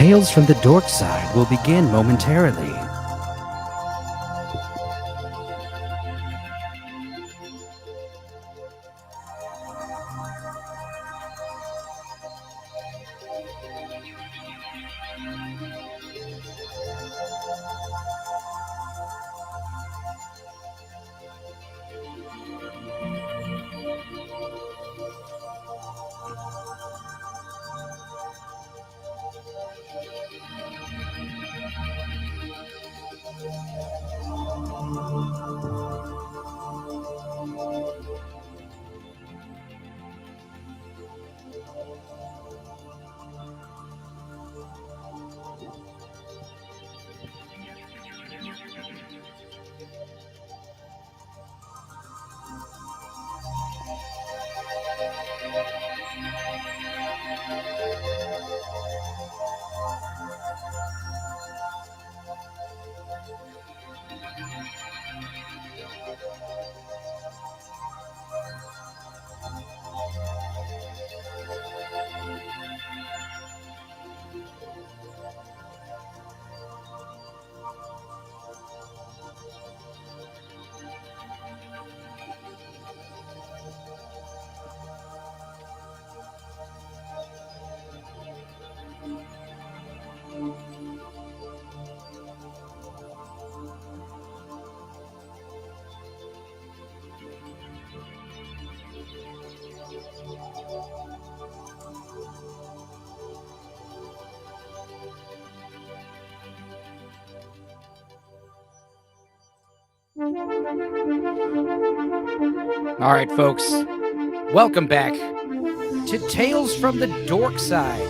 Tales from the Dorkside will begin momentarily. All right, folks, welcome back to Tales from the Dorkside.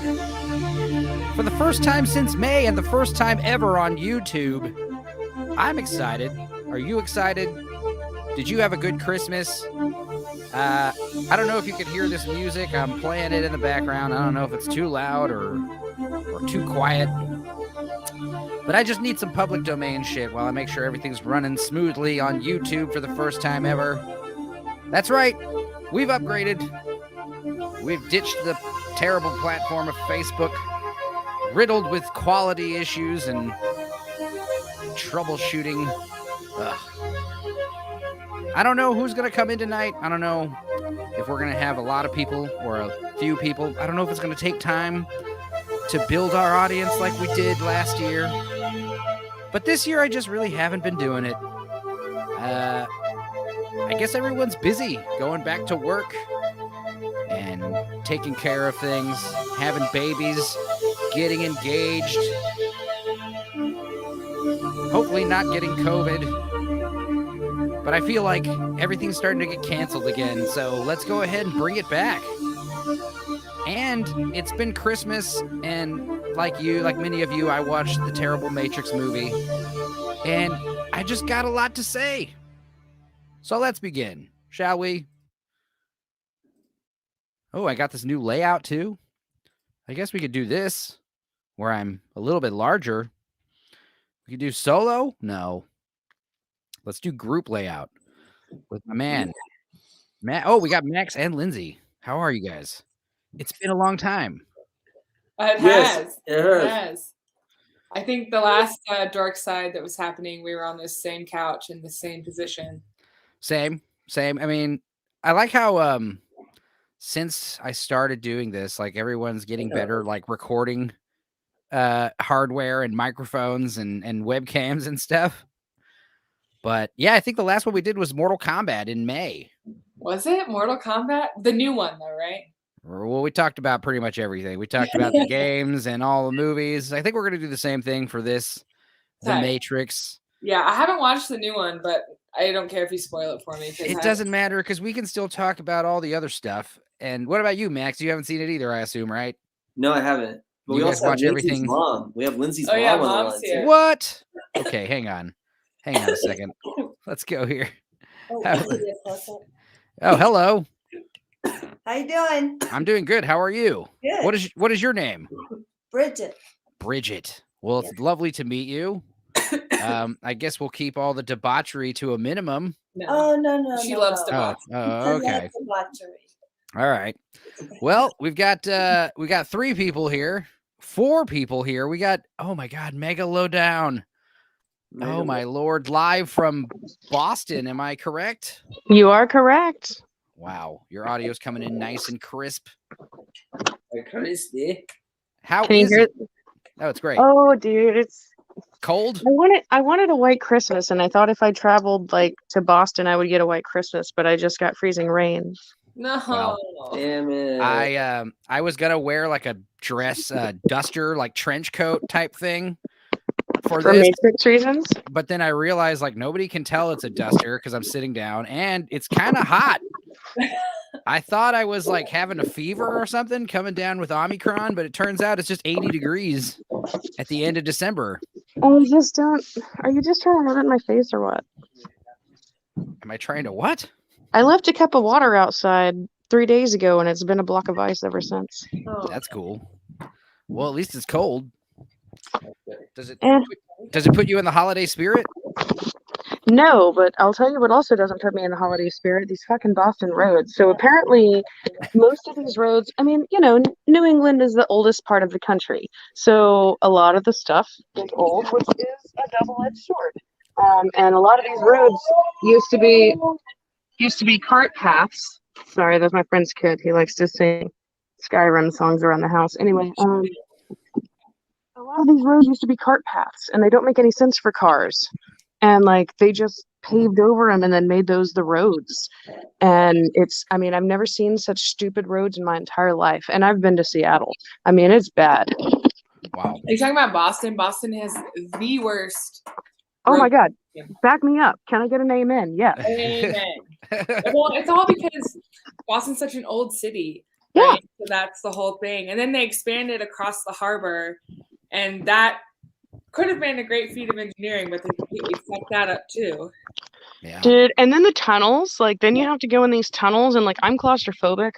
For the first time since May and the first time ever on YouTube, I'm excited. Are you excited? Did you have a good Christmas? I don't know if you could hear this music. I'm playing it in the background. I don't know if it's too loud or too quiet. But I just need some public domain shit while I make sure everything's running smoothly on YouTube for the first time ever. That's right. We've upgraded. We've ditched the terrible platform of Facebook, riddled with quality issues and troubleshooting. Ugh. I don't know who's going to come in tonight. I don't know if we're going to have a lot of people or a few people. I don't know if it's going to take time to build our audience like we did last year. But this year, I just really haven't been doing it. I guess everyone's busy going back to work and taking care of things, having babies, getting engaged, hopefully not getting COVID. But I feel like everything's starting to get canceled again, so let's go ahead and bring it back. And it's been Christmas, and like many of you, I watched the terrible Matrix movie, and I just got a lot to say. So let's begin, shall we? Oh, I got this new layout too. I guess we could do this, where I'm a little bit larger. We could do solo? No. Let's do group layout with my man. Matt. Oh, we got Max and Lindsay. How are you guys? It's been a long time. It has. I think the last Dorkside that was happening, we were on this same couch in the same position. Same. I mean, I like how since I started doing this, like everyone's getting better, like recording hardware and microphones and webcams and stuff. But yeah, I think the last one we did was Mortal Kombat in May. Was it Mortal Kombat? The new one though, right? Well, we talked about pretty much everything. We talked about the games and all the movies. I think we're going to do the same thing for this, The Matrix. Yeah, I haven't watched the new one, but I don't care if you spoil it for me. It doesn't matter because we can still talk about all the other stuff. And what about you, Max? You haven't seen it either, I assume, right? No, I haven't. But we also watch everything. Mom. We have Lindsay's mom on the line too. What? Okay, hang on a second. Let's go here. Oh, hello. How you doing? I'm doing good. How are you? Good. What is your name? Bridget. Well, it's lovely to meet you. I guess we'll keep all the debauchery to a minimum. No. Oh, no. She loves debauchery. Oh, okay. All right. Well, we got 3 people here 4 people here. We got, oh my God, Mega Lowdown. Oh my Lord, live from Boston. Am I correct? You are correct. Wow, your audio's coming in nice and crisp. Crispy. How Can you is hear it? Oh, it's great. Oh, dude, it's Cold? I wanted a white Christmas, and I thought if I traveled like to Boston, I would get a white Christmas, but I just got freezing rain. No. Well, damn it. I was gonna wear like a dress duster, like trench coat type thing for this, Matrix reasons. but then I realized like nobody can tell it's a duster because I'm sitting down and it's kind of hot. I thought I was like having a fever or something coming down with Omicron, but it turns out it's just 80 degrees at the end of December. Oh, you just don't. Are you just trying to have it in my face or what? Am I trying to what? I left a cup of water outside 3 days ago, and it's been a block of ice ever since. Oh. That's cool. Well, at least it's cold. Does it put you in the holiday spirit? No, but I'll tell you what also doesn't put me in the holiday spirit, these fucking Boston roads. So apparently most of these roads, I mean, you know, New England is the oldest part of the country. So a lot of the stuff is old, which is a double-edged sword. And a lot of these roads used to be cart paths. Sorry, that's my friend's kid. He likes to sing Skyrim songs around the house. Anyway, a lot of these roads used to be cart paths, and they don't make any sense for cars. And like they just paved over them and then made those the roads. And I mean, I've never seen such stupid roads in my entire life. And I've been to Seattle. I mean, it's bad. Wow. Are you talking about Boston? Boston has the worst. Oh my God. Back me up. Can I get an amen? Yeah. Amen. Well, it's all because Boston's such an old city. Yeah. Right? So that's the whole thing. And then they expanded across the harbor, and that could have been a great feat of engineering, but they completely fucked that up too. Yeah. Dude, and then the tunnels, like then you have to go in these tunnels, and like I'm claustrophobic.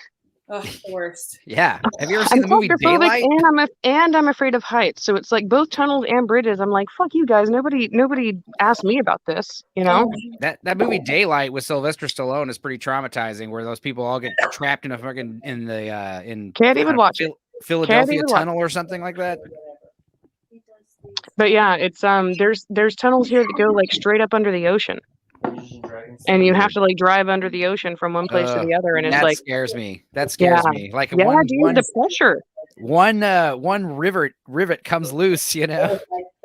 Oh, the worst. Yeah. Have you ever seen the movie claustrophobic Daylight? and I'm afraid of heights. So it's like both tunnels and bridges. I'm like, fuck you guys. Nobody asked me about this, you know? That movie Daylight with Sylvester Stallone is pretty traumatizing, where those people all get trapped in a fucking Can't even watch it. Philadelphia tunnel or something like that. But yeah, it's there's tunnels here that go like straight up under the ocean. And you have to like drive under the ocean from one place to the other, and it's like scares me. That scares me. Like dude, the pressure. One rivet comes loose, you know.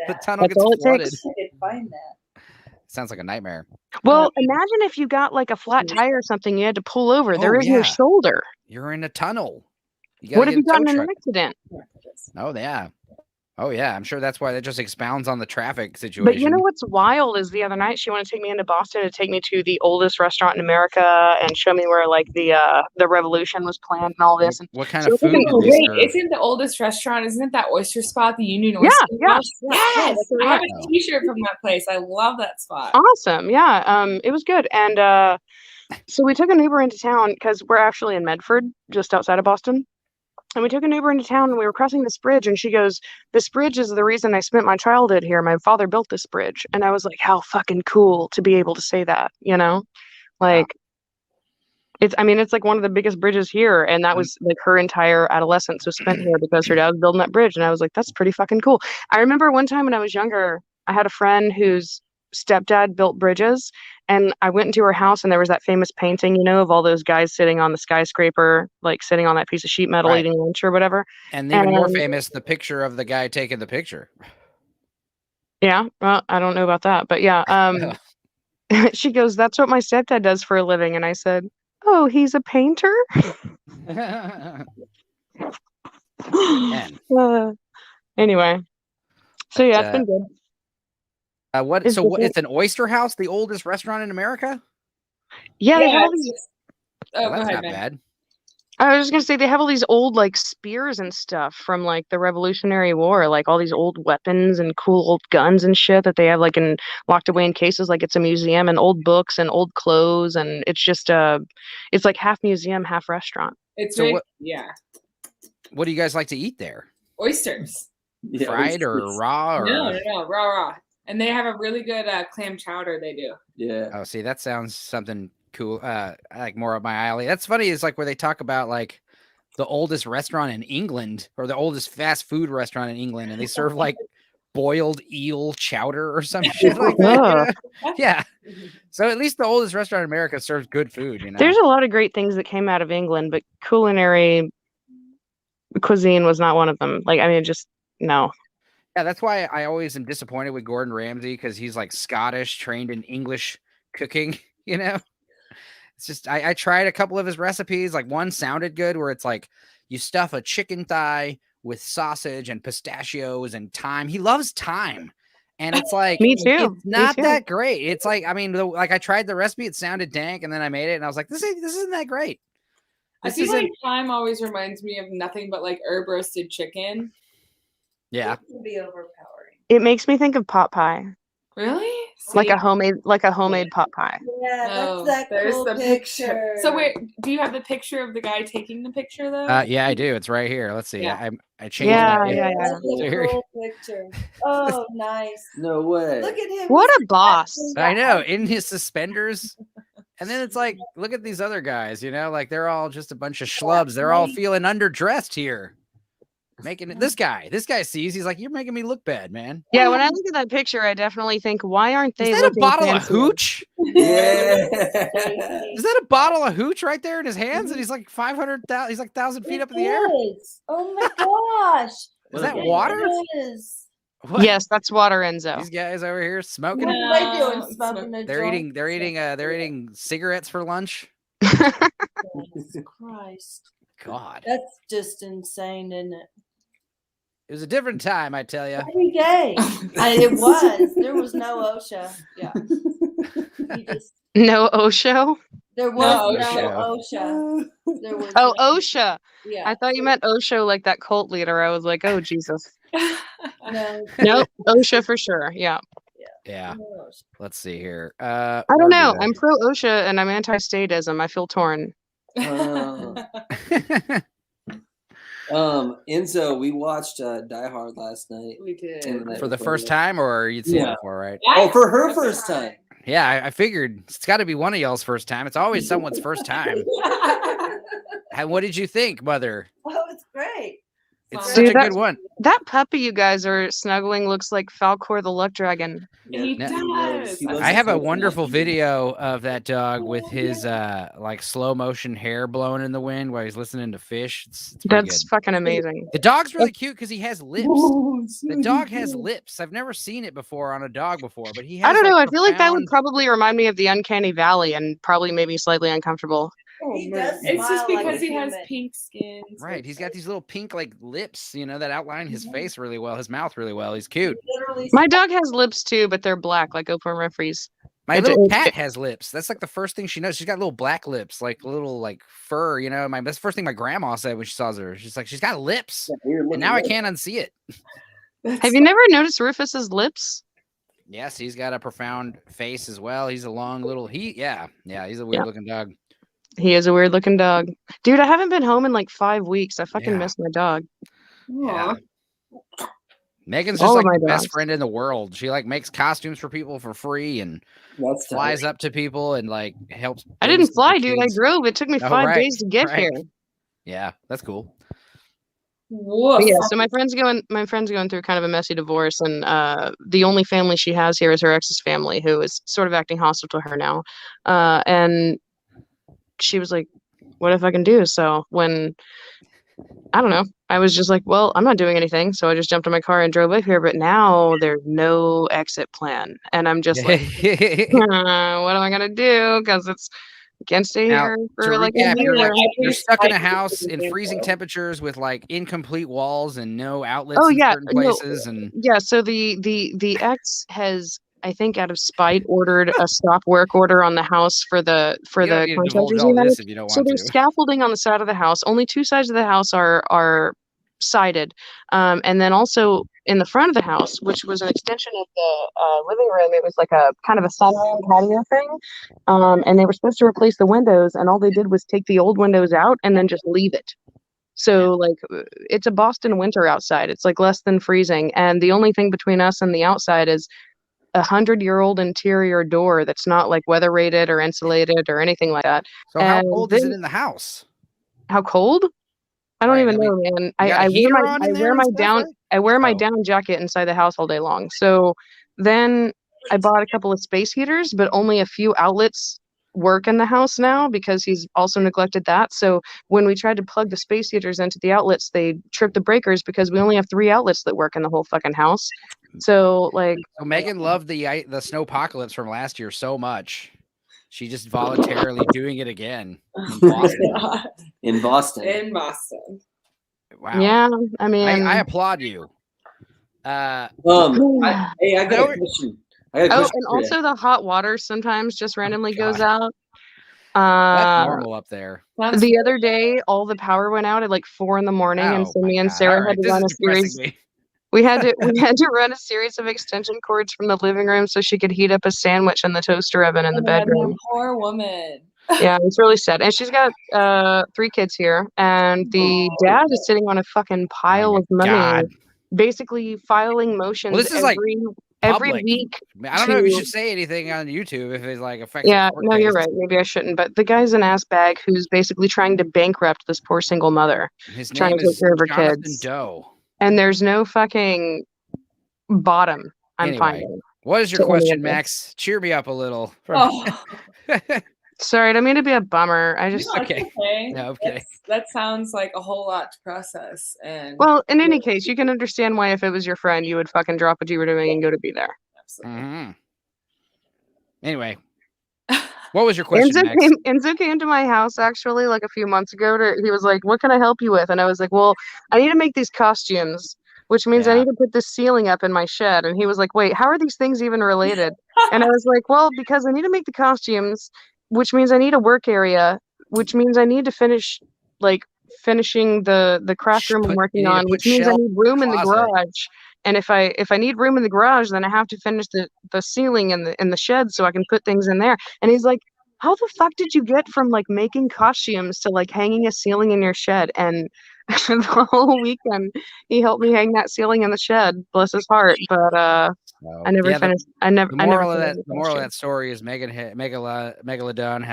The tunnel gets flooded. I could find that. Sounds like a nightmare. Well, imagine if you got like a flat tire or something, you had to pull over. There is no shoulder. You're in a tunnel. What if you got in an accident? Oh yeah. Oh yeah, I'm sure that's why that just expounds on the traffic situation. But you know what's wild is the other night she wanted to take me into Boston to take me to the oldest restaurant in America and show me where like the revolution was planned and all this. And what kind of food did they serve? Isn't the oldest restaurant? Isn't it that oyster spot, the Union Oyster? Yes. I have a T-shirt from that place. I love that spot. Awesome. Yeah. It was good. And so we took a neighbor into town because we're actually in Medford, just outside of Boston. And we took a neighbor into town and we were crossing this bridge and she goes, "This bridge is the reason I spent my childhood here. My father built this bridge." And I was like, how fucking cool to be able to say that, you know? Like, it's like one of the biggest bridges here. And that was like her entire adolescence was spent here because her dad was building that bridge. And I was like, that's pretty fucking cool. I remember one time when I was younger, I had a friend whose stepdad built bridges. And I went into her house and there was that famous painting, you know, of all those guys sitting on the skyscraper, like sitting on that piece of sheet metal eating lunch or whatever. And even more famous, the picture of the guy taking the picture. Yeah, well, I don't know about that, but yeah. She goes, "That's what my stepdad does for a living." And I said, "Oh, he's a painter?" Anyway, so yeah, it's been good. It's an oyster house, the oldest restaurant in America? Yeah, they have all these. Oh, that's not bad. I was just gonna say they have all these old like spears and stuff from like the Revolutionary War, like all these old weapons and cool old guns and shit that they have like locked away in cases, like it's a museum, and old books and old clothes, and it's just it's like half museum, half restaurant. It's what do you guys like to eat there? Oysters. Fried or raw? Or... No, raw. And they have a really good clam chowder they do. Yeah. Oh, see, that sounds something cool. Like more up my alley. That's funny. Is like where they talk about like the oldest restaurant in England, or the oldest fast food restaurant in England, and they serve like boiled eel chowder or some shit like that. Yeah. So at least the oldest restaurant in America serves good food, you know. There's a lot of great things that came out of England, but culinary cuisine was not one of them. Like, I mean, just no. Yeah, that's why I always am disappointed with Gordon Ramsay, because he's like Scottish, trained in English cooking, you know. It's just I tried a couple of his recipes. Like one sounded good, where it's like you stuff a chicken thigh with sausage and pistachios and thyme. He loves thyme. And it's like, me too. It's not that great. It's like, I mean, like I tried the recipe, it sounded dank, and then I made it, and I was like, this isn't that great. I feel like thyme always reminds me of nothing but like herb roasted chicken. Yeah, it can be overpowering. It makes me think of pot pie. Really? Like a homemade pot pie. Yeah, that's cool the picture. So wait, do you have the picture of the guy taking the picture though? Yeah, I do. It's right here. Let's see. Yeah. I changed it. Yeah. That's a cool picture. Oh, nice. No way. Look at him. What a boss. I know, in his suspenders. And then it's like, look at these other guys, you know, like they're all just a bunch of schlubs. They're all feeling underdressed here. Making it, this guy sees, he's like, you're making me look bad, man. Yeah, when I look at that picture, I definitely think, why aren't they? Is that a bottle of hooch? Yeah. Is that a bottle of hooch right there in his hands? And he's like 500,000, he's like 1,000 feet up in the air. Oh my gosh. Is that water? What? Yes, that's water, Enzo. These guys over here smoking. What are they doing? Smoking a They're joint? they're eating cigarettes for lunch. Jesus Christ. God. That's just insane, isn't it? It was a different time, I tell you. Every day. It was. There was no OSHA. Yeah. No OSHA? There was no OSHA. There was OSHA. Yeah. I thought you meant Osho, like that cult leader. I was like, oh, Jesus. No. Nope. OSHA for sure. Yeah. Yeah. Let's see here. I don't know. I'm pro OSHA and I'm anti-statism. I feel torn. Enzo, we watched Die Hard last night. We did. For the first time, or you'd seen it before, right? Oh, for her first time. Yeah, I figured it's got to be one of y'all's first time. It's always someone's first time. And what did you think, Mother? Oh, it's great. It's such a good one. That puppy you guys are snuggling looks like Falcor the Luck Dragon. He does. I have a wonderful video of that dog with his like slow motion hair blowing in the wind while he's listening to fish. It's That's good. fucking amazing. The dog's really cute because he has lips. The dog has lips. I've never seen it before on a dog before, but he has, I don't know. like, I feel like that would probably remind me of the Uncanny Valley and probably make me slightly uncomfortable. It's just because he has pink skin. Right. He's got these little pink like lips, you know, that outline his face really well, his mouth really well. He's cute. My dog has lips too, but they're black, like Oprah Winfrey's. My little cat has lips. That's like the first thing she knows. She's got little black lips, like little like fur, you know. That's the first thing my grandma said when she saw her. She's like, she's got lips. And now I can't unsee it. Have you never noticed Rufus's lips? Yes, he's got a profound face as well. He's a long little he's a weird looking dog. He is a weird looking dog. Dude, I haven't been home in like 5 weeks. I fucking miss my dog. Yeah. Megan's just like the best friend in the world. She like makes costumes for people for free and flies up to people and like helps. I didn't fly, dude. I drove. It took me 5 days to get here. Yeah, that's cool. Yeah, so my friend's going through kind of a messy divorce, and the only family she has here is her ex's family, who is sort of acting hostile to her now. And she was like, what if I can do? So when, I don't know, I was just like, well, I'm not doing anything. So I just jumped in my car and drove up here. But now there's no exit plan. And I'm just like, what am I going to do? Because I can't stay here for like a year. You're stuck in a house in freezing temperatures with like incomplete walls and no outlets in certain places. So the ex has, I think, out of spite, ordered a stop work order on the house for the contractors united. So there's scaffolding on the side of the house. Only 2 sides of the house are sided, and then also in the front of the house, which was an extension of the living room, it was like a kind of a sunroom patio thing, and they were supposed to replace the windows, and all they did was take the old windows out and then just leave it. So like it's a Boston winter outside. It's like less than freezing, and the only thing between us and the outside is 100-year-old interior door that's not like weather rated or insulated or anything like that. So how cold is it in the house? How cold? I don't even know, man. I wear my down jacket inside the house all day long. So then I bought a couple of space heaters, but only a few outlets work in the house now because he's also neglected that. So when we tried to plug the space heaters into the outlets, they tripped the breakers because we only have 3 outlets that work in the whole fucking house. So Megan loved the snowpocalypse from last year so much. She just voluntarily doing it again in Boston. In Boston. Wow. Yeah, I mean, I applaud you. I got a question. And also the hot water sometimes just randomly goes out. That's normal up there. The other day, all the power went out at like 4 a.m, and so me and Sarah had to run a series. We had to run a series of extension cords from the living room so she could heat up a sandwich in the toaster oven in the bedroom. Poor woman. Yeah, it's really sad. And she's got 3 kids here, and the dad is sitting on a fucking pile of money, basically filing motions. Well, this is every week. I don't know if you should say anything on YouTube if it's like affecting. Yeah, no, you're right. Maybe I shouldn't. But the guy's an ass bag who's basically trying to bankrupt this poor single mother. His trying name to take is care of her Jonathan kids. Doe. And there's no fucking bottom. I'm finding. What is your question, Max? Cheer me up a little. Sorry, I don't mean to be a bummer. I just okay. No, okay. That sounds like a whole lot to process. And well, in any case, you can understand why if it was your friend, you would fucking drop what you were doing and go to be there. Absolutely. Mm-hmm. Anyway, what was your question, Max? Enzo came to my house actually like a few months ago. He was like, "What can I help you with?" And I was like, "Well, I need to make these costumes, which means I need to put this ceiling up in my shed." And he was like, "Wait, how are these things even related?" And I was like, "Well, because I need to make the costumes, which means I need a work area, which means I need to finishing the craft room I'm working on, which means I need room in the garage. And if I need room in the garage, then I have to finish the ceiling in the shed so I can put things in there." And he's like, "How the fuck did you get from like making costumes to like hanging a ceiling in your shed?" And the whole weekend he helped me hang that ceiling in the shed. Bless his heart. But I never finished. The moral of that story is Megalodon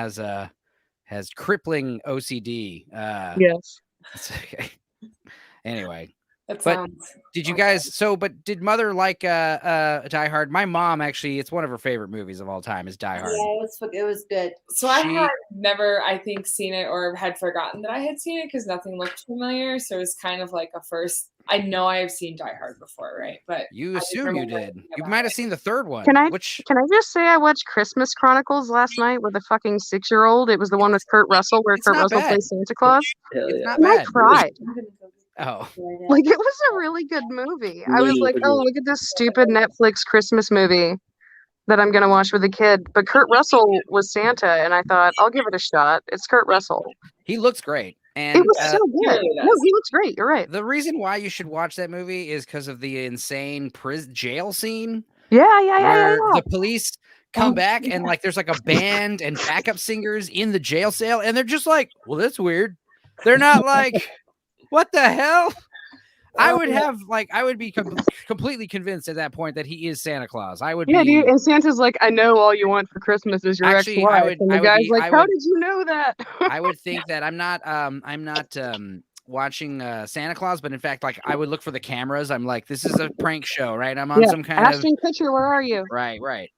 has crippling OCD. Yes. Okay. Anyway. Did Mother like Die Hard? My mom actually, it's one of her favorite movies of all time is Die Hard. Yeah, it was good. So I had never, I think, seen it or had forgotten that I had seen it because nothing looked familiar. So it was kind of like a first. I know I have seen Die Hard before, right? But you assume you did. You might have seen the third one. Can I just say I watched Christmas Chronicles last night with a fucking 6-year-old? It was the one with Kurt Russell where Kurt Russell plays Santa Claus. It's not and bad. I cried. Oh, like it was a really good movie. I was like, "Oh, look at this stupid Netflix Christmas movie that I'm gonna watch with a kid." But Kurt Russell was Santa, and I thought I'll give it a shot. It's Kurt Russell. He looks great, and it was so good. No, he looks great. You're right. The reason why you should watch that movie is because of the insane jail scene. Yeah. The police come back and like there's like a band and backup singers in the jail cell, and they're just like, "Well, that's weird." They're not like. What the hell? I would be completely convinced at that point that he is Santa Claus. I would be. Dude, and Santa's like, "I know all you want for Christmas is your ex-wife." And the guy's like, "How did you know that?" I would think that I'm not watching Santa Claus, but in fact, like I would look for the cameras. I'm like, this is a prank show, right? I'm on some kind Ashton Kutcher, where are you? Right.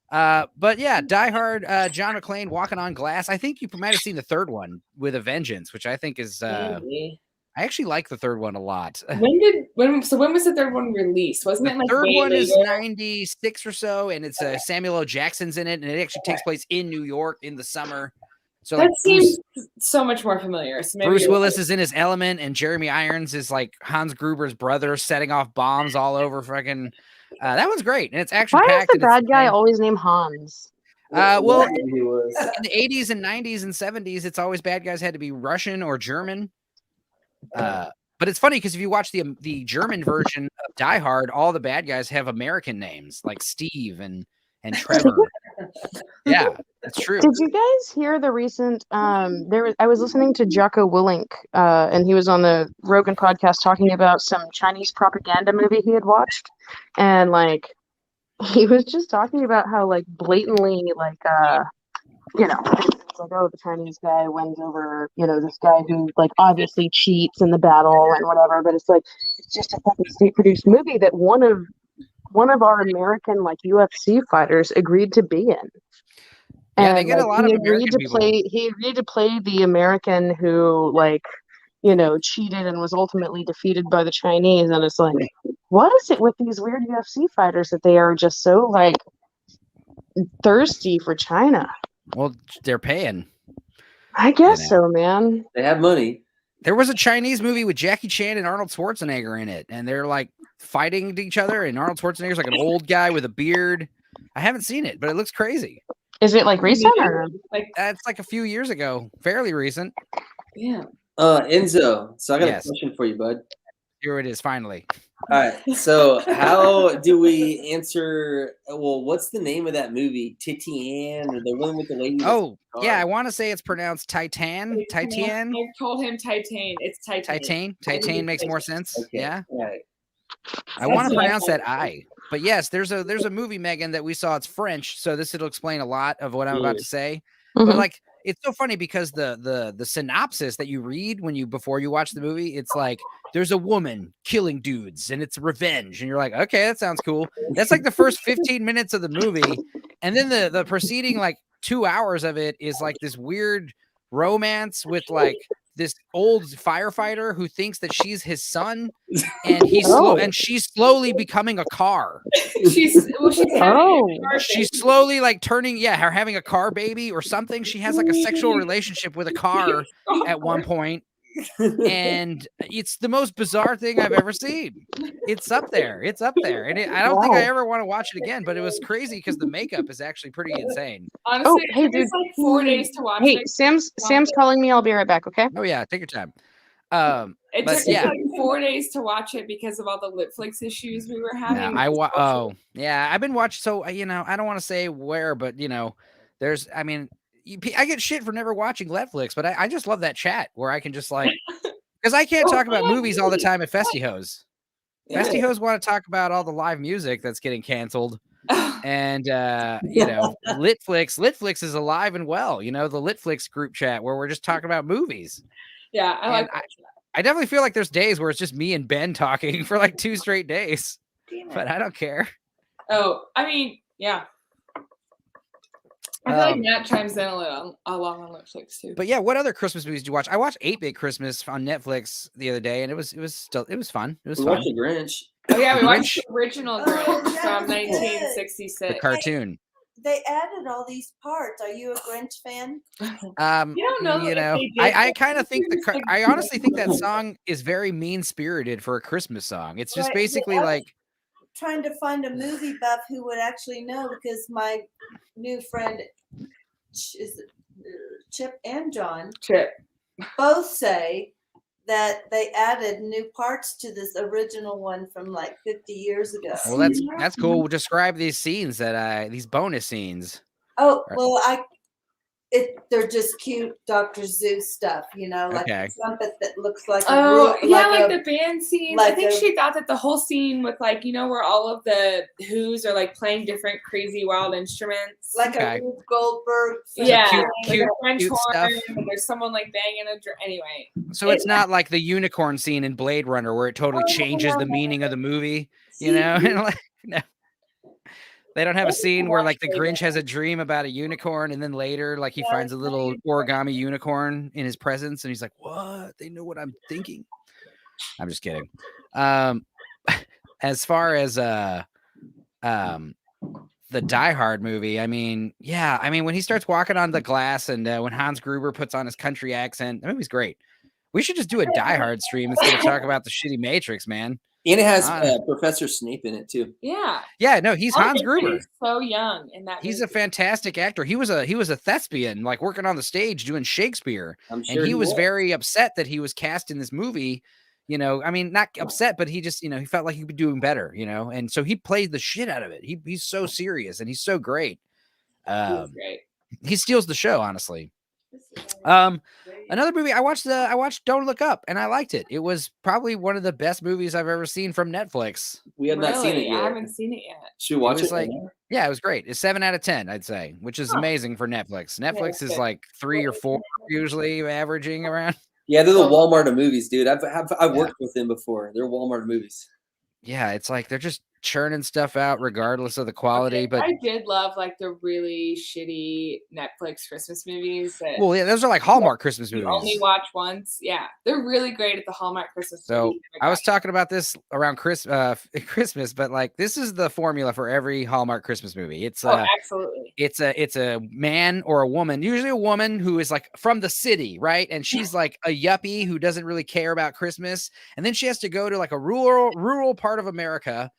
But yeah, Die Hard, John McClane walking on glass. I think you might have seen the third one with a Vengeance, which I think is I actually like the third one a lot. When was the third one released? Wasn't it like third one is 96 or so, and it's Samuel L. Jackson's in it, and it actually takes place in New York in the summer. So that seems so much more familiar. So maybe Bruce Willis is in his element, and Jeremy Irons is like Hans Gruber's brother, setting off bombs all over freaking. That one's great, and it's actually. Why is the bad guy always named Hans? Well, in the 80s and 90s and 70s, it's always bad guys had to be Russian or German. But it's funny because if you watch the German version of Die Hard, all the bad guys have American names like Steve and Trevor. Yeah, that's true. Did you guys hear the recent? I was listening to Jocko Willink, and he was on the Rogan podcast talking about some Chinese propaganda movie he had watched, and like he was just talking about how like blatantly like it's like, oh, the Chinese guy wins over, this guy who like obviously cheats in the battle and whatever. But it's like it's just a fucking state-produced movie that one of our American like UFC fighters agreed to be in. Yeah, they get a lot of American people. He agreed to play the American who cheated and was ultimately defeated by the Chinese. And it's like, what is it with these weird UFC fighters that they are just so like thirsty for China? Well, they're paying. I guess so, man. They have money. There was a Chinese movie with Jackie Chan and Arnold Schwarzenegger in it, and they're like fighting each other, and Arnold Schwarzenegger's like an old guy with a beard. I haven't seen it, but it looks crazy. Is it like recent or like it's like a few years ago, fairly recent? Yeah. Enzo, so I got a question for you, bud. Here it is, finally. All right. So how do we answer? Well, what's the name of that movie? Titian, or the one with the lady? Oh, yeah, I want to say it's pronounced Titan. Titan. I told him Titan. It's Titan. Titan. Titan makes more sense. Okay. Yeah. Right. I want to pronounce that I. But yes, there's a movie, Megan, that we saw. It's French, so will explain a lot of what I'm about to say. Mhm. But like, it's so funny because the synopsis that you read before you watch the movie, it's like there's a woman killing dudes and it's revenge, and you're like, okay, that sounds cool. That's like the first 15 minutes of the movie, and then the preceding like 2 hours of it is like this weird romance with like this old firefighter who thinks that she's his son, and she's slowly becoming a car. She's slowly like turning, her having a car baby or something. She has like a sexual relationship with a car at one point, and it's the most bizarre thing I've ever seen. It's up there. And I don't think I ever want to watch it again, but it was crazy because the makeup is actually pretty insane. Honestly, hey, dude. it's like 4 days to watch Hey, it. Sam's calling me. I'll be right back, okay? Oh yeah, take your time. It took me like 4 days to watch it because of all the Netflix issues we were having. I've been watching. So I don't want to say where, but there's. I mean, I get shit for never watching Netflix, but I just love that chat where I can just like, because I can't talk about movies all the time at Festihos. Festihos want to talk about all the live music that's getting canceled. And Litflix is alive and well. The Litflix group chat where we're just talking about movies. Yeah, I definitely feel like there's days where it's just me and Ben talking for like 2 straight days, but I don't care. Oh, I mean, yeah. I feel like Matt chimes in a lot on Netflix too. But yeah, what other Christmas movies did you watch? I watched 8-Bit Christmas on Netflix the other day, and it was fun. It was fun. Watched The Grinch. Oh yeah, we watched the original Grinch from 1966. The cartoon. They added all these parts. Are you a Grinch fan? You don't know. I kind of think I honestly think that song is very mean-spirited for a Christmas song. It's just basically like trying to find a movie buff who would actually know, because my new friend is Chip and John both say that they added new parts to this original one from like 50 years ago. Well, that's cool. We'll describe these scenes these bonus scenes. Oh, well, they're just cute Dr. Zeus stuff, like a trumpet that looks like the band scene. I think she thought that the whole scene with where all of the Who's are like playing different crazy wild instruments, like a Rube Goldberg. Cute French horn, stuff. and there's someone like banging a drum. Anyway, so it's not like the unicorn scene in Blade Runner where it totally changes the meaning of the movie, No. They don't have a scene where like the Grinch has a dream about a unicorn, and then later like he finds a little origami unicorn in his presence, and he's like, "What? They know what I'm thinking." I'm just kidding. As far as the Die Hard movie, I mean, when he starts walking on the glass, and when Hans Gruber puts on his country accent, that movie's great. We should just do a Die Hard stream instead of talk about the shitty Matrix, man. And it has Professor Snape in it too. Yeah. Yeah, no, he's Hans Gruber. He's so young in that. He's a fantastic actor. He was a thespian, like working on the stage doing Shakespeare. I'm sure and he was very upset that he was cast in this movie. I mean, not upset, but he just, he felt like he could be doing better, and so he played the shit out of it. He's so serious and he's so great. He's great. He steals the show, honestly. Another movie I watched Don't Look Up, and I liked it. It was probably one of the best movies I've ever seen from Netflix. We have not seen it yet. I haven't seen it yet. Should we watch it? Like, yeah, it was great. It's 7 out of 10, I'd say, which is amazing for Netflix. Netflix is like 3 or 4 usually averaging around. Yeah, they're the Walmart of movies, dude. I've worked with them before. They're Walmart of movies. Yeah, it's like they're just churning stuff out regardless of the quality. But I did love like the really shitty Netflix Christmas movies. Well, yeah, those are like Hallmark Christmas movies. Only watch once. Yeah, they're really great at the Hallmark Christmas. So movies. I was talking about this around Christmas, but like this is the formula for every Hallmark Christmas movie. It's absolutely. It's a man or a woman, usually a woman who is like from the city, right? And she's like a yuppie who doesn't really care about Christmas, and then she has to go to like a rural part of America.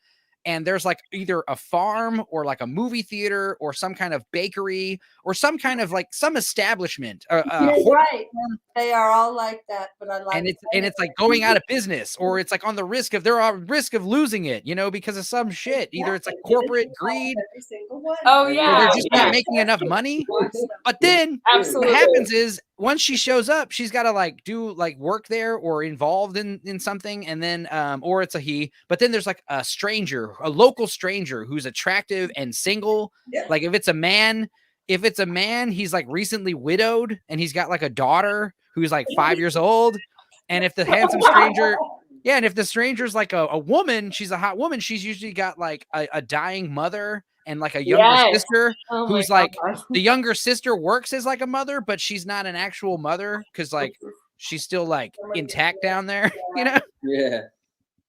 And there's like either a farm or like a movie theater or some kind of bakery or some kind of like some establishment. You're right. They are all like that, but I like. And it's like going out of business, or it's like on the risk of losing it, because of some shit. Either it's like corporate greed. Every single one. Oh yeah, or they're just not making enough money. But then what happens is once she shows up, she's got to like do like work there or involved in something, and then or it's a he. But then there's like a stranger, a local stranger who's attractive and single. Yeah. Like if it's a man, he's like recently widowed and he's got like a daughter who's like 5 years old. And if the handsome stranger, and if the stranger's like a woman, she's a hot woman. She's usually got like a dying mother and like a younger sister who's like the younger sister works as like a mother, but she's not an actual mother because like she's still like intact down there, Yeah.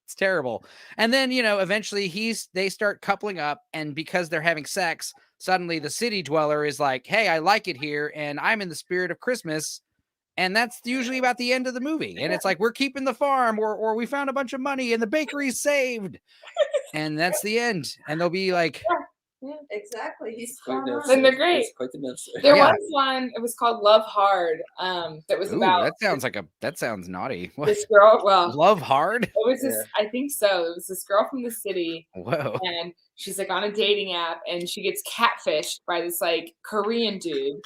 It's terrible. And then, eventually they start coupling up, and because they're having sex, suddenly the city dweller is like, hey, I like it here and I'm in the spirit of Christmas. And that's usually about the end of the movie. And it's like, we're keeping the farm or we found a bunch of money and the bakery's saved. And that's the end. And they'll be like, yeah, exactly. He's then they're great. There was one. It was called Love Hard. That was about. That sounds naughty. What? This girl. Well, Love Hard. It was this. I think so. It was this girl from the city. Whoa. And she's like on a dating app, and she gets catfished by this like Korean dude,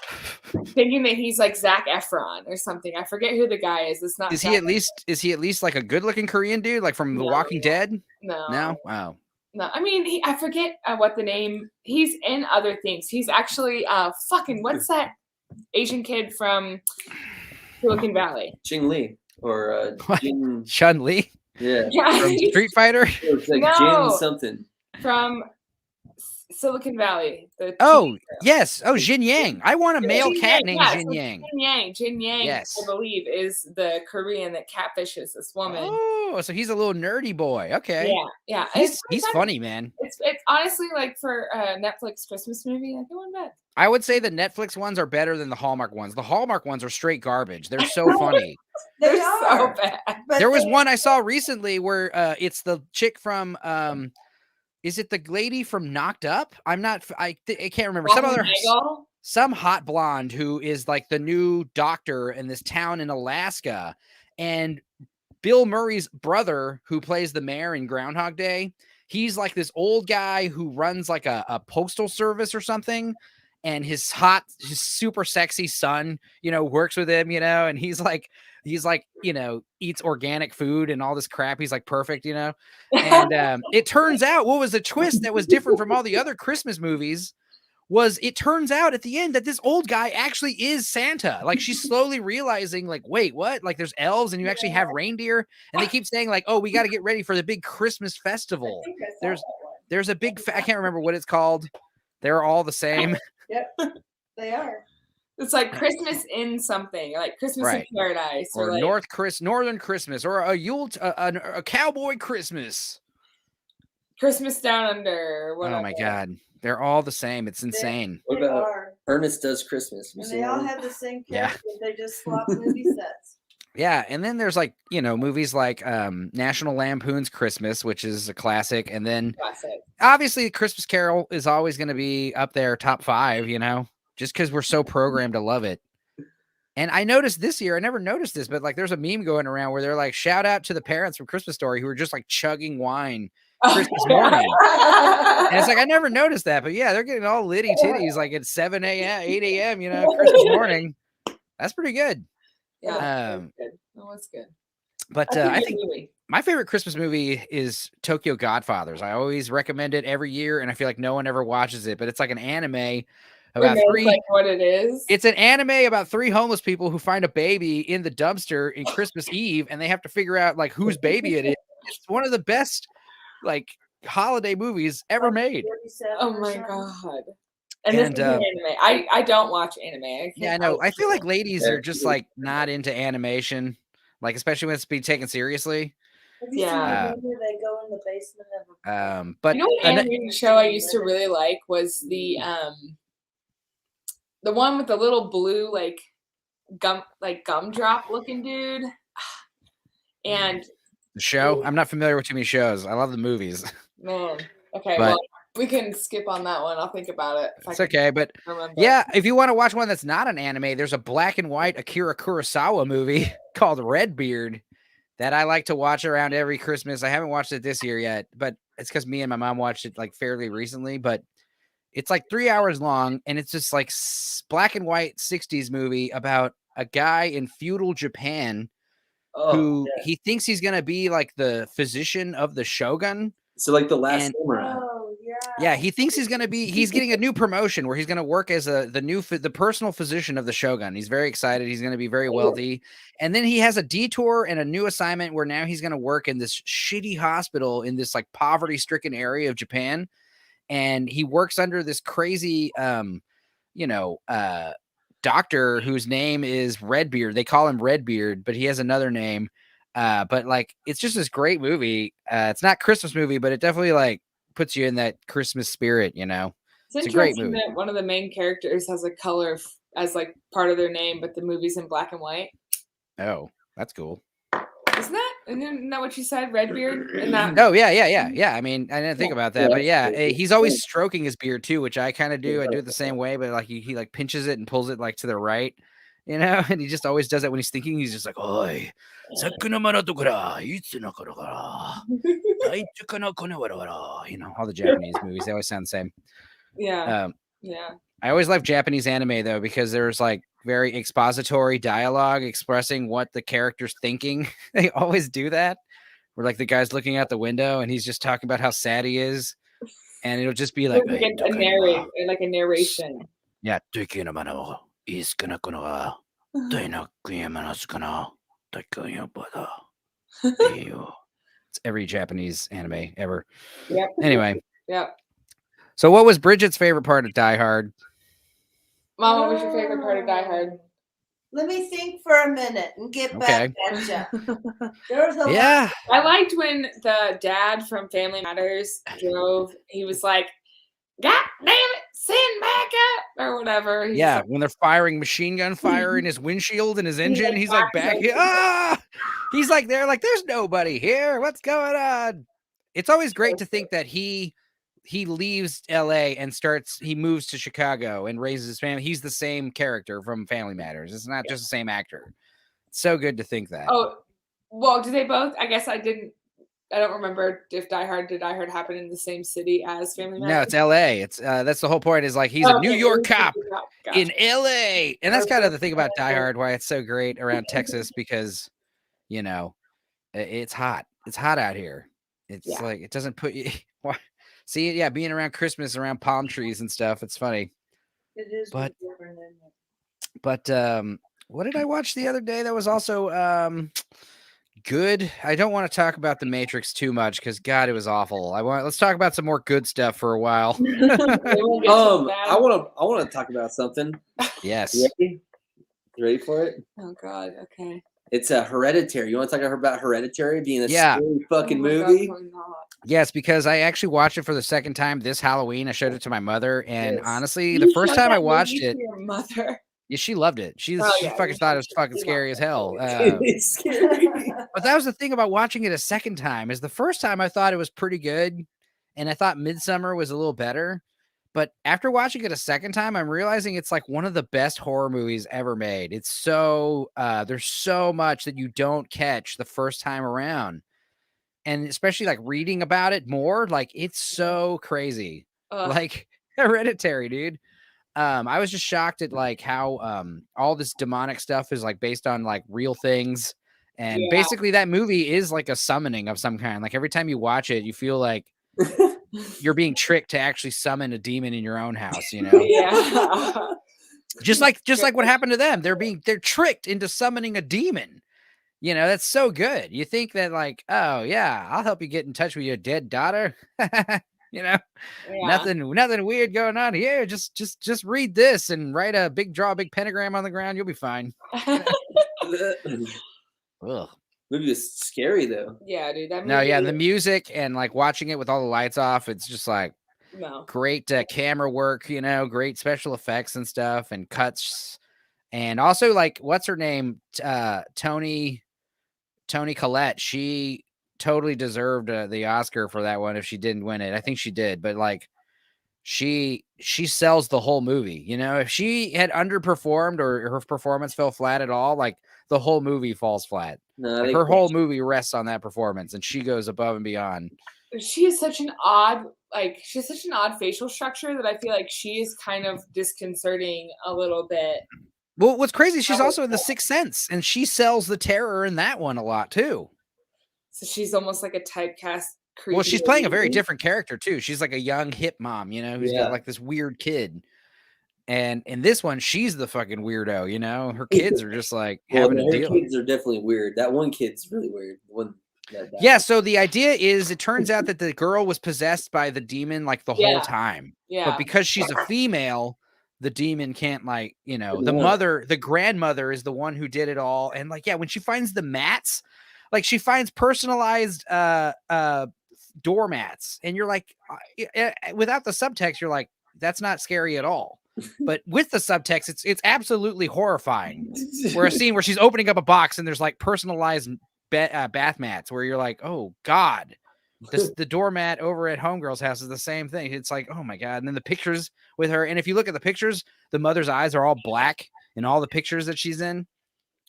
thinking that he's like Zac Efron or something. I forget who the guy is. It's not. Is he at least like a good-looking Korean dude, like from The Walking Dead? No. Wow. No, I mean, I forget what the name. He's in other things. He's actually what's that Asian kid from Silicon Valley? Ching Li or Chun Li? Yeah. From Street Fighter? It's like Jin something. From Silicon Valley. Yes. Oh, Jin Yang. I want a male cat named Jin Yang. Jin Yang, yes. I believe, is the Korean that catfishes this woman. Oh, so he's a little nerdy boy. Okay. Yeah. He's funny, man. It's honestly like for a Netflix Christmas movie, I go in bed. I would say the Netflix ones are better than the Hallmark ones. The Hallmark ones are straight garbage. They're so funny. They're so bad. There was one I saw recently where it's the chick from is it the lady from Knocked Up? I can't remember. Some hot blonde who is like the new doctor in this town in Alaska. And Bill Murray's brother, who plays the mayor in Groundhog Day, he's like this old guy who runs like a postal service or something. And his super sexy son, works with him, and he's like, eats organic food and all this crap. He's like perfect, And it turns out what was a twist that was different from all the other Christmas movies was it turns out at the end that this old guy actually is Santa. Like she's slowly realizing like, wait, what? Like there's elves and you actually have reindeer. And they keep saying like, oh, we got to get ready for the big Christmas festival. There's a big, I can't remember what it's called. They're all the same. Yep, they are. It's like Christmas in something, like Christmas in Paradise, or like Northern Christmas, or a cowboy Christmas, Christmas Down Under. Whatever. Oh my God, they're all the same. It's insane. What about Ernest Does Christmas? And they all have the same characters. Yeah. They just swap movie sets. Yeah, and then there's like movies like National Lampoon's Christmas, which is a classic, and then obviously Christmas Carol is always going to be up there, top 5, just because we're so programmed to love it. And I noticed this year, I never noticed this, but like there's a meme going around where they're like, shout out to the parents from Christmas Story who are just like chugging wine Christmas morning. And it's like, I never noticed that, but yeah, they're getting all litty titties like at 7 a.m., 8 a.m., Christmas morning. That's pretty good. Yeah, that Um, was good. That was good. But That's a I good think movie. my favorite Christmas movie is Tokyo Godfathers. I always recommend it every year, and I feel like no one ever watches it. But it's like an anime about Remember, like what it is. It's an anime about 3 homeless people who find a baby in the dumpster in Christmas Eve, and they have to figure out like whose baby it is. It's one of the best like holiday movies ever made. Oh my god! And this is an anime. I don't watch anime. Yeah, I know. I feel like ladies are just like not into animation, like especially when it's being taken seriously. Yeah. They go in the basement of But you know what animated show I used to really like was the one with the little blue like gumdrop looking dude. And the show? I'm not familiar with too many shows. I love the movies. Man. Okay, But- well, we can skip on that one. I'll think about it. It's okay, but remember. yeah, if you want to watch one that's not an anime, there's a black and white Akira Kurosawa movie called Redbeard that I like to watch around every Christmas. I haven't watched it this year yet, but it's because me and my mom watched it like fairly recently. But it's like 3 hours long, and it's just like black and white 60s movie about a guy in feudal Japan who he thinks he's gonna be like the physician of the shogun. So like the last samurai. Yeah, he thinks he's getting a new promotion where he's going to work as the personal physician of the shogun. He's very excited. He's going to be very wealthy. And then he has a detour and a new assignment where now he's going to work in this shitty hospital in this like poverty-stricken area of Japan. And he works under this crazy doctor whose name is Redbeard. They call him Redbeard, but he has another name. But like it's just this great movie. It's not Christmas movie, but it definitely like puts you in that Christmas spirit, you know. It's a great movie. that one of the main characters has a color as like part of their name, but the movie's in black and white. Oh, that's cool. Isn't that what you said, Redbeard? And that Oh yeah. I mean, I didn't think about that, but yeah, he's always stroking his beard too, which I kind of do. I do it the same way, but like he like pinches it and pulls it like to the right, you know, and he just always does that when he's thinking. He's just like, "Oi, you know, all the Japanese movies, they always sound the same. Yeah. I always love Japanese anime though, because there's like very expository dialogue expressing what the character's thinking. They always do that. Where like the guy's looking out the window and he's just talking about how sad he is. And it'll just be like, like a narration. Yeah. It's every Japanese anime ever. Yep. Anyway. Yep. So what was Bridget's favorite part of Die Hard? Mom, what was your favorite part of Die Hard? Let me think for a minute and get back at you. There was a lot. I liked when the dad from Family Matters drove. He was like, "God damn it, send back up," or whatever. He's like, when they're firing machine gun fire in his windshield and his engine, he's like back here. He's like, they're like, there's nobody here. What's going on? It's always great to think that he leaves LA and he moves to Chicago and raises his family. He's the same character from Family Matters. It's not just the same actor. It's so good to think that. Oh, well, do they both? I guess I don't remember if did Die Hard happen in the same city as Family Matters? No, it's LA. It's that's the whole point, is like he's a New York cop in LA. And that's kind of the thing about Die Hard, why it's so great around Texas, because you know, it's hot. It's hot out here. It's like it doesn't put you see, being around Christmas, around palm trees and stuff, it's funny. It is but different, isn't it? But what did I watch the other day that was also good? I don't want to talk about The Matrix too much because God, it was awful. Let's talk about some more good stuff for a while. I want to talk about something. Yes. You ready for it? Oh God. Okay. It's a Hereditary. You want to talk about Hereditary being a scary fucking movie? God, yes, because I actually watched it for the second time this Halloween. I showed it to my mother, and honestly, the first time I watched it, your mother. Yeah, she loved it. She fucking thought it was fucking scary as hell. It's scary. But that was the thing about watching it a second time, is the first time I thought it was pretty good, and I thought Midsummer was a little better. But after watching it a second time, I'm realizing it's like one of the best horror movies ever made. It's so there's so much that you don't catch the first time around. And especially like reading about it more, like it's so crazy. Like Hereditary, dude. I was just shocked at like how all this demonic stuff is like based on like real things. And basically that movie is like a summoning of some kind. Like every time you watch it, you feel like you're being tricked to actually summon a demon in your own house, you know? Yeah. Just like what happened to them. They're tricked into summoning a demon. You know, that's so good. You think that like, oh yeah, I'll help you get in touch with your dead daughter. You know, nothing weird going on here. Just read this and draw a big pentagram on the ground. You'll be fine. Ugh. Movie was scary though. Yeah, dude. That movie, No, yeah, the music and like watching it with all the lights off, it's just like no. great camera work, you know, great special effects and stuff and cuts. And also like, what's her name? Toni Collette. She totally deserved the Oscar for that one if she didn't win it. I think she did, but like she sells the whole movie. You know, if she had underperformed or her performance fell flat at all, like the whole movie falls flat. No, like her whole movie rests on that performance, and she goes above and beyond. She has such an odd facial structure that I feel like she is kind of disconcerting a little bit. Well, what's crazy, she's also in The Sixth Sense, and she sells the terror in that one a lot too. So she's almost like a typecast creepy. Well, she's playing a very different character too. She's like a young hip mom, you know, who's got like this weird kid. And in this one, she's the fucking weirdo, you know. Her kids are just like having a deal. Her kids are definitely weird. That one kid's really weird. Yeah, so the idea is it turns out that the girl was possessed by the demon like the whole time. Yeah. But because she's a female, the demon can't like, you know, the grandmother is the one who did it all. And like, yeah, when she finds the mats, like she finds personalized doormats, and you're like, without the subtext, you're like, that's not scary at all. But with the subtext, it's absolutely horrifying. Where a scene where she's opening up a box and there's like personalized bath mats, where you're like, oh God, the doormat over at Homegirl's house is the same thing. It's like, oh my God. And then the pictures with her, and if you look at the pictures, the mother's eyes are all black in all the pictures that she's in.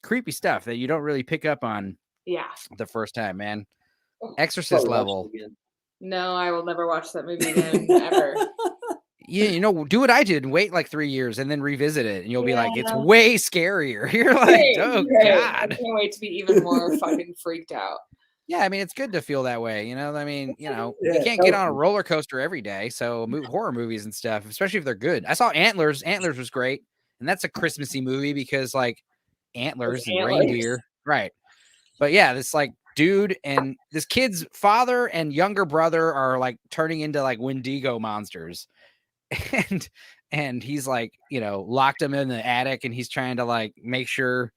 Creepy stuff that you don't really pick up on the first time, man. Exorcist level. No, I will never watch that movie again, ever. Yeah, you know, do what I did and wait like 3 years and then revisit it, and you'll be like, it's way scarier. You're like, oh God. I can't wait to be even more fucking freaked out. Yeah, I mean, it's good to feel that way, you know. I mean, you know, you can't get on a roller coaster every day. So horror movies and stuff, especially if they're good. I saw Antlers. Antlers was great, and that's a Christmassy movie because like antlers and reindeer, right? But yeah, this like dude and this kid's father and younger brother are like turning into like Wendigo monsters. And he's like, you know, locked him in the attic, and he's trying to like make sure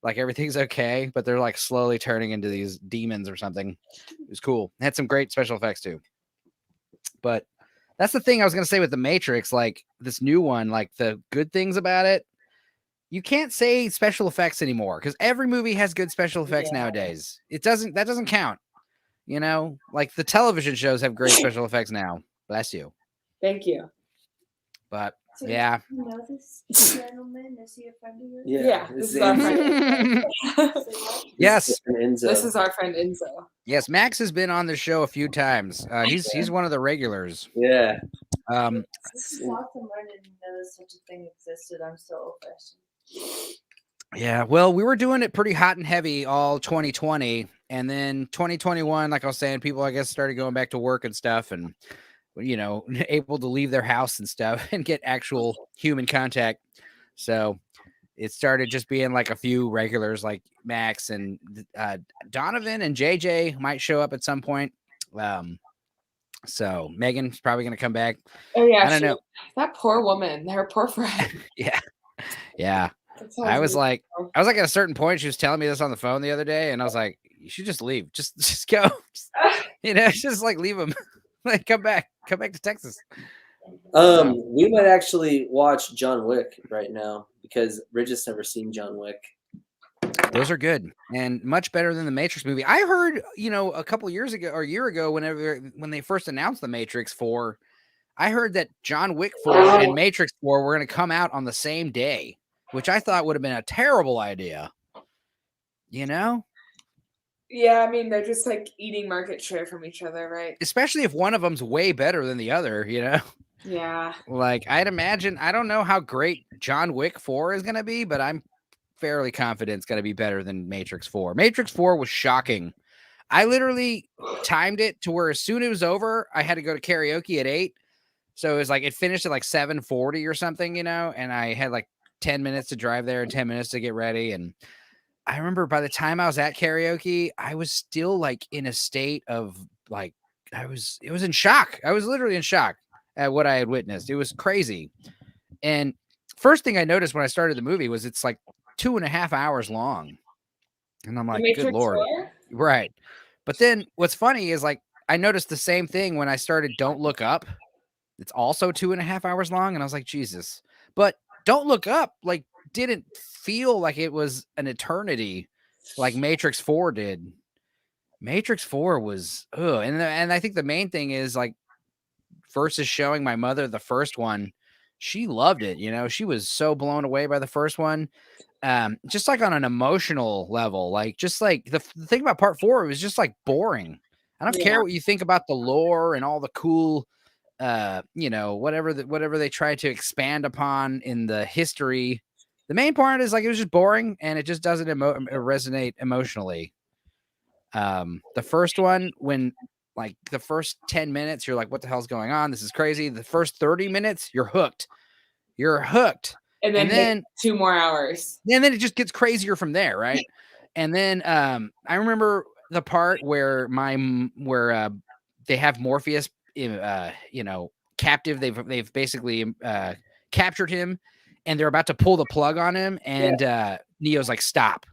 like everything's okay, but they're like slowly turning into these demons or something. It was cool. It had some great special effects too. But that's the thing I was gonna say with the Matrix, like this new one, like the good things about it. You can't say special effects anymore because every movie has good special effects nowadays. That doesn't count. You know, like the television shows have great special effects now. Bless you. Thank you. But so yeah. You know this gentleman? Is he a friend of yours? Yeah, this is our friend. Yes. This is our friend Enzo. Yes, Max has been on the show a few times. He's one of the regulars. Yeah. This is awesome. I didn't know such a thing existed. I'm so old-fashioned. Yeah, well, we were doing it pretty hot and heavy all 2020, and then 2021, like I was saying, people I guess started going back to work and stuff, and you know, able to leave their house and stuff and get actual human contact. So it started just being like a few regulars like Max and Donovan and JJ might show up at some point. So Megan's probably going to come back. Oh yeah. I don't know. That poor woman, her poor friend. Yeah. Yeah. I was like at a certain point, she was telling me this on the phone the other day, and I was like, you should just leave. Just go. You know, just like leave them. Like come back to Texas. We might actually watch John Wick right now because Bridget's never seen John Wick. Those are good and much better than the Matrix movie. I heard, you know, a couple years ago or a year ago, when they first announced the Matrix 4, I heard that John Wick 4 and Matrix 4 were going to come out on the same day, which I thought would have been a terrible idea. You know? Yeah, I mean, they're just like eating market share from each other, right? Especially if one of them's way better than the other, you know? Yeah. Like, I'd imagine, I don't know how great John Wick 4 is going to be, but I'm fairly confident it's going to be better than Matrix 4. Matrix 4 was shocking. I literally timed it to where as soon as it was over, I had to go to karaoke at 8. So it was like, it finished at like 7:40 or something, and I had like 10 minutes to drive there and 10 minutes to get ready. And I remember by the time I was at karaoke, I was still like in a state of like, it was in shock. I was literally in shock at what I had witnessed. It was crazy. And first thing I noticed when I started the movie was it's like 2.5 hours long. And I'm like, good Lord. 4? Right. But then what's funny is like, I noticed the same thing when I started Don't Look Up. It's also 2.5 hours long. And I was like, Jesus. But Don't Look Up, like, didn't feel like it was an eternity like Matrix 4 did. Matrix 4 was, and I think the main thing is like, versus showing my mother the first one, she loved it. She was so blown away by the first one. Just like on an emotional level, like just like the thing about part 4, it was just like boring. I don't care what you think about the lore and all the cool, whatever they tried to expand upon in the history. The main part is like, it was just boring and it just doesn't resonate emotionally. The first one, when like the first 10 minutes, you're like, what the hell's going on? This is crazy. The first 30 minutes, you're hooked. And then 2 more hours. And then it just gets crazier from there, right? And then I remember the part where they have Morpheus, captive. They've basically captured him, and they're about to pull the plug on him. And Neo's like, "Stop!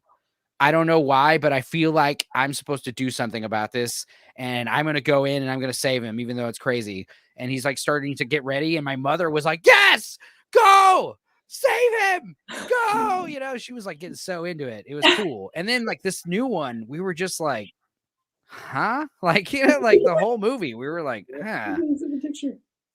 I don't know why, but I feel like I'm supposed to do something about this, and I'm going to go in and I'm going to save him, even though it's crazy." And he's like starting to get ready, and my mother was like, "Yes, go! Save him! Go!" She was like getting so into it. It was cool. And then like this new one, we were just like, huh? Like, like the whole movie, we were like, huh.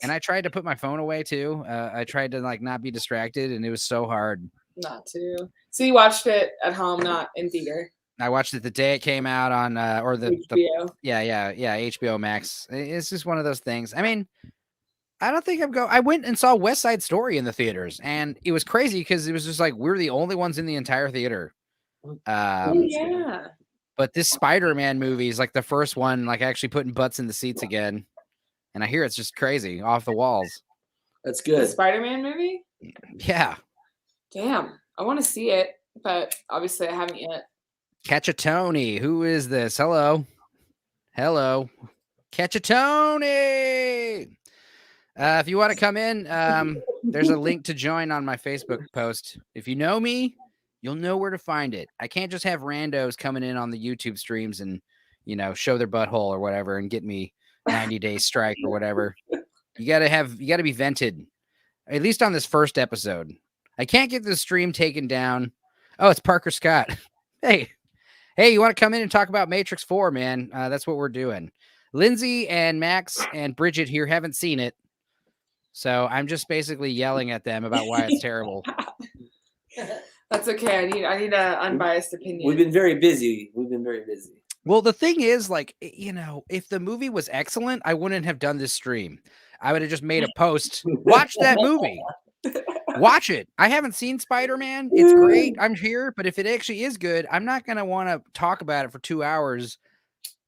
And I tried to put my phone away too. I tried to like not be distracted, and it was so hard. Not to. So you watched it at home, not in theater. I watched it the day it came out on HBO. HBO Max. It's just one of those things. I mean, I don't think I went and saw West Side Story in the theaters, and it was crazy because it was just like we're the only ones in the entire theater. Yeah. But this Spider-Man movie is like the first one, like actually putting butts in the seats again. And I hear it's just crazy, off the walls. That's good. The Spider-Man movie? Yeah. Damn. I want to see it, but obviously I haven't yet. Catch a Tony. Who is this? Hello. Catch a Tony. If you want to come in, there's a link to join on my Facebook post. If you know me, you'll know where to find it. I can't just have randos coming in on the YouTube streams and, show their butthole or whatever and get me 90-day strike or whatever. You gotta be vented, at least on this first episode. I can't get the stream taken down. Oh, it's Parker Scott. Hey, you want to come in and talk about Matrix 4, man? That's what we're doing. Lindsay and Max and Bridget here haven't seen it, so I'm just basically yelling at them about why it's terrible. That's okay. I need an unbiased opinion. We've been very busy. Well, the thing is, like, if the movie was excellent, I wouldn't have done this stream. I would have just made a post. Watch that movie. Watch it. I haven't seen Spider-Man. It's great. I'm here. But if it actually is good, I'm not going to want to talk about it for 2 hours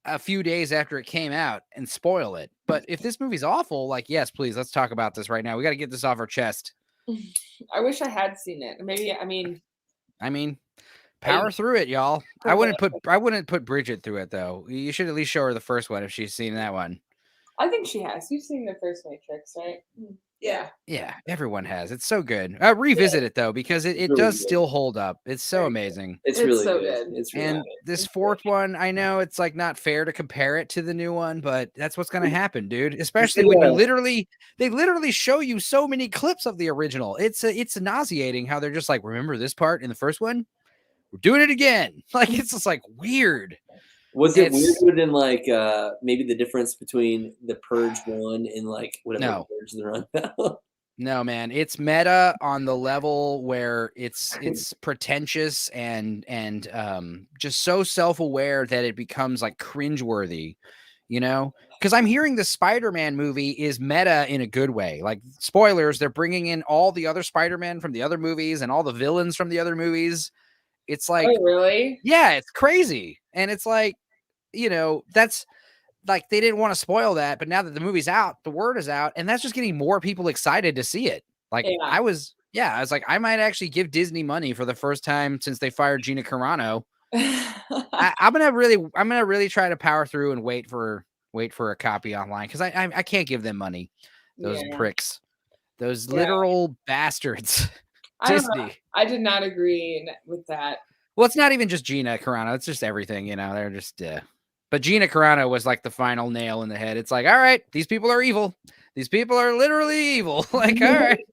a few days after it came out and spoil it. But if this movie's awful, like, yes, please, let's talk about this right now. We got to get this off our chest. I wish I had seen it. Maybe, I mean, power through it, y'all. I wouldn't put Bridget through it, though. You should at least show her the first one if she's seen that one. I think she has. You've seen the first Matrix, right? Yeah. Yeah, everyone has. It's so good. Revisit it though, because it really does good. still hold up. It's so amazing. It's It's really so good. good. It's really And good. this fourth one, I know it's like not fair to compare it to the new one, but that's what's gonna happen, dude. Especially when they literally show you so many clips of the original. It's nauseating how they're just like, remember this part in the first one? We're doing it again. Like, it's just like weird. Was it It's- weird in like maybe the difference between the Purge one and like whatever No. Purge they're on now? No, man, it's meta on the level where it's pretentious and just so self-aware that it becomes like cringeworthy. you know, because I'm hearing the Spider-Man movie is meta in a good way. Like, spoilers, they're bringing in all the other Spider-Man from the other movies and all the villains from the other movies. It's like, Oh, really? yeah, it's crazy. And it's like, you know, that's like, they didn't want to spoil that, but now that the movie's out, the word is out, and that's just getting more people excited to see it. Like, Yeah. I was like, I might actually give Disney money for the first time since they fired Gina Carano. I'm gonna really try to power through and wait for a copy online, because I can't give them money. Those pricks, those literal bastards. I don't know. Disney. I did not agree with that. Well, it's not even just Gina Carano; it's just everything. You know, they're just. But Gina Carano was like the final nail in the head. It's like, all right, these people are evil. These people are literally evil. Like, all right.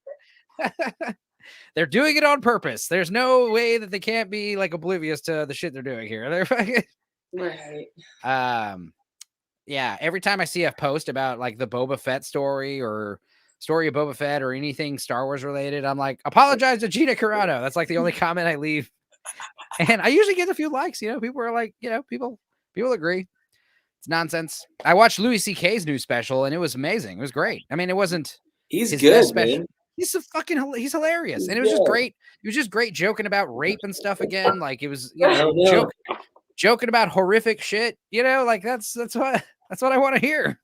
They're doing it on purpose. There's no way that they can't be like oblivious to the shit they're doing here. They're fucking right. Yeah. Every time I see a post about like the Boba Fett story or story of Boba Fett or anything Star Wars related, I'm like, apologize to Gina Carano. That's like the only comment I leave, and I usually get a few likes. You know, people are like, you know, people agree. It's nonsense. I watched Louis C.K.'s new special, and it was amazing. It was great. I mean, it wasn't. He's good, man. He's he's hilarious. And it was just great. It was just great joking about rape and stuff again. Like, it was, you know, joking about horrific shit, you know, like that's what I want to hear.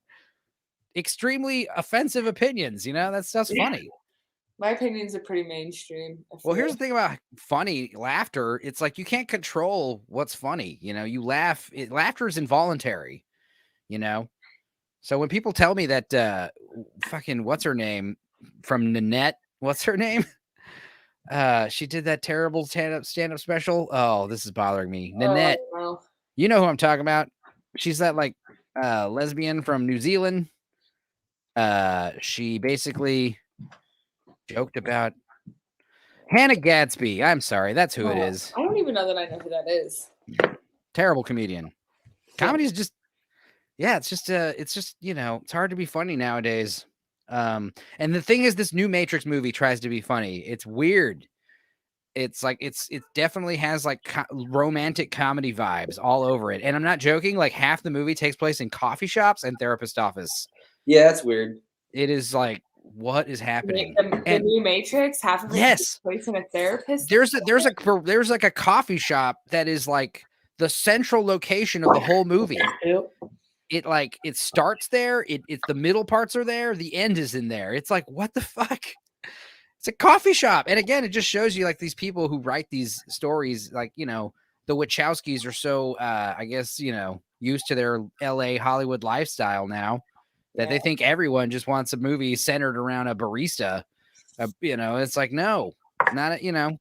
Extremely offensive opinions, you know, that stuff's funny. My opinions are pretty mainstream. Well, here's the thing about funny laughter. It's like, you can't control what's funny. You know, you laugh. Laughter is involuntary, you know? So when people tell me that fucking, what's her name from Nanette? What's her name? She did that terrible stand-up special. Oh, this is bothering me. Nanette. Oh, you know who I'm talking about. She's that like lesbian from New Zealand. She basically joked about Hannah Gadsby. I'm sorry, that's who it is. I don't even know that I know who that is. Terrible comedian. Comedy is just, it's just, you know, it's hard to be funny nowadays. And the thing is, this new Matrix movie tries to be funny. It's weird. It's like, it definitely has like romantic comedy vibes all over it. And I'm not joking. Like, half the movie takes place in coffee shops and therapist office. Yeah, that's weird. It is like, what is happening? The new Matrix, half of it takes place in a therapist. There's like a coffee shop that is like the central location of the whole movie. It starts there. It's the middle parts are there. The end is in there. It's like, what the fuck? It's a coffee shop. And again, it just shows you like these people who write these stories, like, you know, the Wachowskis are so, I guess, you know, used to their LA Hollywood lifestyle now that they think everyone just wants a movie centered around a barista. You know, it's like, no, not, you know,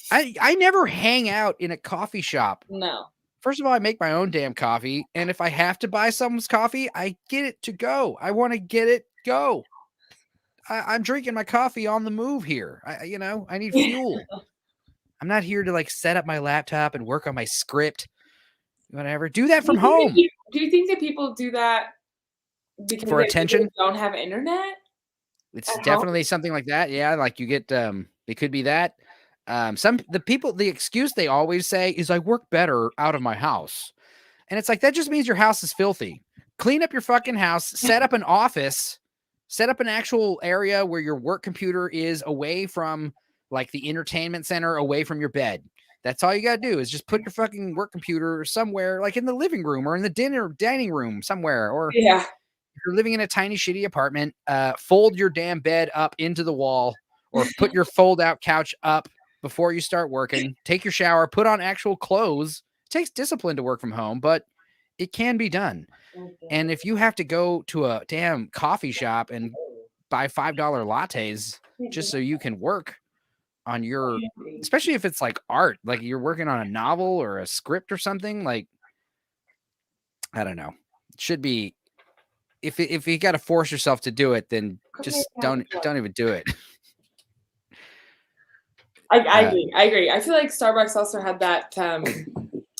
I never hang out in a coffee shop. No. First of all, I make my own damn coffee. And if I have to buy someone's coffee, I get it to go. I want to get it go. I'm drinking my coffee on the move here. You know, I need fuel. I'm not here to like set up my laptop and work on my script. Whatever. Do that from home. Do you think that people do that because for attention? Don't have internet? It's definitely something like that. Yeah, like you get it could be that. The excuse they always say is, I work better out of my house. And it's like, that just means your house is filthy. Clean up your fucking house, set up an office, set up an actual area where your work computer is away from like the entertainment center, away from your bed. That's all you got to do is just put your fucking work computer somewhere, like in the living room or in the dining room somewhere. Or if you're living in a tiny, shitty apartment, fold your damn bed up into the wall, or put your fold out couch up before you start working. Take your shower, put on actual clothes. It takes discipline to work from home, but it can be done. And if you have to go to a damn coffee shop and buy $5 lattes just so you can work on your, especially if it's like art, like you're working on a novel or a script or something, like, I don't know. It should be, if you got to force yourself to do it, then just don't even do it. I agree. I feel like Starbucks also had that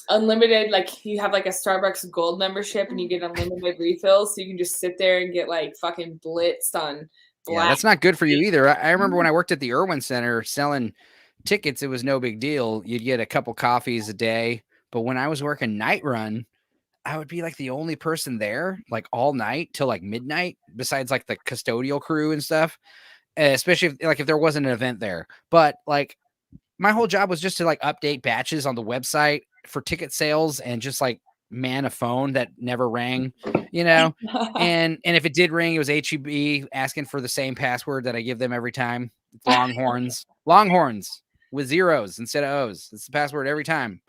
unlimited, like you have like a Starbucks gold membership and you get unlimited refills, so you can just sit there and get like fucking blitzed on black. Yeah, that's not good for you either. I remember when I worked at the Irwin Center selling tickets, it was no big deal. You'd get a couple coffees a day. But when I was working night run, I would be like the only person there, like all night till like midnight, besides like the custodial crew and stuff. Especially if there wasn't an event there. But like my whole job was just to like update batches on the website for ticket sales and just like man a phone that never rang, and if it did ring, it was HEB asking for the same password that I give them every time. Longhorns with zeros instead of O's. It's the password every time.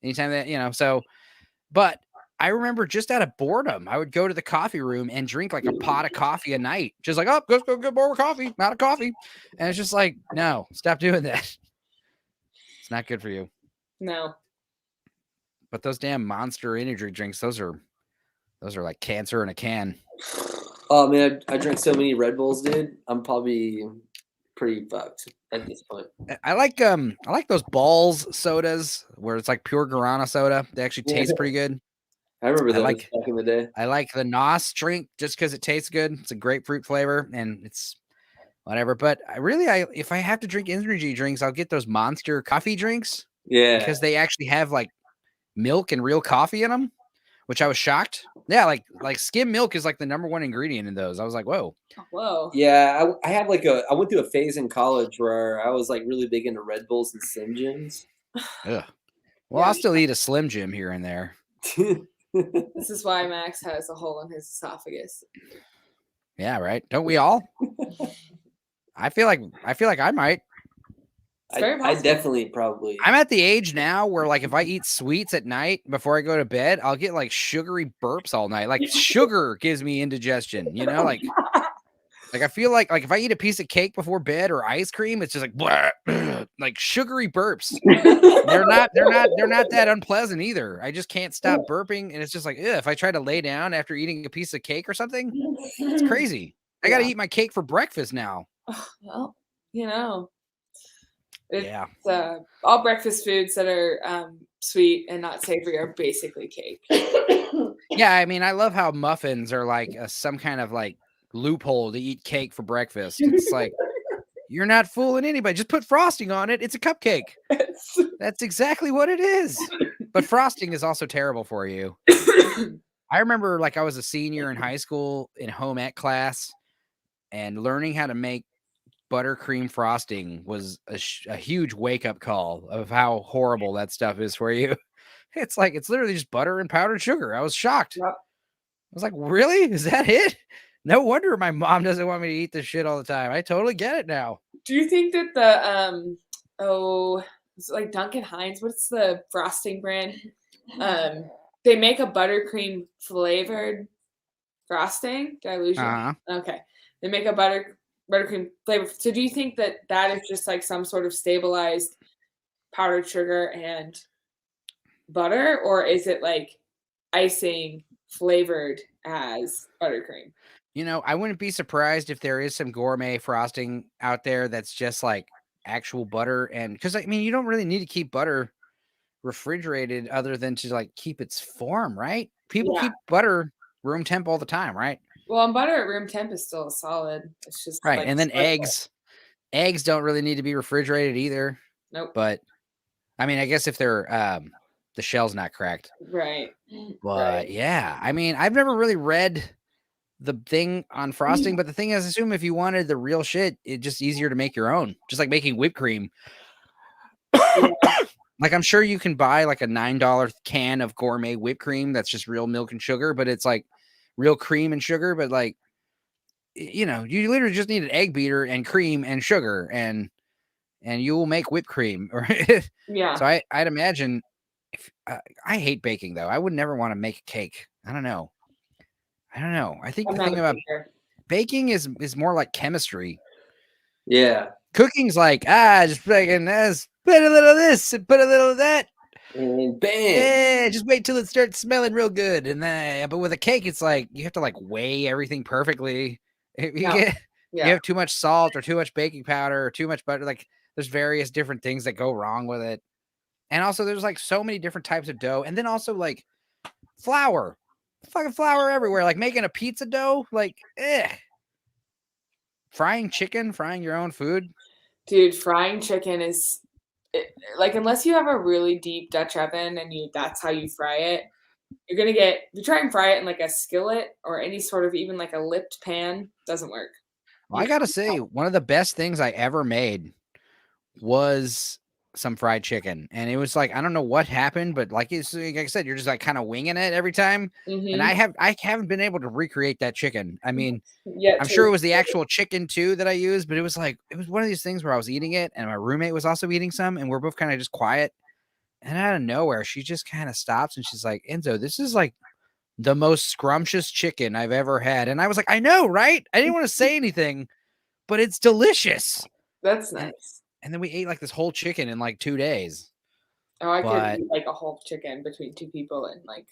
Anytime that, so, but I remember just out of boredom, I would go to the coffee room and drink like a pot of coffee a night. Just like, oh, let's go get more coffee, not a coffee. And it's just like, no, stop doing that. It's not good for you. No. But those damn Monster energy drinks, those are like cancer in a can. Oh man, I drank so many Red Bulls, dude. I'm probably pretty fucked at this point. I like those balls sodas where it's like pure guarana soda. They actually taste pretty good. I remember those back in the day. I like the Nos drink just because it tastes good. It's a grapefruit flavor and it's whatever. But if I have to drink energy drinks, I'll get those Monster coffee drinks. Yeah, because they actually have like milk and real coffee in them, which I was shocked. Yeah, like skim milk is like the number one ingredient in those. I was like, whoa. Yeah, I had I went through a phase in college where I was like really big into Red Bulls and Slim Jims. Ugh. Well, I'll still eat a Slim Jim here and there. This is why Max has a hole in his esophagus. Yeah, right. Don't we all? I feel like I might. I definitely probably. I'm at the age now where like if I eat sweets at night before I go to bed, I'll get like sugary burps all night. Like sugar gives me indigestion, like I feel like if I eat a piece of cake before bed or ice cream, it's just like blah, like sugary burps. They're not that unpleasant either. I just can't stop burping, and it's just like if I try to lay down after eating a piece of cake or something, it's crazy. I got to eat my cake for breakfast now. Well, all breakfast foods that are sweet and not savory are basically cake. Yeah, I mean, I love how muffins are like some kind of like loophole to eat cake for breakfast. It's like you're not fooling anybody. Just put frosting on it. It's a cupcake. That's exactly what it is. But frosting is also terrible for you. I remember like I was a senior in high school in home ec class, and learning how to make buttercream frosting was a huge wake-up call of how horrible that stuff is for you. It's like it's literally just butter and powdered sugar. I was shocked. Yep. I was like, really? Is that it? No wonder my mom doesn't want me to eat this shit all the time. I totally get it now. Do you think that the it's like Duncan Hines, what's the frosting brand? They make a buttercream flavored frosting. Did I lose you? Okay. They make a buttercream flavor. So do you think that is just like some sort of stabilized powdered sugar and butter, or is it like icing flavored as buttercream? I wouldn't be surprised if there is some gourmet frosting out there that's just like actual butter, and because I mean you don't really need to keep butter refrigerated other than to like keep its form, right? People keep butter room temp all the time, right? Well, and butter at room temp is still solid. It's just right. Like and then eggs don't really need to be refrigerated either. Nope. But I mean, I guess if they're the shell's not cracked, right? But yeah, I mean, I've never really read the thing on frosting, but the thing is, I assume if you wanted the real shit, it's just easier to make your own, just like making whipped cream. Like I'm sure you can buy like a $9 can of gourmet whipped cream that's just real milk and sugar, but it's like real cream and sugar. But like, you literally just need an egg beater and cream and sugar, and you will make whipped cream. Yeah. So I'd imagine. I hate baking though. I would never want to make a cake. I don't know. I think the thing about baking is more like chemistry. Yeah. Cooking's like, just fucking put a little of this and put a little of that. And bam. Yeah, just wait till it starts smelling real good. And then, but with a cake, it's like you have to like weigh everything perfectly. You have too much salt or too much baking powder or too much butter. Like there's various different things that go wrong with it. And also there's like so many different types of dough. And then also like flour. Fucking flour everywhere. Like making a pizza dough. Like, frying chicken, frying your own food. Dude, frying chicken is like, unless you have a really deep Dutch oven and that's how you fry it, you're gonna get, if you try and fry it in like a skillet or any sort of even like a lipped pan, doesn't work. Well, I gotta say, one of the best things I ever made was some fried chicken, and it was like, I don't know what happened, but like I said, you're just like kind of winging it every time. And I haven't been able to recreate that chicken. I mean, I'm sure it was the actual chicken too that I used, but it was one of these things where I was eating it and my roommate was also eating some, and we're both kind of just quiet. And out of nowhere, she just kind of stops and she's like, Enzo, this is like the most scrumptious chicken I've ever had. And I was like, I know, right? I didn't want to say anything, but it's delicious. That's nice. And then we ate like this whole chicken in like 2 days. Oh, I could eat like a whole chicken between two people and like.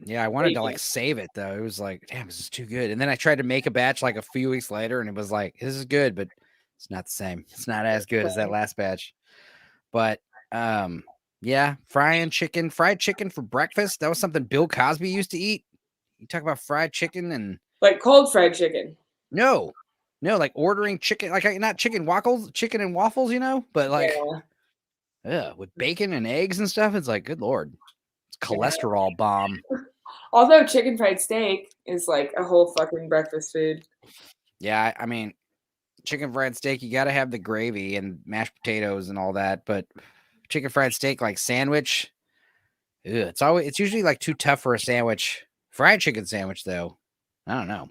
Yeah, I wanted to like save it though. It was like, damn, this is too good. And then I tried to make a batch like a few weeks later, and it was like, this is good, but it's not the same. It's not as good as that last batch. But yeah, fried chicken for breakfast. That was something Bill Cosby used to eat. You talk about fried chicken and like cold fried chicken. No, like ordering chicken, like not chicken and waffles, you know, but like, with bacon and eggs and stuff. It's like, good Lord, it's cholesterol bomb. Although chicken fried steak is like a whole fucking breakfast food. Yeah, I mean, chicken fried steak, you got to have the gravy and mashed potatoes and all that. But chicken fried steak, like sandwich, it's usually like too tough for a sandwich. Fried chicken sandwich, though, I don't know.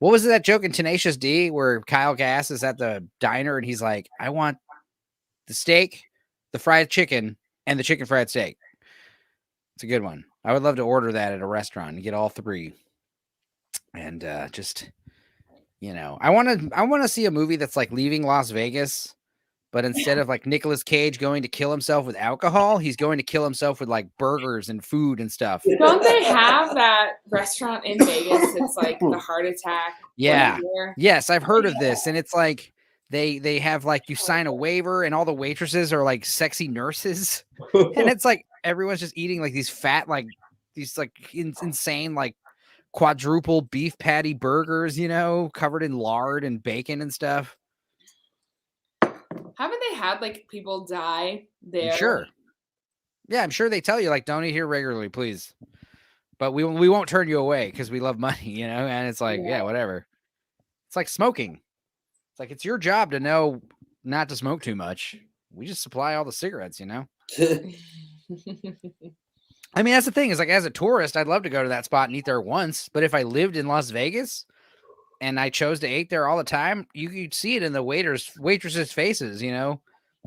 What was that joke in Tenacious D where Kyle Gass is at the diner and he's like, I want the steak, the fried chicken, and the chicken fried steak. It's a good one. I would love to order that at a restaurant and get all three. And just, you know, I want to see a movie that's like Leaving Las Vegas, but instead of like Nicolas Cage going to kill himself with alcohol, he's going to kill himself with like burgers and food and stuff. Don't they have that restaurant in Vegas? It's like the heart attack. Yeah. Yes, I've heard of this. And it's like they have like you sign a waiver and all the waitresses are like sexy nurses. And it's like everyone's just eating like these fat, like these like insane, like quadruple beef patty burgers, you know, covered in lard and bacon and stuff. Haven't they had like people die there? I'm sure. Yeah, I'm sure they tell you like, don't eat here regularly, please. But we won't turn you away because we love money, you know. And it's like, yeah, whatever. It's like smoking. It's like it's your job to know not to smoke too much. We just supply all the cigarettes, you know. I mean, that's the thing. Is like as a tourist, I'd love to go to that spot and eat there once. But if I lived in Las Vegas and I chose to eat there all the time, you could see it in the waitresses' faces, you know.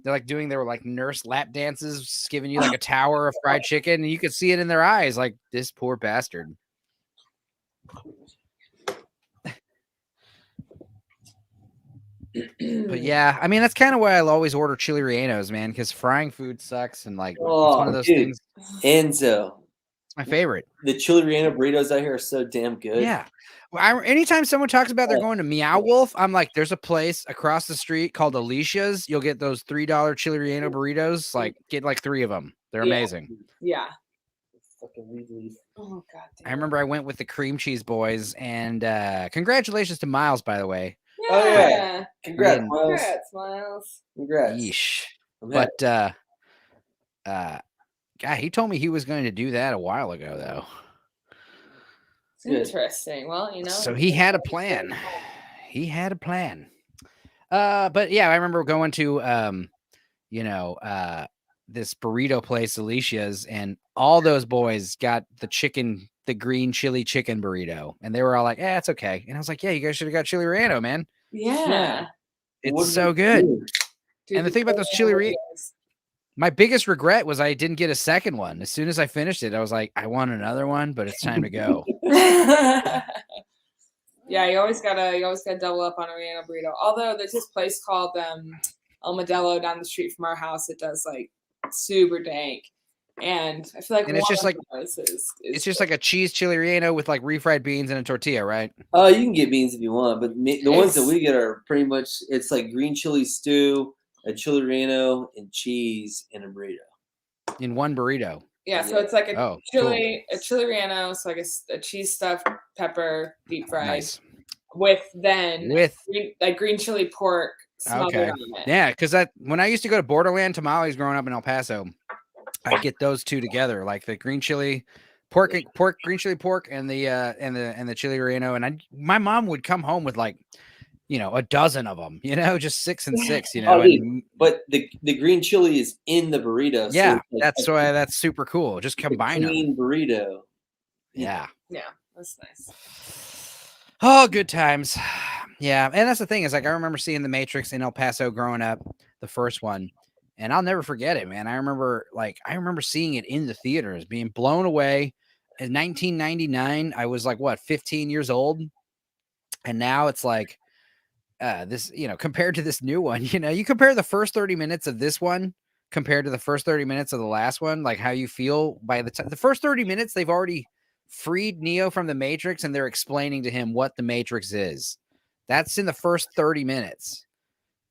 They're like doing their like nurse lap dances, giving you like a tower of fried chicken, and you could see it in their eyes, like this poor bastard. But yeah, I mean that's kind of why I'll always order chili rellenos, man, because frying food sucks, and like it's one of those things. Enzo, it's my favorite. The chili relleno burritos out here are so damn good. Yeah. Well, anytime someone talks about they're going to Meow Wolf, I'm like, there's a place across the street called Alicia's. You'll get those $3 chili relleno burritos. Like, get like 3 of them. They're amazing. Yeah. Oh God. I remember I went with the cream cheese boys, and congratulations to Miles, by the way. Yeah. Oh yeah. Congrats, Miles. Miles. Congrats. Yeesh. But God, he told me he was going to do that a while ago, though. Interesting. Well, you know. So he had a plan. But yeah, I remember going to this burrito place, Alicia's, and all those boys got the green chili chicken burrito, and they were all like, "Yeah, it's okay." And I was like, "Yeah, you guys should have got chili relleno, man." Yeah. It's so good. Dude, and the thing about those chili rellenos, my biggest regret was I didn't get a second one. As soon as I finished it, I was like, I want another one, but it's time to go. Yeah, you always gotta double up on a relleno burrito. Although there's this place called El Modelo down the street from our house. It does like super dank, and I feel like it's just like it's just like a cheese chili relleno with like refried beans and a tortilla, right? Oh, you can get beans if you want, but the ones that we get are pretty much it's like green chili stew, a chili relleno, and cheese in a burrito. In one burrito. Yeah, so it's like a chili relleno, so like a cheese stuffed pepper deep fried, nice. with green chili pork smothered on it. Yeah, because when I used to go to Borderland Tamales growing up in El Paso, I'd get those two together, like the green chili green chili pork, and the chili relleno. And my mom would come home with like, a dozen of them, just 6 and 6, dude, but the green chili is in the burrito. Yeah, so that's why that's super cool. Just combine them. Clean burrito. Yeah. Yeah, that's nice. Oh, good times. Yeah, and that's the thing is like I remember seeing The Matrix in El Paso growing up, the first one, and I'll never forget it, man. I remember seeing it in the theaters, being blown away. In 1999, I was like 15 years old, and now it's like this, compared to this new one, you compare the first 30 minutes of this one compared to the first 30 minutes of the last one, like how you feel by the time the first 30 minutes, they've already freed Neo from the Matrix and they're explaining to him what the Matrix is. That's in the first 30 minutes.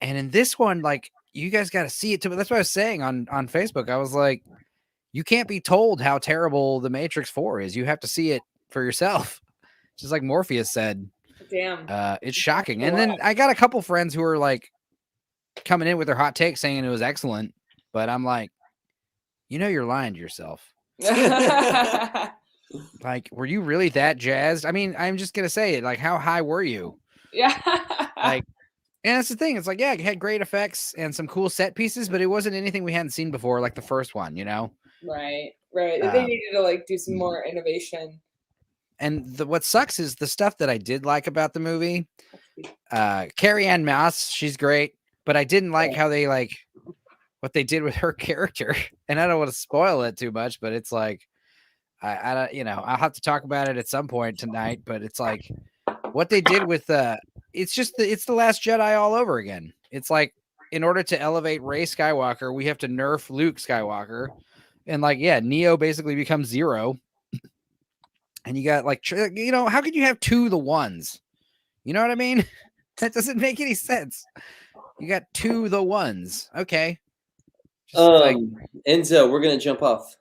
And in this one, like, you guys got to see it too. That's what I was saying on Facebook. I was like, you can't be told how terrible the Matrix 4 is. You have to see it for yourself. Just like Morpheus said. Damn. It's shocking. And then I got a couple friends who are like coming in with their hot takes saying it was excellent, but I'm like, you're lying to yourself. Like, were you really that jazzed? I mean, I'm just gonna say it. Like, how high were you? Yeah. Like, and that's the thing. It's like, yeah, it had great effects and some cool set pieces, but it wasn't anything we hadn't seen before, like the first one, Right. They needed to like do some more innovation. And what sucks is the stuff that I did like about the movie. Carrie Ann Moss, she's great, but I didn't like how they what they did with her character. And I don't want to spoil it too much, but it's like I don't, I'll have to talk about it at some point tonight. But it's like what they did with it's the Last Jedi all over again. It's like in order to elevate Rey Skywalker, we have to nerf Luke Skywalker, and Neo basically becomes Zero. And you got how could you have two the ones? You know what I mean? That doesn't make any sense. You got two the ones. Okay. Enzo, we're gonna jump off.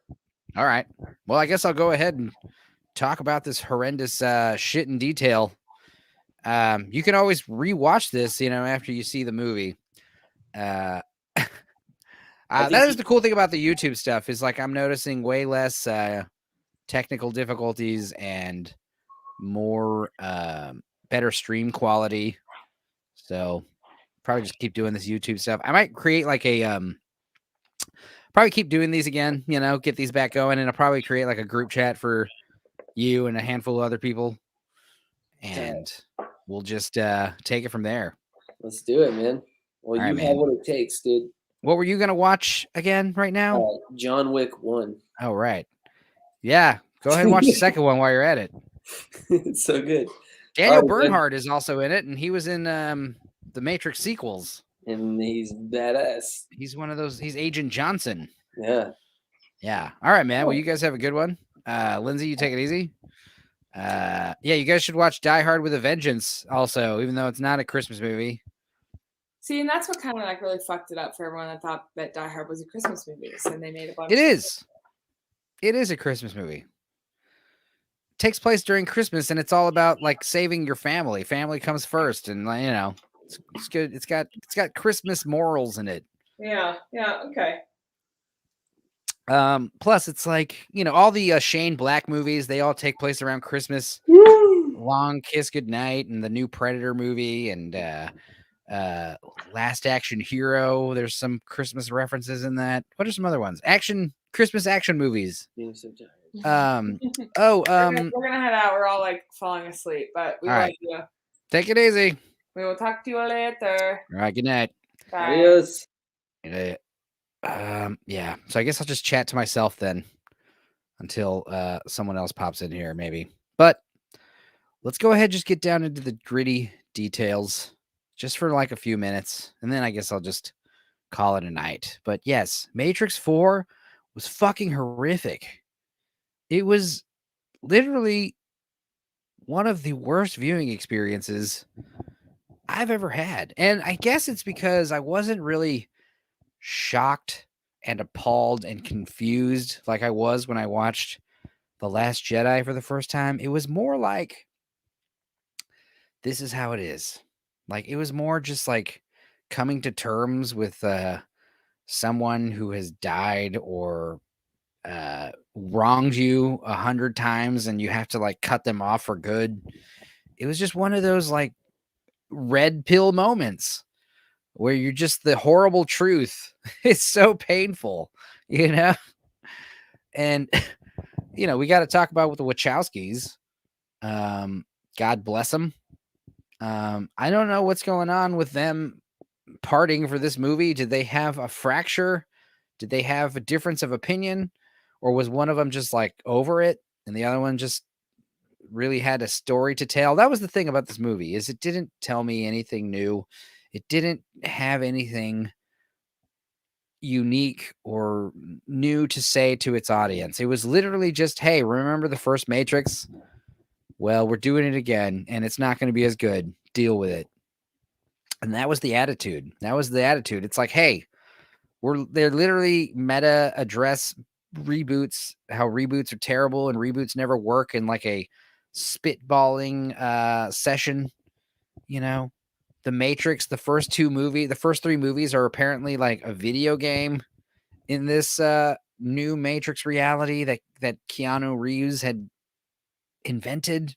All right. Well, I guess I'll go ahead and talk about this horrendous shit in detail. You can always rewatch this, after you see the movie. That is the cool thing about the YouTube stuff is like I'm noticing way less technical difficulties and more better stream quality. So probably just keep doing this YouTube stuff. I might create like a probably keep doing these again, get these back going, and I'll probably create like a group chat for you and a handful of other people, and we'll just take it from there. Let's do it, man. Well, you have what it takes, dude. What were you gonna watch again right now? John Wick 1. Oh, right. Yeah, go ahead and watch the second one while you're at it. It's so good. Daniel Bernhardt is also in it, and he was in the Matrix sequels. And he's badass. He's one of those. He's Agent Johnson. Yeah. Yeah. All right, man. Well, you guys have a good one. Lindsay, you take it easy. Yeah, you guys should watch Die Hard with a Vengeance also, even though it's not a Christmas movie. See, and that's what kind of like really fucked it up for everyone that thought that Die Hard was a Christmas movie. So they made a bunch. It is. It is a Christmas movie. It takes place during Christmas, and it's all about like saving your family. Family comes first, and it's good. It's got Christmas morals in it. Yeah. Okay. Plus it's like, all the Shane Black movies, they all take place around Christmas. Long Kiss Goodnight and the new Predator movie and Last Action Hero. There's some Christmas references in that. What are some other ones? Christmas action movies. Being so tired. We're gonna head out. We're all like falling asleep, but we love you. Take it easy. We will talk to you later. All right, good night. Bye. Adios. Yeah. So I guess I'll just chat to myself then until someone else pops in here, maybe. But let's go ahead and just get down into the gritty details just for like a few minutes, and then I guess I'll just call it a night. But yes, Matrix 4 was fucking horrific. It was literally one of the worst viewing experiences I've ever had. And I guess it's because I wasn't really shocked and appalled and confused like I was when I watched The Last Jedi for the first time. It was more like, this is how it is. Like, it was more just like coming to terms with someone who has died or wronged you 100 times and you have to like cut them off for good. It was just one of those like red pill moments where you're just the horrible truth. It's so painful, you know? And, you know, we got to talk about with the Wachowskis. God bless them. I don't know what's going on with them parting for this movie. Did they have a fracture? Did they have a difference of opinion? Or was one of them just like over it and the other one just really had a story to tell? That was the thing about this movie, is it didn't tell me anything new. It didn't have anything unique or new to say to its audience. It was literally just, hey, remember the first Matrix? Well, we're doing it again and it's not going to be as good. Deal with it. And that was the attitude. It's like, hey, they're literally meta address reboots, how reboots are terrible and reboots never work in like a spitballing session. You know, the Matrix, the first three movies are apparently like a video game in this new Matrix reality that Keanu Reeves had invented.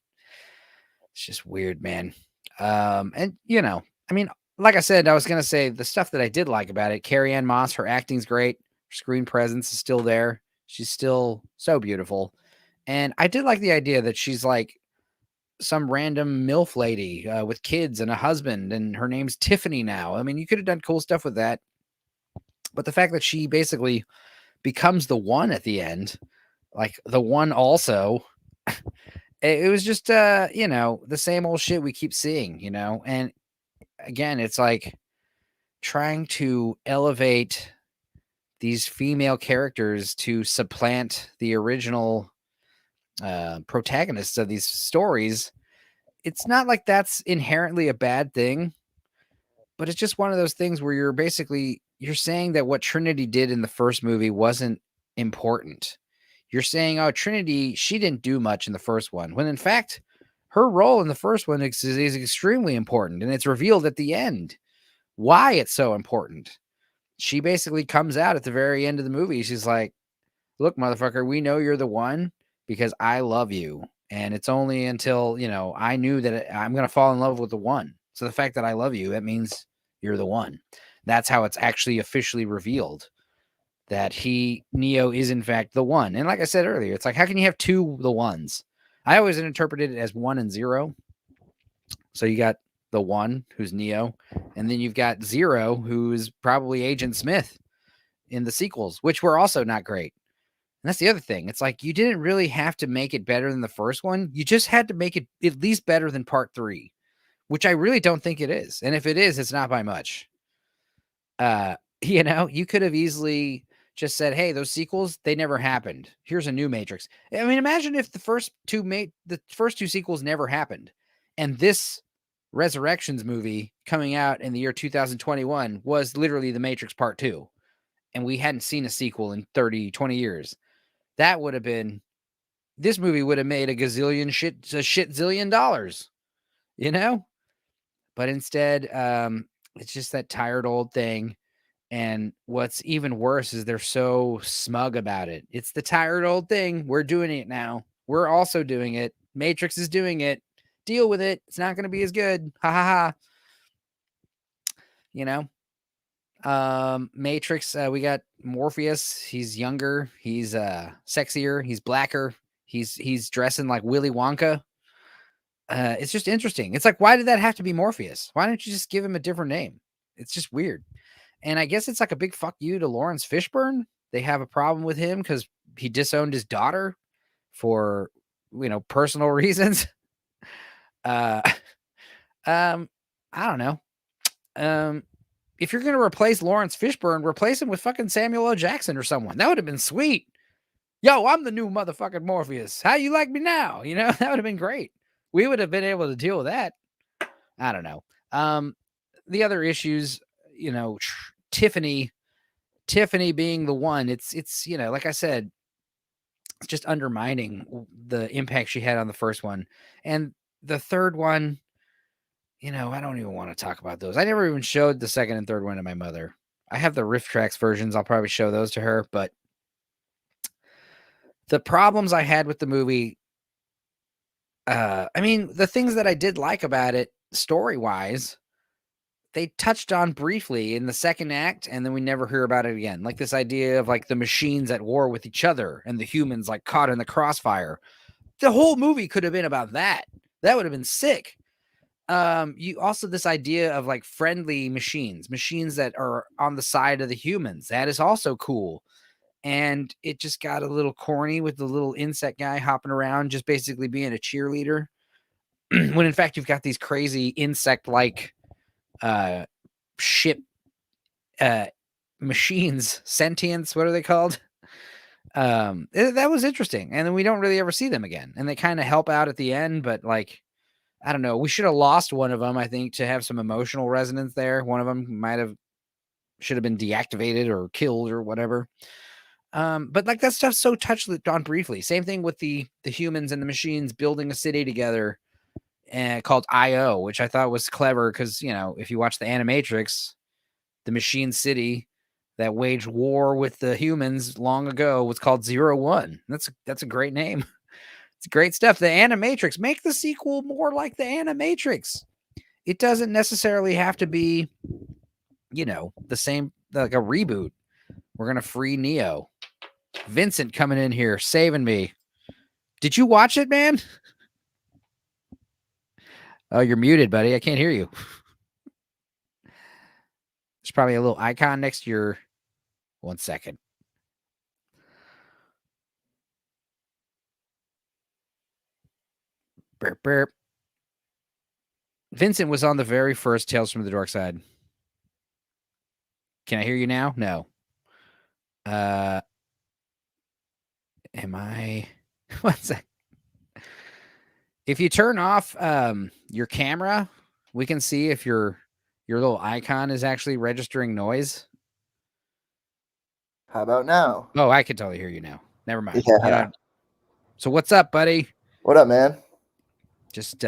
It's just weird, man. And you know, I mean, like I said, I was gonna say the stuff that I did like about it. Carrie-Anne Moss, her acting's great. Her screen presence is still there. She's still so beautiful. And I did like the idea that she's like some random MILF lady with kids and a husband, and her name's Tiffany now. I mean, you could have done cool stuff with that. But the fact that she basically becomes the one at the end, like the one also, it was just, you know, the same old shit we keep seeing, you know? And again, it's like trying to elevate these female characters to supplant the original protagonists of these stories. It's not like that's inherently a bad thing, but it's just one of those things where you're saying that what Trinity did in the first movie wasn't important. You're saying, oh, Trinity, she didn't do much in the first one, when in fact, her role in the first one is extremely important, and it's revealed at the end why it's so important. She basically comes out at the very end of the movie. She's like, look, motherfucker, we know you're the one because I love you. And it's only until, you know, I knew that I'm going to fall in love with the one. So the fact that I love you, that means you're the one. That's how it's actually officially revealed that Neo is in fact the one. And like I said earlier, it's like, how can you have two the ones? I always interpreted it as 1 and 0. So you got the one, who's Neo, and then you've got 0, who's probably Agent Smith in the sequels, which were also not great. And that's the other thing. It's like, you didn't really have to make it better than the first one. You just had to make it at least better than part 3, which I really don't think it is. And if it is, it's not by much. You know, you could have easily just said, hey, those sequels, they never happened. Here's a new Matrix. I mean, imagine if the first two sequels never happened, and this Resurrections movie coming out in the year 2021 was literally the Matrix Part 2, and we hadn't seen a sequel in 20 years. That would have been, this movie would have made a shit zillion dollars, you know? But instead, it's just that tired old thing. And what's even worse is they're so smug about it. It's the tired old thing. We're doing it now. We're also doing it. Matrix is doing it. Deal with it. It's not going to be as good. Ha ha ha. You know? Matrix, we got Morpheus. He's younger. He's sexier. He's blacker. He's dressing like Willy Wonka. It's just interesting. It's like, why did that have to be Morpheus? Why don't you just give him a different name? It's just weird. And I guess it's like a big fuck you to Lawrence Fishburne. They have a problem with him because he disowned his daughter for, you know, personal reasons. I don't know. If you're going to replace Lawrence Fishburne, replace him with fucking Samuel L. Jackson or someone. That would have been sweet. Yo, I'm the new motherfucking Morpheus. How you like me now? You know, that would have been great. We would have been able to deal with that. I don't know. The other issues, you know, Tiffany being the one, it's, you know, like I said, it's just undermining the impact she had on the first one. And the third one, you know, I don't even want to talk about those. I never even showed the second and third one to my mother. I have the Riff Tracks versions. I'll probably show those to her, but The problems I had with the movie, I mean, the things that I did like about it, story-wise, they touched on briefly in the second act, and then we never hear about it again. Like this idea of like the machines at war with each other and the humans like caught in the crossfire. The whole movie could have been about that. That would have been sick. You also this idea of like friendly machines that are on the side of the humans. That is also cool. And it just got a little corny with the little insect guy hopping around, just basically being a cheerleader. When in fact, you've got these crazy insect like ship machines, sentience. What are they called? That was interesting. And then we don't really ever see them again. And they kind of help out at the end, but like, I don't know. We should have lost one of them, I think, to have some emotional resonance there. One of them should have been deactivated or killed or whatever. But like that stuff's so touched on briefly. Same thing with the humans and the machines building a city together, called IO, which I thought was clever because if you watch the Animatrix, the machine city that waged war with the humans long ago was called 01. That's a great name. It's great stuff. The Animatrix, make the sequel more like the Animatrix. It doesn't necessarily have to be, the same, like a reboot. We're going to free Neo. Vincent coming in here, saving me. Did you watch it, man? Oh, you're muted, buddy. I can't hear you. There's probably a little icon next to your... 1 second. Burp, burp. Vincent was on the very first Tales from the Dorkside. Can I hear you now? No. Am I... 1 sec. If you turn off your camera, we can see if your little icon is actually registering noise. How about now? Oh, I can totally hear you now. Never mind. Yeah. So what's up, buddy? What up, man? Just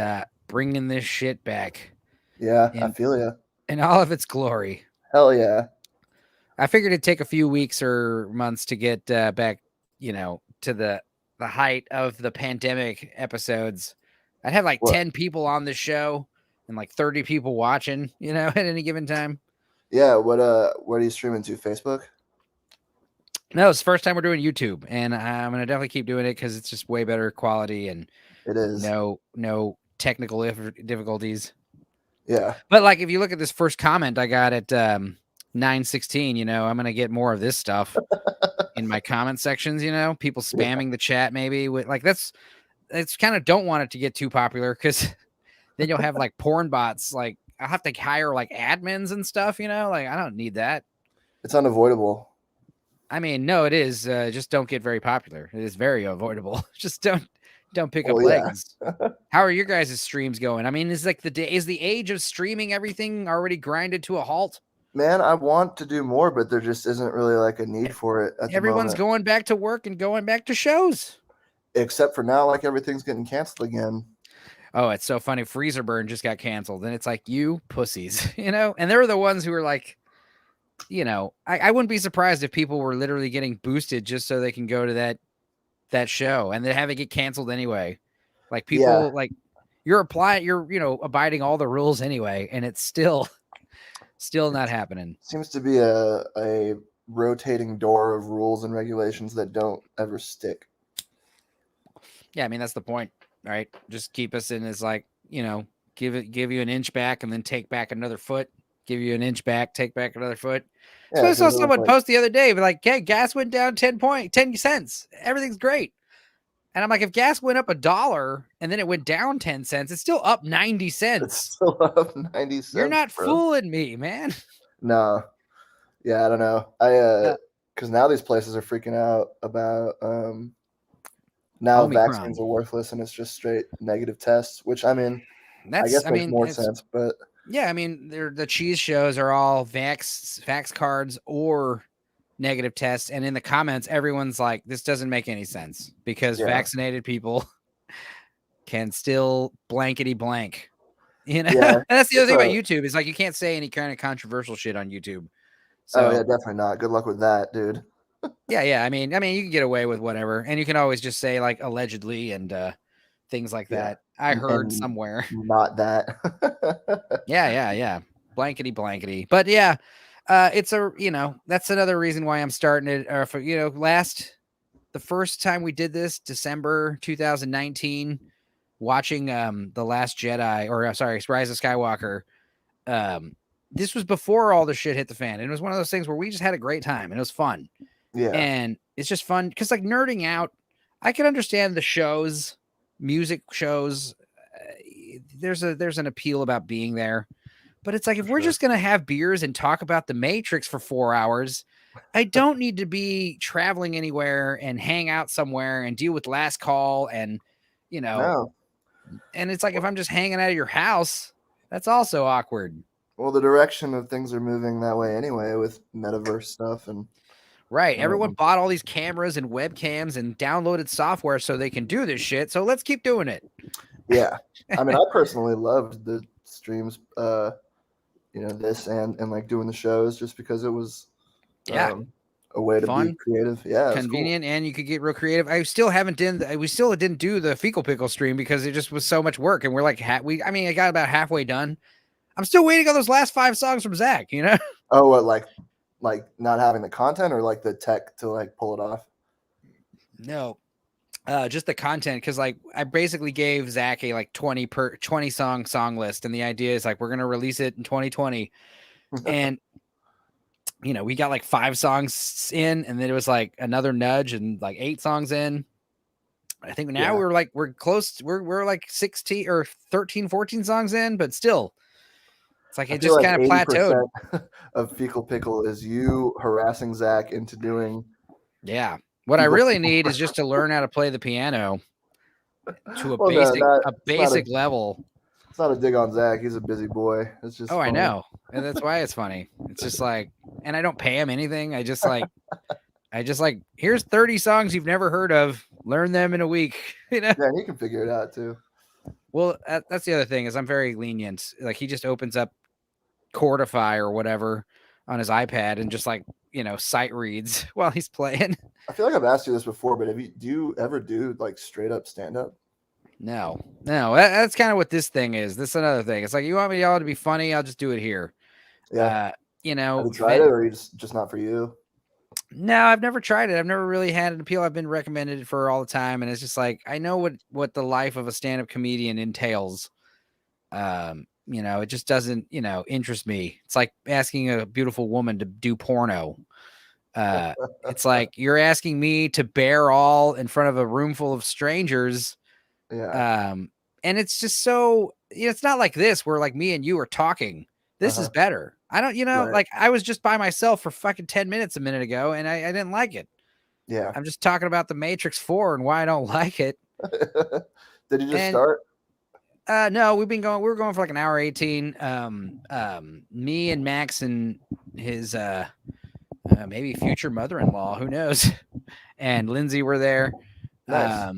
bringing this shit back. Yeah, I feel ya. In all of its glory. Hell yeah. I figured it'd take a few weeks or months to get back, to the height of the pandemic episodes. I'd have like 10 people on the show and like 30 people watching, at any given time. Yeah, what are you streaming to? Facebook? No, it's the first time we're doing YouTube, and I'm gonna definitely keep doing it because it's just way better quality and it is no technical difficulties. Yeah, but like if you look at this first comment I got at 9:16, I'm gonna get more of this stuff in my comment sections. People spamming the chat maybe with like it's kind of don't want it to get too popular because then you'll have like porn bots. Like I'll have to hire like admins and stuff. Like I don't need that. It's unavoidable. I mean, no, it is. Just don't get very popular. It is very avoidable. Just don't pick up legs. How are your guys' streams going? I mean, is the age of streaming everything already grinded to a halt? Man, I want to do more, but there just isn't really like a need for it. Everyone's going back to work and going back to shows. Except for now, like everything's getting canceled again. Oh, it's so funny. Freezer Burn just got canceled, and it's like, you pussies, and they're the ones who are like, I wouldn't be surprised if people were literally getting boosted just so they can go to that show and then have it get canceled anyway. Like people like you're abiding all the rules anyway, and it's still not happening. Seems to be a rotating door of rules and regulations that don't ever stick. Yeah, I mean that's the point, right? Just keep us in as like, give you an inch back and then take back another foot. Give you an inch back, take back another foot. Yeah, so I saw someone post the other day, but like, hey, gas went down 10 cents. Everything's great. And I'm like, if gas went up $1 and then it went down 10 cents, it's still up 90 cents. It's still up 90 cents. You're not fooling me, man. No. Yeah, I don't know. Because now these places are freaking out about now Omicron. Vaccines are worthless and it's just straight negative tests, which I mean, I guess makes more sense, but yeah, I mean, the cheese shows are all vax cards or negative tests. And in the comments, everyone's like, this doesn't make any sense because vaccinated people can still blankety blank. And that's the other thing about YouTube is like, you can't say any kind of controversial shit on YouTube. So, yeah, definitely not. Good luck with that, dude. Yeah. I mean, you can get away with whatever, and you can always just say like allegedly and things like Yeah. that. I heard And somewhere. not that. Yeah. Blankety blankety. But yeah, it's that's another reason why I'm starting it. Or for the first time we did this, December 2019, watching The Last Jedi, or sorry, Rise of Skywalker. This was before all the shit hit the fan. And it was one of those things where we just had a great time and it was fun. Yeah. And it's just fun because like nerding out, I can understand the shows, music shows. There's an appeal about being there. But it's like, if we're just going to have beers and talk about the Matrix for 4 hours, I don't need to be traveling anywhere and hang out somewhere and deal with Last Call and, No. And it's like, if I'm just hanging out at your house, that's also awkward. Well, the direction of things are moving that way anyway with metaverse stuff. And right. Everyone bought all these cameras and webcams and downloaded software so they can do this shit. So let's keep doing it. Yeah. I mean, I personally loved the streams, this and like doing the shows just because it was a way to be creative. Yeah. Convenient. Cool. And you could get real creative. We still didn't do the Fecal Pickle stream because it just was so much work. And we're like, I got about halfway done. I'm still waiting on those last 5 songs from Zach, Oh, what, like not having the content or like the tech to like pull it off? No, just the content. Cause like I basically gave Zach a like 20 song list. And the idea is like, we're going to release it in 2020. And we got like 5 songs in, and then it was like another nudge and like 8 songs in. I think now we're close. We're like 16 or 13, 14 songs in, but still it's like it just kind of plateaued. Of Fecal Pickle is you harassing Zach into doing. Yeah. What I really need is just to learn how to play the piano to a basic level. It's not a dig on Zach. He's a busy boy. It's just I know. And that's why it's funny. It's just like, and I don't pay him anything. I just like, here's 30 songs you've never heard of. Learn them in a week. Yeah, he can figure it out too. Well, that's the other thing is I'm very lenient. Like he just opens up Chordify or whatever on his iPad and just like, sight reads while he's playing. I feel like I've asked you this before, but do you ever do like straight up stand up? No. That's kind of what this thing is. This is another thing. It's like, you want me all to be funny? I'll just do it here. Yeah. Have you tried it, or you just not for you? No, I've never tried it. I've never really had an appeal. I've been recommended it for all the time. And it's just like, I know what the life of a stand-up comedian entails. It just doesn't, interest me. It's like asking a beautiful woman to do porno. It's like, you're asking me to bear all in front of a room full of strangers. Yeah. And it's just so, it's not like this where like me and you are talking. This is better. I don't, Right. like I was just by myself for fucking 10 minutes a minute ago and I didn't like it. Yeah. I'm just talking about the Matrix 4 and why I don't like it. Did you just start? No, we were going for like an hour 18. Me and Max and his maybe future mother-in-law, who knows? And Lindsay were there. Nice.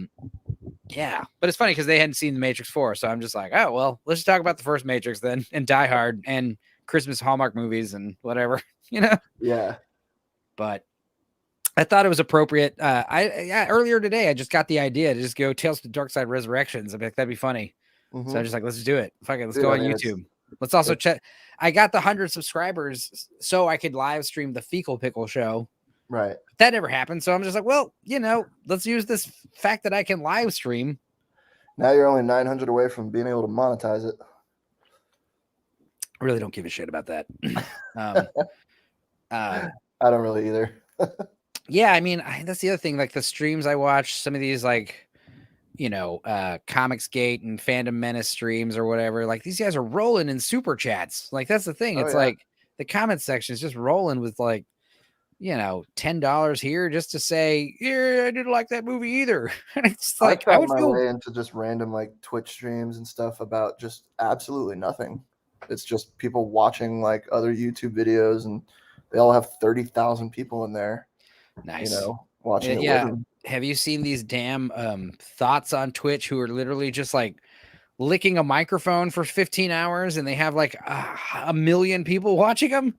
Yeah, but it's funny because they hadn't seen the Matrix 4, so I'm just like, oh well, let's just talk about the first Matrix then, and Die Hard and Christmas Hallmark movies and whatever, Yeah. But I thought it was appropriate. Earlier today I just got the idea to just go Tales to Dorkside Resurrections. I mean, that'd be funny. Mm-hmm. So I'm just like, let's do it. Fuck it, let's go on YouTube. Let's also check. I got the 100 subscribers so I could live stream the Fecal Pickle show. Right. That never happened. So I'm just like, well, let's use this fact that I can live stream. Now you're only 900 away from being able to monetize it. I really don't give a shit about that. I don't really either. Yeah, I mean, that's the other thing. Like the streams I watch, some of these like, Comicsgate and Fandom Menace streams or whatever. Like these guys are rolling in super chats. Like that's the thing. It's like the comment section is just rolling with like, $10 here just to say, yeah, I didn't like that movie either. And it's like, I would my way into just random like Twitch streams and stuff about just absolutely nothing. It's just people watching like other YouTube videos, and they all have 30,000 people in there. Nice. Watching it. Yeah. Have you seen these damn thoughts on Twitch who are literally just like licking a microphone for 15 hours and they have like 1 million people watching them?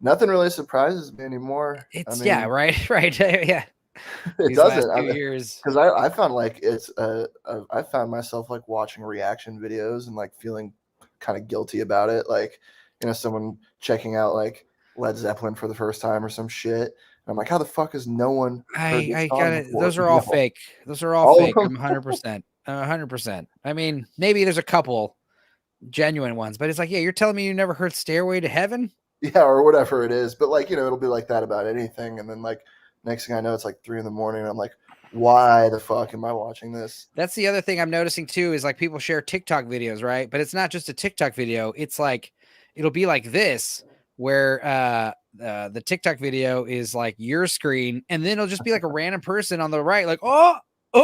Nothing really surprises me anymore. It's right. Yeah. It These doesn't. last 2 years. Because I found like I found myself like watching reaction videos and like feeling kind of guilty about it. Like, someone checking out like Led Zeppelin for the first time or some shit. And I'm like, how the fuck is no one heard this I song got it. before? Those are all fake. Those are all fake. I'm 100%. 100%. I mean, maybe there's a couple genuine ones, but it's like, yeah, you're telling me you never heard Stairway to Heaven? Yeah, or whatever it is. But like, it'll be like that about anything. And then like next thing I know, it's like 3 a.m. and I'm like, why the fuck am I watching this? That's the other thing I'm noticing too, is like people share TikTok videos, right? But it's not just a TikTok video. It's like, it'll be like this, where the TikTok video is like your screen, and then it'll just be like a random person on the right, like, what? And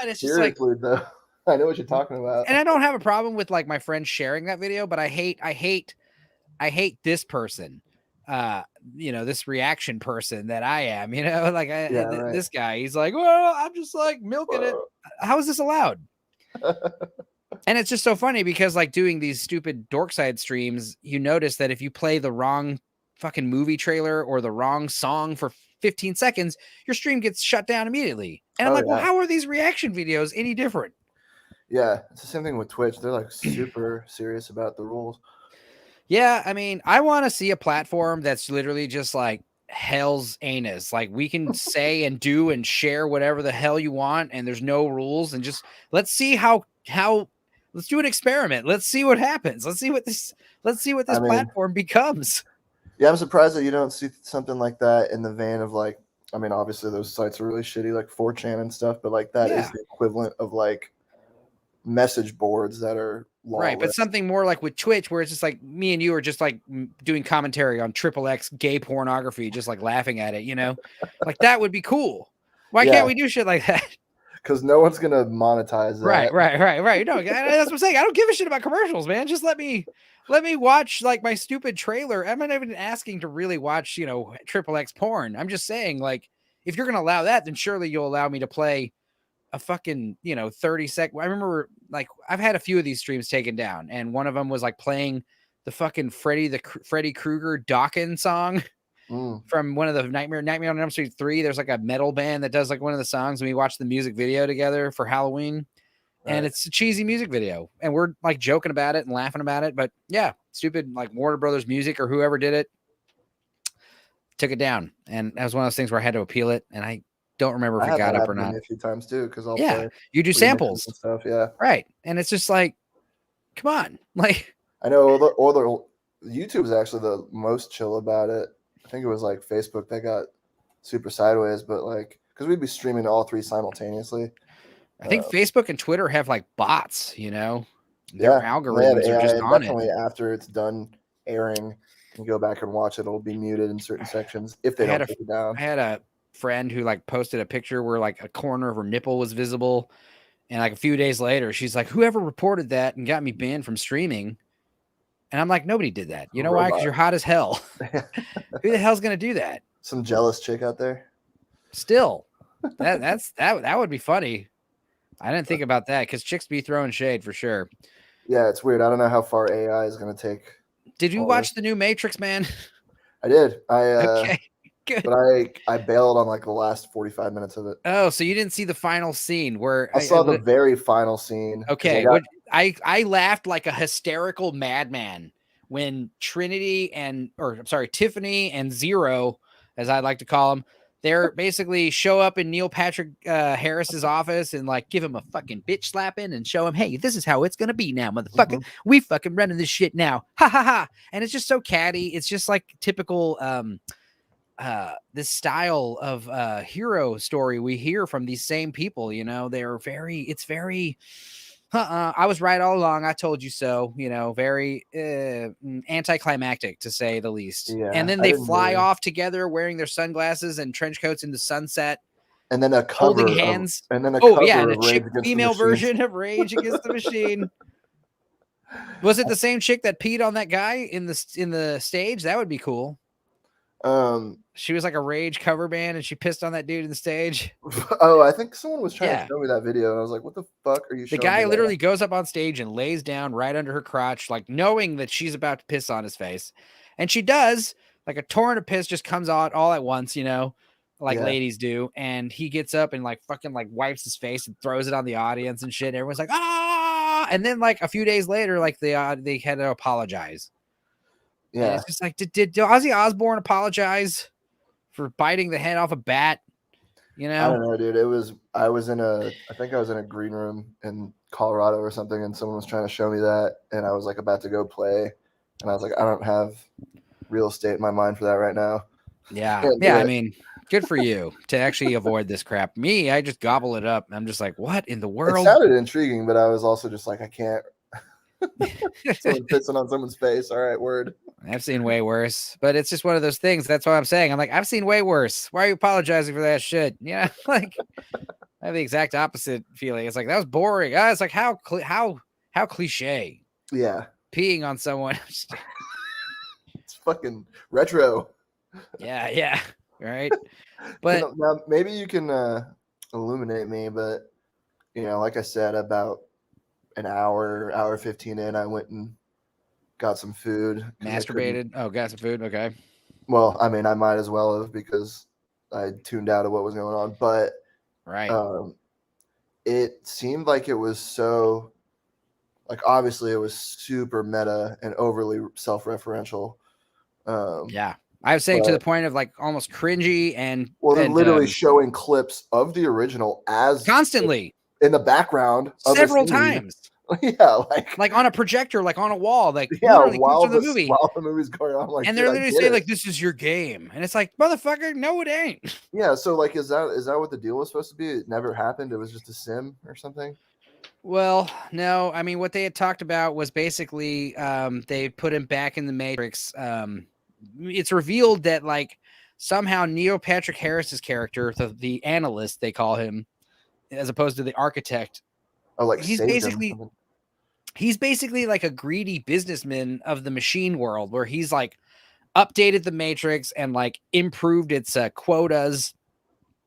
it's just Seriously, like, though. I know what you're talking about. And I don't have a problem with like my friends sharing that video, but I hate this person, this reaction person that I am, like this guy, he's like, well, I'm just like milking it. How is this allowed? And it's just so funny because like doing these stupid Dorkside streams, you notice that if you play the wrong fucking movie trailer or the wrong song for 15 seconds, your stream gets shut down immediately. And I'm like, well, how are these reaction videos any different? Yeah, it's the same thing with Twitch. They're like super serious about the rules. Yeah, I mean, I want to see a platform that's literally just like hell's anus. Like we can say and do and share whatever the hell you want, and there's no rules. And just let's see how let's do an experiment. Let's see what happens. Let's see what this platform becomes. Yeah, I'm surprised that you don't see something like that in the vein of like, I mean, obviously those sites are really shitty, like 4chan and stuff, but like that is the equivalent of like message boards that are lawless. Right, but something more like with Twitch, where it's just like me and you are just like doing commentary on XXX gay pornography, just like laughing at it, like that would be cool. Why can't we do shit like that? Because no one's gonna monetize that. Right. No, that's what I'm saying. I don't give a shit about commercials, man. Just let me watch like my stupid trailer. I'm not even asking to really watch, XXX porn. I'm just saying, like, if you're gonna allow that, then surely you'll allow me to play a fucking 30-second. I remember like I've had a few of these streams taken down, and one of them was like playing the fucking Freddy Krueger Dawkins song from one of the Nightmare on Elm Street 3. There's like a metal band that does like one of the songs, and we watched the music video together for Halloween. Right. And it's a cheesy music video, and we're like joking about it and laughing about it. But yeah, stupid like Warner Brothers Music or whoever did it took it down, and that was one of those things where I had to appeal it, and I don't remember if it got up or not. A few times too, because you do samples and stuff, right? And it's just like, come on, like I know, or the YouTube's actually the most chill about it. I think it was like Facebook that got super sideways, but like because we'd be streaming all 3 simultaneously. I think Facebook and Twitter have like bots, their algorithms are just on it. After it's done airing, you go back and watch it. It'll be muted in certain sections if they don't take it down. I had a friend who like posted a picture where like a corner of her nipple was visible, and like a few days later she's like, whoever reported that and got me banned from streaming. And I'm like, nobody did that. You know why? Because you're hot as hell. Who the hell's gonna do that? Some jealous chick out there. Still, that would be funny. I didn't think about that because chicks be throwing shade for sure. Yeah, it's weird. I don't know how far AI is gonna take. Did you watch the new Matrix, man? I did. Okay. Good. But I bailed on like the last 45 minutes of it. Oh, so you didn't see the final scene where I saw the very final scene. Okay. I laughed like a hysterical madman when Tiffany and Zero, as I like to call them, they're basically show up in Neil Patrick Harris's office and like give him a fucking bitch slapping and show him, hey, this is how it's gonna be now, motherfucker. We fucking running this shit now. Ha ha ha. And it's just so catty. It's just like typical this style of hero story we hear from these same people. It's very I was right all along, I told you so, very anticlimactic to say the least. And then they fly off together wearing their sunglasses and trench coats in the sunset, and then a cover holding hands, and a chick female version of Rage Against the Machine. Was it the same chick that peed on that guy in the stage? That would be cool. She was like a rage cover band and she pissed on that dude in the stage. Oh, I think someone was trying Yeah. to show me that video and I was like, what the fuck are you The showing guy me that? literally goes up on stage and lays down right under her crotch, like knowing that she's about to piss on his face. And she does, like a torrent of piss just comes out all at once, you know, like Yeah. ladies do. And he gets up and like fucking like wipes his face and throws it on the audience and shit. Everyone's like, ah. And then like a few days later, like they had to apologize. And Yeah. it's just like, did Ozzy Osbourne apologize for biting the head off a bat? You know? I don't know, dude. I think I was in a green room in Colorado or something, and someone was trying to show me that, and I was like about to go play, and I was like, I don't have real estate in my mind for that right now. Yeah. Yeah. I mean, good for you to actually avoid this crap. Me, I just gobble it up. I'm just like, what in the It world? sounded intriguing, but I was also just like, I can't. Someone pissing on someone's face. All right, word. I've seen way worse, but it's just one of those things. That's what I'm saying. I'm like, I've seen way worse. Why are you apologizing for that shit? Yeah. Like I have the exact opposite feeling. It's like, that was boring. It's like, how cliche Yeah. peeing on someone. It's fucking retro. Yeah. Yeah. Right. But now maybe you can illuminate me, but like I said, about an hour 15 in, I went and got some food. Masturbated. Oh, got some food. Okay. Well, I mean, I might as well have because I tuned out of what was going on, but right. It seemed like it was so, like, obviously it was super meta and overly self-referential. Yeah. I was saying to the point of like almost cringy and they're literally showing clips of the original as constantly in the background several times. Yeah, like on a projector, like on a wall, like while the movie, while the movie's going on, like, and they're literally saying like, "This is your game," and it's like, motherfucker, no, it ain't. Yeah, so like, is that what the deal was supposed to be? It never happened. It was just a sim or something. Well, no, I mean, what they had talked about was basically they put him back in the Matrix. It's revealed that like somehow Neil Patrick Harris's character, the analyst they call him, as opposed to the architect. Oh, like he's basically like a greedy businessman of the machine world, where he's like updated the Matrix and like improved its quotas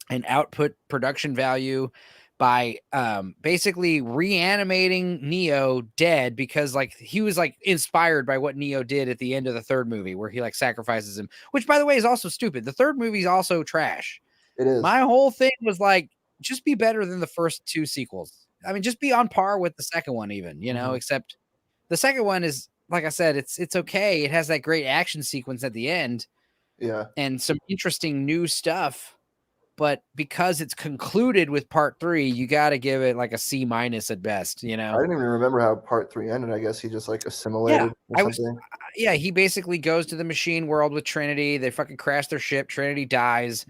and output production value by basically reanimating Neo dead, because like he was like inspired by what Neo did at the end of the third movie, where he like sacrifices him, which by the way is also stupid. The third movie is also trash. It is. My whole thing was like, just be better than the first two sequels. I mean, just be on par with the second one, even, except the second one is, like I said, it's okay. It has that great action sequence at the end. Yeah. And some interesting new stuff. But because it's concluded with part 3, you got to give it like a C- at best, I didn't even remember how part 3 ended. I guess he just like assimilated or something. He basically goes to the machine world with Trinity. They fucking crash their ship. Trinity dies.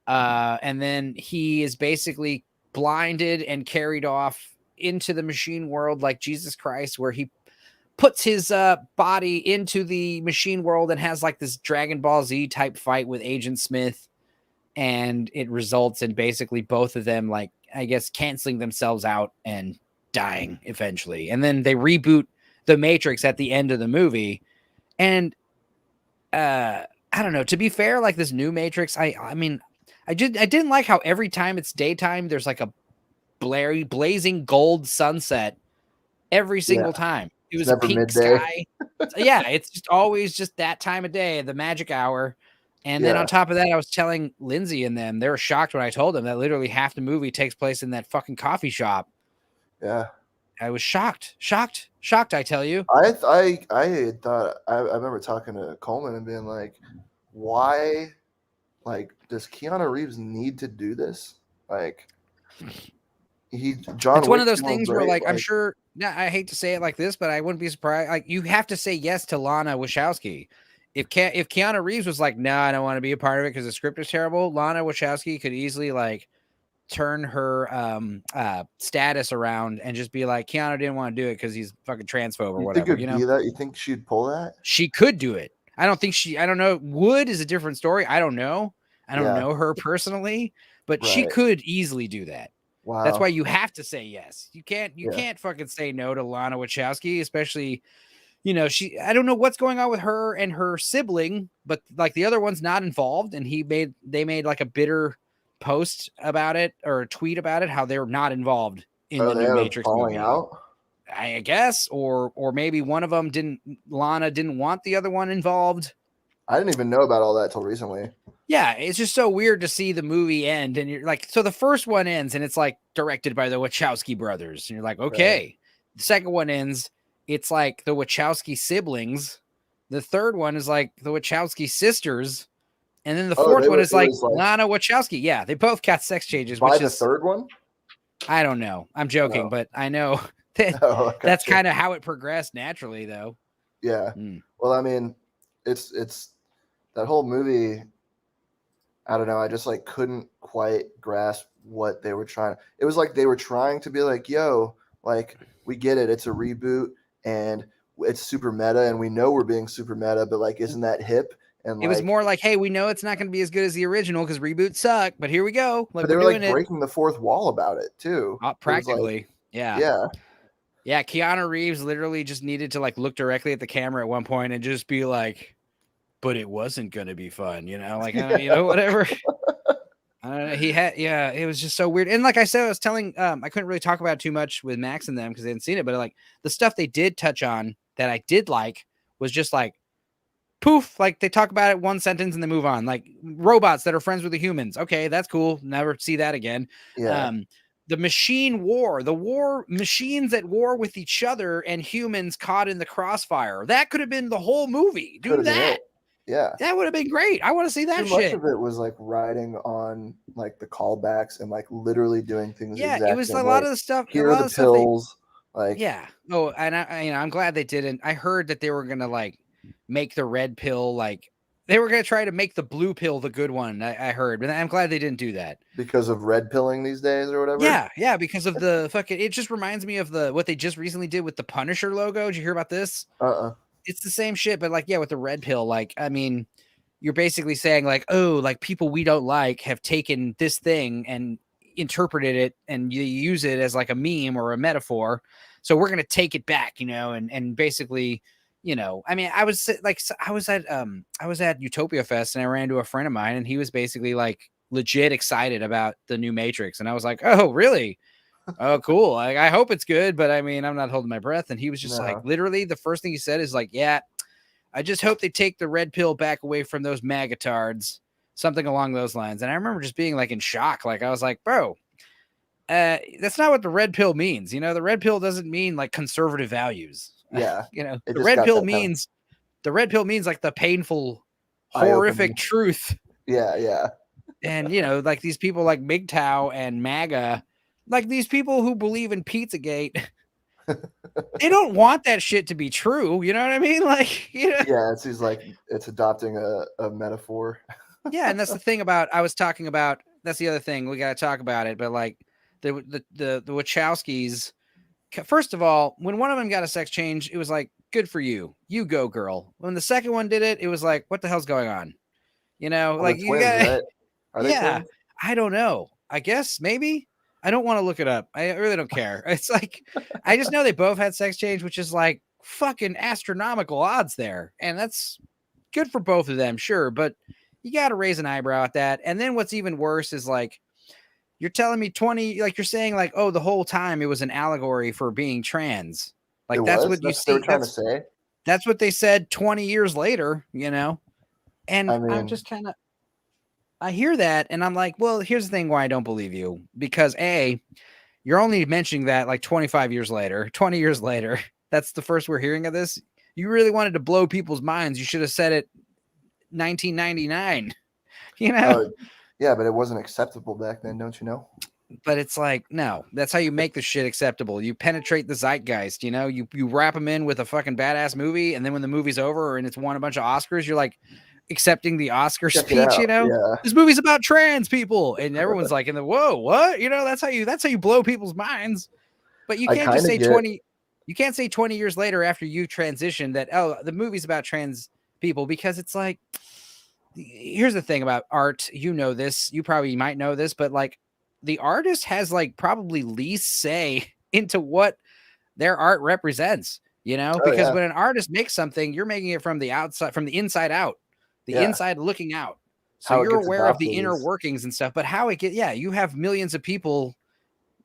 And then he is basically blinded and carried off into the machine world like Jesus Christ, where he puts his body into the machine world and has like this Dragon Ball Z type fight with Agent Smith, and it results in basically both of them, like, I guess, canceling themselves out and dying eventually. And then they reboot the Matrix at the end of the movie. And I don't know, to be fair, like this new Matrix, I mean, I didn't like how every time it's daytime, there's like a blazing gold sunset every single time. It was a pink midday. sky. Yeah, it's just always just that time of day, the magic hour. And then on top of that, I was telling Lindsay and them, they were shocked when I told them that literally half the movie takes place in that fucking coffee shop. Yeah. I was shocked, I tell you. I thought I remember talking to Coleman and being like, why, like, does Keanu Reeves need to do this? Like, John. It's one of those things where, like, I'm sure. Now, I hate to say it like this, but I wouldn't be surprised. Like, you have to say yes to Lana Wachowski. If Keanu Reeves was like, no, I don't want to be a part of it because the script is terrible, Lana Wachowski could easily like turn her status around and just be like, Keanu didn't want to do it because he's fucking transphobe or whatever. Think it'd be that? You think she'd pull that? She could do it. I don't know. Would is a different story. I don't know. I don't know her personally, but she could easily do that. Wow. That's why you have to say yes. You can't fucking say no to Lana Wachowski, especially, you know, I don't know what's going on with her and her sibling, but like the other one's not involved. And they made like a bitter post about it or a tweet about it, how they're not involved in the new Matrix falling movie. out. I guess, or maybe one of them Lana didn't want the other one involved. I didn't even know about all that till recently. Yeah, it's just so weird to see the movie end, and you're like, so the first one ends, and it's like directed by the Wachowski brothers, and you're like, okay. Right. The second one ends, it's like the Wachowski siblings. The third one is like the Wachowski sisters, and then the fourth one is like Lana Wachowski. Yeah, they both got sex changes. By the third one, I don't know. I'm joking, but I know that that's kind of how it progressed naturally, though. Yeah. Well, I mean, it's that whole movie. I don't know. I just like couldn't quite grasp what they were trying. It was like they were trying to be like, yo, like we get it. It's a reboot and it's super meta and we know we're being super meta, but like, isn't that hip? And it was more like, hey, we know it's not going to be as good as the original because reboots suck, but here we go. Like, but they were like breaking the fourth wall about it too. Practically. Like, yeah. Yeah. Keanu Reeves literally just needed to like look directly at the camera at one point and just be like, but it wasn't going to be fun, you know, like, you know, whatever. It was just so weird. And like I said, I was telling, I couldn't really talk about it too much with Max and them because they hadn't seen it, but like the stuff they did touch on that I did like was just like, poof, like they talk about it one sentence and they move on. Like robots that are friends with the humans. Okay, that's cool. Never see that again. Yeah. The machine war, machines at war with each other and humans caught in the crossfire. That could have been the whole movie. Do that. Yeah. That would have been great. I want to see that shit. Much of it was like riding on like the callbacks and like literally doing things. Yeah, it was a lot of the stuff. Here are the pills. Oh, and I'm glad they didn't. I heard that they were gonna like make the red pill like they were gonna try to make the blue pill the good one. I heard, but I'm glad they didn't do that because of red pilling these days or whatever. Yeah, because of the fucking. It just reminds me of what they just recently did with the Punisher logo. Did you hear about this? It's the same shit, but like, yeah, with the red pill, like, I mean, you're basically saying like, oh, like people we don't like have taken this thing and interpreted it and you use it as like a meme or a metaphor. So we're going to take it back, you know, and basically, you know, I mean, I was at Utopia Fest and I ran into a friend of mine and he was basically like legit excited about the new Matrix. And I was like, oh, really? Oh, cool. I hope it's good, but I mean, I'm not holding my breath. And he was just like, literally, the first thing he said is like, yeah, I just hope they take the red pill back away from those magatards, something along those lines. And I remember just being like in shock. Like, I was like, bro, that's not what the red pill means. You know, the red pill doesn't mean like conservative values. Yeah. You know, the red pill means like the painful, horrific truth. Yeah. And, you know, like these people like MGTOW and MAGA, like these people who believe in Pizzagate, they don't want that shit to be true. You know what I mean? Like, you know? Yeah, it's adopting a metaphor. Yeah, and that's the thing that's the other thing. We got to talk about it. But like the Wachowskis, first of all, when one of them got a sex change, it was like, good for you. You go, girl. When the second one did it, it was like, what the hell's going on? You know, like you twins, got, right? Are they twins? I don't know. I guess maybe. I don't want to look it up. I really don't care. It's like, I just know they both had sex change, which is like fucking astronomical odds there. And that's good for both of them. Sure. But you got to raise an eyebrow at that. And then what's even worse is like, you're telling me like you're saying like, oh, the whole time it was an allegory for being trans. Like that's what you see. They were trying to say. That's what they said 20 years later, you know? And I mean, I'm just kind of, I hear that and I'm like, well, here's the thing why I don't believe you. Because A, you're only mentioning that like 20 years later. That's the first we're hearing of this. You really wanted to blow people's minds. You should have said it 1999, you know? Yeah, but it wasn't acceptable back then, don't you know? But it's like, no, that's how you make the shit acceptable. You penetrate the zeitgeist, you know, you wrap them in with a fucking badass movie. And then when the movie's over and it's won a bunch of Oscars, you're like, accepting the Oscar speech, you know, this movie's about trans people, and everyone's like, whoa, what? You know, that's how you blow people's minds. But you can't just say 20. You can't say 20 years later after you transition that, oh, the movie's about trans people, because it's like, here's the thing about art. You know this. You probably might know this, but like the artist has like probably least say into what their art represents. Because when an artist makes something, you're making it from the outside, from the inside out, the inside looking out. So How it you're gets aware of the adopted inner is- workings and stuff, but how it you have millions of people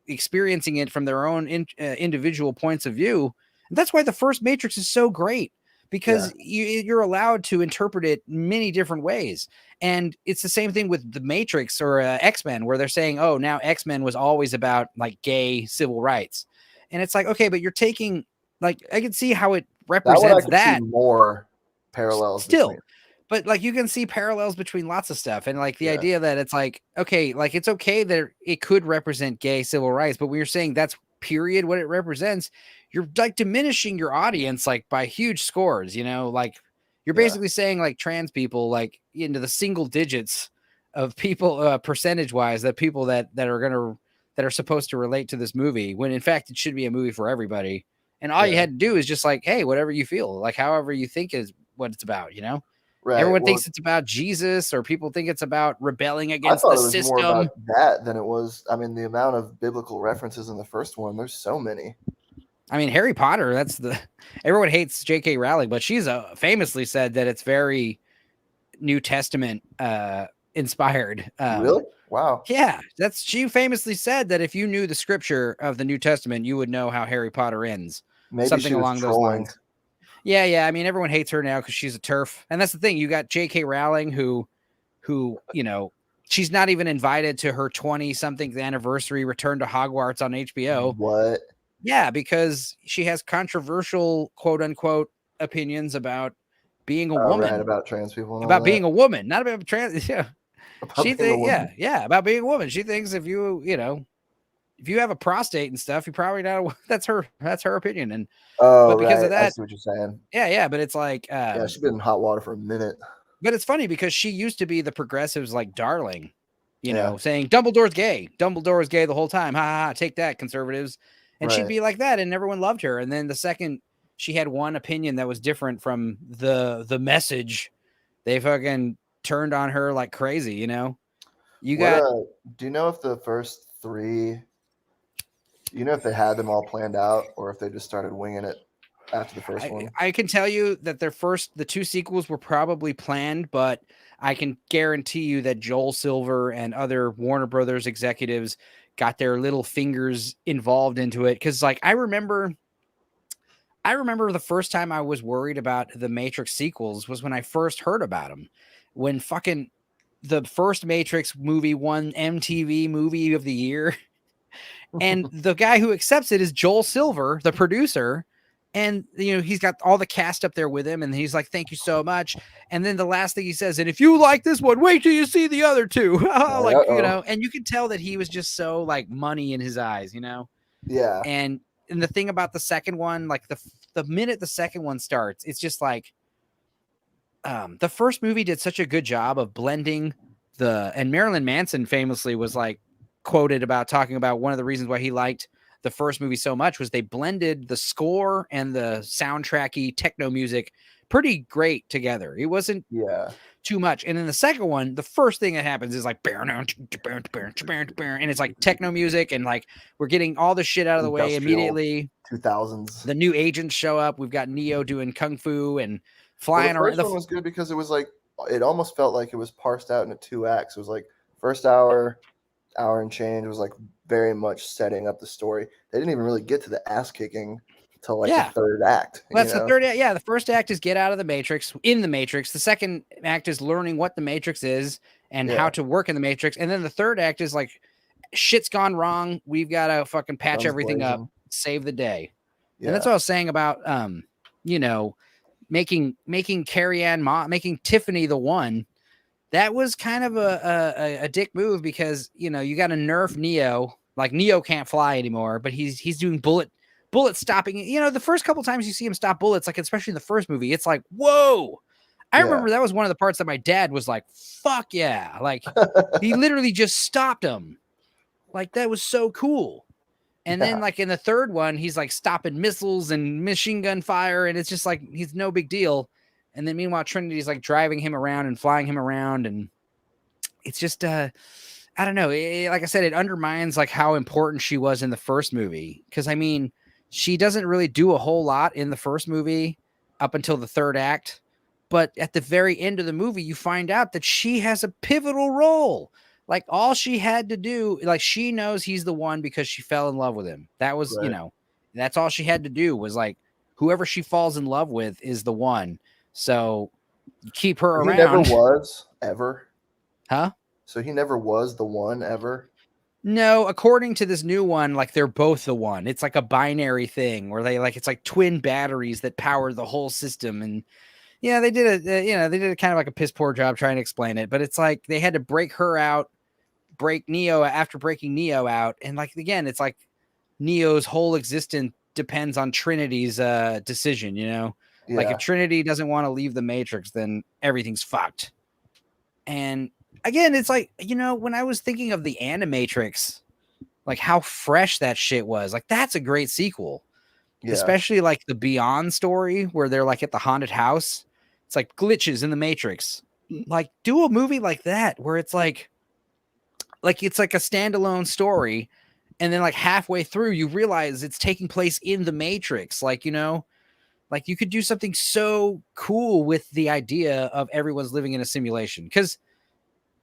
experiencing it from their own individual points of view. And that's why the first Matrix is so great, because you're allowed to interpret it many different ways. And it's the same thing with the Matrix or X-Men, where they're saying, oh, now X-Men was always about like gay civil rights. And it's like, okay, but you're taking, like, I can see how it represents that. See more parallels still between. But like you can see parallels between lots of stuff, and like the idea that it's like, okay, like it's okay that it could represent gay civil rights, but when you're saying that's period what it represents, you're like diminishing your audience like by huge scores, like you're basically saying like trans people like into the single digits of people percentage wise, that people that are supposed to relate to this movie, when in fact it should be a movie for everybody. And all you had to do is just like, hey, whatever you feel, like however you think is what it's about, Right. Everyone thinks it's about Jesus, or people think it's about rebelling against I thought the it was system. more about that than it was. I mean, the amount of biblical references in the first one, there's so many. I mean, Harry Potter, everyone hates J.K. Rowling, but she's famously said that it's very New Testament inspired. Really? Wow. Yeah, she famously said that if you knew the scripture of the New Testament, you would know how Harry Potter ends. Maybe something along those lines. Yeah. I mean, everyone hates her now because she's a TERF. And that's the thing. You got J.K. Rowling who, she's not even invited to her 20-something anniversary return to Hogwarts on HBO. What? Yeah, because she has controversial, quote unquote, opinions about being a woman. Right, about trans people. And about being a woman, not about trans. Yeah. About being a woman. She thinks if you have a prostate and stuff, you probably not. That's her opinion. And but because of that, I see what you're saying. Yeah. But it's like, she's been in hot water for a minute. But it's funny because she used to be the progressives' like darling, saying Dumbledore's gay. Dumbledore is gay the whole time. Ha ha ha! Take that, conservatives. And she'd be like that, and everyone loved her. And then the second she had one opinion that was different from the message, they fucking turned on her like crazy. Do you know if the first three? If they had them all planned out, or if they just started winging it after the first one? I can tell you that the two sequels were probably planned, but I can guarantee you that Joel Silver and other Warner Brothers executives got their little fingers involved into it. Cause like, I remember the first time I was worried about the Matrix sequels was when I first heard about them, when fucking the first Matrix movie won MTV Movie of the Year. And the guy who accepts it is Joel Silver, the producer. And, he's got all the cast up there with him. And he's like, thank you so much. And then the last thing he says, and if you like this one, wait till you see the other two. And you can tell that he was just so like money in his eyes, Yeah. And the thing about the second one, like the minute the second one starts, it's just like the first movie did such a good job of blending and Marilyn Manson famously was like quoted about talking about one of the reasons why he liked the first movie so much was they blended the score and the soundtracky techno music pretty great together. It wasn't too much. And in the second one, the first thing that happens is like, and it's like techno music. And like, we're getting all the shit out of the way immediately. 2000s. The new agents show up. We've got Neo doing Kung Fu and flying around. The first one was good because it was like, it almost felt like it was parsed out into 2 acts. It was like first hour and change was like very much setting up the story. They didn't even really get to the ass kicking till like the third act. Well, that's the third act. Yeah, the first act is get out of the Matrix, in the Matrix. The second act is learning what the Matrix is and how to work in the Matrix. And then the third act is like, shit's gone wrong. We've got to fucking patch everything up, save the day. Yeah. And that's what I was saying about, making Carrie-Anne making Tiffany the one. That was kind of a dick move because, you got to nerf Neo. Like Neo can't fly anymore, but he's doing bullet stopping. The first couple times you see him stop bullets, like especially in the first movie, it's like, whoa. I remember that was one of the parts that my dad was like, fuck yeah. Like he literally just stopped him. Like that was so cool. And then like in the third one, he's like stopping missiles and machine gun fire. And it's just like, he's no big deal. And then meanwhile, Trinity's like driving him around and flying him around. And it's just, I don't know. Like I said, it undermines like how important she was in the first movie. Cause I mean, she doesn't really do a whole lot in the first movie up until the third act. But at the very end of the movie, you find out that she has a pivotal role. Like all she had to do, like she knows he's the one because she fell in love with him. That was, Right. That's all she had to do was like whoever she falls in love with is the one. So you keep her around. He never was ever. Huh? So he never was the one ever. No, according to this new one, like they're both the one. It's like a binary thing where it's like twin batteries that power the whole system. And yeah, they did a kind of like a piss poor job trying to explain it, but it's like they had to break her out, break Neo after breaking Neo out. And like, again, it's like Neo's whole existence depends on Trinity's decision, Like if Trinity doesn't want to leave the Matrix, then everything's fucked. And again, it's like, when I was thinking of the Animatrix, like how fresh that shit was, like that's a great sequel. Yeah. Especially like the Beyond story where they're like at the haunted house. It's like glitches in the Matrix. Like do a movie like that where it's like it's like a standalone story. And then like halfway through, you realize it's taking place in the Matrix. Like, like you could do something so cool with the idea of everyone's living in a simulation. Because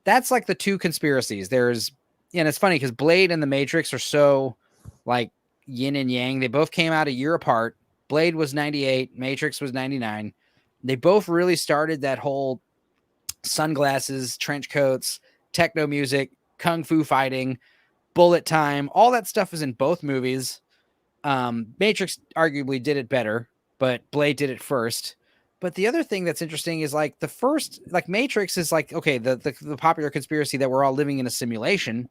that's like the two conspiracies. And it's funny because Blade and the Matrix are so like yin and yang. They both came out a year apart. Blade was 98, Matrix was 99. They both really started that whole sunglasses, trench coats, techno music, kung fu fighting, bullet time. All that stuff is in both movies. Matrix arguably did it better, but Blade did it first. But the other thing that's interesting is like the first, like Matrix is like, okay, the popular conspiracy that we're all living in a simulation.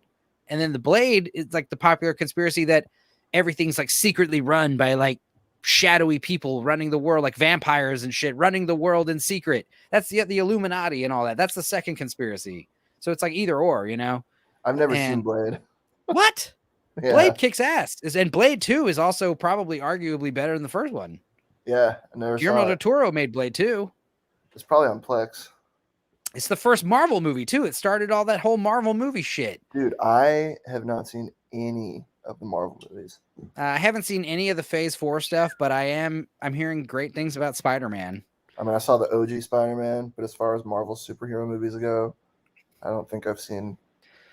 And then the Blade is like the popular conspiracy that everything's like secretly run by like shadowy people running the world, like vampires and shit, running the world in secret. That's the Illuminati and all that. That's the second conspiracy. So it's like either or, I've never seen Blade. What? Yeah. Blade kicks ass. And Blade 2 is also probably arguably better than the first one. Yeah, I never Guillermo saw del it. Toro made Blade 2. It's probably on Plex. It's the first Marvel movie, too. It started all that whole Marvel movie shit. Dude, I have not seen any of the Marvel movies. I haven't seen any of the Phase 4 stuff, but I'm hearing great things about Spider-Man. I mean, I saw the OG Spider-Man, but as far as Marvel superhero movies go, I don't think I've seen...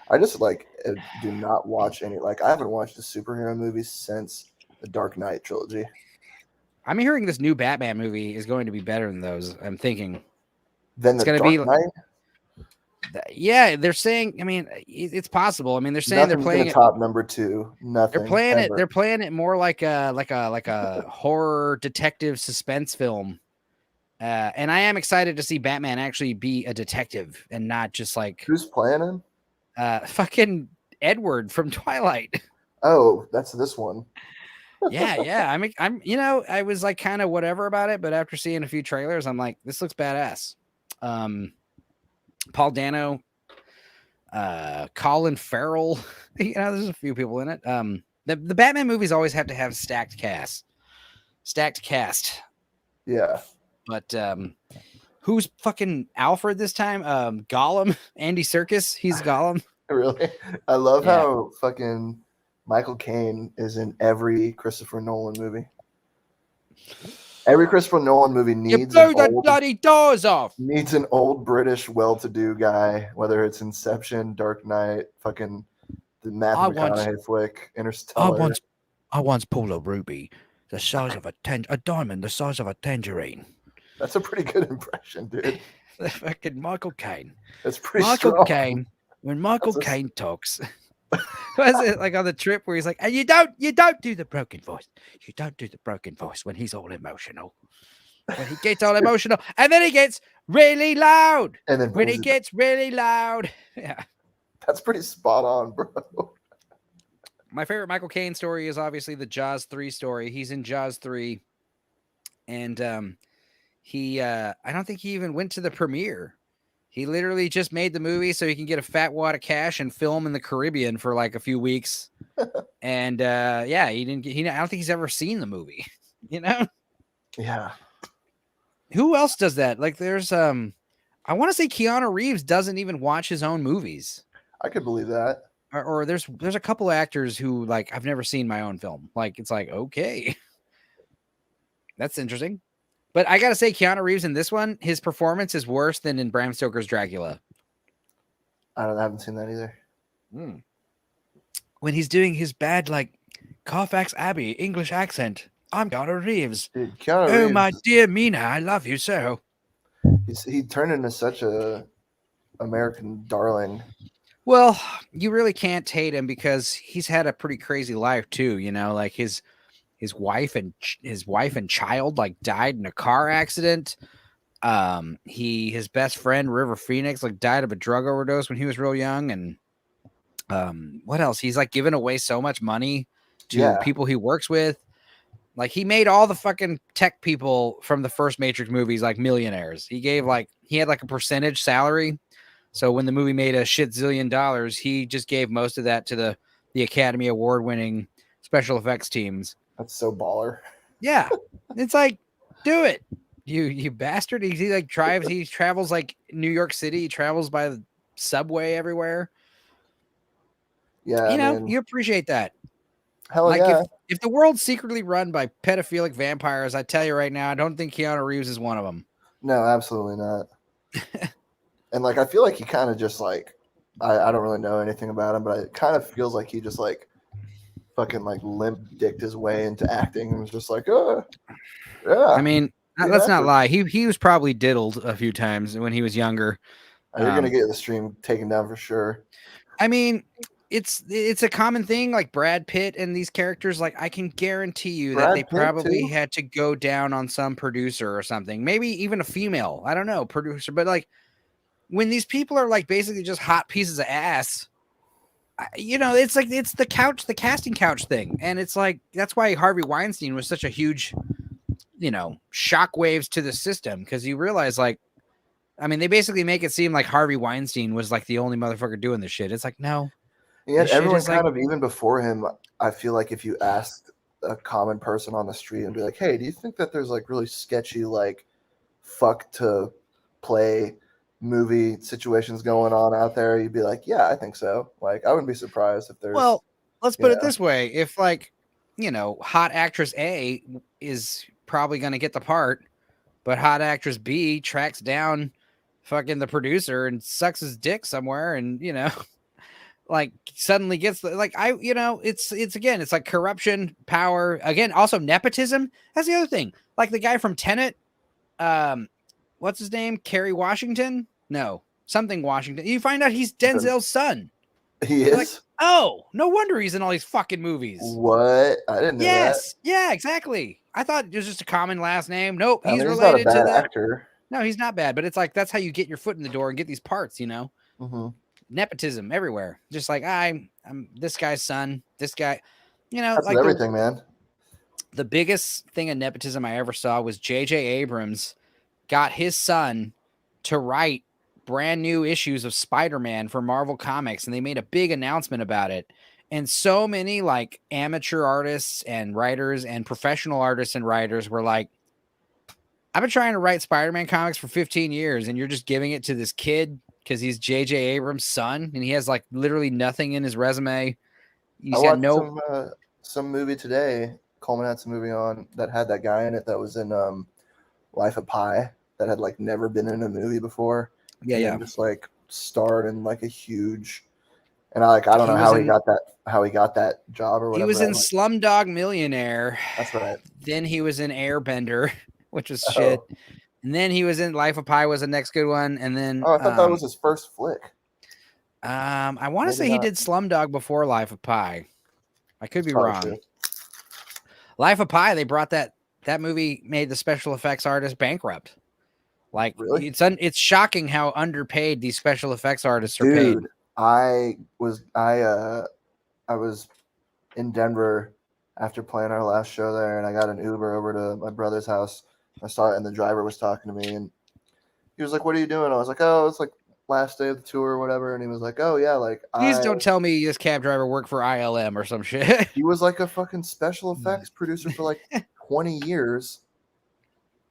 I just, do not watch any... I haven't watched a superhero movie since the Dark Knight trilogy. I'm hearing this new Batman movie is going to be better than those. I'm thinking. Then the Dark Knight? Yeah, they're saying. I mean, it's possible. I mean, they're saying Nothing's they're playing it top number 2. Nothing. They're playing ever. it. They're playing it more like a horror detective suspense film. And I am excited to see Batman actually be a detective and not just like who's playing him? Fucking Edward from Twilight. Oh, that's this one. Yeah. I'm I was like kind of whatever about it, but after seeing a few trailers, I'm like, this looks badass. Paul Dano, Colin Farrell, there's a few people in it. The Batman movies always have to have stacked cast. Yeah. But who's fucking Alfred this time? Gollum, Andy Serkis, he's Gollum. Really? I love how fucking Michael Caine is in every Christopher Nolan movie. Every Christopher Nolan movie needs bloody doors off. Needs an old British well-to-do guy, whether it's Inception, Dark Knight, fucking the Matthew McConaughey flick, Interstellar. I once pulled a ruby the size of a diamond the size of a tangerine. That's a pretty good impression, dude. Fucking Michael Caine. That's pretty Michael strong. Caine. When Michael Caine talks, was it like on the trip where he's like, and you don't do the broken voice. You don't do the broken voice when he's all emotional. When he gets all emotional, and then he gets really loud. And then when he gets really loud, yeah, that's pretty spot on, bro. My favorite Michael Caine story is obviously the Jaws 3 story. He's in Jaws 3, and he I don't think he even went to the premiere. He literally just made the movie so he can get a fat wad of cash and film in the Caribbean for like a few weeks. And he didn't. I don't think he's ever seen the movie. Yeah. Who else does that? Like, there's I want to say Keanu Reeves doesn't even watch his own movies. I could believe that. or there's a couple of actors who like I've never seen my own film. Like it's like, okay, that's interesting. But I gotta say, Keanu Reeves in this one, his performance is worse than in Bram Stoker's Dracula. I haven't seen that either. When he's doing his bad like Carfax Abbey English accent, I'm Keanu Reeves. Dude, Keanu Oh Reeves, my dear Mina, I love you so. he turned into such a American darling. Well, you really can't hate him because he's had a pretty crazy life too. You know, like his wife and child like died in a car accident. His best friend River Phoenix like died of a drug overdose when he was real young, and what else? He's like given away so much money to people he works with. Like he made all the fucking tech people from the first Matrix movies like millionaires. He had like a percentage salary. So when the movie made a shit zillion dollars, he just gave most of that to the Academy Award winning special effects teams. That's so baller. Yeah. It's like, do it. You bastard. He travels like New York City. He travels by the subway everywhere. Yeah. You appreciate that. Hell like yeah. if the world's secretly run by pedophilic vampires, I tell you right now, I don't think Keanu Reeves is one of them. No, absolutely not. And like, I feel like he kind of just like, I don't really know anything about him, but it kind of feels like he just like fucking like limp dicked his way into acting and was just like, yeah. I mean, let's not lie. He was probably diddled a few times when he was younger. You're gonna get the stream taken down for sure. I mean, it's a common thing. Like Brad Pitt and these characters, like I can guarantee you that they probably had to go down on some producer or something. Maybe even a female, I don't know, producer. But like when these people are like basically just hot pieces of ass, it's like it's the casting couch thing, and it's like that's why Harvey Weinstein was such a huge, shockwaves to the system, because you realize like. I mean, they basically make it seem like Harvey Weinstein was like the only motherfucker doing this shit. It's like, no. Yeah, everyone kind of, even before him, I feel like if you asked a common person on the street and be like, hey, do you think that there's like really sketchy, like fuck to play movie situations going on out there? You'd be like, yeah, I think so. Like, I wouldn't be surprised if there's. Well, let's put it this way. If like, hot actress A is probably going to get the part, but hot actress B tracks down fucking the producer and sucks his dick somewhere, and like suddenly gets it's like corruption, power, again, also nepotism. That's the other thing. Like the guy from Tenet, what's his name? Kerry Washington? No, something Washington. You find out he's Denzel's son. He is. Like, oh, no wonder he's in all these fucking movies. What? I didn't know that. Yeah, exactly. I thought it was just a common last name. Nope, he's not related a bad to that actor. No, he's not bad, but it's like that's how you get your foot in the door and get these parts, Mm-hmm. Nepotism everywhere. Just like I'm this guy's son. This guy, that's like everything, man. The biggest thing of nepotism I ever saw was J.J. Abrams got his son to write brand new issues of Spider-Man for Marvel Comics, and they made a big announcement about it. And so many like amateur artists and writers and professional artists and writers were like, I've been trying to write Spider-Man comics for 15 years, and you're just giving it to this kid because he's J.J. Abrams' son, and he has like literally nothing in his resume. I watched some movie today. Coleman had some movie on that had that guy in it that was in Life of Pi that had like never been in a movie before. Yeah. Just like starred in like a huge, and I don't know how he got that job or whatever. He was in Slumdog Millionaire. That's right. Then he was in Airbender, which was shit. And then he was in Life of Pi was the next good one. And then I thought that was his first flick. I want to say he did Slumdog before Life of Pi. I could be wrong. True. Life of Pi, they brought that movie made the special effects artist bankrupt. Like really? It's shocking how underpaid these special effects artists are paid. I was in Denver after playing our last show there, and I got an Uber over to my brother's house. I saw it, and the driver was talking to me, and he was like, "What are you doing?" I was like, "Oh, it's like last day of the tour or whatever." And he was like, "Oh yeah, like please don't tell me this cab driver worked for ILM or some shit." He was like a fucking special effects producer for like 20 years,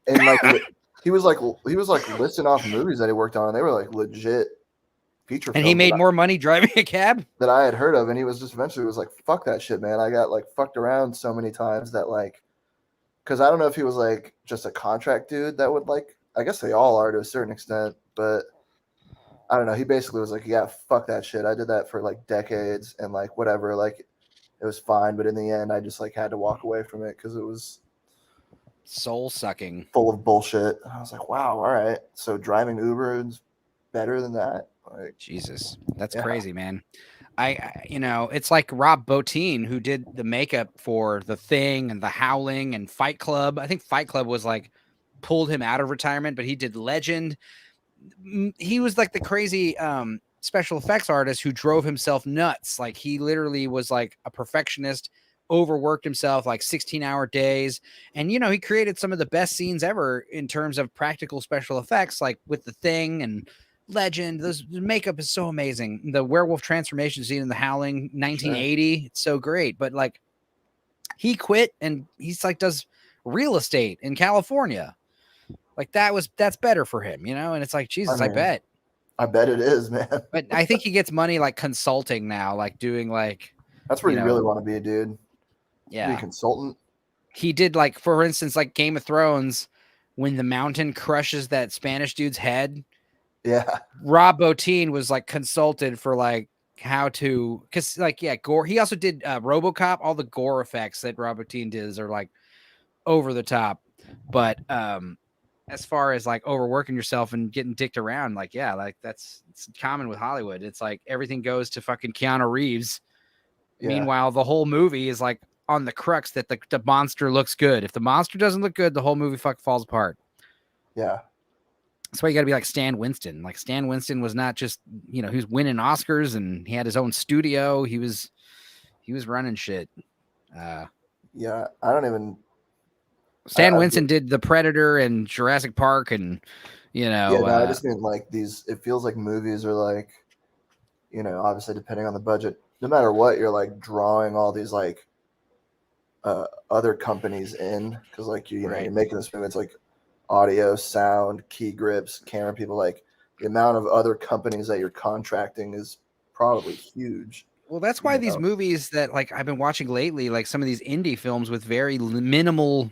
and like he was like listing off movies that he worked on, and they were like legit feature And film. he made more money driving a cab that I had heard of, and he was just eventually was like, "Fuck that shit, man! I got like fucked around so many times that like." Because I don't know if he was like just a contract dude that would like, I guess they all are to a certain extent, but I don't know. He basically was like, yeah, fuck that shit. I did that for like decades and like whatever, like it was fine. But in the end, I just like had to walk away from it because it was soul sucking, full of bullshit. And I was like, wow, all right. So driving Uber is better than that. Like, Jesus, that's crazy, man. You know, it's like Rob Bottin, who did the makeup for The Thing and The Howling and Fight Club. I think Fight Club was like pulled him out of retirement, but he did Legend. He was like the crazy special effects artist who drove himself nuts. Like he literally was like a perfectionist, overworked himself like 16-hour days. And, you know, he created some of the best scenes ever in terms of practical special effects, like with The Thing and Legend. The makeup is so amazing. The werewolf transformation scene in The Howling 1980, it's so great. But like he quit and he's like does real estate in California. Like that's better for him, you know? And it's like, Jesus, I bet it is, man. But I think he gets money like consulting now, like doing like that's where you really want to be, dude. Yeah. Be a consultant. He did like, for instance, like Game of Thrones, when the mountain crushes that Spanish dude's head. Yeah. Rob Bottin was like consulted for like how to, because like, yeah, gore. He also did RoboCop. All the gore effects that Rob Bottin does are like over the top. But as far as like overworking yourself and getting dicked around, like, yeah, like it's common with Hollywood. It's like everything goes to fucking Keanu Reeves. Yeah. Meanwhile, the whole movie is like on the crux that the monster looks good. If the monster doesn't look good, the whole movie falls apart. Yeah. That's why you got to be like Stan Winston. Like Stan Winston was not just, you know, he was winning Oscars and he had his own studio. He was running shit. Yeah, I don't even. Stan Winston did The Predator and Jurassic Park, and you know. Yeah, no, I just mean like these. It feels like movies are like, you know, obviously depending on the budget, no matter what, you're like drawing all these like other companies in because like you know you're making this movie. It's like audio, sound, key grips, camera people. Like the amount of other companies that you're contracting is probably huge. Well, that's why these movies that like I've been watching lately, like some of these indie films with very minimal,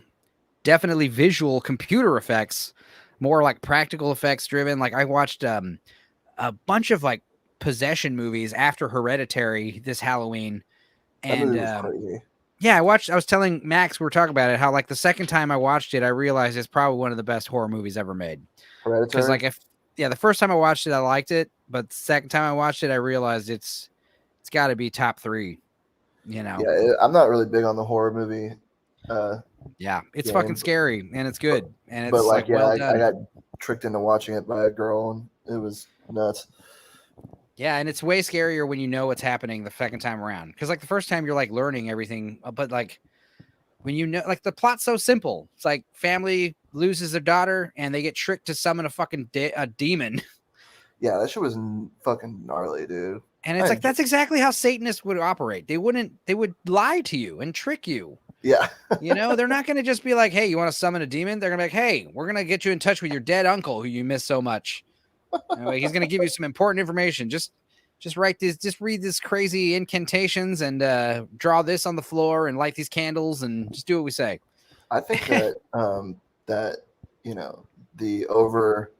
definitely visual computer effects, more like practical effects driven. Like I watched a bunch of like possession movies after Hereditary this Halloween. And crazy. Yeah, I was telling Max, we were talking about it, how like the second time I watched it, I realized it's probably one of the best horror movies ever made. Hereditary? Because like the first time I watched it, I liked it, but the second time I watched it, I realized it's got to be top 3. You know? Yeah, I'm not really big on the horror movie. Yeah, it's fucking scary and it's good, and it's but like yeah, well done. I got tricked into watching it by a girl, and it was nuts. Yeah, and it's way scarier when you know what's happening the second time around. Because like the first time you're like learning everything, but like when you know, like the plot's so simple. It's like family loses their daughter and they get tricked to summon a fucking a demon. Yeah, that shit was fucking gnarly, dude. And it's like that's exactly how Satanists would operate. They would lie to you and trick you. Yeah. You know, they're not going to just be like, hey, you want to summon a demon? They're going to be like, hey, we're going to get you in touch with your dead uncle who you miss so much. Anyway, he's going to give you some important information. Just write this, just read this crazy incantations and draw this on the floor and light these candles and just do what we say. I think that that, you know, the over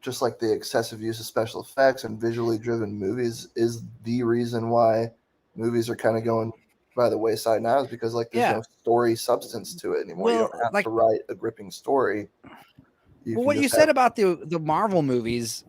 just like the excessive use of special effects and visually driven movies is the reason why movies are kind of going by the wayside now, is because like there's no story substance to it anymore. Well, you don't have to write a gripping story. What you said about the Marvel movies,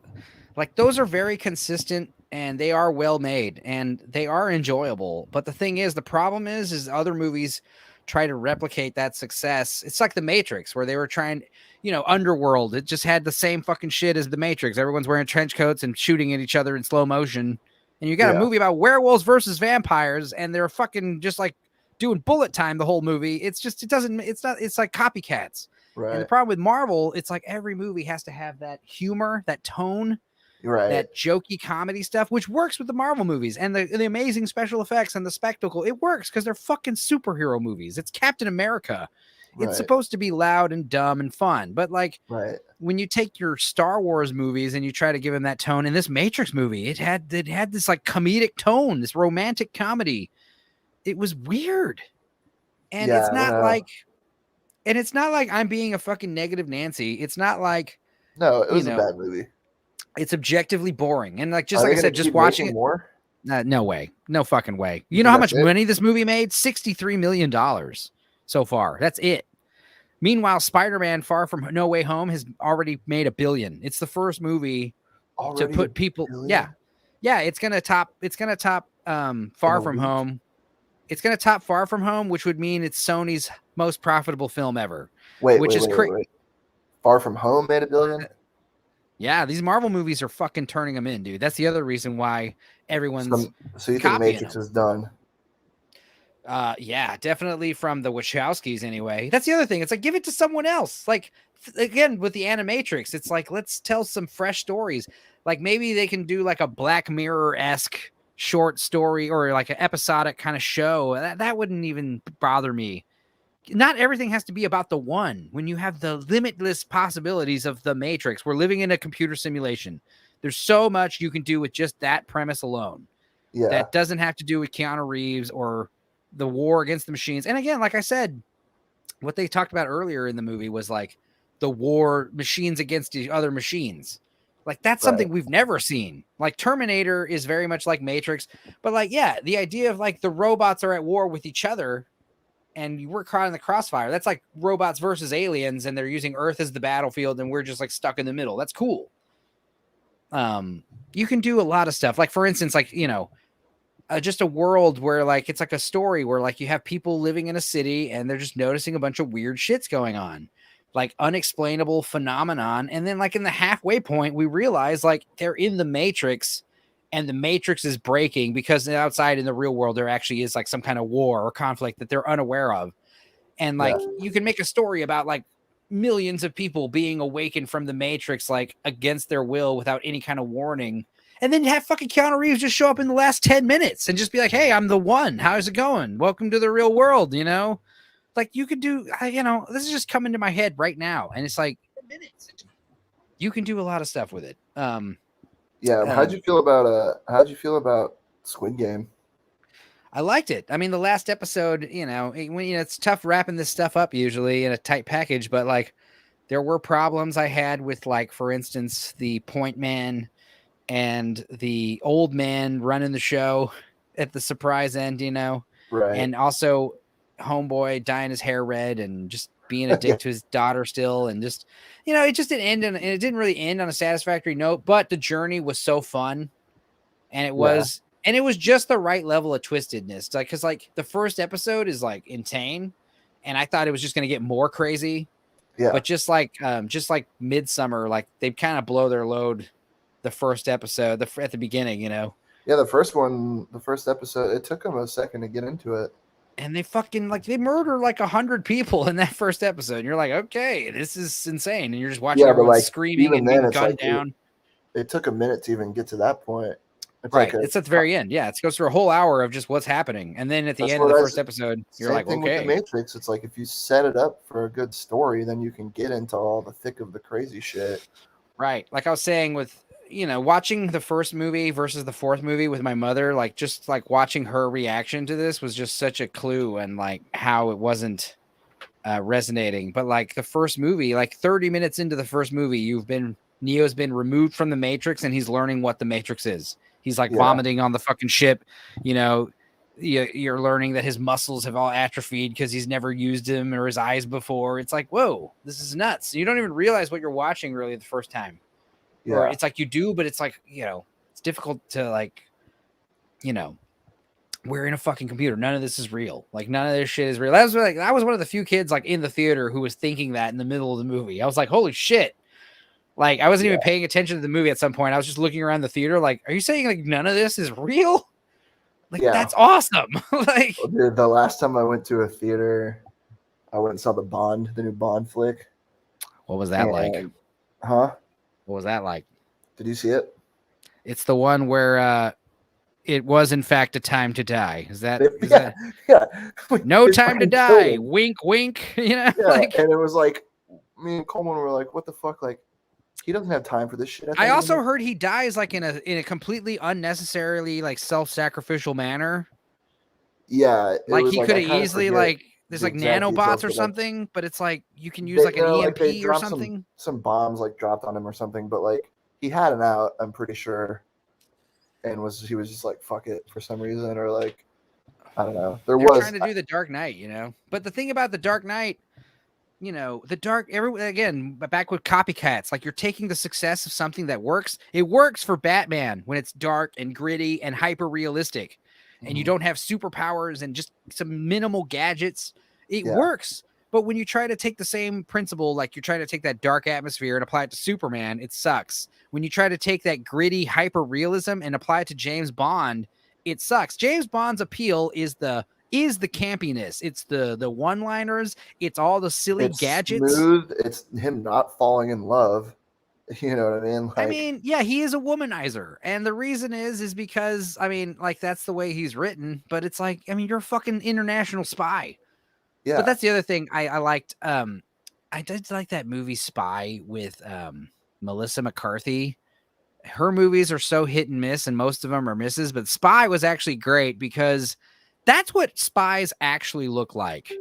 like those are very consistent and they are well made and they are enjoyable. But the thing is, the problem is other movies try to replicate that success. It's like The Matrix, where they were trying, you know, Underworld. It just had the same fucking shit as The Matrix. Everyone's wearing trench coats and shooting at each other in slow motion. And you got a movie about werewolves versus vampires, and they're fucking just like doing bullet time the whole movie. It's like copycats. Right. And the problem with Marvel, it's like every movie has to have that humor, that tone, that jokey comedy stuff, which works with the Marvel movies and the amazing special effects and the spectacle. It works because they're fucking superhero movies. It's Captain America. it's supposed to be loud and dumb and fun. But like Right. when you take your Star Wars movies and you try to give them that tone, in this Matrix movie, it had this like comedic tone, this romantic comedy. It was weird. And Yeah, it's I not don't know. like, and it's not like I'm being a fucking negative Nancy. It's not like, No, it was you a know, bad movie. it's objectively boring. And like, just Are like they I said, gonna just keep watching making it. more? No way. No fucking way. You You know think how that's much it? money this movie made? $63 million so far. That's it. Meanwhile, Spider-Man Far From No Way Home has already made $1 billion. It's the first movie Already to put people. billion? Yeah. It's gonna top Far a From week? Home. It's gonna top Far From Home, which would mean it's Sony's most profitable film ever. Wait. Far From Home made $1 billion? Yeah, these Marvel movies are fucking turning them in, dude. That's the other reason why everyone's So you think copying Matrix them. is done? Yeah, definitely from the Wachowskis anyway. That's the other thing. It's like, give it to someone else. Like, again, with the Animatrix, it's like, let's tell some fresh stories. Like maybe they can do like a Black Mirror-esque short story or like an episodic kind of show. That wouldn't even bother me. Not everything has to be about the one. When you have the limitless possibilities of the Matrix, we're living in a computer simulation. There's so much you can do with just that premise alone. Yeah. That doesn't have to do with Keanu Reeves or the war against the machines. And again, like I said, what they talked about earlier in the movie was like the war machines against the other machines. Like that's something we've never seen. Like Terminator is very much like Matrix, but like, yeah, the idea of like the robots are at war with each other and we're caught in the crossfire. That's like robots versus aliens and they're using Earth as the battlefield and we're just like stuck in the middle. That's cool. You can do a lot of stuff. Like for instance, like, you know, just a world where like it's like a story where like you have people living in a city and they're just noticing a bunch of weird shits going on, like unexplainable phenomenon. And then like in the halfway point, we realize like they're in the Matrix and the Matrix is breaking because outside in the real world, there actually is like some kind of war or conflict that they're unaware of. And like you can make a story about like millions of people being awakened from the Matrix, like against their will without any kind of warning. And then have fucking Keanu Reeves just show up in the last 10 minutes and just be like, hey, I'm the one. How's it going? Welcome to the real world, you know? Like you could do, you know, this is just coming to my head right now. And it's like, you can do a lot of stuff with it. How'd you feel about Squid Game? I liked it. I mean, the last episode, you know, it's tough wrapping this stuff up usually in a tight package, but like there were problems I had with like, for instance, the point man and the old man running the show at the surprise end, you know, right? And also homeboy dyeing his hair red and just being a dick to his daughter still. And just, you know, it just didn't end. And it didn't really end on a satisfactory note, but the journey was so fun. And it was, and it was just the right level of twistedness. Like, cause like the first episode is like insane. And I thought it was just going to get more crazy. Yeah. But just like Midsummer, like they kind of blow their load the first episode at the beginning, you know? Yeah, the first episode, it took them a second to get into it. And they fucking like, they murder like 100 people in that first episode. And you're like, okay, this is insane. And you're just watching everyone like, screaming and being gunned down. It took a minute to even get to that point. It's right. It's at the very end. Yeah. It goes through a whole hour of just what's happening. And then at the end of the first episode, you're like, okay. With the Matrix, it's like if you set it up for a good story, then you can get into all the thick of the crazy shit. Right. Like I was saying with, you know, watching the first movie versus the fourth movie with my mother, like just like watching her reaction to this was just such a clue and like how it wasn't resonating. But like the first movie, like 30 minutes into the first movie, Neo's been removed from the Matrix and he's learning what the Matrix is. He's like vomiting on the fucking ship. You know, you're learning that his muscles have all atrophied because he's never used them or his eyes before. It's like, whoa, this is nuts. You don't even realize what you're watching really the first time. Yeah. Or it's like you do, but it's like, you know, it's difficult to like, you know, we're in a fucking computer. None of this is real. Like none of this shit is real. I was one of the few kids like in the theater who was thinking that in the middle of the movie. I was like, holy shit. Like I wasn't even paying attention to the movie at some point. I was just looking around the theater. Like, are you saying like none of this is real? Like that's awesome. Like dude, the last time I went to a theater, I went and saw the new Bond flick. What was that like? Huh? What was that like? Did you see it? It's the one where it was in fact a time to die. Is that yeah. No They Time to fucking killed Die? him. Wink, wink. You know, Yeah, like and it was like me and Coleman were like, "What the fuck?" Like, he doesn't have time for this shit. I also heard he dies like in a completely unnecessarily like self-sacrificial manner. Yeah, Like he could have I kinda easily forget like there's the like exact details, nanobots or but, like, something, but it's like you can use like an like, they EMP or dropped something. some bombs like dropped on him or something, but like he had an out, I'm pretty sure, and he was just like fuck it for some reason, or like I don't know. They're trying to do the Dark Knight, you know. But the thing about the Dark Knight, you know, again, back with copycats, like you're taking the success of something that works. It works for Batman when it's dark and gritty and hyper realistic, and you don't have superpowers and just some minimal gadgets. It works. But when you try to take the same principle, like you're trying to take that dark atmosphere and apply it to Superman, it sucks. When you try to take that gritty hyper realism and apply it to James Bond, it sucks. James Bond's appeal is the campiness. It's the one-liners. It's all the silly gadgets. Smooth. It's him not falling in love. You know what I mean? Like, I mean, yeah, he is a womanizer. And the reason is because, I mean, like, that's the way he's written. But it's like, I mean, you're a fucking international spy. yeah. But that's the other thing I liked. I did like that movie Spy with Melissa McCarthy. Her movies are so hit and miss, and most of them are misses. But Spy was actually great because that's what spies actually look like.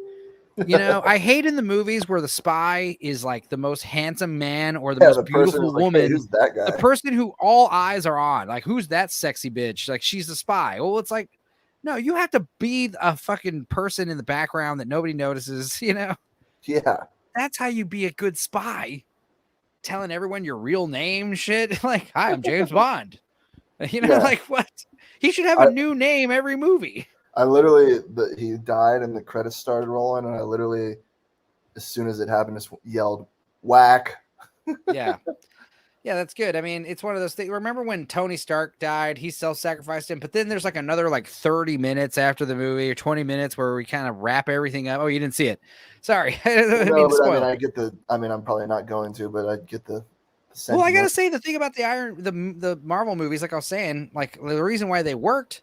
You know, I hate in the movies where the spy is like the most handsome man or the most beautiful woman. Like, hey, who's that guy? The person who all eyes are on. Like, who's that sexy bitch? Like, she's the spy. Well, it's like, no, you have to be a fucking person in the background that nobody notices, you know? Yeah. That's how you be a good spy. Telling everyone your real name shit. Like, hi, I'm James Bond. You know, like what? He should have a new name every movie. I literally, he died and the credits started rolling, and I literally, as soon as it happened, just yelled, whack. Yeah. Yeah, that's good. I mean, it's one of those things. Remember when Tony Stark died? He self-sacrificed him, but then there's like another like 30 minutes after the movie or 20 minutes where we kind of wrap everything up. Oh, you didn't see it. Sorry. I get I'm probably not going to, but I get the sentiment. Well, I got to say the thing about the Marvel movies, like I was saying, like the reason why they worked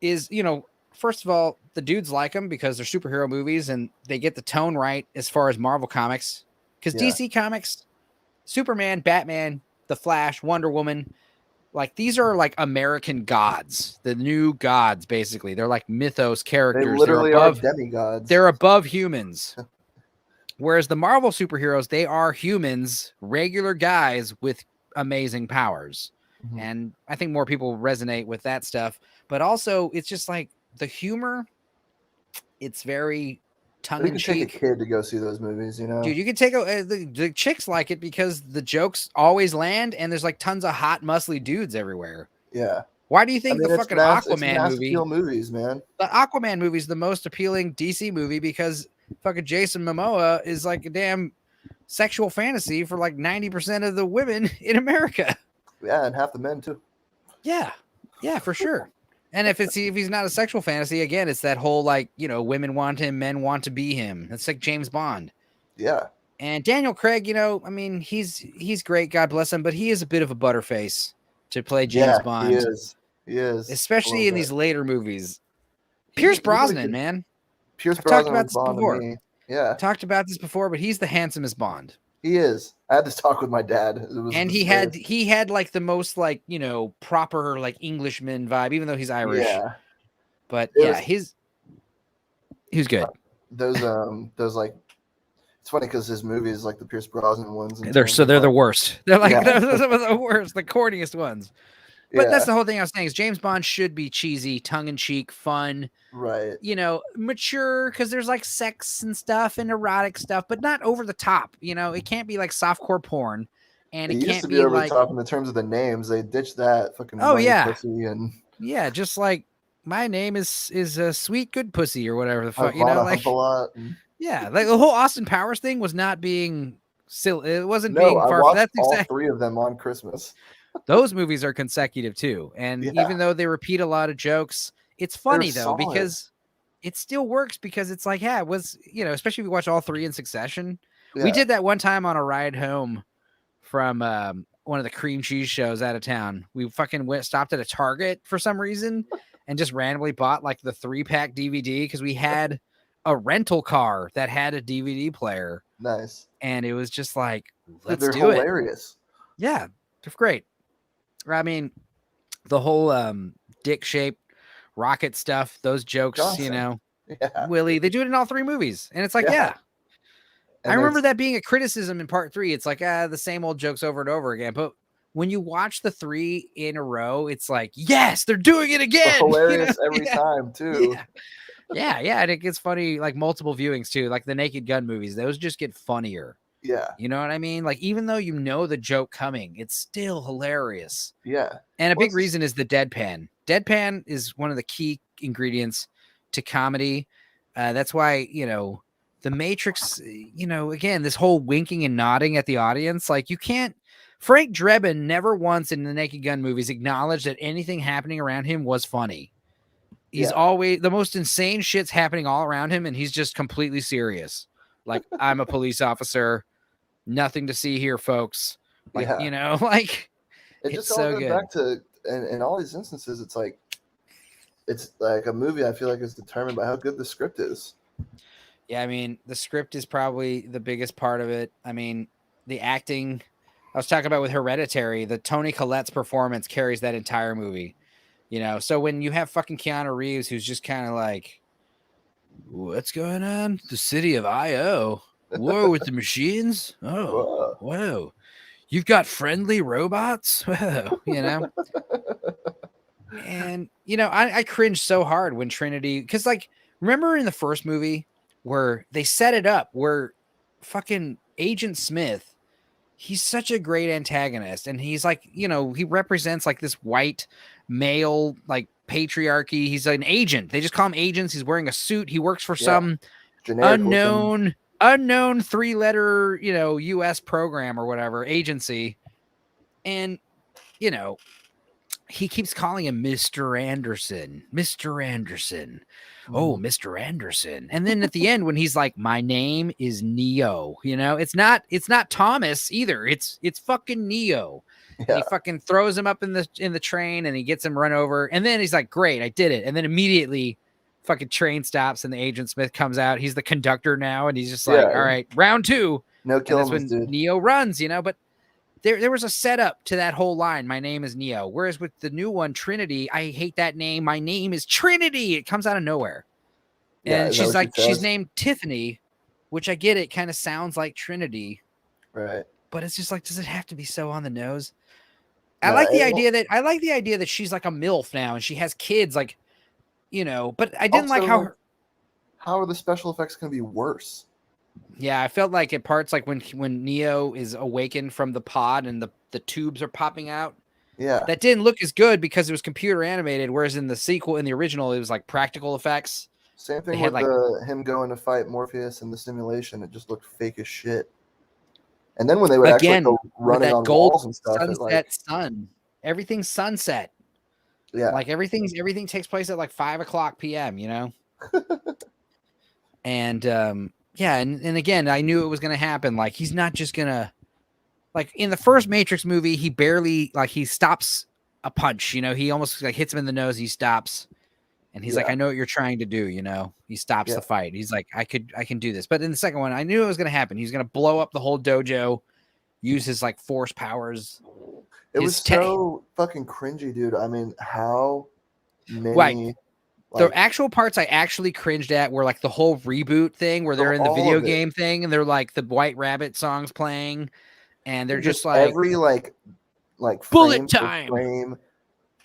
is, you know, first of all, the dudes like them because they're superhero movies and they get the tone right as far as Marvel comics. Because DC Comics, Superman, Batman, The Flash, Wonder Woman, like these are like American gods, the new gods, basically. They're like mythos characters. They literally are demigods. They're above humans. Whereas the Marvel superheroes, they are humans, regular guys with amazing powers. Mm-hmm. And I think more people resonate with that stuff. But also, it's just like, the humor, it's very tongue-in-cheek. You can take a kid to go see those movies, you know? Dude, you can take the chicks like it because the jokes always land and there's like tons of hot, muscly dudes everywhere. Yeah. Why do you think the fucking Aquaman movie... movies, man. The Aquaman movie is the most appealing DC movie because fucking Jason Momoa is like a damn sexual fantasy for like 90% of the women in America. Yeah, and half the men too. Yeah. Yeah, for sure. And if he's not a sexual fantasy, again, it's that whole like, you know, women want him, men want to be him. It's like James Bond. Yeah. And Daniel Craig, you know, I mean, he's great, God bless him, but he is a bit of a butterface to play James Bond. He is. Especially in these later movies. Pierce Brosnan, man. I've talked about this before. Yeah. Talked about this before, but he's the handsomest Bond. He is. I had this talk with my dad. He had like the most like, you know, proper like Englishman vibe, even though he's Irish. Yeah. But he was good. Those like, it's funny because his movies like the Pierce Brosnan ones. They're the worst. They're like they're some of the worst, the corniest ones. But that's the whole thing I was saying is James Bond should be cheesy, tongue-in-cheek, fun. Right. You know, mature because there's like sex and stuff and erotic stuff, but not over the top. You know, it can't be like softcore porn. And it can't used to be over the top in the terms of the names. They ditched that fucking pussy and just like my name is a sweet good pussy or whatever the fuck, you know, like a lot. Yeah, like the whole Austin Powers thing was not being silly. It wasn't being far. I watched all three of them on Christmas. Those movies are consecutive too, and even though they repeat a lot of jokes, it's funny though because it still works because it's like, it was, you know, especially if you watch all three in succession. We did that one time on a ride home from one of the cream cheese shows out of town. We fucking stopped at a Target for some reason and just randomly bought like the 3-pack DVD because we had a rental car that had a DVD player. Nice. And it was just like, let's they're do it. hilarious. Yeah, they're great. I mean, the whole dick-shaped rocket stuff, those jokes, Awesome. you know, Yeah. Willie, they do it in all 3 movies. And it's like, yeah. I remember that being a criticism in part 3. It's like, the same old jokes over and over again. But when you watch the 3 in a row, it's like, yes, they're doing it again. Hilarious you know? every time, too. Yeah. And it gets funny, like multiple viewings, too. Like the Naked Gun movies, those just get funnier. Yeah. You know what I mean? Like, even though you know the joke coming, it's still hilarious. Yeah. And a big reason is the deadpan. Deadpan is one of the key ingredients to comedy. That's why, you know, The Matrix, you know, again, this whole winking and nodding at the audience, like you can't. Frank Drebin never once in the Naked Gun movies acknowledged that anything happening around him was funny. He's always, the most insane shit's happening all around him, and he's just completely serious. Like, I'm a police officer. Nothing to see here, folks. Like, you know, like, it just all goes back to, in all these instances, it's like a movie I feel like is determined by how good the script is. Yeah, I mean, the script is probably the biggest part of it. I mean, the acting, I was talking about with Hereditary, the Toni Collette's performance carries that entire movie. You know, so when you have fucking Keanu Reeves, who's just kind of like, what's going on? The city of I.O. War with the machines? Oh, whoa. You've got friendly robots? Whoa, you know? And, you know, I cringed so hard when Trinity, because, like, remember in the first movie where they set it up where fucking Agent Smith, he's such a great antagonist. And he's like, you know, he represents like this white male, like patriarchy. He's an agent. They just call him agents. He's wearing a suit. He works for some unknown 3-letter, you know, US program or whatever agency. And, you know, he keeps calling him Mr. Anderson. Oh, Mr. Anderson. And then at the end, when he's like, my name is Neo, you know, it's not Thomas either. It's fucking Neo. Yeah. And he fucking throws him up in the train and he gets him run over. And then he's like, great, I did it. And then immediately fucking train stops and the Agent Smith comes out. He's the conductor now. And he's just like, all right, round 2. No killing. That's when dude. Neo runs, you know, but there was a setup to that whole line. My name is Neo. Whereas with the new one, Trinity, I hate that name. My name is Trinity. It comes out of nowhere. And she's like, she's named Tiffany, which I get. It kind of sounds like Trinity. Right. But it's just like, does it have to be so on the nose? I like the idea that she's like a MILF now and she has kids, like, you know, but I didn't like how are the special effects going to be worse? Yeah, I felt like at parts like when Neo is awakened from the pod and the tubes are popping out. Yeah. That didn't look as good because it was computer animated, whereas in the sequel, in the original, it was like practical effects. Same thing with him going to fight Morpheus in the simulation. It just looked fake as shit. And then when they would actually go running on walls and stuff, sunset sun, everything's sunset. Yeah, like everything takes place at like 5:00 p.m. You know, and yeah, and again, I knew it was gonna happen. Like he's not just gonna, like in the first Matrix movie, he barely he stops a punch. You know, he almost like hits him in the nose. He stops. And he's like, I know what you're trying to do, you know. He stops the fight. He's like, I can do this. But in the second one, I knew it was gonna happen. He's gonna blow up the whole dojo, use his like force powers. It was so fucking cringy, dude. I mean, how many the actual parts I actually cringed at were like the whole reboot thing where they're in the video game thing and they're like the White Rabbit songs playing, and they're just like every like bullet time frame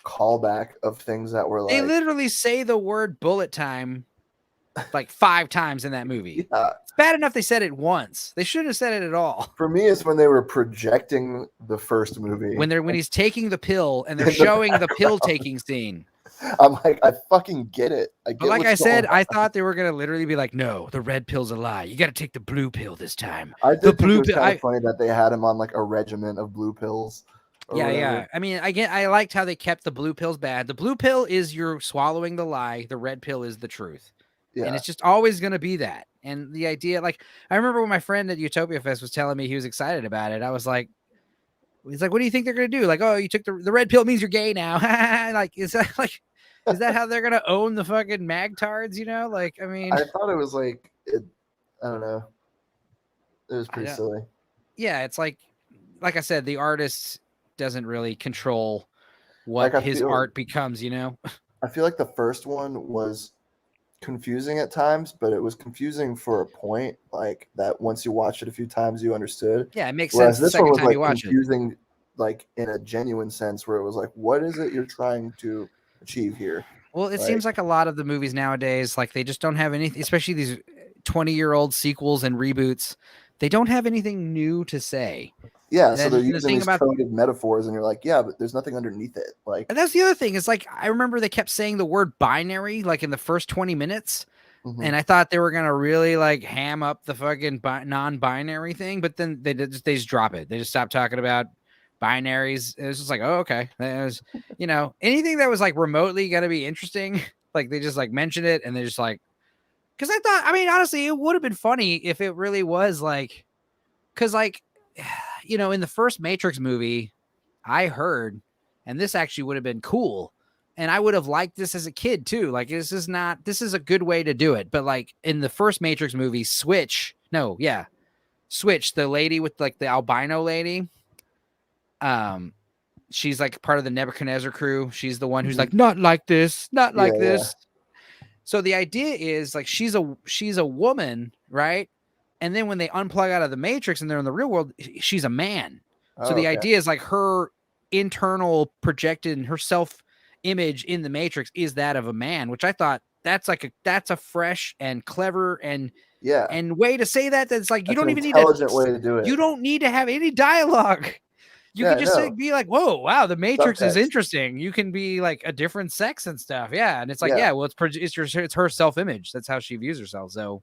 callback of things that were like they literally say the word bullet time like 5 times in that movie. Yeah. It's bad enough they said it once. They shouldn't have said it at all. For me, it's when they were projecting the first movie. When he's taking the pill and they're showing the pill taking scene. I'm like, I fucking get it. But like I said, I thought they were gonna literally be like, no, the red pill's a lie. You got to take the blue pill this time. I did think it was kind of funny that they had him on like a regimen of blue pills. Yeah. I mean, I liked how they kept the blue pills bad. The blue pill is you're swallowing the lie. The red pill is the truth. Yeah. And it's just always going to be that. And the idea, like, I remember when my friend at Utopia Fest was telling me he was excited about it. I was like, he's like, what do you think they're gonna do? Like, oh, you took the red pill means you're gay now. Like, is that how they're gonna own the fucking magtards? You know, like, I mean, I thought it was like I don't know. It was pretty silly. Yeah, it's like I said, the artist doesn't really control what his art becomes, you know? I feel like the first one was confusing at times, but it was confusing for a point, like that once you watch it a few times, you understood. Yeah, it makes Whereas sense the this one second was time like you watch confusing, like in a genuine sense, where it was like, what is it you're trying to achieve here? Well, it seems like a lot of the movies nowadays, like they just don't have anything, especially these 20-year-old sequels and reboots. They don't have anything new to say. Yeah, so they're using these coded metaphors, and you're like, yeah, but there's nothing underneath it. Like, and that's the other thing. Is like I remember they kept saying the word binary like in the first 20 minutes, and I thought they were gonna really like ham up the fucking non-binary thing, but then they just drop it. They just stopped talking about binaries. It was just like, oh, okay. It was, you know, anything that was like remotely gonna be interesting, like they just like mentioned it, and they just like. Because I thought, I mean, honestly, it would have been funny if it really was like, because like, you know, in the first Matrix movie, I heard, and this actually would have been cool, and I would have liked this as a kid too. Like, this is a good way to do it. But like in the first Matrix movie, Switch, the lady with like the albino lady, she's like part of the Nebuchadnezzar crew. She's the one who's like, not like this, not like this. So the idea is like she's a woman, right? And then when they unplug out of the Matrix and they're in the real world, she's a man. So the idea is like her internal projected, her self-image in the Matrix is that of a man, which I thought that's a fresh and clever and way to say that. That's like you don't even need intelligent way to do it. You don't need to have any dialogue. You can just be like, whoa, wow, the Matrix is interesting. You can be like a different sex and stuff. Yeah. And it's like, well, it's her self-image. That's how she views herself. So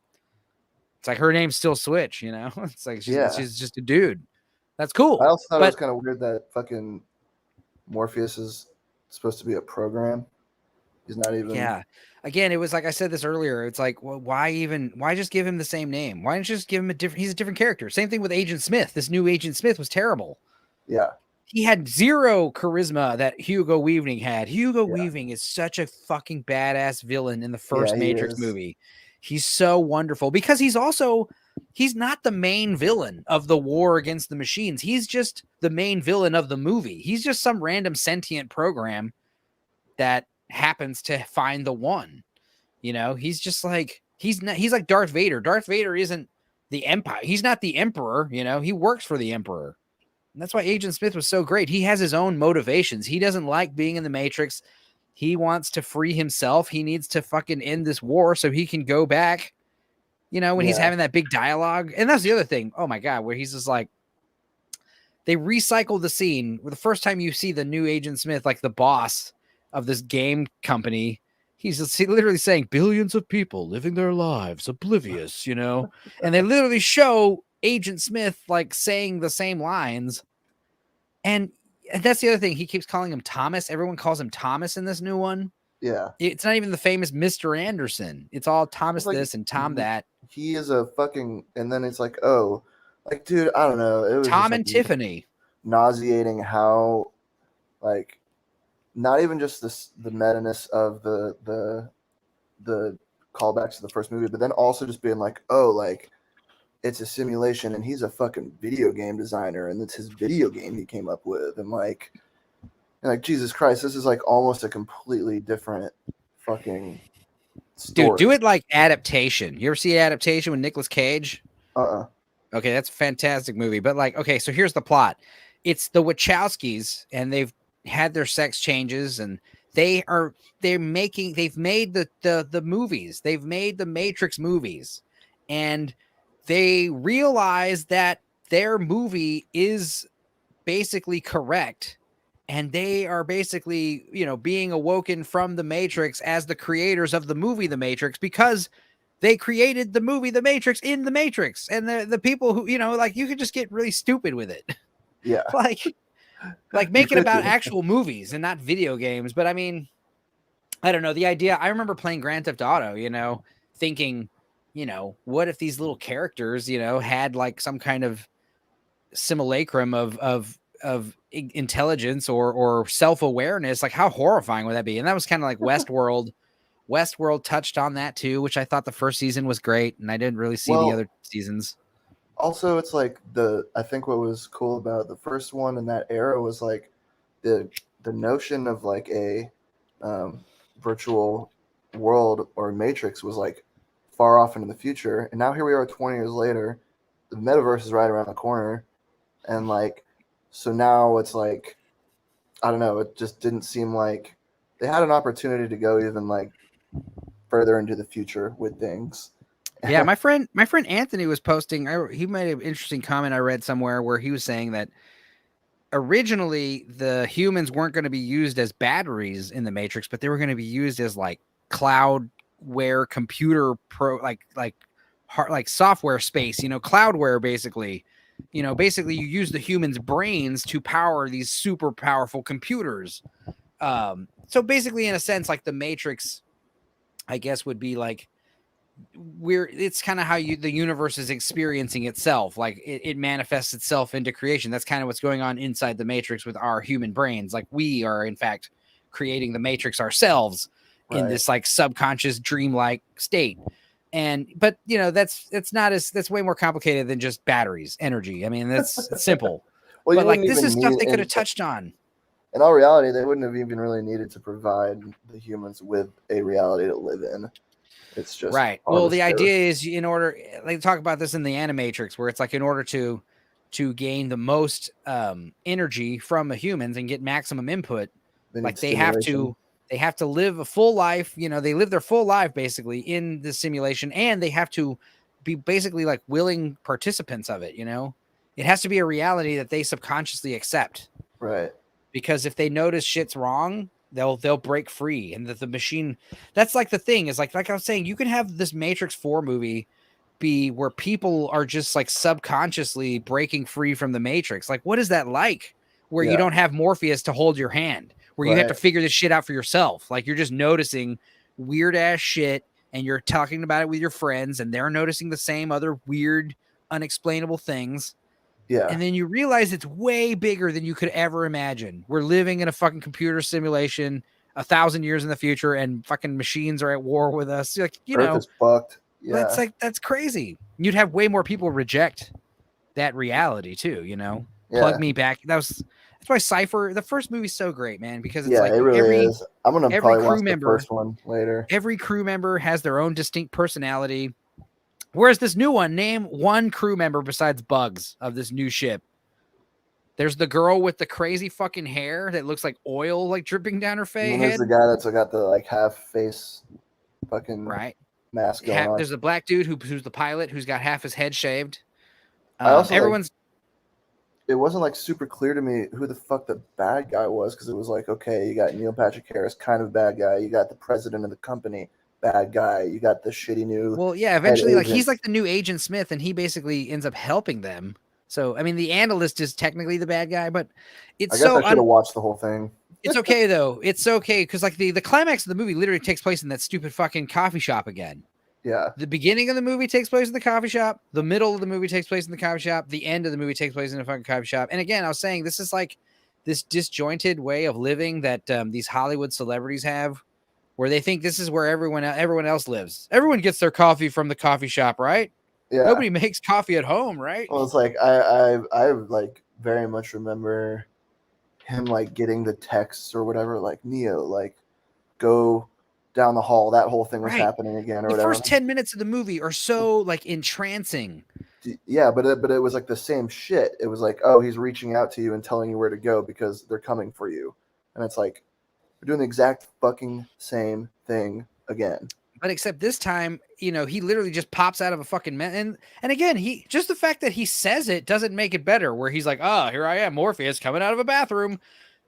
it's like her name's still Switch, you know? It's like she's just a dude. That's cool. I also thought it was kind of weird that fucking Morpheus is supposed to be a program. He's not even. Yeah. Again, it was like I said this earlier. It's like, well, why just give him the same name? Why don't you just give him he's a different character? Same thing with Agent Smith. This new Agent Smith was terrible. Yeah. He had zero charisma that Hugo Weaving had. Hugo Weaving is such a fucking badass villain in the first Matrix movie. He's so wonderful because he's not the main villain of the war against the machines. He's just the main villain of the movie. He's just some random sentient program that happens to find the one. You know, he's just like he's like Darth Vader. Darth Vader isn't the Empire. He's not the Emperor, you know. He works for the Emperor. And that's why Agent Smith was so great. He has his own motivations. He doesn't like being in the Matrix. He wants to free himself. He needs to fucking end this war so he can go back, you know, when he's having that big dialogue. And that's the other thing. Oh my God, where he's just like, they recycled the scene where the first time you see the new Agent Smith, like the boss of this game company, he's literally saying billions of people living their lives oblivious, you know, and they literally show Agent Smith like saying the same lines. And that's the other thing. He keeps calling him Thomas. Everyone calls him Thomas in this new one. Yeah. It's not even the famous Mr. Anderson. It's all Thomas this and Tom that. He is a fucking, and then it's like, oh, like, dude, I don't know. It was Tom and Tiffany. Nauseating how, like, not even just the meta-ness of the callbacks to the first movie, but then also just being like, oh, like, it's a simulation and he's a fucking video game designer and it's his video game he came up with. And like Jesus Christ, this is like almost a completely different fucking story. Dude, do it like Adaptation. You ever see Adaptation with Nicolas Cage? Okay, that's a fantastic movie. But like, okay, so here's the plot. It's the Wachowskis and they've had their sex changes and they've made the movies. They've made the Matrix movies. And they realize that their movie is basically correct. And they are basically, you know, being awoken from the Matrix as the creators of the movie, The Matrix, because they created the movie, The Matrix in the Matrix. And the people who, you know, like you could just get really stupid with it. Yeah. like make it about actual movies and not video games. But I mean, I don't know. The idea, I remember playing Grand Theft Auto, you know, thinking, you know, what if these little characters, you know, had like some kind of simulacrum of intelligence or self-awareness, like how horrifying would that be? And that was kind of like Westworld. Westworld touched on that too, which I thought the first season was great, and I didn't really see the other seasons. Also, it's like I think what was cool about the first one in that era was like the notion of like a virtual world or matrix was like far off into the future, and now here we are 20 years later. The metaverse is right around the corner, and like so now it's like I don't know, it just didn't seem like they had an opportunity to go even like further into the future with things. Yeah, my friend Anthony was posting. He made an interesting comment I read somewhere where he was saying that originally the humans weren't going to be used as batteries in the Matrix, but they were going to be used as like cloudware, computer like software space. Cloudware basically. Basically you use the humans' brains to power these super powerful computers. So basically, in a sense, like the Matrix, I guess would be like it's kind of how the universe is experiencing itself. Like it manifests itself into creation. That's kind of what's going on inside the Matrix with our human brains. Like we are in fact creating the Matrix ourselves in this like subconscious dreamlike state. But that's way more complicated than just batteries, energy. I mean, that's simple. Well, but like this is stuff they could have touched on. In all reality, they wouldn't have even really needed to provide the humans with a reality to live in. It's just right. Well, the idea is in order, they talk about this in the Animatrix, where it's like in order to gain the most energy from the humans and get maximum input, like they have to live a full life. They live their full life basically in the simulation, and they have to be basically like willing participants of it. It has to be a reality that they subconsciously accept. Right. Because if they notice shit's wrong, they'll break free, and that the machine. That's like the thing is like I was saying, you can have this Matrix 4 movie be where people are just like subconsciously breaking free from the Matrix. Like, what is that like? Where you don't have Morpheus to hold your hand, where you have to figure this shit out for yourself. Like you're just noticing weird ass shit, and you're talking about it with your friends, and they're noticing the same other weird, unexplainable things. Yeah. And then you realize it's way bigger than you could ever imagine. We're living in a fucking computer simulation 1,000 years in the future, and fucking machines are at war with us. Like, Earth is fucked. Yeah. That's crazy. You'd have way more people reject that reality too, Plug me back. That's why Cypher, the first movie's so great, man, because it's like it really is. I'm gonna probably watch the first one later. Every crew member has their own distinct personality. Whereas this new one, name one crew member besides Bugs of this new ship. There's the girl with the crazy fucking hair that looks like oil like dripping down her face. There's the guy that's got the like half face fucking mask going on. There's the black dude who's the pilot who's got half his head shaved. It wasn't like super clear to me who the fuck the bad guy was, because it was like, okay, you got Neil Patrick Harris, kind of bad guy. You got the president of the company, bad guy. You got the shitty new. Well, yeah, eventually, like he's like the new Agent Smith, and he basically ends up helping them. So, I mean, the analyst is technically the bad guy, but it's I should have watched the whole thing. It's okay though. It's okay because like the climax of the movie literally takes place in that stupid fucking coffee shop again. Yeah. The beginning of the movie takes place in the coffee shop. The middle of the movie takes place in the coffee shop. The end of the movie takes place in a fucking coffee shop. And again, I was saying this is like this disjointed way of living that these Hollywood celebrities have, where they think this is where everyone else lives. Everyone gets their coffee from the coffee shop, right? Yeah. Nobody makes coffee at home, right? Well, it's like I like very much remember him like getting the texts or whatever, like Neo, like go down the hall. That whole thing was happening again, or the whatever. First 10 minutes of the movie are so like entrancing. Yeah, but it was like the same shit. It was like, oh, he's reaching out to you and telling you where to go because they're coming for you, and it's like we're doing the exact fucking same thing again. But except this time, he literally just pops out of a fucking and again, just the fact that he says it doesn't make it better. Where he's like, "Oh, here I am, Morpheus, coming out of a bathroom,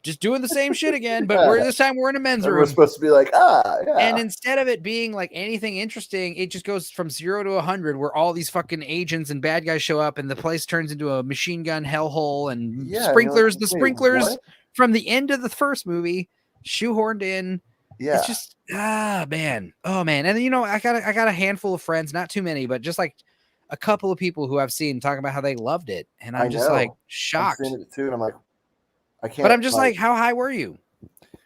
just doing the same shit again." But this time we're in a men's room. We're supposed to be like, yeah. And instead of it being like anything interesting, it just goes from 0 to 100, where all these fucking agents and bad guys show up, and the place turns into a machine gun hellhole, and sprinklers. The sprinklers from the end of the first movie shoehorned in. Yeah, it's just man, oh man, and I got a handful of friends, not too many, but just like a couple of people who I've seen talking about how they loved it, and I'm just like shocked. I've seen it too, and I'm like, I can't. But I'm just like, how high were you?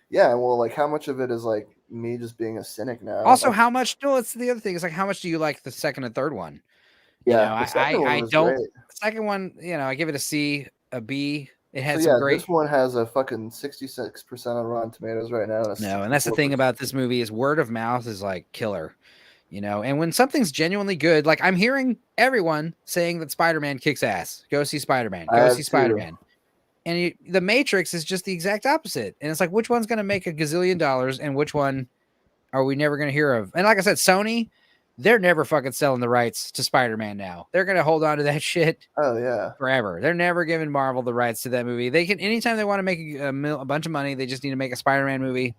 Yeah, well, like how much of it is like me just being a cynic now? Also, like, how much? No, it's the other thing. It's like, how much do you like the second and third one? You yeah, know, the second one I was don't. great. The second one, you know, I give it a C, a B. It had So some yeah, great. this one has a fucking 66% on Rotten Tomatoes right now. No, and that's the thing about this movie is word of mouth is like killer, you know. And when something's genuinely good, like I'm hearing everyone saying that Spider-Man kicks ass. Go see Spider-Man. Go see Spider-Man. And the Matrix is just the exact opposite. And it's like, which one's going to make a gazillion dollars and which one are we never going to hear of? And like I said, Sony, they're never fucking selling the rights to Spider-Man now. They're going to hold on to that shit. Oh yeah, forever. They're never giving Marvel the rights to that movie. They can anytime they want to make a bunch of money, they just need to make a Spider-Man movie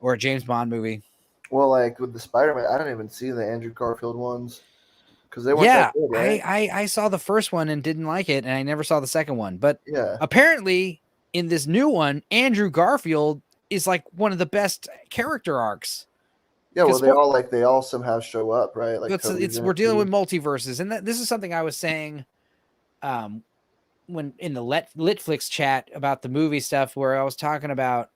or a James Bond movie. Well, like with the Spider-Man, I don't even see the Andrew Garfield ones because they weren't that good, right? I saw the first one and didn't like it, and I never saw the second one. But yeah, apparently in this new one, Andrew Garfield is like one of the best character arcs. Yeah, well, they all somehow show up, right? Like we're dealing with multiverses, and this is something I was saying, when in the Litflix chat about the movie stuff, where I was talking about,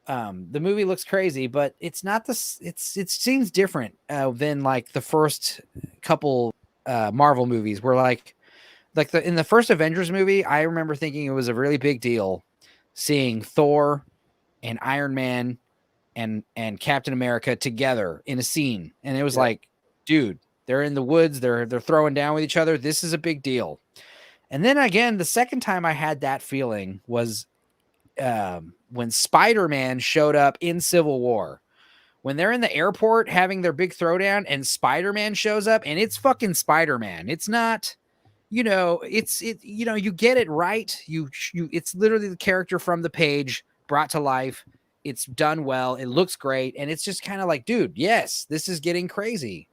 the movie looks crazy, but it's not this. It seems different than like the first couple Marvel movies, where like in the first Avengers movie, I remember thinking it was a really big deal seeing Thor and Iron Man and Captain America together in a scene, and it was like, dude, they're in the woods, they're throwing down with each other. This is a big deal. And then again, the second time I had that feeling was when Spider-Man showed up in Civil War. When they're in the airport having their big throwdown and Spider-Man shows up, and it's fucking Spider-Man. It's not, you know, you get it right. It's literally the character from the page brought to life. It's done well. It looks great. And it's just kind of like, dude, yes, this is getting crazy.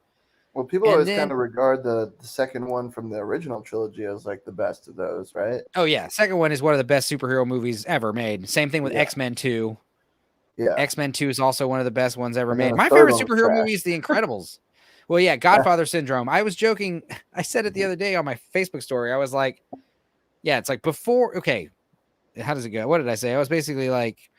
Well, people always kind of regard the second one from the original trilogy as like the best of those, right? Oh yeah, second one is one of the best superhero movies ever made. Same thing with X-Men 2. Yeah, X-Men 2 is also one of the best ones ever made. My favorite superhero movie is The Incredibles. Well, yeah, Godfather Syndrome. I was joking. I said it the other day on my Facebook story. I was like, yeah, it's like before. Okay, how does it go? What did I say? I was basically like,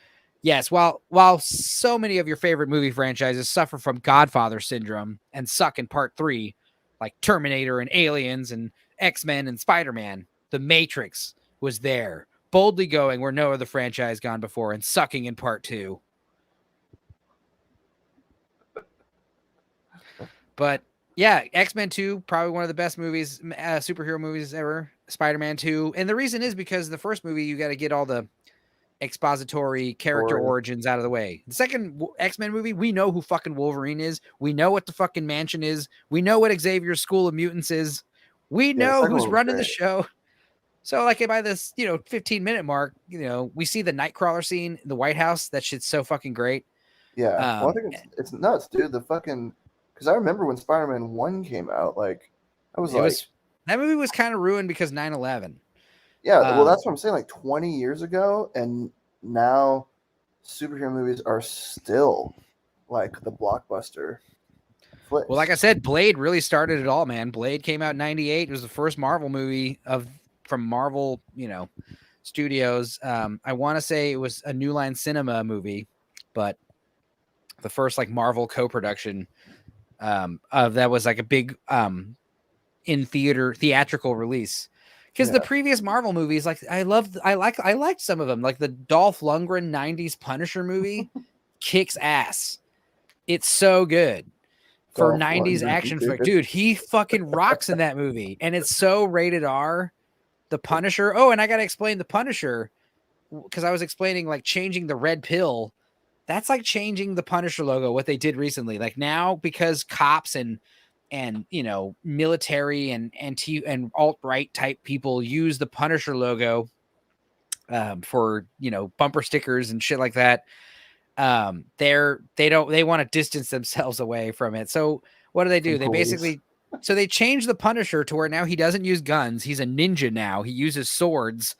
yes, while so many of your favorite movie franchises suffer from Godfather syndrome and suck in part 3, like Terminator and Aliens and X-Men and Spider-Man, The Matrix was there, boldly going where no other franchise gone before and sucking in part 2. But yeah, X-Men 2, probably one of the best movies, superhero movies ever. Spider-Man 2. And the reason is because the first movie, you got to get all the expository character origins out of the way. The second X-Men movie, we know who fucking Wolverine is. We know what the fucking mansion is. We know what Xavier's School of Mutants is. We know who's running the show. So like by this, 15-minute mark, we see the Nightcrawler scene in the White House. That shit's so fucking great. Yeah. Well, I think it's nuts, dude. The fucking, because I remember when Spider-Man 1 came out, like that movie was kind of ruined because 9/11. Yeah, well, that's what I'm saying. Like 20 years ago, and now superhero movies are still like the blockbuster flicks. Well, like I said, Blade really started it all, man. Blade came out in 98. It was the first Marvel movie from Marvel, Studios. I want to say it was a New Line Cinema movie, but the first like Marvel co-production that was like a big in theatrical release. Because the previous Marvel movies, like I liked some of them, like the Dolph Lundgren 90s Punisher movie kicks ass. It's so good for 90s action flick. Dude, he fucking rocks in that movie. And it's so rated R. The Punisher. Oh, and I got to explain the Punisher because I was explaining like changing the red pill. That's like changing the Punisher logo, what they did recently. Like now, because cops and military and alt-right type people use the Punisher logo for bumper stickers and shit like that. They want to distance themselves away from it. So what do? They basically they change the Punisher to where now he doesn't use guns. He's a ninja now. He uses swords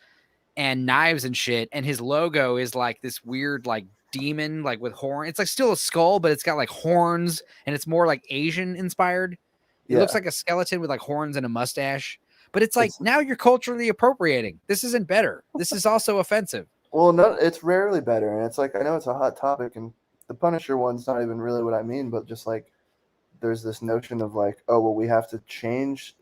and knives and shit. And his logo is like this weird like demon like with horn. It's like still a skull, but it's got like horns and it's more like Asian inspired. It looks like a skeleton with like horns and a mustache, But it's like now you're culturally appropriating. This isn't better. This is also offensive. Well, no, it's rarely better, and it's like I know it's a hot topic, and the Punisher one's not even really what I mean, but just like there's this notion of like, oh well, we have to change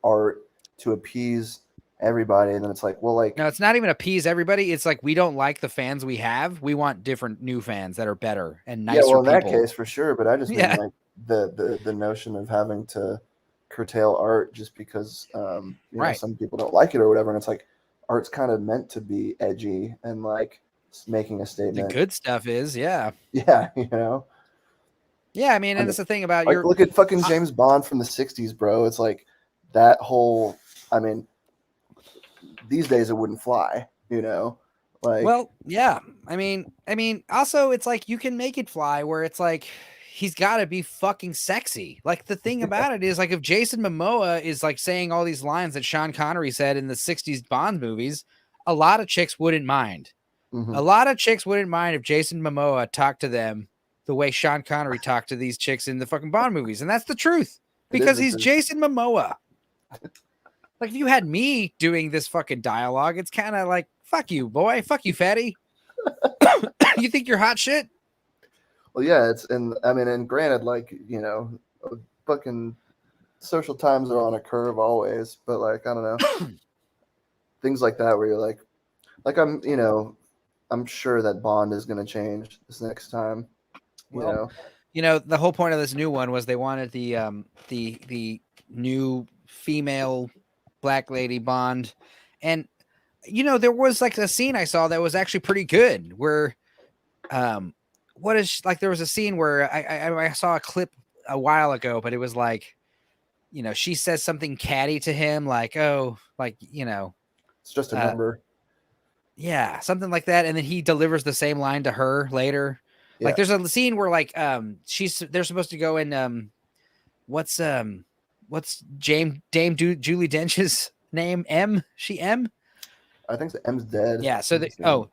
art to appease everybody, and then it's like, well, like no, it's not even appease everybody. It's like we don't like the fans we have. We want different new fans that are better and nicer. Yeah, well, in people. that case for sure, but I just mean like the notion of having to curtail art just because you know, some people don't like it or whatever, and it's like art's kind of meant to be edgy and like making a statement. The good stuff is, yeah, you know. Yeah, I mean, and that's the thing about like, look at fucking James Bond from the 60s, bro. It's like that whole, I mean, these days it wouldn't fly, you know? Like, well, yeah. I mean, also it's like you can make it fly where it's like he's got to be fucking sexy. Like the thing about it is like if Jason Momoa is like saying all these lines that Sean Connery said in the 60s Bond movies, a lot of chicks wouldn't mind. A lot of chicks wouldn't mind if Jason Momoa talked to them the way Sean Connery talked to these chicks in the fucking Bond movies. And that's the truth because he's Jason Momoa. Like if you had me doing this fucking dialogue, it's kind of like, fuck you, boy. Fuck you, fatty. You think you're hot shit? Well, yeah, and granted, like, you know, fucking social times are on a curve always, but like, I don't know. Things like that where you're like I'm sure that Bond is going to change this next time. You know, the whole point of this new one was they wanted the new female black lady Bond, and you know there was like a scene I saw that was actually pretty good where there was a scene where I saw a clip a while ago, but it was like, you know, she says something catty to him like, oh, like, you know, it's just a number. Yeah, something like that, and then he delivers the same line to her later. Yeah. Like there's a scene where like they're supposed to go in what's Dame Julie Dench's name? M? She M? I think M's dead. Yeah, so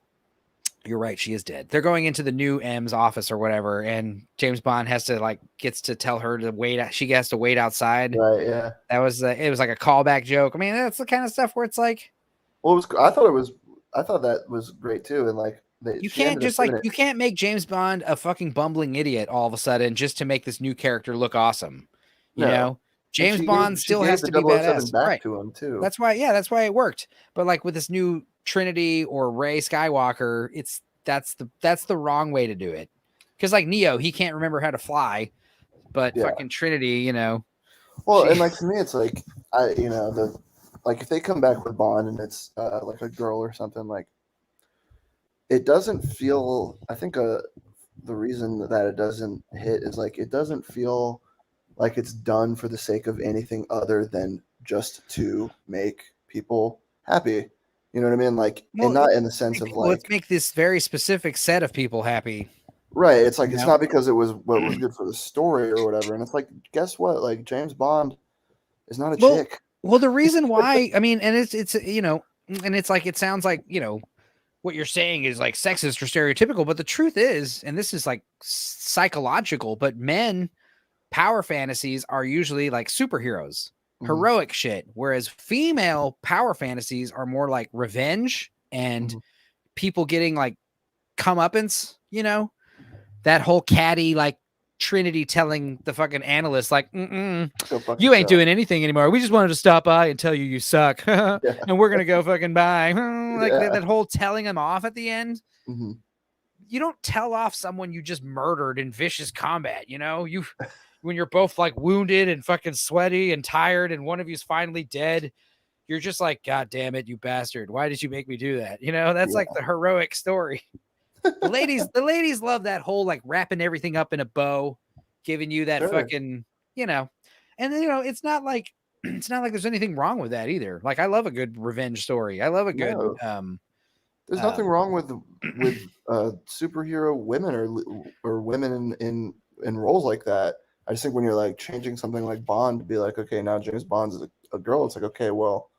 you're right, she is dead. They're going into the new M's office or whatever, and James Bond gets to tell her to wait. She has to wait outside. Right, yeah. That was it was like a callback joke. I mean, that's the kind of stuff where it's like, well, I thought that was great too, and like you can't make James Bond a fucking bumbling idiot all of a sudden just to make this new character look awesome. You know, James Bond still has to be badass. Back to him too. That's why it worked. But like with this new Trinity or Rey Skywalker, that's the wrong way to do it. Because like Neo, he can't remember how to fly, but fucking Trinity, you know. Well, and like to me, it's like like if they come back with Bond and it's like a girl or something, like it doesn't feel. I think the reason that it doesn't hit is like it doesn't feel like it's done for the sake of anything other than just to make people happy. You know what I mean? Like, and not in the sense of like, let's make this very specific set of people happy. Right. It's like, it's not because it was what was good for the story or whatever. And it's like, guess what? Like James Bond is not a chick. Well, the reason why, I mean, and it's, you know, and it's like, it sounds like, you know, what you're saying is like sexist or stereotypical, but the truth is, and this is like psychological, but men power fantasies are usually like superheroes. Heroic shit, whereas female power fantasies are more like revenge and people getting like comeuppance, you know, that whole catty like Trinity telling the fucking analyst like, you ain't doing anything anymore. We just wanted to stop by and tell you suck, and we're gonna go fucking by. Like that whole telling them off at the end. You don't tell off someone you just murdered in vicious combat, you know. When you're both like wounded and fucking sweaty and tired and one of you's finally dead, you're just like, God damn it, you bastard. Why did you make me do that? You know, that's like the heroic story. The ladies love that whole like wrapping everything up in a bow, giving you that fucking, you know, and you know, it's not like there's anything wrong with that either. Like I love a good revenge story. I love a good, there's nothing wrong with superhero women or women in roles like that. I just think when you're like changing something like Bond to be like, okay, now James Bond's a girl, it's like, okay, well,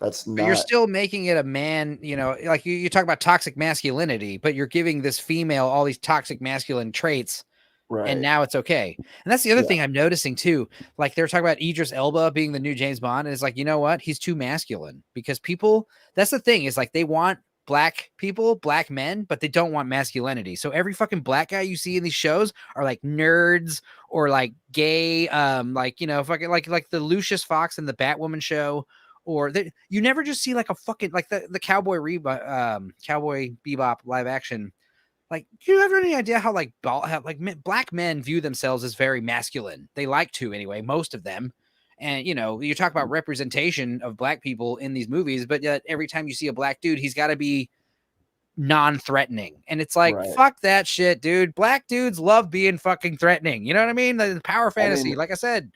that's not. But you're still making it a man, you know, like you talk about toxic masculinity, but you're giving this female all these toxic masculine traits Right. And now it's okay. And that's the other thing I'm noticing too. Like they're talking about Idris Elba being the new James Bond. And it's like, you know what? He's too masculine because people, that's the thing is like, they want black people, black men, but they don't want masculinity. So every fucking black guy you see in these shows are like nerds or like gay, like, you know, fucking like the Lucius Fox and the Batwoman show, or you never just see like a fucking, like the Cowboy Bebop live action. Like, do you have any idea how black men view themselves as very masculine? They like to anyway, most of them. And, you know, you talk about representation of black people in these movies, but yet every time you see a black dude, he's got to be non-threatening. And it's like, fuck that shit, dude. Black dudes love being fucking threatening. You know what I mean? The power fantasy, like I said.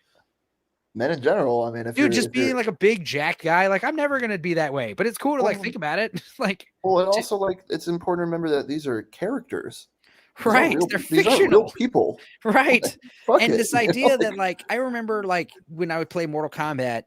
Men in general, I mean, if dude, just being like a big jack guy, like I'm never gonna be that way, but it's cool to like think about it. Like, well, and also like it's important to remember that these are characters, right? They're fictional. These aren't real people, right? Fuck and it, this idea that like I remember like when I would play Mortal Kombat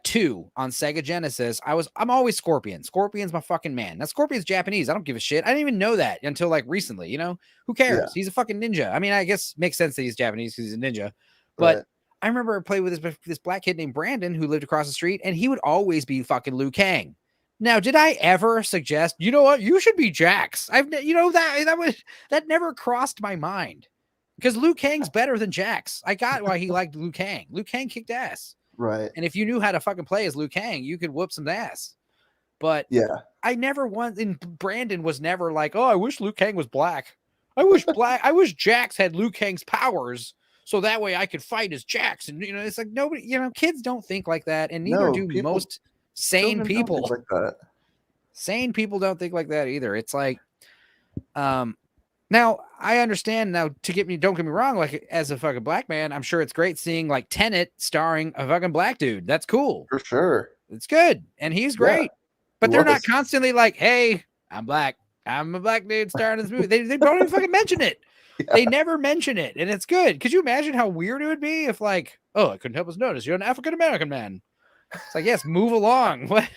2 on Sega Genesis, I'm always Scorpion. Scorpion's my fucking man. Now Scorpion's Japanese. I don't give a shit. I didn't even know that until like recently. You know, who cares? Yeah. He's a fucking ninja. I mean, I guess it makes sense that he's Japanese because he's a ninja, but. Right. I remember I played with this black kid named Brandon who lived across the street, and he would always be fucking Liu Kang. Now, did I ever suggest, you know what, you should be Jax? That never crossed my mind because Liu Kang's better than Jax. I got why he liked Liu Kang. Liu Kang kicked ass, right? And if you knew how to fucking play as Liu Kang, you could whoop some ass. But yeah, I never and Brandon was never like, oh, I wish Liu Kang was black. I wish Jax had Liu Kang's powers. So that way I could fight as Jax. And, you know, it's like nobody, you know, kids don't think like that. And neither do most sane people. Like that. Sane people don't think like that either. It's like, now I understand now don't get me wrong. Like as a fucking black man, I'm sure it's great seeing like Tenet starring a fucking black dude. That's cool. For sure. It's good. And he's great, but they're not constantly like, hey, I'm black. I'm a black dude starring this movie. They don't even fucking mention it. Yeah. They never mention it, and it's good. Could you imagine how weird it would be if, like, oh, I couldn't help us notice you're an African American man? It's like, yes, move along. What?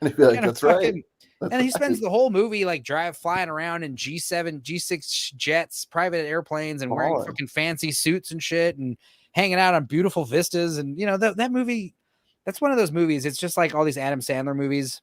And he'd be like, that's right. And he spends the whole movie like flying around in G7, G6 jets, private airplanes, and wearing fucking fancy suits and shit, and hanging out on beautiful vistas. And you know that movie. That's one of those movies. It's just like all these Adam Sandler movies.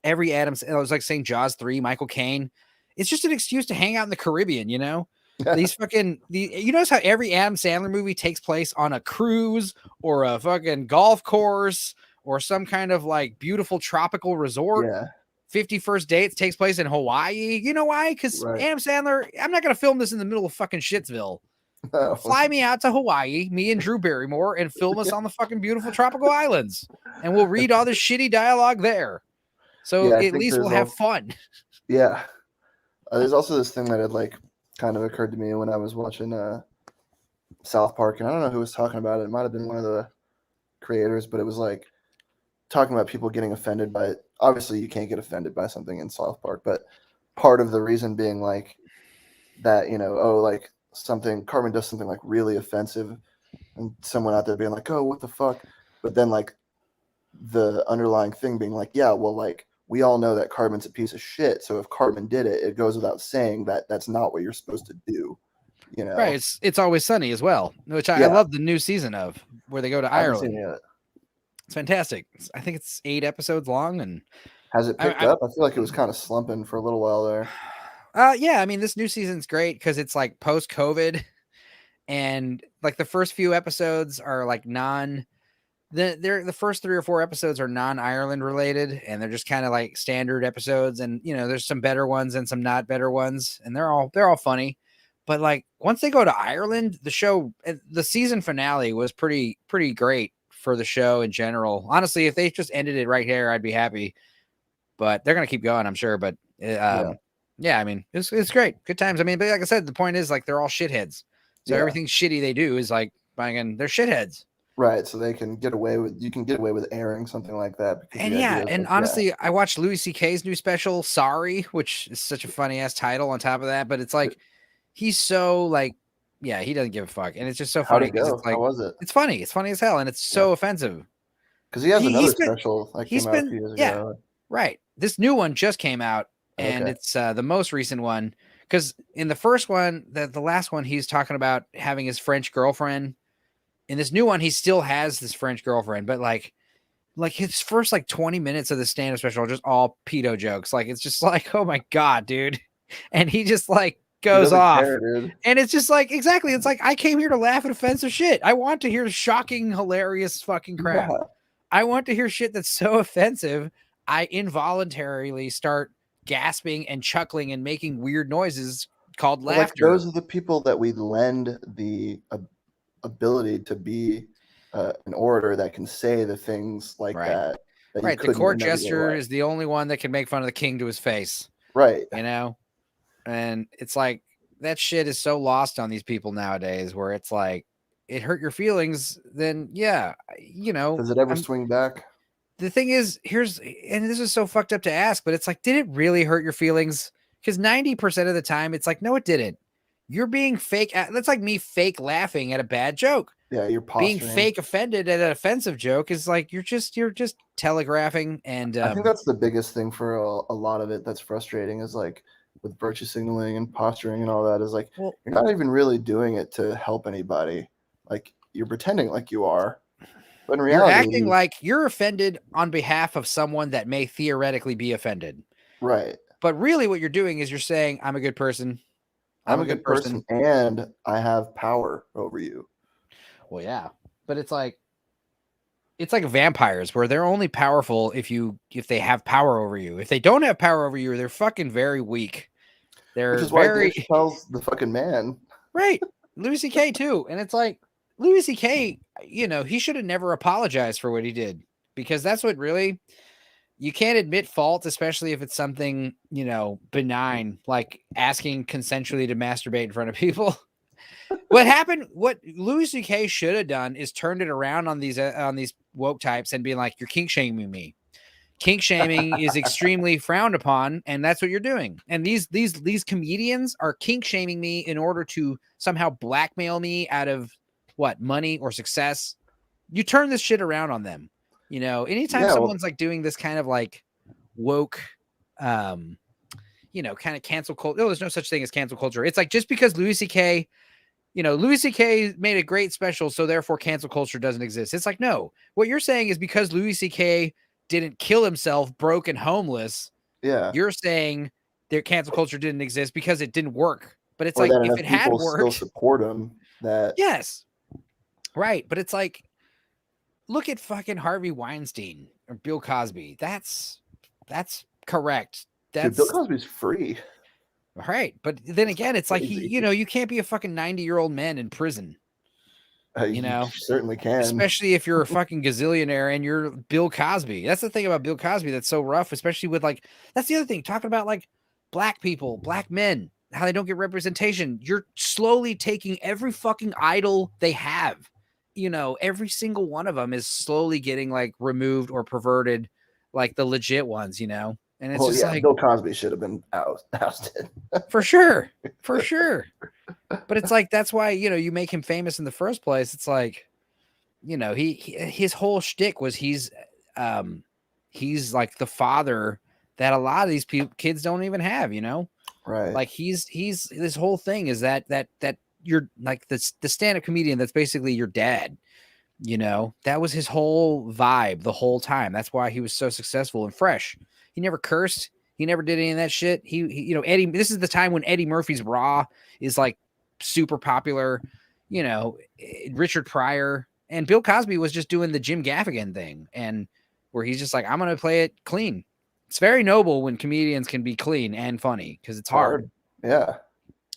It was like saying Jaws 3, Michael Caine. It's just an excuse to hang out in the Caribbean, you know. You notice how every Adam Sandler movie takes place on a cruise or a fucking golf course or some kind of like beautiful tropical resort. Yeah. 50 First Dates takes place in Hawaii. You know why? Because Adam Sandler, I'm not going to film this in the middle of fucking Shitsville. No. Fly me out to Hawaii, me and Drew Barrymore, and film us on the fucking beautiful tropical islands. And we'll read all this shitty dialogue there. So at least we'll have fun. Yeah. There's also this thing that had like kind of occurred to me when I was watching South Park, and I don't know who was talking about it. It might have been one of the creators, but it was like talking about people getting offended by it. Obviously, you can't get offended by something in South Park, but part of the reason being like that, you know, like Cartman does something like really offensive, and someone out there being like, oh, what the fuck? But then like the underlying thing being like, yeah, well, like, we all know that Cartman's a piece of shit. So if Cartman did it, it goes without saying that that's not what you're supposed to do. You know, right? It's Always Sunny as well, which I love the new season of, where they go to Ireland. It's fantastic. I think it's 8 episodes long, and has it picked up? I feel like it was kind of slumping for a little while there. Yeah, I mean, this new season's great because it's like post-COVID, and like the first few episodes are like the first 3 or 4 episodes are non-Ireland related, and they're just kind of like standard episodes. And you know, there's some better ones and some not better ones, and they're all funny. But like once they go to Ireland, the season finale was pretty great for the show in general. Honestly, if they just ended it right here, I'd be happy. But they're gonna keep going, I'm sure. But yeah, I mean, it's great, good times. I mean, but like I said, the point is like they're all shitheads, so everything shitty they do is like, they're shitheads. Right, so you can get away with airing something like that. And honestly, I watched Louis C.K.'s new special, Sorry, which is such a funny ass title on top of that. But it's like, he's so like, yeah, he doesn't give a fuck, and it's just so funny. It's like, how was it? It's funny as hell, and it's so offensive. Because he has another special like came out a few years ago. Right. This new one just came out, and it's the most recent one Because in the first one, the last one, he's talking about having his French girlfriend. In this new one, he still has this French girlfriend, but like his first like 20 minutes of the stand-up special are just all pedo jokes. Like it's just like, oh my God, dude. And he just like goes off. Care, dude. And it's just like, exactly. It's like, I came here to laugh at offensive shit. I want to hear shocking, hilarious fucking crap. Yeah. I want to hear shit that's so offensive. I involuntarily start gasping and chuckling and making weird noises called laughter. Like, those are the people that we lend the ability to be an orator that can say the things like that. Right. The court jester is the only one that can make fun of the king to his face. Right. You know? And it's like, that shit is so lost on these people nowadays where it's like, it hurt your feelings, then yeah, you know. Does it ever swing back? The thing is, and this is so fucked up to ask, but it's like, did it really hurt your feelings? Because 90% of the time, it's like, no, it didn't. You're being fake. That's like me fake laughing at a bad joke. Yeah, you're posturing. Being fake offended at an offensive joke is like, you're just telegraphing. And I think that's the biggest thing for a lot of it that's frustrating is like with virtue signaling and posturing and all that is like, you're not even really doing it to help anybody. Like you're pretending like you are, but in reality, you're acting like you're offended on behalf of someone that may theoretically be offended. Right. But really what you're doing is you're saying, I'm a good person. I'm a good person and I have power over you. Well, yeah, but it's like vampires where they're only powerful if they have power over you. If they don't have power over you, they're fucking very weak. Which is why Dave Chappelle's the fucking man. Right. Louis C.K. too. And it's like, Louis C.K., you know, he should have never apologized for what he did because that's what really, you can't admit fault, especially if it's something, you know, benign, like asking consensually to masturbate in front of people. What Louis C.K. should have done is turned it around on these woke types and being like, you're kink shaming me. Kink shaming is extremely frowned upon, and that's what you're doing. And these comedians are kink shaming me in order to somehow blackmail me out of what, money or success. You turn this shit around on them. You know, anytime someone's like doing this kind of like woke, you know, kind of cancel culture. No, there's no such thing as cancel culture. It's like just because Louis C.K., you know, Louis C.K. made a great special, so therefore cancel culture doesn't exist. It's like, no, what you're saying is because Louis C.K. didn't kill himself, broke and homeless. Yeah. You're saying their cancel culture didn't exist because it didn't work. But it's like, if it had worked, still support him. Yes. Right. But it's like, look at Harvey Weinstein or Bill Cosby. That's correct. Dude, Bill Cosby's free. Right. But then again, it's like, you can't be a fucking 90-year-old man in prison. You know, you certainly can. Especially if you're a fucking gazillionaire and you're Bill Cosby. That's the thing about Bill Cosby that's so rough, especially with like, that's the other thing, talking about like black people, black men, how they don't get representation. You're slowly taking every fucking idol they have. You know, every single one of them is slowly getting like removed or perverted, like the legit ones, you know? And it's just like, Bill Cosby should have been ousted. For sure. But it's like, that's why, you know, you make him famous in the first place. It's like, you know, his whole shtick was he's like the father that a lot of these kids don't even have, you know? Right. Like he's this whole thing is that you're like the stand-up comedian that's basically your dad. You know, that was his whole vibe the whole time. That's why he was so successful and fresh. He never cursed. He never did any of that shit. He you know, Eddie, this is the time when Eddie Murphy's Raw is like super popular, you know, Richard Pryor, and Bill Cosby was just doing the Jim Gaffigan thing, and where he's just like, I'm going to play it clean. It's very noble when comedians can be clean and funny because it's hard. Yeah,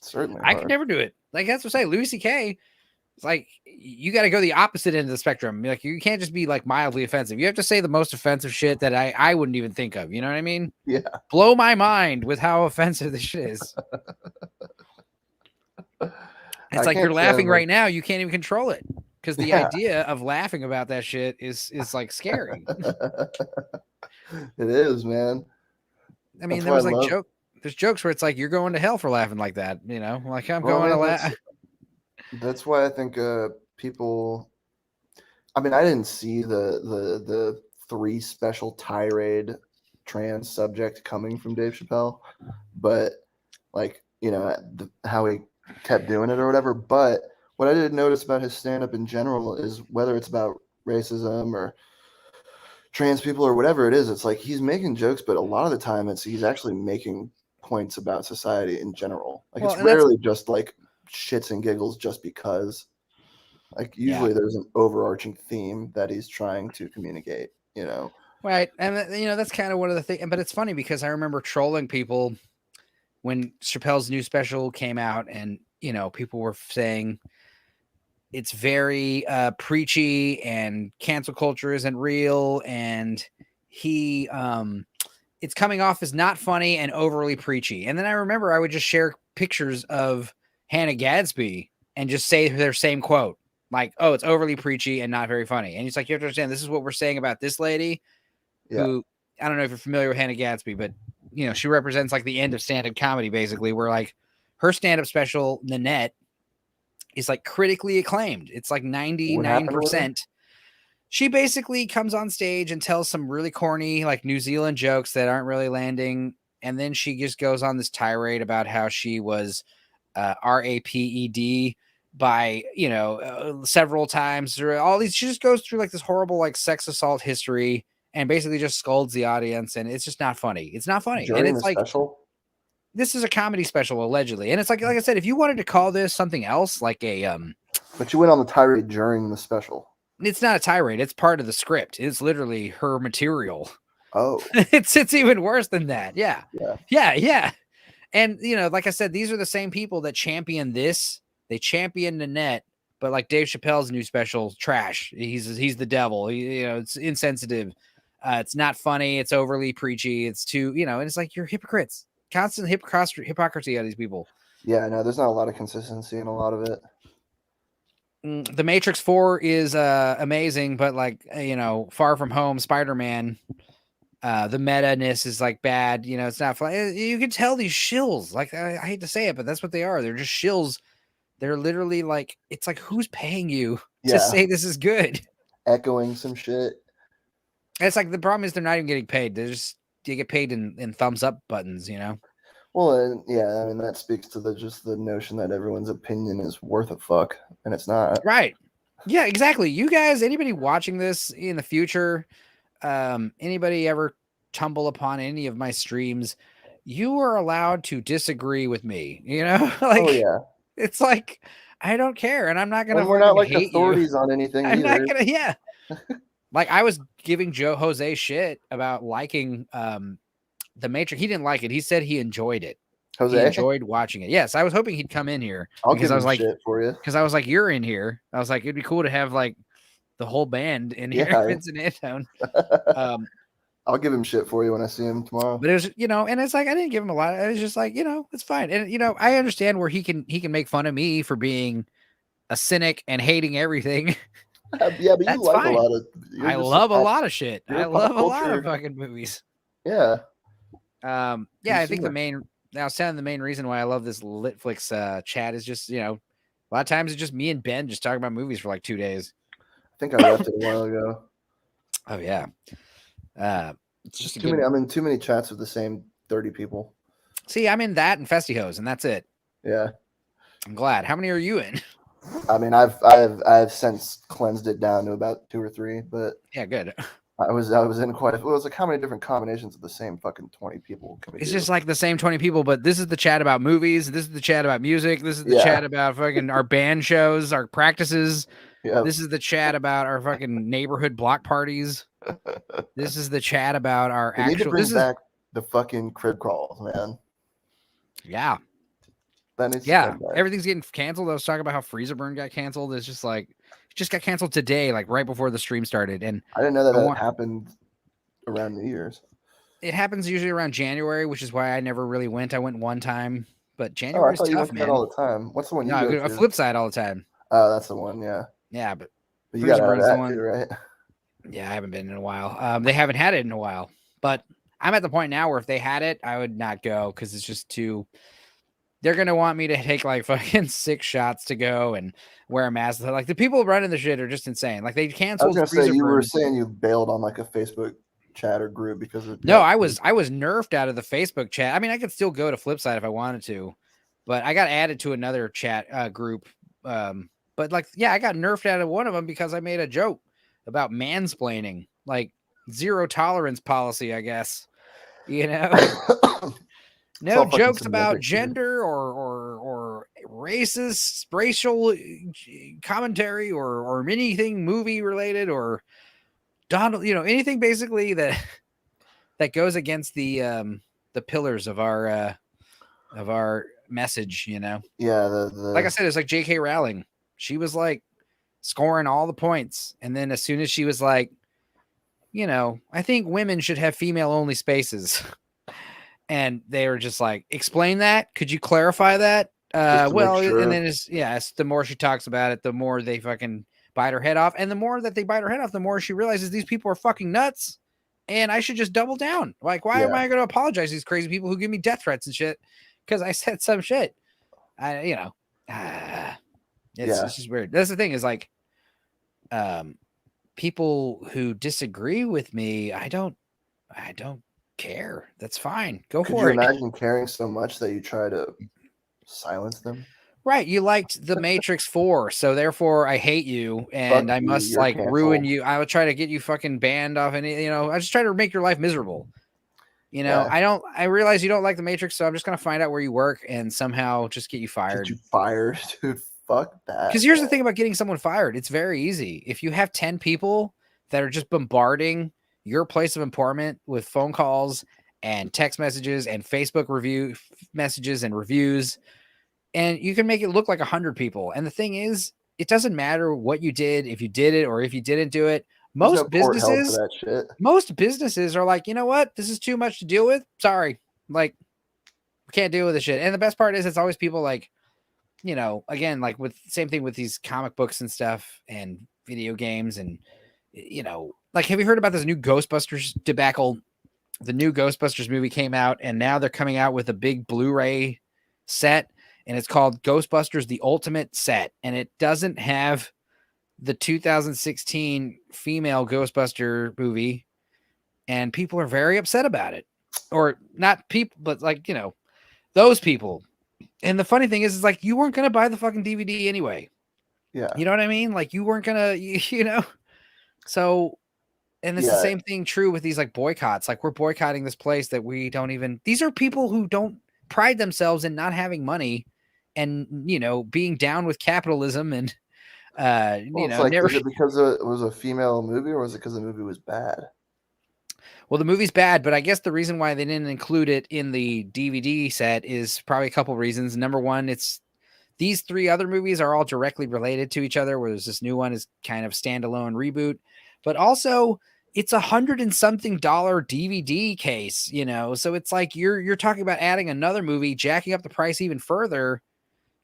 certainly. I could never do it. Like that's what I say. Louis C.K. It's like you got to go the opposite end of the spectrum. Like you can't just be like mildly offensive. You have to say the most offensive shit that I wouldn't even think of. You know what I mean? Yeah. Blow my mind with how offensive this shit is. It's like you're laughing right now. You can't even control it because the idea of laughing about that shit is like scary. It is, man. I mean, there was like there's jokes where it's like you're going to hell for laughing like that. You know, like I'm going to laugh. That's why I think people. I mean, I didn't see the 3 special tirade trans subject coming from Dave Chappelle, but like how he kept doing it or whatever. But what I did notice about his stand-up in general is whether it's about racism or trans people or whatever it is, it's like he's making jokes, but a lot of the time he's actually making points about society in general. Like it's rarely just like shits and giggles just because. Like usually there's an overarching theme that he's trying to communicate, Right. And that's kind of one of the things, but it's funny because I remember trolling people when Chappelle's new special came out, and people were saying it's very preachy and cancel culture isn't real, and he it's coming off as not funny and overly preachy. And then I remember I would just share pictures of Hannah Gadsby and just say their same quote, like, oh, it's overly preachy and not very funny. And it's like, you have to understand, this is what we're saying about this lady who, I don't know if you're familiar with Hannah Gadsby, but she represents like the end of stand-up comedy, basically, where like her stand-up special, Nanette, is like critically acclaimed. It's like 99%. She basically comes on stage and tells some really corny, like New Zealand jokes that aren't really landing. And then she just goes on this tirade about how she was raped by, several times through all these. She just goes through like this horrible, like sex assault history and basically just scolds the audience. And it's just not funny. It's not funny. During and it's like, special? This is a comedy special, allegedly. And it's like I said, if you wanted to call this something else, like a, but you went on the tirade during the special. It's not a tirade. It's part of the script. It's literally her material. Oh, it's even worse than that. Yeah. And like I said, these are the same people that champion this. They champion Nanette, but like Dave Chappelle's new special, trash. He's the devil. It's insensitive. It's not funny. It's overly preachy. It's too, and it's like, you're hypocrites. Constant hypocrisy out of these people. Yeah, no, there's not a lot of consistency in a lot of it. The Matrix 4 is amazing, but like, Far From Home, Spider-Man, the meta-ness is like bad. It's not fun. You can tell these shills, like, I hate to say it, but that's what they are. They're just shills. They're literally like, it's like, who's paying you to say this is good? Echoing some shit. And it's like, the problem is they're not even getting paid. They get paid in thumbs up buttons, Well, I mean, that speaks to the notion that everyone's opinion is worth a fuck, and it's not. Right. Yeah, exactly. You guys, anybody watching this in the future, anybody ever tumble upon any of my streams, you are allowed to disagree with me, like, oh yeah, it's like, I don't care. And I'm not going to, we're not like authorities on anything. I'm not going to, like, I was giving Jose shit about liking, The Matrix. He didn't like it. He said he enjoyed it. Jose? He enjoyed watching it. Yes, I was hoping he'd come in here. I'll give him shit for you. Because I was like, you're in here. I was like, it'd be cool to have like the whole band in here. Vincent Antone. I'll give him shit for you when I see him tomorrow. But it was, and it's like I didn't give him a lot. I was just like, it's fine. And I understand where he can make fun of me for being a cynic and hating everything. Yeah, but you like fine. A lot of. I love a lot of shit. I love a lot of fucking movies. Yeah. I think the main reason why I love this Litflix chat is just, a lot of times it's just me and Ben just talking about movies for like 2 days. I think I left it a while ago. Oh yeah. It's just too many. I'm in too many chats with the same 30 people. See, I'm in that and Festivals, and that's it. Yeah. I'm glad. How many are you in? I mean, I've since cleansed it down to about 2 or 3, but yeah, good. I was in quite a. It was like how many different combinations of the same fucking 20 people? It's just like the same 20 people, but this is the chat about movies. This is the chat about music. This is the chat about fucking our band shows, our practices. Yeah. This is the chat about our fucking neighborhood block parties. This is the chat about our actual. Need to bring back the fucking crib crawls, man. Yeah. Everything's getting canceled. I was talking about how Freezer Burn got canceled. It's just like it just got canceled today, like right before the stream started. And I didn't know that happened around New Year's. It happens usually around January, which is why I never really went. I went one time, but January is tough, man. All the time. What's the one you go to? A Flip Side all the time. Oh, that's the one. Yeah. Yeah, but you got that one, too, right? Yeah, I haven't been in a while. They haven't had it in a while, but I'm at the point now where if they had it, I would not go because it's just too. They're going to want me to take like fucking 6 shots to go and wear a mask. Like the people running the shit are just insane. Like they canceled. I was going to say, you were saying you bailed on like a Facebook chat or group because of. No, I was nerfed out of the Facebook chat. I mean, I could still go to Flipside if I wanted to, But I got added to another chat group. But like, yeah, I got nerfed out of one of them because I made a joke about mansplaining, like zero tolerance policy, I guess. You know, no jokes about gender or racist, racial commentary or anything movie related or Donald, anything basically that goes against the pillars of our message, Yeah, like I said, it's like J.K. Rowling. She was like scoring all the points, and then as soon as she was like, I think women should have female only spaces, and they were just like, explain that. Could you clarify that? Well, sure. And then it's the more she talks about it, the more they fucking bite her head off, and the more that they bite her head off, the more she realizes these people are fucking nuts, and I should just double down. Like, why am I going to apologize to these crazy people who give me death threats and shit because I said some shit? It's just weird. That's the thing is like, people who disagree with me, I don't care. That's fine. Go for it. Could you imagine caring so much that you try to silence them? Right. You liked The Matrix 4, so therefore I hate you and I must like ruin you. I would try to get you fucking banned off any, I just try to make your life miserable. I realize you don't like The Matrix, so I'm just going to find out where you work and somehow just get you fired. Get you fired, dude. Fuck that. Because here's the thing about getting someone fired. It's very easy. If you have 10 people that are just bombarding your place of employment with phone calls and text messages and Facebook review messages and reviews, and you can make it look like 100 people. And the thing is, it doesn't matter what you did, if you did it or if you didn't do it. Most businesses are like, you know what? This is too much to deal with. Sorry. Like, we can't deal with this shit. And the best part is it's always people like, again, like with same thing with these comic books and stuff and video games. And, like, have you heard about this new Ghostbusters debacle? The new Ghostbusters movie came out and now they're coming out with a big Blu-ray set. And it's called Ghostbusters, the Ultimate Set. And it doesn't have the 2016 female Ghostbuster movie. And people are very upset about it. Or not people, but like, those people. And the funny thing is like, you weren't going to buy the fucking DVD anyway. Yeah. You know what I mean? Like, you weren't going to, So, and it's the same thing true with these like boycotts. Like, we're boycotting this place that we don't even, these are people who don't pride themselves in not having money and being down with capitalism and like, is it because it was a female movie or was it because the movie was bad? Well, the movie's bad, but I guess the reason why they didn't include it in the DVD set is probably a couple reasons. Number one, it's these three other movies are all directly related to each other, whereas this new one is kind of standalone reboot, but also it's $100 and something DVD case, so it's like you're talking about adding another movie, jacking up the price even further.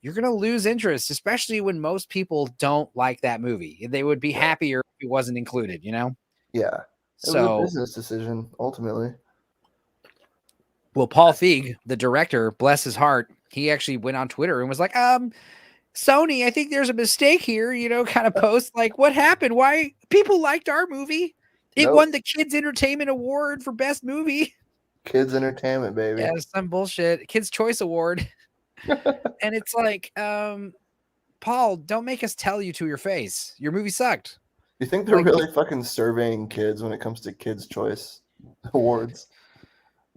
You're going to lose interest, especially when most people don't like that movie. They would be happier if it wasn't included, Yeah. It was a business decision, ultimately. Well, Paul Feig, the director, bless his heart, he actually went on Twitter and was like, Sony, I think there's a mistake here, kind of post like, what happened? Why people liked our movie? It won the Kids Entertainment Award for Best Movie. Kids Entertainment, baby. Yeah, some bullshit. Kids Choice Award. And it's like, Paul, don't make us tell you to your face. Your movie sucked. You think they're really fucking surveying kids when it comes to Kids Choice Awards?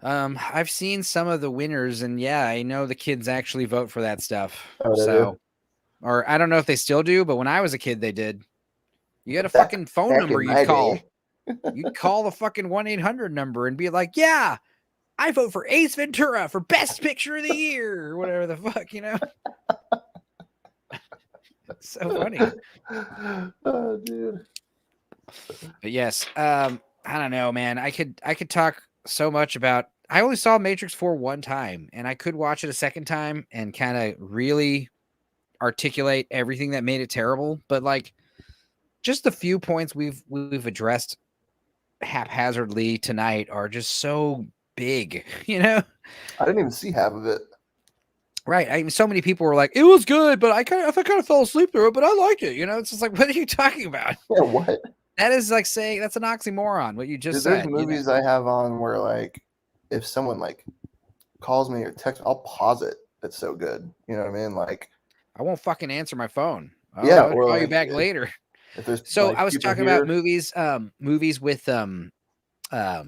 I've seen some of the winners, and I know the kids actually vote for that stuff. Or I don't know if they still do, but when I was a kid, they did. You had a fucking phone number you'd call. You'd call the fucking 1-800 number and be like, yeah, I vote for Ace Ventura for Best Picture of the Year, or whatever the fuck, That's so funny. Oh, dude. But yes, I don't know, man. I could talk so much about. I only saw Matrix 4 one time, and I could watch it a second time and kind of really articulate everything that made it terrible. But like, just the few points we've addressed haphazardly tonight are just so big, I didn't even see half of it. Right. I mean, so many people were like, it was good, but I kind of fell asleep through it, but I liked it. It's just like, what are you talking about? Yeah, what? That is like saying that's an oxymoron, what you just said. There's movies I have on where like if someone like calls me or texts me, I'll pause it it's so good. You know what I mean? Like, I won't fucking answer my phone. yeah, I'll or call you like back later. if there's So like I was people talking here, about movies with um uh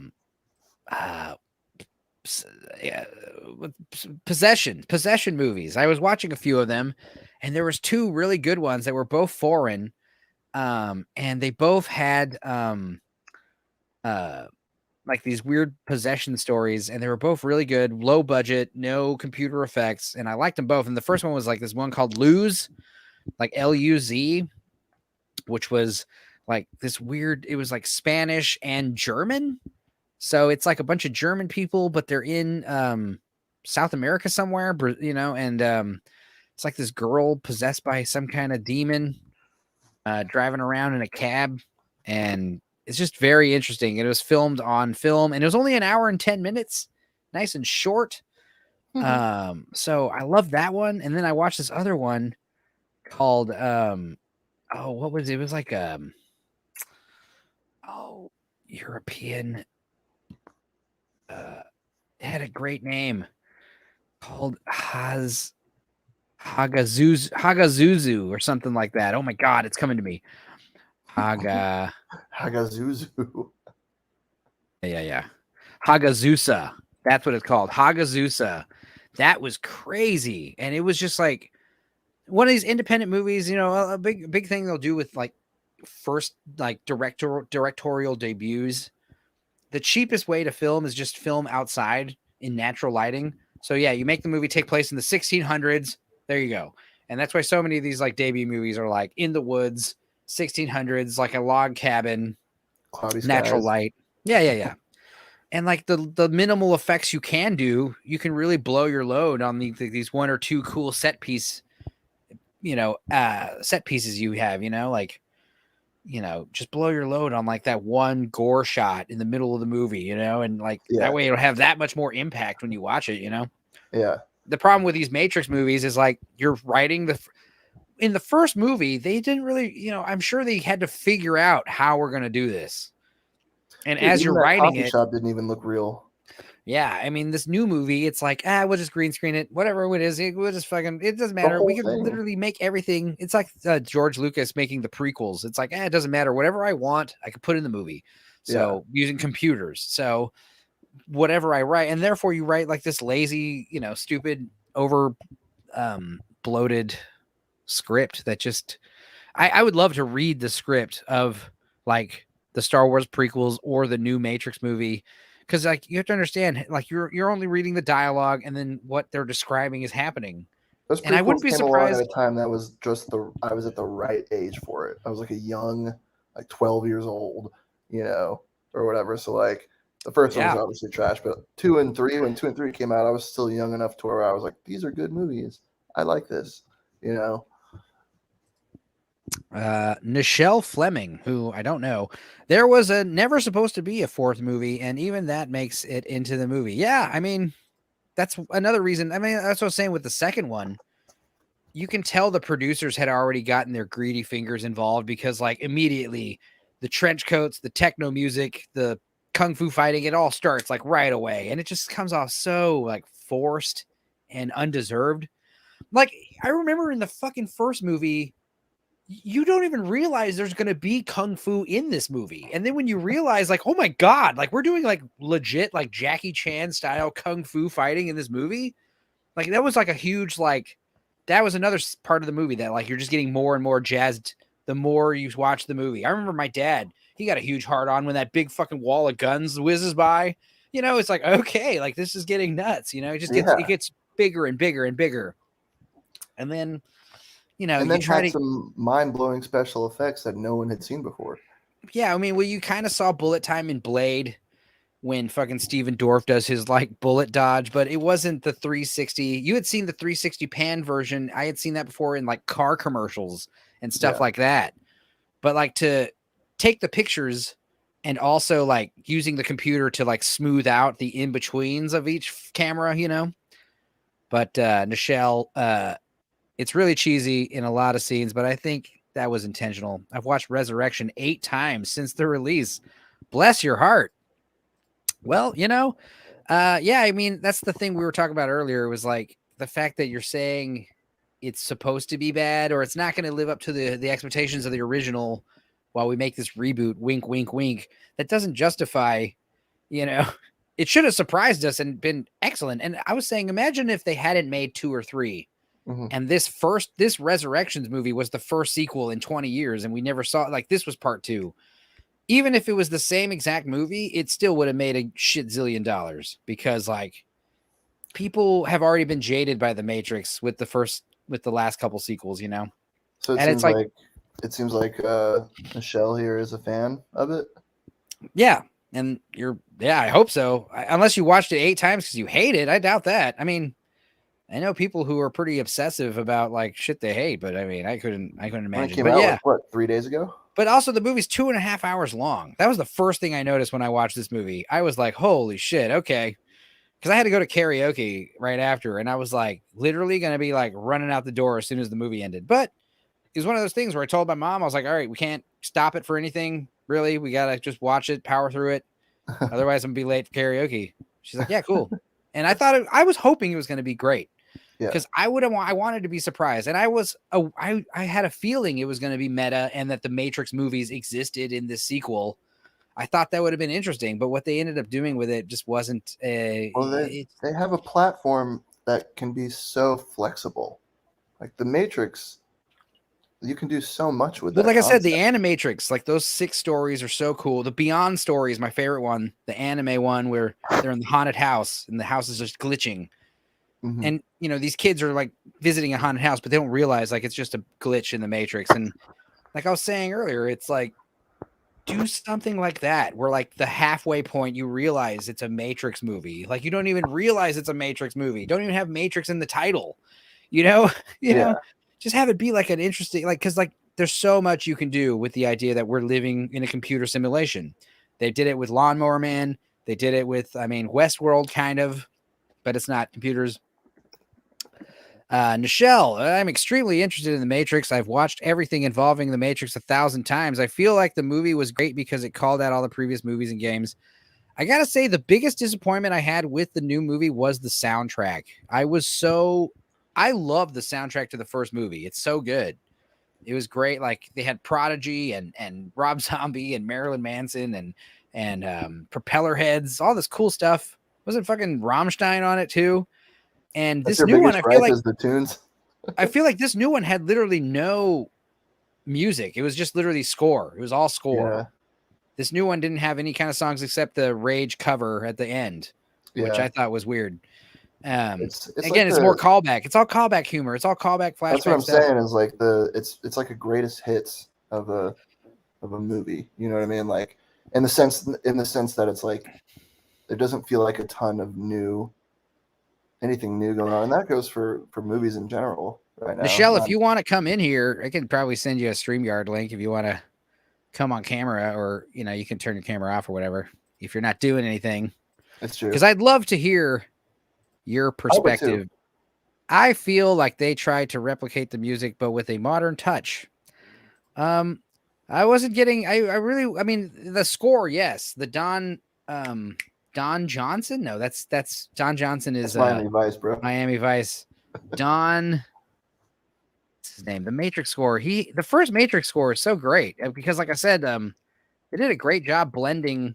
yeah, with possession movies. I was watching a few of them, and there was two really good ones that were both foreign, and they both had like these weird possession stories, and they were both really good, low budget, no computer effects, and I liked them both. And the first one was like this one called Luz, like Luz, which was like this weird, it was like Spanish and German. So it's like a bunch of German people, but they're in South America somewhere, you know, and it's like this girl possessed by some kind of demon driving around in a cab, and it's just very interesting. It was filmed on film, and it was only an hour and 10 minutes, nice and short. So I love that one. And then I watched this other one called what was it? It was like European. It had a great name called Hagazuzu or something like that. Oh my god, it's coming to me. Hagazuzu. Yeah. Hagazusa. That's what it's called. Hagazusa. That was crazy. And it was just like one of these independent movies, you know, a big thing they'll do with like first like directorial debuts. The cheapest way to film is just film outside in natural lighting. So yeah, you make the movie take place in the 1600s. There you go. And that's why so many of these like debut movies are like in the woods, 1600s, like a log cabin, Cloudy natural skies. light. Yeah. And like the minimal effects you can do, you can really blow your load on these one or two cool set pieces you have, you know, like, you know, just blow your load on like that one gore shot in the middle of the movie, you know, and like that way it'll have that much more impact when you watch it, you know? Yeah. The problem with these Matrix movies is like you're writing in the first movie, they didn't really, you know, I'm sure they had to figure out how we're going to do this. And Dude, as you're writing it, shop didn't even look real. yeah, I mean, this new movie, it's like, we'll just green screen it, whatever it is, we'll just fucking, it doesn't matter. We can literally make everything. It's like George Lucas making the prequels. It's like, it doesn't matter. Whatever I want, I can put in the movie. So using computers. So whatever I write, and therefore you write like this lazy, you know, stupid, over bloated script that just, I would love to read the script of like the Star Wars prequels or the new Matrix movie. Because like you have to understand, like you're only reading the dialogue, and then what they're describing is happening. Those and I wouldn't be surprised at a time that was just I was at the right age for it. I was like a young, like 12 years old, you know, or whatever. So like the first one was obviously trash, but when 2 and 3 came out, I was still young enough to where I was like, these are good movies. I like this, you know. Nichelle Fleming, who I don't know, there was never supposed to be a fourth movie, and even that makes it into the movie. Yeah, I mean, that's another reason. I mean, that's what I was saying with the second one. You can tell the producers had already gotten their greedy fingers involved, because like immediately the trench coats, the techno music, the kung fu fighting, it all starts like right away, and it just comes off so like forced and undeserved. Like I remember in the fucking first movie, you don't even realize there's going to be kung fu in this movie. And then when you realize like, oh my God, like we're doing like legit, like Jackie Chan style kung fu fighting in this movie. Like that was like a huge, like that was another part of the movie that like, you're just getting more and more jazzed the more you watch the movie. I remember my dad, he got a huge heart on when that big fucking wall of guns whizzes by, you know, it's like, okay, like this is getting nuts, you know, it just gets, it gets bigger and bigger and bigger. And then, you know, and then had some mind-blowing special effects that no one had seen before. Yeah, I mean, well, you kind of saw bullet time in Blade when fucking Steven Dorff does his like bullet dodge, but it wasn't the 360. You had seen the 360 pan version. I had seen that before in like car commercials and stuff like that. But like to take the pictures and also like using the computer to like smooth out the in-betweens of each camera, you know. But Nichelle, it's really cheesy in a lot of scenes, but I think that was intentional. I've watched Resurrection 8 times since the release. Bless your heart. Well, you know, yeah, I mean, that's the thing we were talking about earlier. It was like the fact that you're saying it's supposed to be bad or it's not going to live up to the expectations of the original while we make this reboot, wink, wink, wink, that doesn't justify, it should have surprised us and been excellent. And I was saying, imagine if they hadn't made 2 or 3 and this Resurrections movie was the first sequel in 20 years and we never saw it. Like this was part 2. Even if it was the same exact movie, it still would have made a shit zillion dollars because like people have already been jaded by the Matrix with the last couple sequels, So it seems like Michelle here is a fan of it. Yeah. And I hope so. Unless you watched it 8 times because you hate it. I doubt that. I mean, I know people who are pretty obsessive about like shit they hate, but I mean, I couldn't imagine. When it came but out, yeah, what, 3 days ago? But also the movie's 2.5 hours long. That was the first thing I noticed when I watched this movie. I was like, holy shit. Okay. Cause I had to go to karaoke right after. And I was like, literally going to be like running out the door as soon as the movie ended. But it was one of those things where I told my mom, I was like, all right, we can't stop it for anything. Really. We got to just watch it, power through it. Otherwise I'm going to be late for karaoke. She's like, yeah, cool. And I was hoping it was going to be great. Because I wanted to be surprised, and I had a feeling it was going to be meta, and that the Matrix movies existed in this sequel. I thought that would have been interesting, but what they ended up doing with it just wasn't. They have a platform that can be so flexible, like the Matrix. You can do so much with it. But like concept. I said, the Animatrix, like those 6 stories are so cool. The Beyond story is my favorite one, the anime one where they're in the haunted house and the house is just glitching. And, these kids are like visiting a haunted house, but they don't realize like it's just a glitch in the Matrix. And like I was saying earlier, it's like, do something like that where like the halfway point, you realize it's a Matrix movie. Like you don't even realize it's a Matrix movie. Don't even have Matrix in the title, just have it be like an interesting, like, cause like there's so much you can do with the idea that we're living in a computer simulation. They did it with Lawnmower Man. They did it with, Westworld kind of, but it's not computers. Nichelle, I'm extremely interested in the Matrix. I've watched everything involving the Matrix 1,000 times. I feel like the movie was great because it called out all the previous movies and games. I gotta say, the biggest disappointment I had with the new movie was the soundtrack. I love the soundtrack to the first movie. It's so good. It was great. Like they had Prodigy and Rob Zombie and Marilyn Manson and Propeller Heads, all this cool stuff. Wasn't fucking Rammstein on it too? And That's this new one, I feel like the tunes. I feel like this new one had literally no music. It was just literally score. It was all score. Yeah. This new one didn't have any kind of songs except the Rage cover at the end, which I thought was weird. It's more callback. It's all callback humor. It's all callback flashback. That's what I'm saying. Is like it's like a greatest hits of a movie. You know what I mean? Like in the sense that it's like it doesn't feel like a ton of anything new going on, and that goes for movies in general right now. Michelle, if you want to come in here, I can probably send you a StreamYard link if you want to come on camera, or you can turn your camera off or whatever if you're not doing anything. That's true. Because I'd love to hear your perspective. I feel like they tried to replicate the music, but with a modern touch. I wasn't getting. The score, yes, the Don Johnson? No, that's Don Johnson is Miami Vice, bro. Miami Vice. Don, what's his name? The Matrix score. The first Matrix score is so great because, like I said, they did a great job blending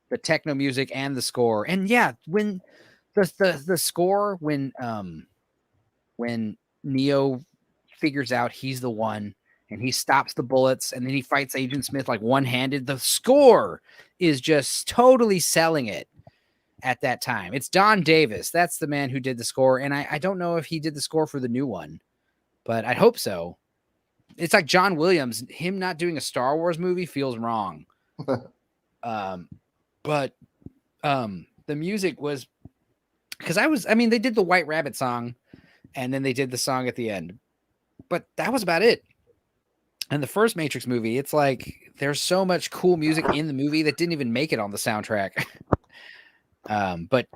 the techno music and the score. And yeah, when the score when Neo figures out he's the one and he stops the bullets and then he fights Agent Smith like one-handed, the score is just totally selling it. At that time, it's Don Davis. That's the man who did the score. And I don't know if he did the score for the new one, but I hope so. It's like John Williams. Him not doing a Star Wars movie feels wrong. But the music was because they did the White Rabbit song and then they did the song at the end, but that was about it. And the first Matrix movie, it's like there's so much cool music in the movie that didn't even make it on the soundtrack. But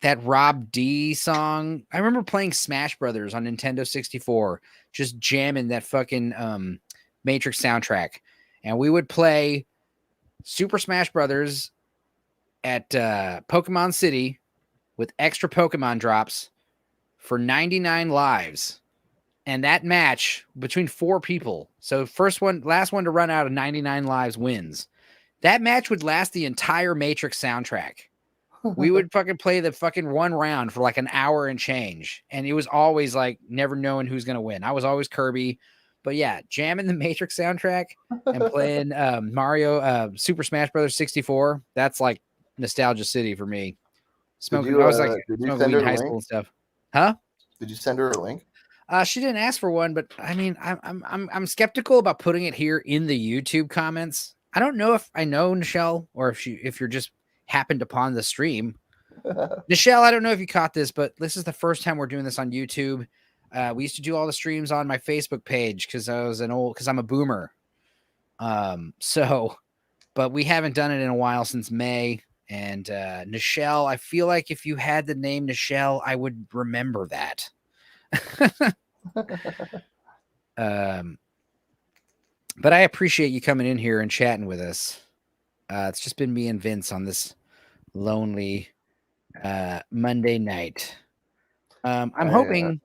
that Rob D song, I remember playing Smash Brothers on Nintendo 64, just jamming that fucking Matrix soundtrack. And we would play Super Smash Brothers at Pokemon City with extra Pokemon drops for 99 lives. And that match between 4 people. So last one to run out of 99 lives wins. That match would last the entire Matrix soundtrack. We would fucking play the fucking one round for like an hour and change. And it was always like never knowing who's going to win. I was always Kirby. But yeah, jamming the Matrix soundtrack and playing Mario Super Smash Brothers 64. That's like nostalgia city for me. Smoking, I was like smoking weed in high school and stuff. Huh? Did you send her a link? She didn't ask for one, but I mean, I'm skeptical about putting it here in the YouTube comments. I don't know if I know Nichelle or if you're just happened upon the stream. Nichelle, I don't know if you caught this, but this is the first time we're doing this on YouTube. We used to do all the streams on my Facebook page because I'm a boomer. But we haven't done it in a while since May. And Nichelle, I feel like if you had the name Nichelle, I would remember that. But I appreciate you coming in here and chatting with us. It's just been me and Vince on this lonely Monday night. I'm hoping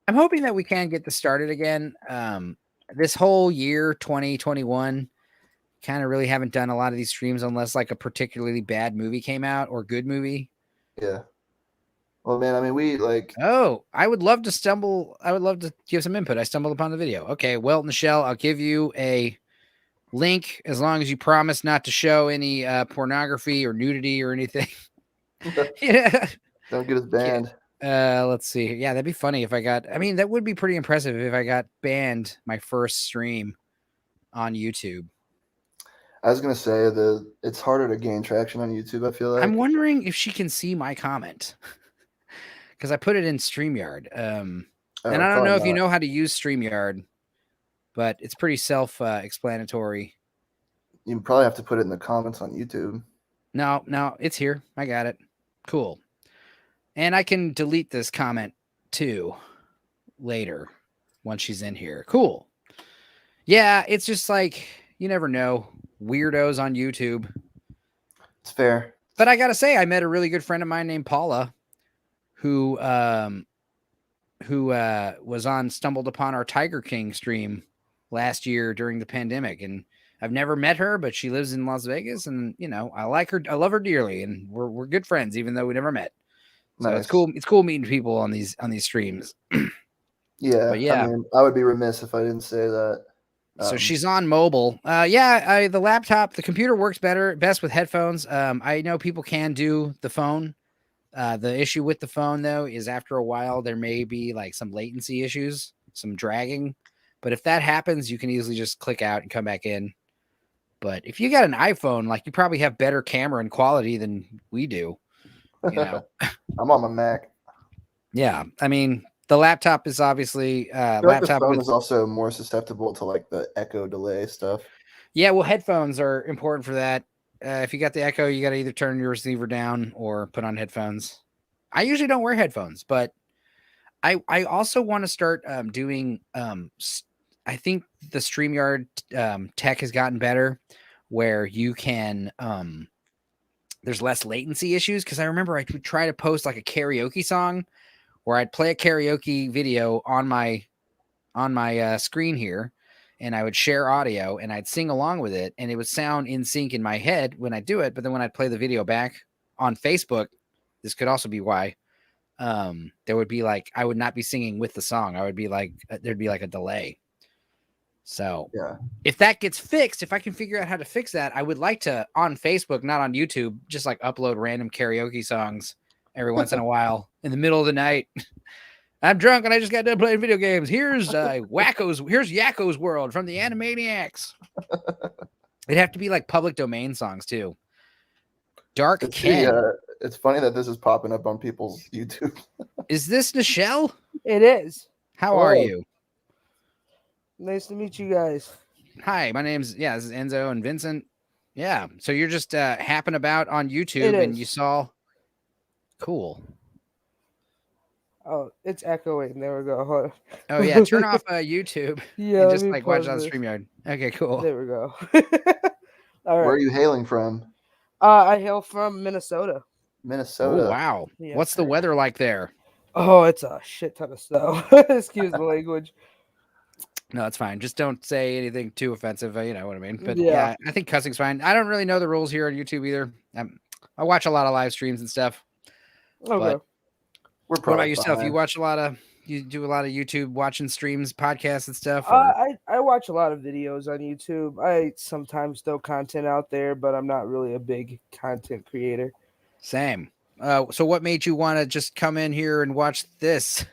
that we can get this started again. This whole year 2021 kind of really haven't done a lot of these streams unless like a particularly bad movie came out or good movie. Yeah. Well, man, I mean, we like. Oh, I would love to give some input. I stumbled upon the video. Okay, well, Nichelle, I'll give you a link as long as you promise not to show any pornography or nudity or anything. Yeah. Don't get us banned. Let's see. Yeah, that'd be funny if I got. I mean, that would be pretty impressive if I got banned my first stream on YouTube. I was gonna say it's harder to gain traction on YouTube. I feel like. I'm wondering if she can see my comment. Because I put it in StreamYard. And I don't know if you know how to use StreamYard, but it's pretty self-explanatory. You probably have to put it in the comments on YouTube. No, it's here. I got it. Cool. And I can delete this comment too later once she's in here. Cool. Yeah, it's just like, you never know. Weirdos on YouTube. It's fair. But I got to say, I met a really good friend of mine named Paula, who was on Stumbled Upon Our Tiger King stream last year during the pandemic. And I've never met her, but she lives in Las Vegas, and you know, I like her. I love her dearly, and we're good friends, even though we never met. So Nice. it's cool. It's cool meeting people on these streams. Yeah. But yeah. I mean, I would be remiss if I didn't say that. So she's on mobile. The laptop, the computer works best with headphones. I know people can do the phone. The issue with the phone, though, is after a while, there may be like some latency issues, some dragging. But if that happens, you can easily just click out and come back in. But if you got an iPhone, like you probably have better camera and quality than we do. You know, I'm on my Mac. Yeah. I mean, the laptop is obviously Like the phone is also more susceptible to like the echo delay stuff. Yeah. Well, headphones are important for that. If you got the echo, you got to either turn your receiver down or put on headphones. I usually don't wear headphones, but I also want to start doing. I think the StreamYard tech has gotten better, where you can. There's less latency issues because I remember I would try to post like a karaoke song, where I'd play a karaoke video on my screen here. And I would share audio and I'd sing along with it, and it would sound in sync in my head when I do it. But then when I'd play the video back on Facebook, this could also be why there would be like, I would not be singing with the song. I would be like, there'd be like a delay. So yeah, if that gets fixed, if I can figure out how to fix that, I would like to on Facebook, not on YouTube, just like upload random karaoke songs every once in a while in the middle of the night. I'm drunk and I just got done playing video games. Here's Yakko's World from the Animaniacs. It'd have to be like public domain songs too. Dark Ken. It's funny that this is popping up on people's YouTube. Is this Nichelle? It is. How are you? Nice to meet you guys. Hi, my name's this is Enzo and Vincent. Yeah. So you're just happen about on YouTube and you saw. Cool. Oh, it's echoing. There we go. Hold on. Oh yeah, turn off YouTube. Yeah, and just like watch on StreamYard. Okay, cool. There we go. All right. Where are you hailing from? I hail from Minnesota. Minnesota. Oh, wow. Yeah. What's the weather like there? Oh, it's a shit ton of snow. Excuse the language. No, it's fine. Just don't say anything too offensive. You know what I mean? But Yeah. yeah, I think cussing's fine. I don't really know the rules here on YouTube either. I watch a lot of live streams and stuff. Okay. But We're what about probably yourself? fine. You do a lot of YouTube watching streams, podcasts, and stuff. Or? I watch a lot of videos on YouTube. I sometimes throw content out there, but I'm not really a big content creator. Same. So what made you want to just come in here and watch this?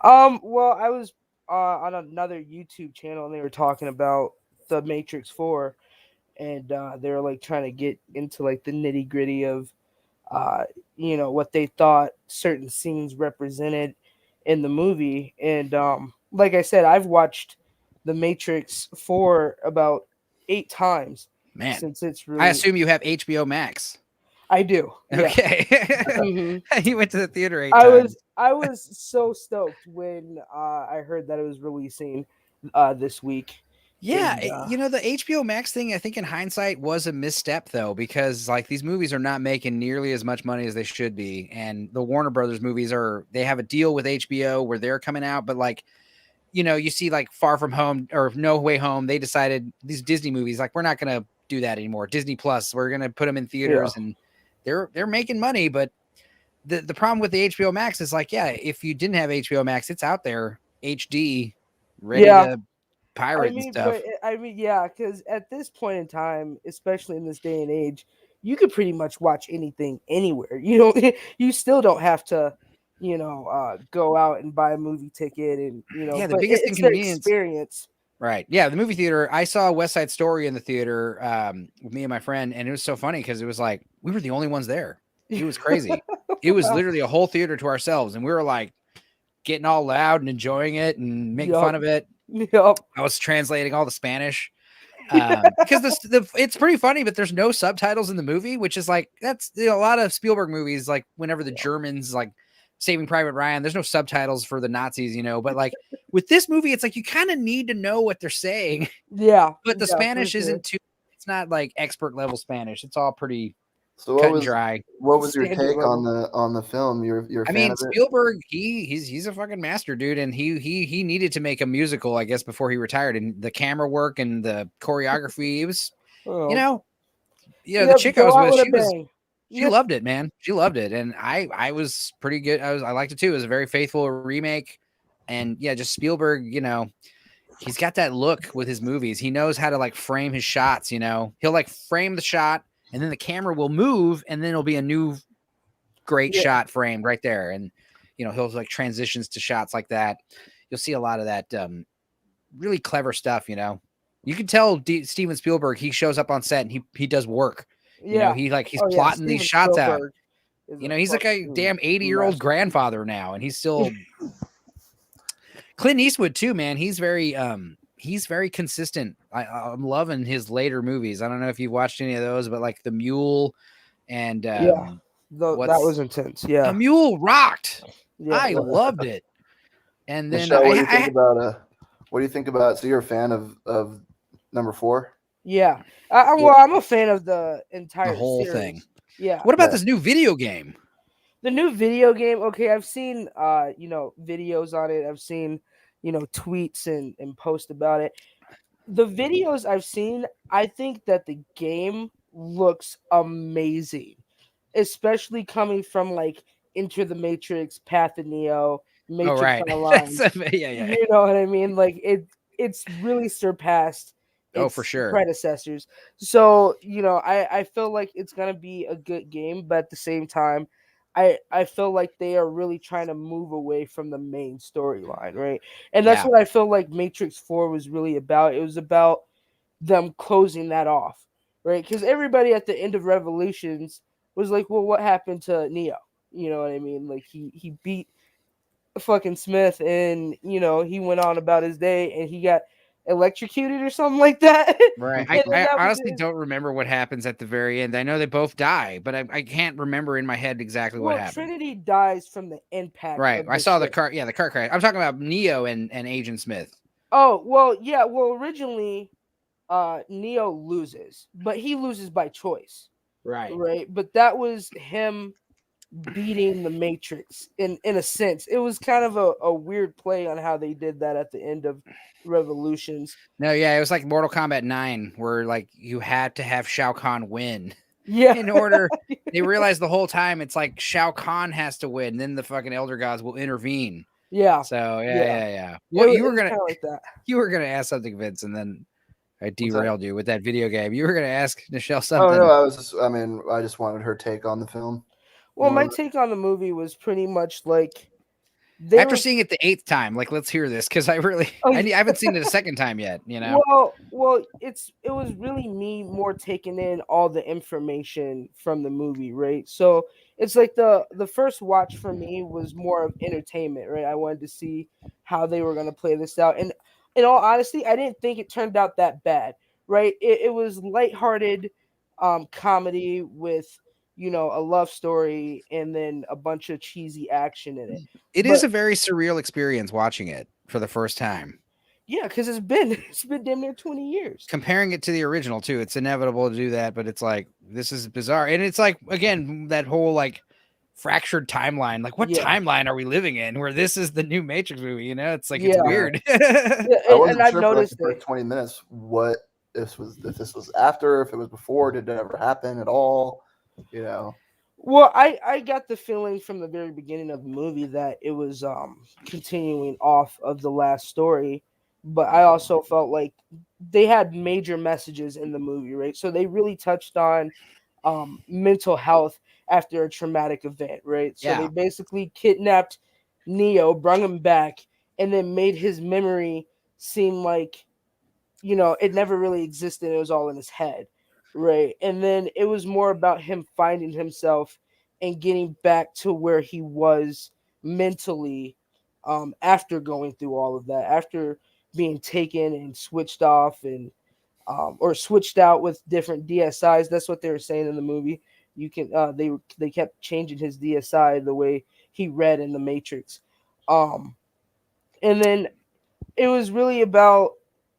Well, I was on another YouTube channel and they were talking about the Matrix 4, and they were like trying to get into like the nitty gritty of what they thought certain scenes represented in the movie. And like I said, I've watched the Matrix 4 about 8 times. Man, since it's really... I assume you have HBO Max. I do. Okay. Yeah. Mm-hmm. You went to the theater 8 times. I was so stoked when I heard that it was releasing this week. Yeah, and, the HBO Max thing, I think in hindsight was a misstep though, because like these movies are not making nearly as much money as they should be. And the Warner Brothers movies they have a deal with HBO where they're coming out, but like, you see like Far From Home or No Way Home, they decided these Disney movies, like we're not going to do that anymore. Disney Plus, we're going to put them in theaters and they're making money. But the problem with the HBO Max is like, yeah, if you didn't have HBO Max, it's out there HD ready to pirate and stuff. Because at this point in time, especially in this day and age, you could pretty much watch anything anywhere. You still don't have to, go out and buy a movie ticket and the biggest inconvenience. Experience. Right. Yeah. The movie theater, I saw West Side Story in the theater with me and my friend, and it was so funny because it was like we were the only ones there. It was crazy. It was literally a whole theater to ourselves, and we were like getting all loud and enjoying it and making fun of it. Yep. I was translating all the Spanish because it's pretty funny, but there's no subtitles in the movie, which is like that's a lot of Spielberg movies. Like whenever the Germans like Saving Private Ryan, there's no subtitles for the Nazis, but like with this movie, it's like you kind of need to know what they're saying. Yeah, but the Spanish isn't too. It's not like expert level Spanish. It's all pretty. So cut and dry. What was your take on the film? You're a fan of it? Spielberg, he's a fucking master, dude, and he needed to make a musical, I guess, before he retired. And the camera work and the choreography, it was, the chick I was with, she loved it, man. She loved it, and I was pretty good. I liked it too. It was a very faithful remake, and just Spielberg, he's got that look with his movies. He knows how to like frame his shots. He'll like frame the shot. And then the camera will move, and then it'll be a new great shot framed right there. And, he'll like transitions to shots like that. You'll see a lot of that really clever stuff, You can tell Steven Spielberg, he shows up on set and he does work. He's plotting these shots Spielberg out. He's like a damn 80-year-old grandfather now, and he's still Clint Eastwood too, man. He's very consistent. I'm loving his later movies. I don't know if you've watched any of those, but like The Mule and that was intense. Yeah, The Mule rocked. I loved it. And then Michelle, what do you think about? So you're a fan of number 4? Yeah, I'm a fan of the entire whole series. thing. Yeah. What about this new video game? The new video game. Okay, I've seen videos on it. I've seen tweets and posts about it. The videos I've seen, I think that the game looks amazing, especially coming from like Enter the Matrix, Path of Neo, Matrix Online. Yeah. You know what I mean? Like it's really surpassed for sure predecessors. So I feel like it's gonna be a good game, but at the same time, I feel like they are really trying to move away from the main storyline, right? And that's what I feel like Matrix 4 was really about. It was about them closing that off, right? Because everybody at the end of Revolutions was like, well, what happened to Neo? You know what I mean? Like he beat fucking Smith and, he went on about his day and he got electrocuted or something like that. Right. I honestly don't remember what happens at the very end. I know they both die, but I can't remember in my head exactly what happened. Trinity dies from the impact. Right. I saw the car. Yeah, the car crash. I'm talking about Neo and Agent Smith. Oh, well, yeah. Well, originally, Neo loses, but he loses by choice. Right. Right. But that was him beating the Matrix in a sense. It was kind of a weird play on how they did that at the end of Revolutions. No, yeah, it was like Mortal Kombat 9, where like you had to have Shao Kahn win. Yeah. In order, they realized the whole time it's like Shao Kahn has to win, then the fucking Elder Gods will intervene. Yeah. So yeah. Well, you were gonna like that. You were gonna ask something, Vince, and then I derailed you with that video game. You were gonna ask Nichelle something. Oh no, I just wanted her take on the film. Well, my take on the movie was pretty much like after seeing it the 8th time, like let's hear this because I haven't seen it a second time yet. You know. Well, it was really me more taking in all the information from the movie, right? So it's like the first watch for me was more of entertainment, right? I wanted to see how they were going to play this out, and in all honesty, I didn't think it turned out that bad, right? It was lighthearted comedy with a love story and then a bunch of cheesy action in it. It is a very surreal experience watching it for the first time. Yeah, because it's been damn near 20 years. Comparing it to the original too, it's inevitable to do that, but it's like this is bizarre. And it's like again, that whole like fractured timeline. Like what timeline are we living in where this is the new Matrix movie? It's like it's weird. I wasn't sure for like the first 20 minutes if this was after, if it was before, did it ever happen at all? Well, I got the feeling from the very beginning of the movie that it was continuing off of the last story, but I also felt like they had major messages in the movie, right? So they really touched on mental health after a traumatic event, right? So they basically kidnapped Neo, brought him back, and then made his memory seem like it never really existed. It was all in his head. Right. And then it was more about him finding himself and getting back to where he was mentally after going through all of that, after being taken and switched off and or switched out with different DSIs. That's what they were saying in the movie. You can they kept changing his DSI the way he read in the Matrix. And then it was really about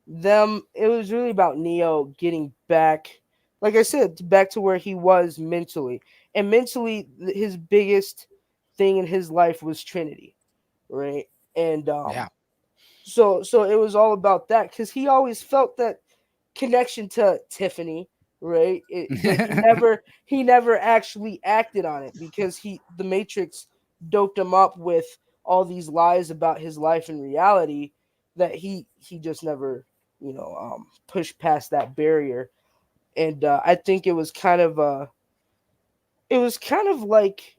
Neo getting back, like I said, back to where he was mentally. And mentally, his biggest thing in his life was Trinity, right? And so it was all about that because he always felt that connection to Tiffany, right? He never actually acted on it because the Matrix doped him up with all these lies about his life and reality that he just never pushed past that barrier. And I think it was kind of like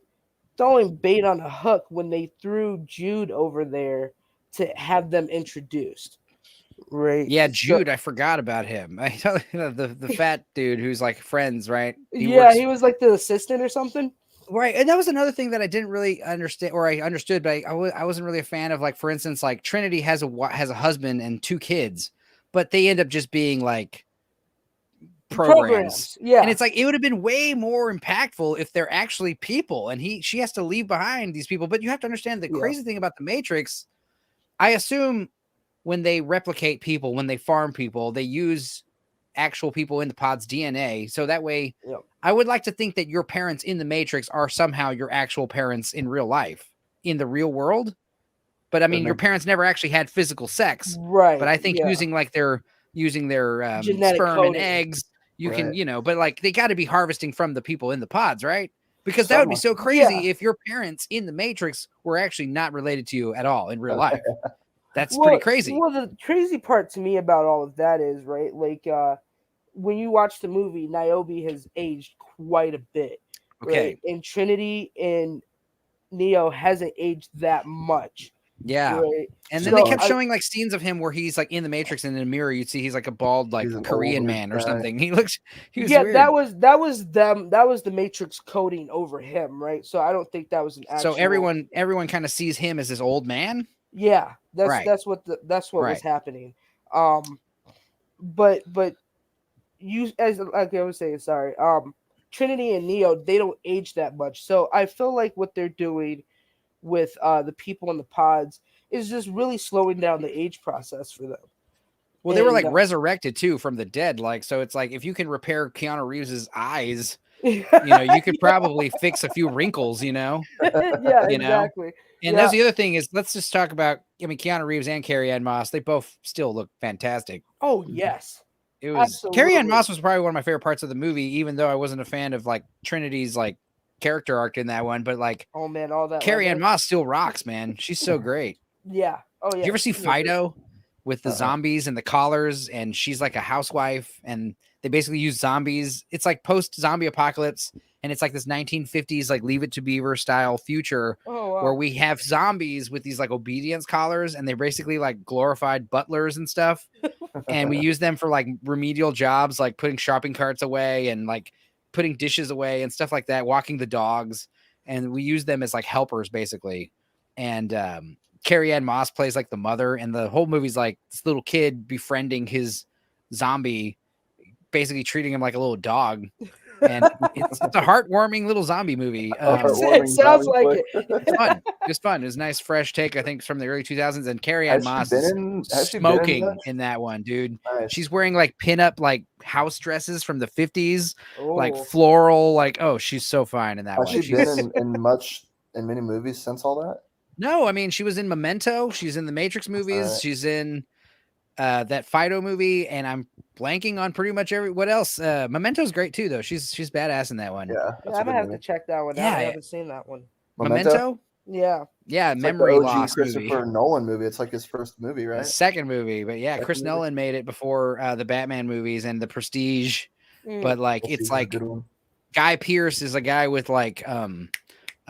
throwing bait on a hook when they threw Jude over there to have them introduced. Right. Yeah, Jude, I forgot about him. The fat dude who's like friends, right? He was like the assistant or something. Right. And that was another thing that I didn't really understand, or I understood, but I wasn't really a fan of, like, for instance, like Trinity has a husband and 2 kids, but they end up just being like programs. Yeah. And it's like, it would have been way more impactful if they're actually people and she has to leave behind these people. But you have to understand the crazy thing about the Matrix. I assume when they replicate people, when they farm people, they use actual people in the pod's DNA. So that way, I would like to think that your parents in the Matrix are somehow your actual parents in real life, in the real world. But I mean, your parents never actually had physical sex. Right. But I think using their genetic sperm coding. and eggs, you can, but like they got to be harvesting from the people in the pods, right? Because that would be so crazy if your parents in the Matrix were actually not related to you at all in real life. That's pretty crazy. Well, the crazy part to me about all of that is, right, like when you watch the movie, Niobe has aged quite a bit. Okay. Right? And Trinity and Neo hasn't aged that much. Yeah. Right? And then they kept showing like scenes of him where he's like in the Matrix and in a mirror you'd see he's like a bald like Korean man or something. He was weird. that was the Matrix coding over him, right? So I don't think that was an actual. So everyone kind of sees him as this old man? Yeah, that's what was happening. But you, as like I was saying, sorry. Trinity and Neo, they don't age that much. So I feel like what they're doing with the people in the pods is just really slowing down the age process for them. Well, they were like resurrected too from the dead. Like, so it's like if you can repair Keanu Reeves's eyes you know, you could probably fix a few wrinkles, you know. Yeah, You know? exactly. And that's the other thing is, let's just talk about. I mean, Keanu Reeves and Carrie Ann Moss, they both still look fantastic. Oh yes, It was absolutely. Carrie Ann Moss was probably one of my favorite parts of the movie, even though I wasn't a fan of like Trinity's like character arc in that one. But like, Oh man, all that. Carrie Ann leather. Moss still rocks, man. She's so great. Yeah. Oh yeah. Did you ever see she's amazing. Fido with the zombies and the collars? And she's like a housewife, and they basically use zombies. It's like post-zombie apocalypse, and it's like this 1950s like Leave It to Beaver style future Oh wow. where we have zombies with these like obedience collars, and they're basically like glorified butlers and stuff. And we use them for like remedial jobs, like putting shopping carts away and like putting dishes away and stuff like that, walking the dogs. And we use them as like helpers basically. And Carrie Ann Moss plays like the mother, and the whole movie's like this little kid befriending his zombie, basically treating him like a little dog. And it's a heartwarming little zombie movie. It sounds like it. It's fun. It's fun. It was a nice fresh take, I think, from the early 2000s. And Carrie Ann Moss is smoking in that one, dude. Nice. She's wearing like pinup like house dresses from the 50s, like floral, like, oh, she's so fine in that one. Has she been in many movies since all that? No, I mean, she was in Memento. She's in the Matrix movies. Right. She's in that Fido movie, and I'm blanking on pretty much what else. Memento's great too, though. She's badass in that one. Yeah, I'm gonna have to check that one out. I haven't seen that one. Memento? Yeah. It's memory like loss Christopher movie. Nolan movie. It's like his first movie, right? The second movie, but yeah, Chris Nolan made it before the Batman movies and the Prestige. But like, it's like Guy Pearce is a guy with like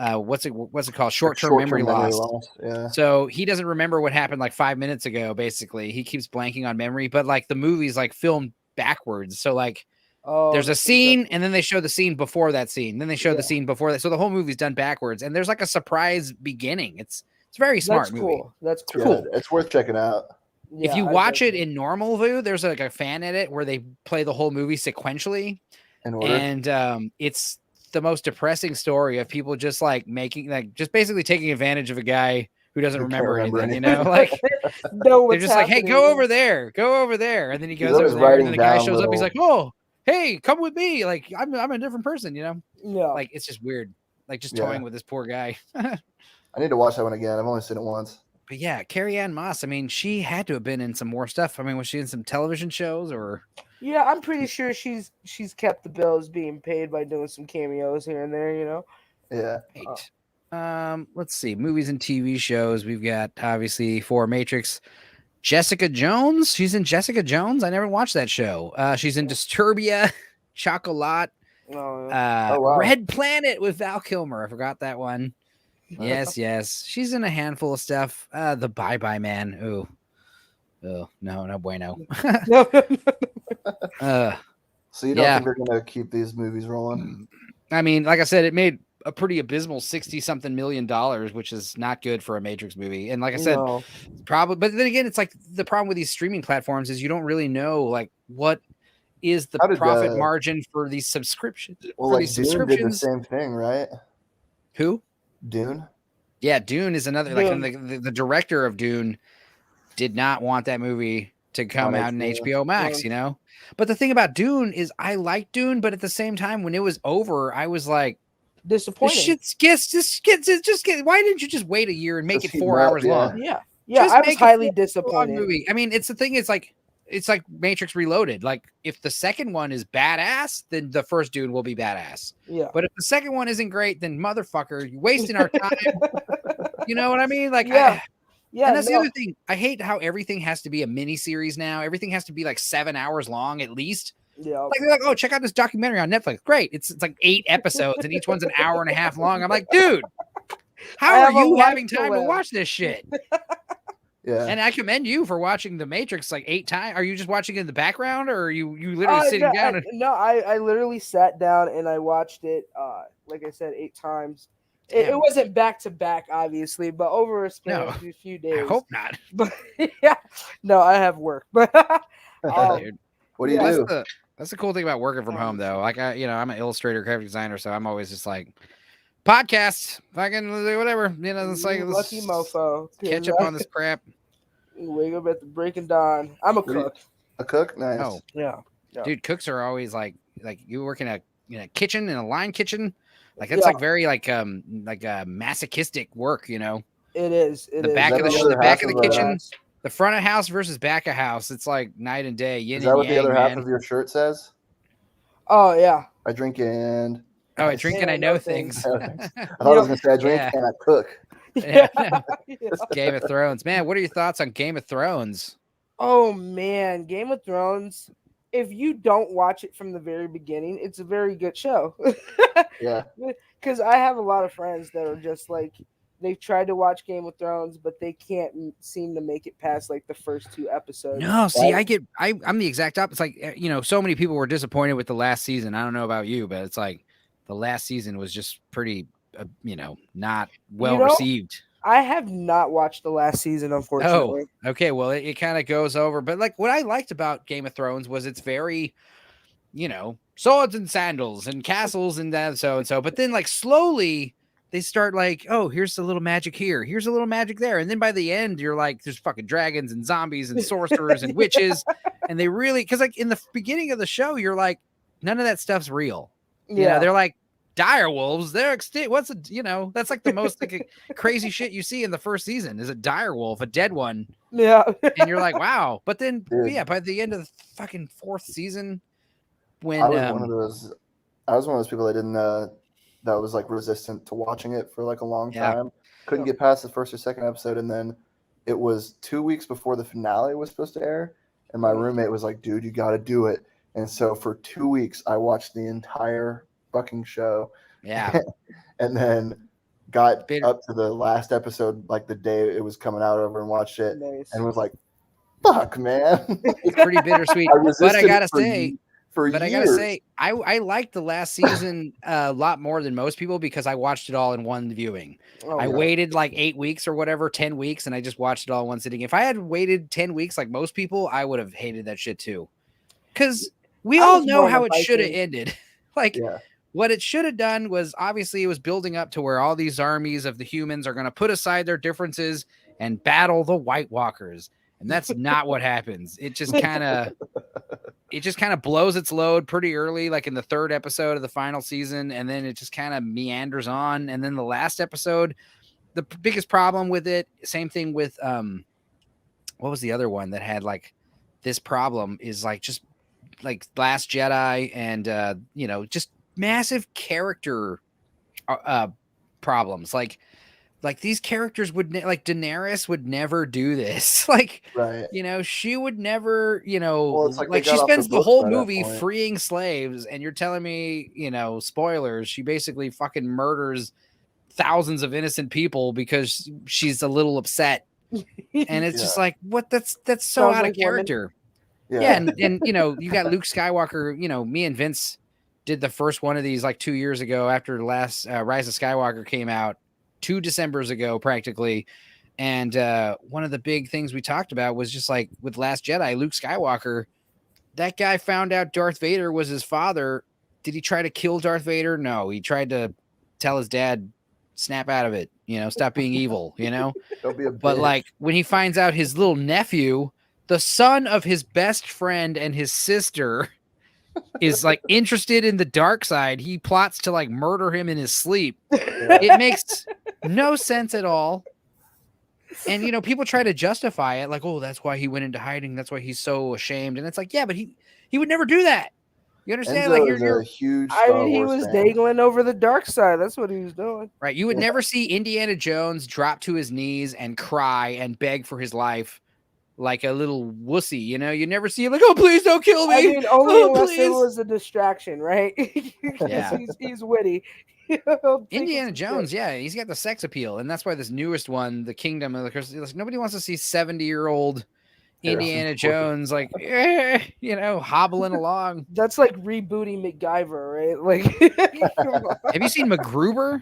what's it called? Short-term memory loss. Yeah. So he doesn't remember what happened like 5 minutes ago, basically. He keeps blanking on memory, but like the movie's like filmed backwards. So like there's a scene and then they show the scene before that scene. Then they show the scene before that. So the whole movie's done backwards, and there's like a surprise beginning. It's very smart movie. That's cool. Cool. Yeah, it's worth checking out. If you watch it in normal view, there's like a fan edit where they play the whole movie sequentially. And it's the most depressing story of people just like just basically taking advantage of a guy who doesn't remember anything, you know, like they're just like, hey, go over there, and then he goes over there, and then the guy shows up, he's like, oh, hey, come with me, like I'm a different person, you know. Yeah, like it's just weird, like just toying with this poor guy. I need to watch that one again. I've only seen it once. But yeah, Carrie Ann Moss, I mean, she had to have been in some more stuff. I mean, was she in some television shows or? Yeah, I'm pretty sure she's kept the bills being paid by doing some cameos here and there, you know. Yeah. Right. Let's see, movies and TV shows. We've got obviously for Matrix, Jessica Jones. She's in Jessica Jones. I never watched that show. She's in Disturbia, Chocolat, Red Planet with Val Kilmer. I forgot that one. Yes. She's in a handful of stuff. The Bye Bye Man. Ooh. Oh, no bueno. So you don't think they're going to keep these movies rolling? I mean, like I said, it made a pretty abysmal $60-something million, which is not good for a Matrix movie. And like I said, probably, but then again, it's like the problem with these streaming platforms is you don't really know like what is the profit margin for these subscriptions. Well, like Dune did the same thing, right? Who? Dune. Yeah, Dune is another. Like the director of Dune did not want that movie to come out in HBO Max, you know. But the thing about Dune is, I like Dune, but at the same time, when it was over, I was like disappointed. Why didn't you just wait a year and make it 4 hours long? Yeah. I was highly disappointed. Movie. I mean, it's the thing. It's like Matrix Reloaded. Like, if the second one is badass, then the first Dune will be badass. Yeah. But if the second one isn't great, then motherfucker, you're wasting our time. You know what I mean? Like, yeah, and that's the other thing. I hate how everything has to be a mini series now. Everything has to be like 7 hours long at least. Yeah. Like they're like, oh, check out this documentary on Netflix. Great. It's like 8 episodes and each one's an hour and a half long. I'm like, dude, how are you having time to watch this shit? Yeah. And I commend you for watching The Matrix like 8 times. Are you just watching it in the background, or are you literally sitting down? I literally sat down and I watched it, like I said, 8 times. It wasn't back to back, obviously, but over a span of a few days. I hope not. But no, I have work. But what do you do? That's the cool thing about working from home, though. Like I'm an illustrator, graphic designer, so I'm always just like podcasts, fucking whatever. You know, it's like lucky mofo. Catch up on this crap. Wake up at the break of dawn. I'm a cook. A cook, nice. Oh yeah. Dude, cooks are always like you work in a kitchen in a line kitchen. Like that's like very like masochistic work, you know. It is. The back of the kitchen, the front of house versus back of house. It's like night and day. Yin is that and what yang, the other man. half of your shirt says? Oh yeah. I drink and. Oh, I drink and I know things. I thought I was gonna say I drink and I cook. Yeah. It's Game of Thrones, man. What are your thoughts on Game of Thrones? Oh man, Game of Thrones. If you don't watch it from the very beginning, it's a very good show. Yeah. Because I have a lot of friends that are just like, they've tried to watch Game of Thrones, but they can't seem to make it past like the first 2 episodes. No, see, I'm the exact opposite. It's like, you know, so many people were disappointed with the last season. I don't know about you, but it's like the last season was just pretty, you know, not well received. I have not watched the last season, unfortunately. Oh, okay. Well, it kind of goes over, but like what I liked about Game of Thrones was it's very, you know, swords and sandals and castles and that so and so. But then like slowly they start like, oh, here's a little magic here, here's a little magic there, and then by the end you're like, there's fucking dragons and zombies and sorcerers and witches, and they really, because like in the beginning of the show you're like, none of that stuff's real. Yeah, they're like dire wolves, they're extinct. What's you know, that's like the most like crazy shit you see in the first season is a dire wolf, a dead one. Yeah. And you're like, wow. But then by the end of the fucking 4th season, when I was one of those people that didn't that was like resistant to watching it for like a long time. Couldn't get past the first or second episode, and then it was 2 weeks before the finale was supposed to air, and my roommate was like, dude, you got to do it. And so for 2 weeks I watched the entire fucking show, and then got up to the last episode like the day it was coming out over and watched it, and was like, fuck, man. It's pretty bittersweet. But I gotta say, years. I liked the last season a lot more than most people because I watched it all in one viewing. I waited like 8 weeks or whatever, 10 weeks, and I just watched it all in one sitting. If I had waited 10 weeks like most people, I would have hated that shit too. Because we all know how it should have ended. Like, what it should have done was, obviously it was building up to where all these armies of the humans are going to put aside their differences and battle the White Walkers. And that's not what happens. It just kind of blows its load pretty early, like in the 3rd episode of the final season. And then it just kind of meanders on. And then the last episode, the biggest problem with it, same thing with, what was the other one that had like this problem, is like just like Last Jedi and, you know, just massive character problems. Like these characters would like Daenerys would never do this. Like, you know, she would never, you know, like she spends the whole movie freeing slaves, and you're telling me, you know, spoilers, she basically fucking murders thousands of innocent people because she's a little upset. And it's just like, what? That's so sounds out of character. And you know, you got Luke Skywalker. You know, me and Vince did the first one of these like 2 years ago after the last Rise of Skywalker came out, 2 Decembers ago practically. And one of the big things we talked about was just like with Last Jedi, Luke Skywalker, that guy found out Darth Vader was his father. Did he try to kill Darth Vader? No, he tried to tell his dad, snap out of it, you know, stop being evil, you know. But like when he finds out his little nephew, the son of his best friend and his sister, is like interested in the dark side, he plots to like murder him in his sleep. It makes no sense at all. And you know, people try to justify it like, oh, that's why he went into hiding, that's why he's so ashamed. And it's like, yeah, but he would never do that. You understand? Enzo like you're a huge he was dangling over the dark side. That's what he was doing. Right. You would never see Indiana Jones drop to his knees and cry and beg for his life like a little wussy, you know. You never see him like, oh, please don't kill me. I mean, only unless it was a distraction, right? Yeah. he's witty. Indiana Jones, yeah, he's got the sex appeal, and that's why this newest one, The Kingdom of the Crystal, nobody wants to see 70-year-old Indiana Jones like, you know, hobbling along. That's like rebooting MacGyver, right? Like, have you seen MacGruber?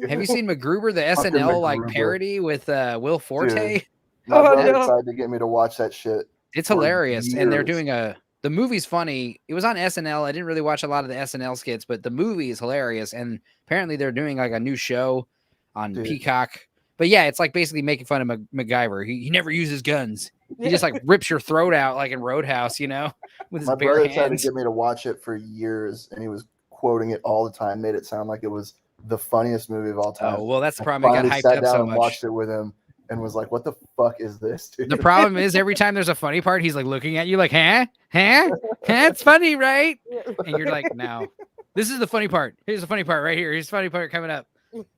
Have you seen MacGruber, the SNL like parody with Will Forte? Dude. My brother decided to get me to watch that shit. It's hilarious. And they're doing the movie's funny. It was on SNL. I didn't really watch a lot of the SNL skits, but the movie is hilarious. And apparently they're doing like a new show on Peacock. But yeah, it's like basically making fun of MacGyver. He never uses guns. He just like rips your throat out like in Roadhouse, you know, with his bare hands. My brother tried to get me to watch it for years, and he was quoting it all the time made it sound like it was the funniest movie of all time. Oh, well, that's the I problem. It got finally hyped sat up down so and much. watched it with him and was like, what the fuck is this, dude? The problem is every time there's a funny part, he's like looking at you like, huh? It's funny, right? And you're like, no, this is the funny part. Here's the funny part right here. Here's the funny part coming up.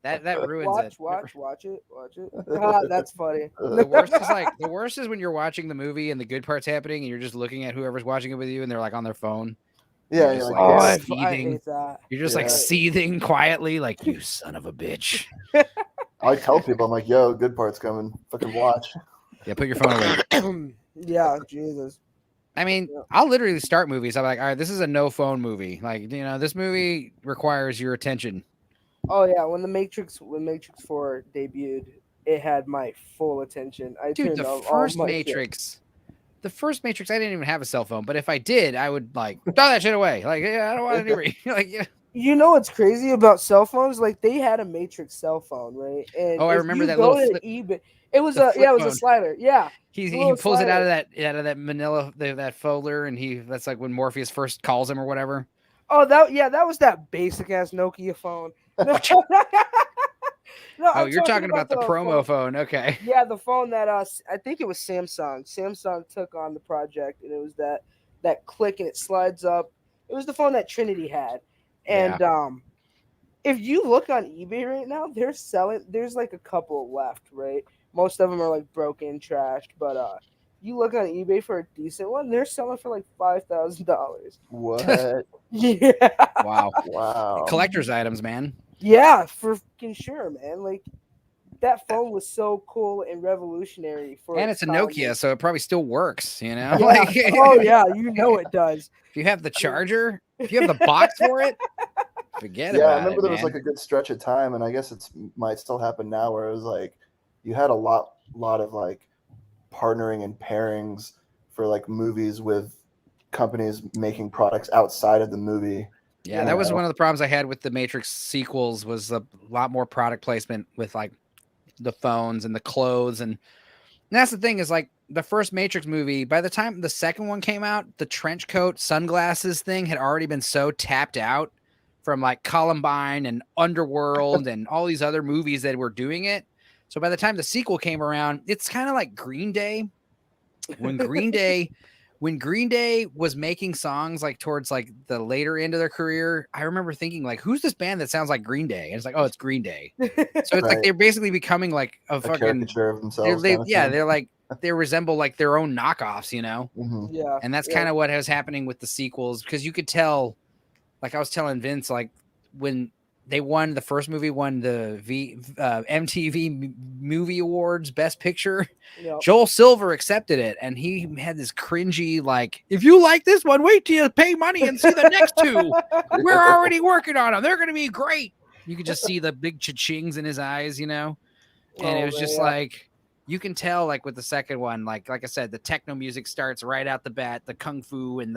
That ruins it. Watch it. Ah, that's funny. The worst is when you're watching the movie and the good part's happening and you're just looking at whoever's watching it with you and they're like on their phone. Yeah, you're just like, I seething. hate that. You're just like seething quietly, like, you son of a bitch. I tell people, I'm like, yo, good part's coming. Fucking watch. Yeah, put your phone away. Yeah, Jesus. I mean, I'll literally start movies. I'm like, all right, this is a no phone movie. Like, this movie requires your attention. Oh yeah, when Matrix 4 debuted, it had my full attention. Dude, the first Matrix, I didn't even have a cell phone, but if I did, I would like throw that shit away. Like, yeah, I don't want any. Like, yeah. You know what's crazy about cell phones? Like they had a Matrix cell phone, right? And I remember that little flip. eBay, it was a slider. Yeah, he pulls it out of that manila that folder, and that's like when Morpheus first calls him or whatever. Oh, that was that basic ass Nokia phone. No, you're talking about the promo phone. Okay. Yeah, the phone that I think it was Samsung. Samsung took on the project, and it was that click and it slides up. It was the phone that Trinity had, and if you look on eBay right now, they're selling. There's like a couple left, right? Most of them are like broken, trashed, but you look on eBay for a decent one, they're selling for like $5,000. What? Yeah. Wow. Collector's items, man. Yeah, for fucking sure, man. Like that phone was so cool and revolutionary for. And it's a Nokia, so it probably still works. Yeah. Oh yeah, it does. If you have the charger, if you have the box for it, forget about it. Yeah, I remember there was like a good stretch of time, and I guess it might still happen now, where it was like you had a lot of like partnering and pairings for like movies with companies making products outside of the movie. Yeah, that was one of the problems I had with the Matrix sequels was a lot more product placement with like the phones and the clothes. And that's the thing is like the first Matrix movie, by the time the second one came out, the trench coat sunglasses thing had already been so tapped out from like Columbine and Underworld and all these other movies that were doing it. So by the time the sequel came around, it's kind of like Green Day. When Green Day was making songs like towards like the later end of their career, I remember thinking like, who's this band that sounds like Green Day? And it's like, oh, it's Green Day. So it's like they're basically becoming like a fucking caricature of themselves. They're like they resemble like their own knockoffs, Mm-hmm. Yeah. And that's kind of what was happening with the sequels because you could tell, like I was telling Vince, like when the first movie won the MTV Movie Awards Best Picture. Yep. Joel Silver accepted it, and he had this cringy like, if you like this one, wait till you pay money and see the next two. We're already working on them. They're going to be great. You could just see the big cha-chings in his eyes, and it was just like, you can tell like with the second one, like I said, the techno music starts right out the bat, the kung fu and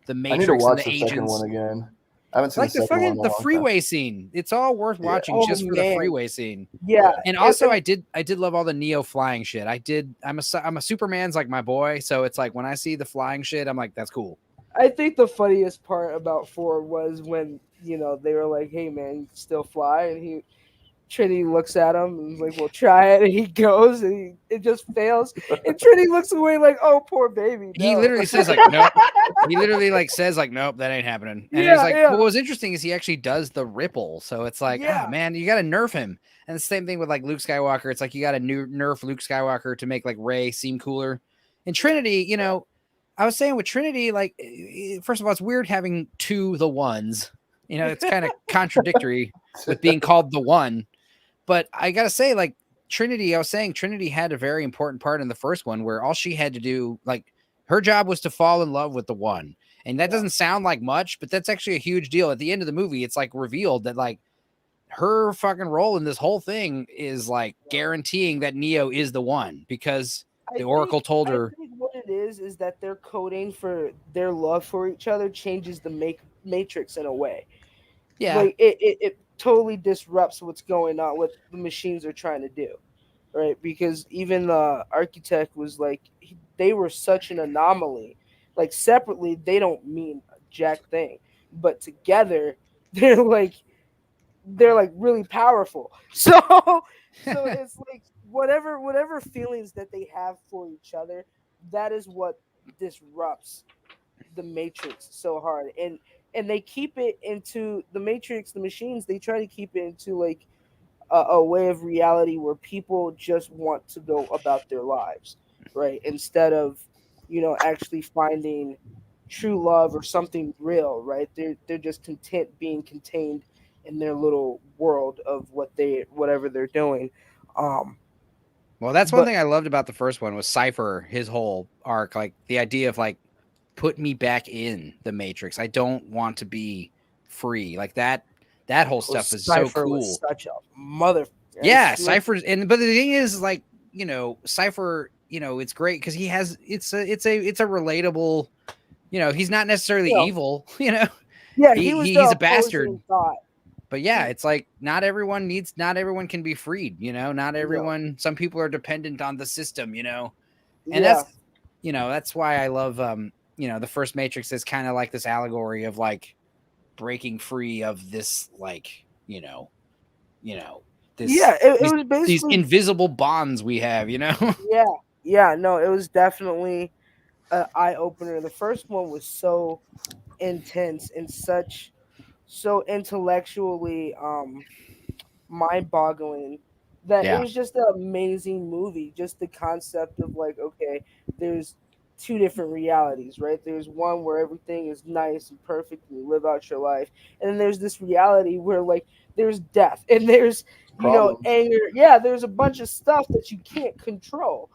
the Matrix I need to watch and the the second one again. I haven't seen like the freeway scene. It's all worth watching just for the freeway scene. Yeah. And also I did love all the Neo flying shit. I'm a Superman's like my boy. So it's like when I see the flying shit, I'm like, that's cool. I think the funniest part about 4 was when, they were like, hey man, you can still fly. And Trinity looks at him and is like, well, try it. And he goes and it just fails. And Trinity looks away like, oh, poor baby. No. He literally says like, nope. He literally like says like, nope, that ain't happening. And it's like, what was interesting is he actually does the ripple. So it's like, man, you got to nerf him. And the same thing with like Luke Skywalker. It's like, you got to nerf Luke Skywalker to make like Rey seem cooler. And Trinity, I was saying with Trinity, like, first of all, it's weird having the ones, it's kind of contradictory with being called the one. But I got to say, like, Trinity had a very important part in the first one where all she had to do, like, her job was to fall in love with the one. And that doesn't sound like much, but that's actually a huge deal. At the end of the movie, it's, like, revealed that, like, her fucking role in this whole thing is, like, guaranteeing that Neo is the one because the Oracle told her. I think what it is that their coding for their love for each other changes the Matrix in a way. Yeah. Like, it totally disrupts what's going on, what the machines are trying to do, right? Because even the architect was like, they were such an anomaly. Like separately, they don't mean a jack thing, but together, they're like really powerful. So it's like whatever feelings that they have for each other, that is what disrupts the Matrix so hard. And they keep it into the Matrix, the machines, they try to keep it into like a way of reality where people just want to go about their lives, right? Instead of, actually finding true love or something real, right? They're just content being contained in their little world of whatever they're doing. Well, that's one thing I loved about the first one was Cypher, his whole arc, like the idea of like, put me back in the Matrix. I don't want to be free. Like that whole stuff is so cool. Was such a mother. Yeah, Cypher's but the thing is, like, Cypher, it's great because he has it's a relatable, he's not necessarily evil, Yeah, he's a bastard. Thought. But yeah, it's like not everyone can be freed, not everyone, some people are dependent on the system, and that's why I love the first Matrix is kind of like this allegory of like breaking free of this, like, this, it was basically these invisible bonds we have, no, it was definitely an eye-opener. The first one was so intense and so intellectually mind-boggling that it was just an amazing movie. Just the concept of like, okay, there's two different realities, right? There's one where everything is nice and perfect and you live out your life, and then there's this reality where like there's death and there's anger. Yeah, there's a bunch of stuff that you can't control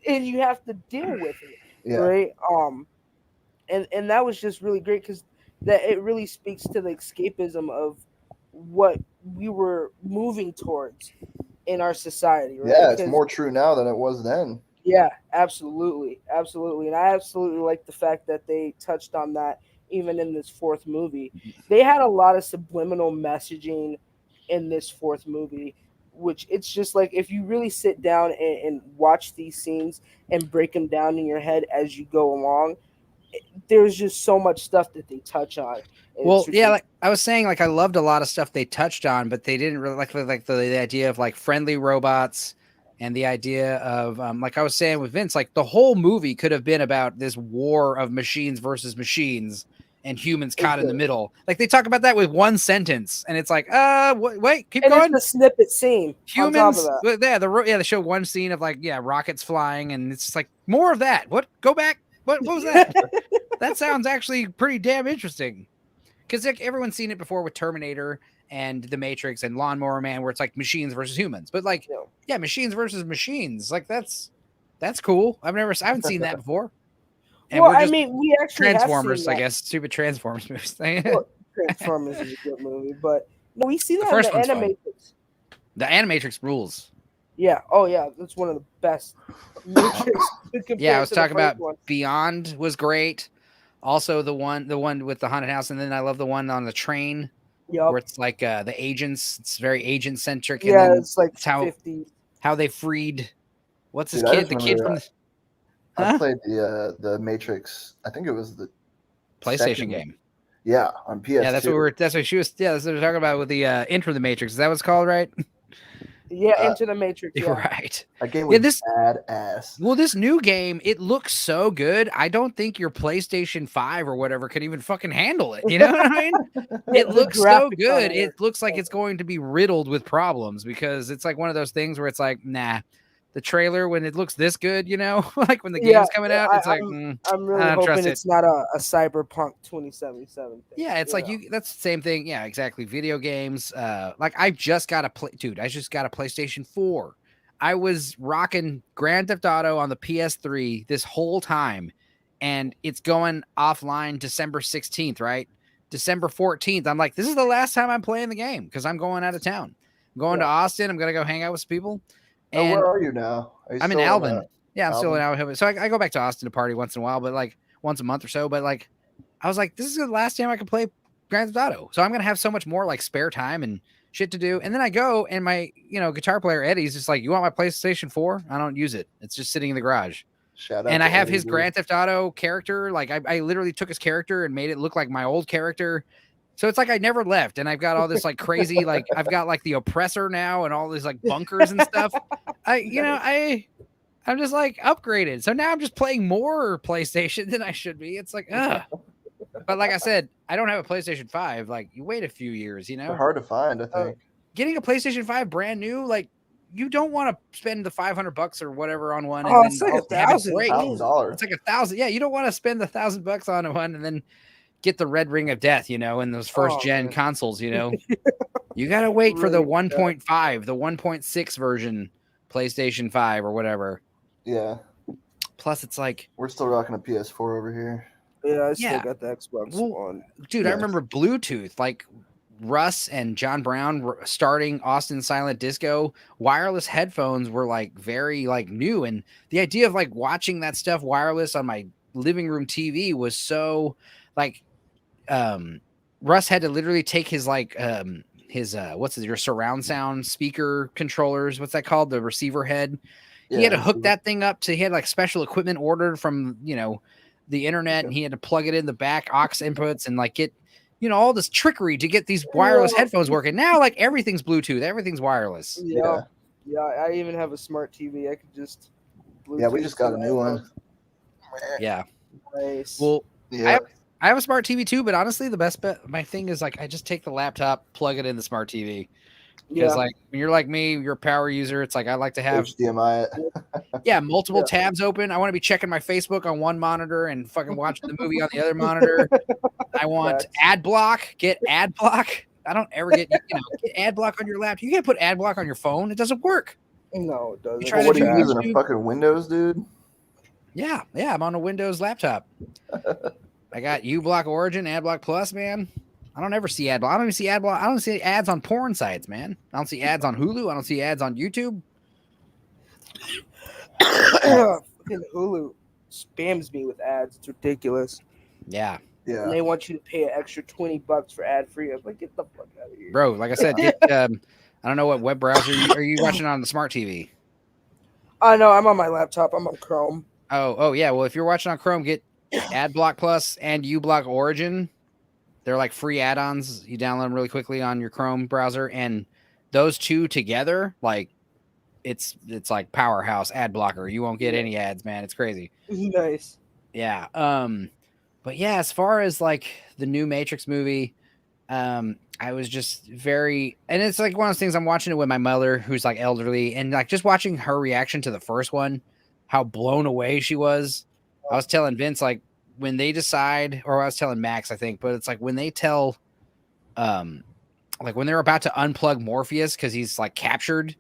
and you have to deal with it, right? And that was just really great because that it really speaks to the escapism of what we were moving towards in our society, right? Yeah, it's more true now than it was then. Yeah, absolutely. And I absolutely like the fact that they touched on that even in this fourth movie. They had a lot of subliminal messaging in this fourth movie, which it's just like if you really sit down and watch these scenes and break them down in your head as you go along, there's just so much stuff that they touch on. Well, yeah, like I was saying, like I loved a lot of stuff they touched on, but they didn't really like the idea of like friendly robots and the idea of like I was saying with Vince, like the whole movie could have been about this war of machines versus machines and humans caught in the middle. Like they talk about that with one sentence, and it's like, wait, keep going. It's the snippet scene. Humans, they show one scene of like rockets flying, and it's just like more of that. What? Go back. What was that? That sounds actually pretty damn interesting. Because like everyone's seen it before with Terminator and The Matrix and Lawnmower Man, where it's like machines versus humans. But like, machines versus machines, like that's cool. I haven't seen that before. And well, I mean, we actually Transformers, I guess, stupid Transformers movies. Well, Transformers is a good movie, but no, we see that in the Animatrix. The Animatrix rules. Yeah. Oh, yeah. That's one of the best. Yeah, I was talking about Beyond was great. Also, the one with the haunted house, and then I love the one on the train, where it's like the agents. It's very agent centric. Yeah, and it's like how they freed. What's his kid? The kid from. I played the Matrix. I think it was the PlayStation game. Yeah, on PS2. Yeah, that's what she was. Yeah, that's what we're talking about with the Enter the Matrix. Is that what it's called, right? Yeah, Into the Matrix. Yeah. Right. That game was badass. Well, this new game, it looks so good. I don't think your PlayStation 5 or whatever could even fucking handle it. You know what I mean? It looks so good. It looks like it's going to be riddled with problems because it's like one of those things where it's like, nah. The trailer, when it looks this good, like when the game's coming out, it's like, I'm really hoping it's not a Cyberpunk 2077 thing. Yeah, it's like that's the same thing. Yeah, exactly. Video games. Like I just got a PlayStation 4. I was rocking Grand Theft Auto on the PS3 this whole time, and it's going offline December 16th, right? December 14th. I'm like, this is the last time I'm playing the game because I'm going out of town. I'm going to Austin. I'm gonna go hang out with some people. And where are you now? I'm in Alvin. Yeah, I'm still in Alvin. So I go back to Austin to party once in a while, but like once a month or so. But like, I was like, this is the last time I can play Grand Theft Auto. So I'm going to have so much more like spare time and shit to do. And then I go and my, guitar player, Eddie's just like, you want my PlayStation 4? I don't use it. It's just sitting in the garage. Shout out and I have his Grand Theft Auto character. Like I literally took his character and made it look like my old character. So it's like I never left, and I've got all this like crazy, like I've got like the oppressor now and all these like bunkers and stuff. I'm just like upgraded. So now I'm just playing more PlayStation than I should be. It's like, but like I said, I don't have a PlayStation 5. Like you wait a few years, you know. They're hard to find, I think. Getting a PlayStation 5 brand new, like you don't want to spend the $500 or whatever on one. Oh, And it's then like $1,000. It's like $1,000. Yeah, you don't want to spend the $1,000 on one and then get the red ring of death, you know, in those first gen consoles, you know. You gotta wait for the 1.5, the 1.6 version PlayStation 5 or whatever. Yeah. Plus, it's like we're still rocking a PS4 over here. Yeah, I still got the Xbox One. Dude, I remember Bluetooth, like Russ and John Brown starting Austin Silent Disco. Wireless headphones were like very like new, and the idea of like watching that stuff wireless on my living room TV was so like. Russ had to literally take his like your surround sound speaker controllers, what's that called, the receiver head. He had to hook that thing up to, he had like special equipment ordered from, you know, the internet, and he had to plug it in the back aux inputs and like get, you know, all this trickery to get these wireless headphones working. Now like everything's Bluetooth, everything's wireless. Yeah, I even have a smart TV. I could just Bluetooth we just got a new one. Yeah, nice. Well, yeah, I have a smart TV too, but honestly, the best bet, my thing is like I just take the laptop, plug it in the smart TV. Because like when you're like me, you're a power user. It's like I like to have HDMI. Multiple tabs open. I want to be checking my Facebook on one monitor and fucking watching the movie on the other monitor. I want ad block. Get ad block. I don't ever get get ad block on your laptop. You can't put ad block on your phone. It doesn't work. No, it doesn't. What are you using? A fucking Windows, dude? Yeah, I'm on a Windows laptop. I got uBlock Origin, AdBlock Plus, man. I don't ever see ad block. I don't even see ad block. I don't see ads on porn sites, man. I don't see ads on Hulu. I don't see ads on YouTube. Fucking Hulu spams me with ads. It's ridiculous. Yeah. And they want you to pay an extra $20 for ad free. I'm like, get the fuck out of here, bro. Like I said, I don't know what web browser are you watching on the smart TV. No, I'm on my laptop. I'm on Chrome. Oh yeah. Well, if you're watching on Chrome, get AdBlock Plus and uBlock Origin. They're like free add-ons. You download them really quickly on your Chrome browser, and those two together, like it's like powerhouse ad blocker. You won't get any ads, man. It's crazy. Nice. Yeah. But yeah, as far as like the new Matrix movie, I was just very, and it's like one of those things. I'm watching it with my mother, who's like elderly, and like just watching her reaction to the first one, how blown away she was. I was telling Vince, like, when they decide, or I was telling Max, I think, but it's like when they tell, like when they're about to unplug Morpheus because he's like captured,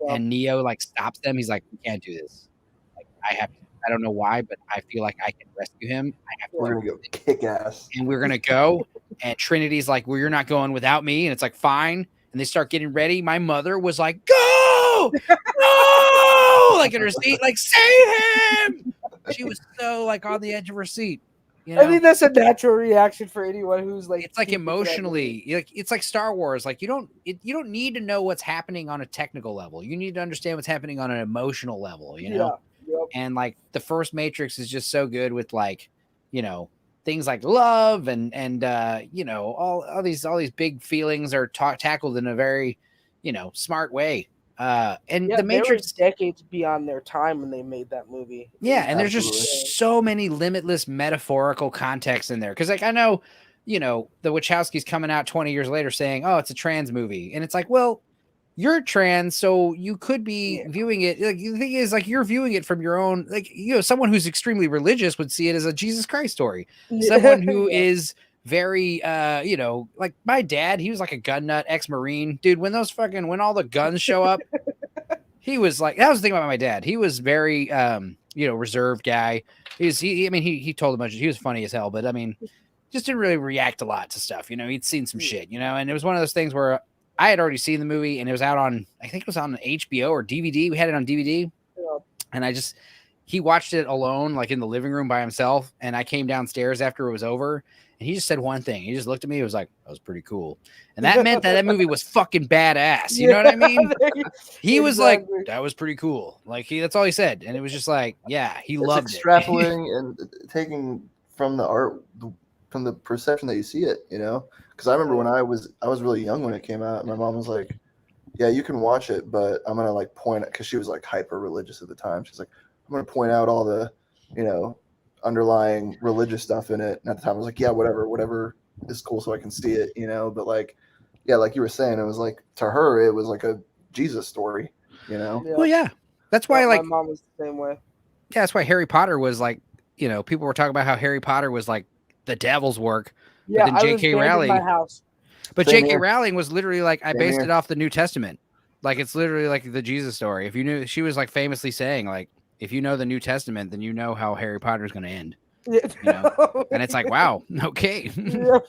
and Neo like stops them. He's like, "We can't do this. Like, I don't know why, but I feel like I can rescue him. I have to. We're gonna go kick ass, and we're gonna go." And Trinity's like, "Well, you're not going without me," and it's like, "Fine." And they start getting ready. My mother was like, "Go, no!" Like in her seat, like, "Save him!" She was so like on the edge of her seat. You know? I think that's a natural reaction for anyone who's like. It's like emotionally, it's like Star Wars. Like you don't need to know what's happening on a technical level. You need to understand what's happening on an emotional level. You know, and like the first Matrix is just so good with like, you know, things like love and you know, all these big feelings are tackled in a very, you know, smart way. And the Matrix decades beyond their time when they made that movie. Yeah, and there's just so many limitless metaphorical contexts in there. Because like I know, you know, the Wachowskis coming out 20 years later saying, "Oh, it's a trans movie," and it's like, well, you're trans, so you could be viewing it. Like the thing is, like you're viewing it from your own, like, you know, someone who's extremely religious would see it as a Jesus Christ story. Someone who is very you know, like my dad, he was like a gun nut, ex-Marine, dude. When all the guns show up, he was like, that was the thing about my dad. He was very you know, reserved guy. He told a bunch of, he was funny as hell, but I mean, just didn't really react a lot to stuff. You know, he'd seen some shit, you know, and it was one of those things where I had already seen the movie and it was out on, I think it was on HBO or DVD. We had it on DVD, and he watched it alone, like in the living room by himself. And I came downstairs after it was over, and he just said one thing. He just looked at me. He was like, "That was pretty cool." And that meant that movie was fucking badass. You know what I mean? He was like, "That was pretty cool." Like that's all he said. And it was just like, yeah, he loved extrapolating and taking from the art, from the perception that you see it, you know. Because I remember when I was really young when it came out, my mom was like, "Yeah, you can watch it, but I'm gonna like point it," because she was like hyper religious at the time. She's like, "I'm gonna point out all the, you know, underlying religious stuff in it." And at the time, I was like, "Yeah, whatever is cool, so I can see it," you know. But like, yeah, like you were saying, it was like to her, it was like a Jesus story, you know. Yeah. Well, yeah, that's why like my mom was the same way. Yeah, that's why Harry Potter was like, you know, people were talking about how Harry Potter was like the devil's work. Yeah, but then J.K. Rowling, in my house. But Same J.K. here. Rowling was literally like, I Same based here. it off the New Testament. Like it's literally like the Jesus story. If you knew, she was like famously saying like, if you know the New Testament, then you know how Harry Potter is going to end. Yeah. You know? And it's like, wow, okay. Yeah.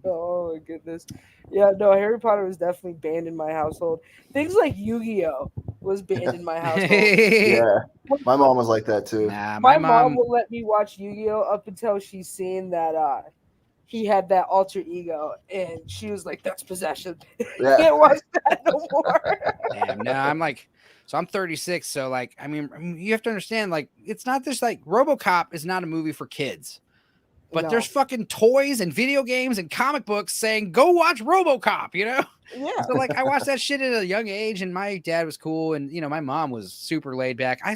Oh my goodness. Yeah, no, Harry Potter was definitely banned in my household. Things like Yu-Gi-Oh was banned in my household. Yeah, my mom was like that too. Nah, My mom will let me watch Yu-Gi-Oh up until she's seen that he had that alter ego, and she was like, "That's possession. Yeah. Can't watch that no more." Damn, no, I'm like, so I'm 36. So like, I mean, you have to understand, like, it's not just like RoboCop is not a movie for kids, but No. there's fucking toys and video games and comic books saying, go watch RoboCop, you know? Yeah. So like, I watched that shit at a young age, and my dad was cool. And, you know, my mom was super laid back. I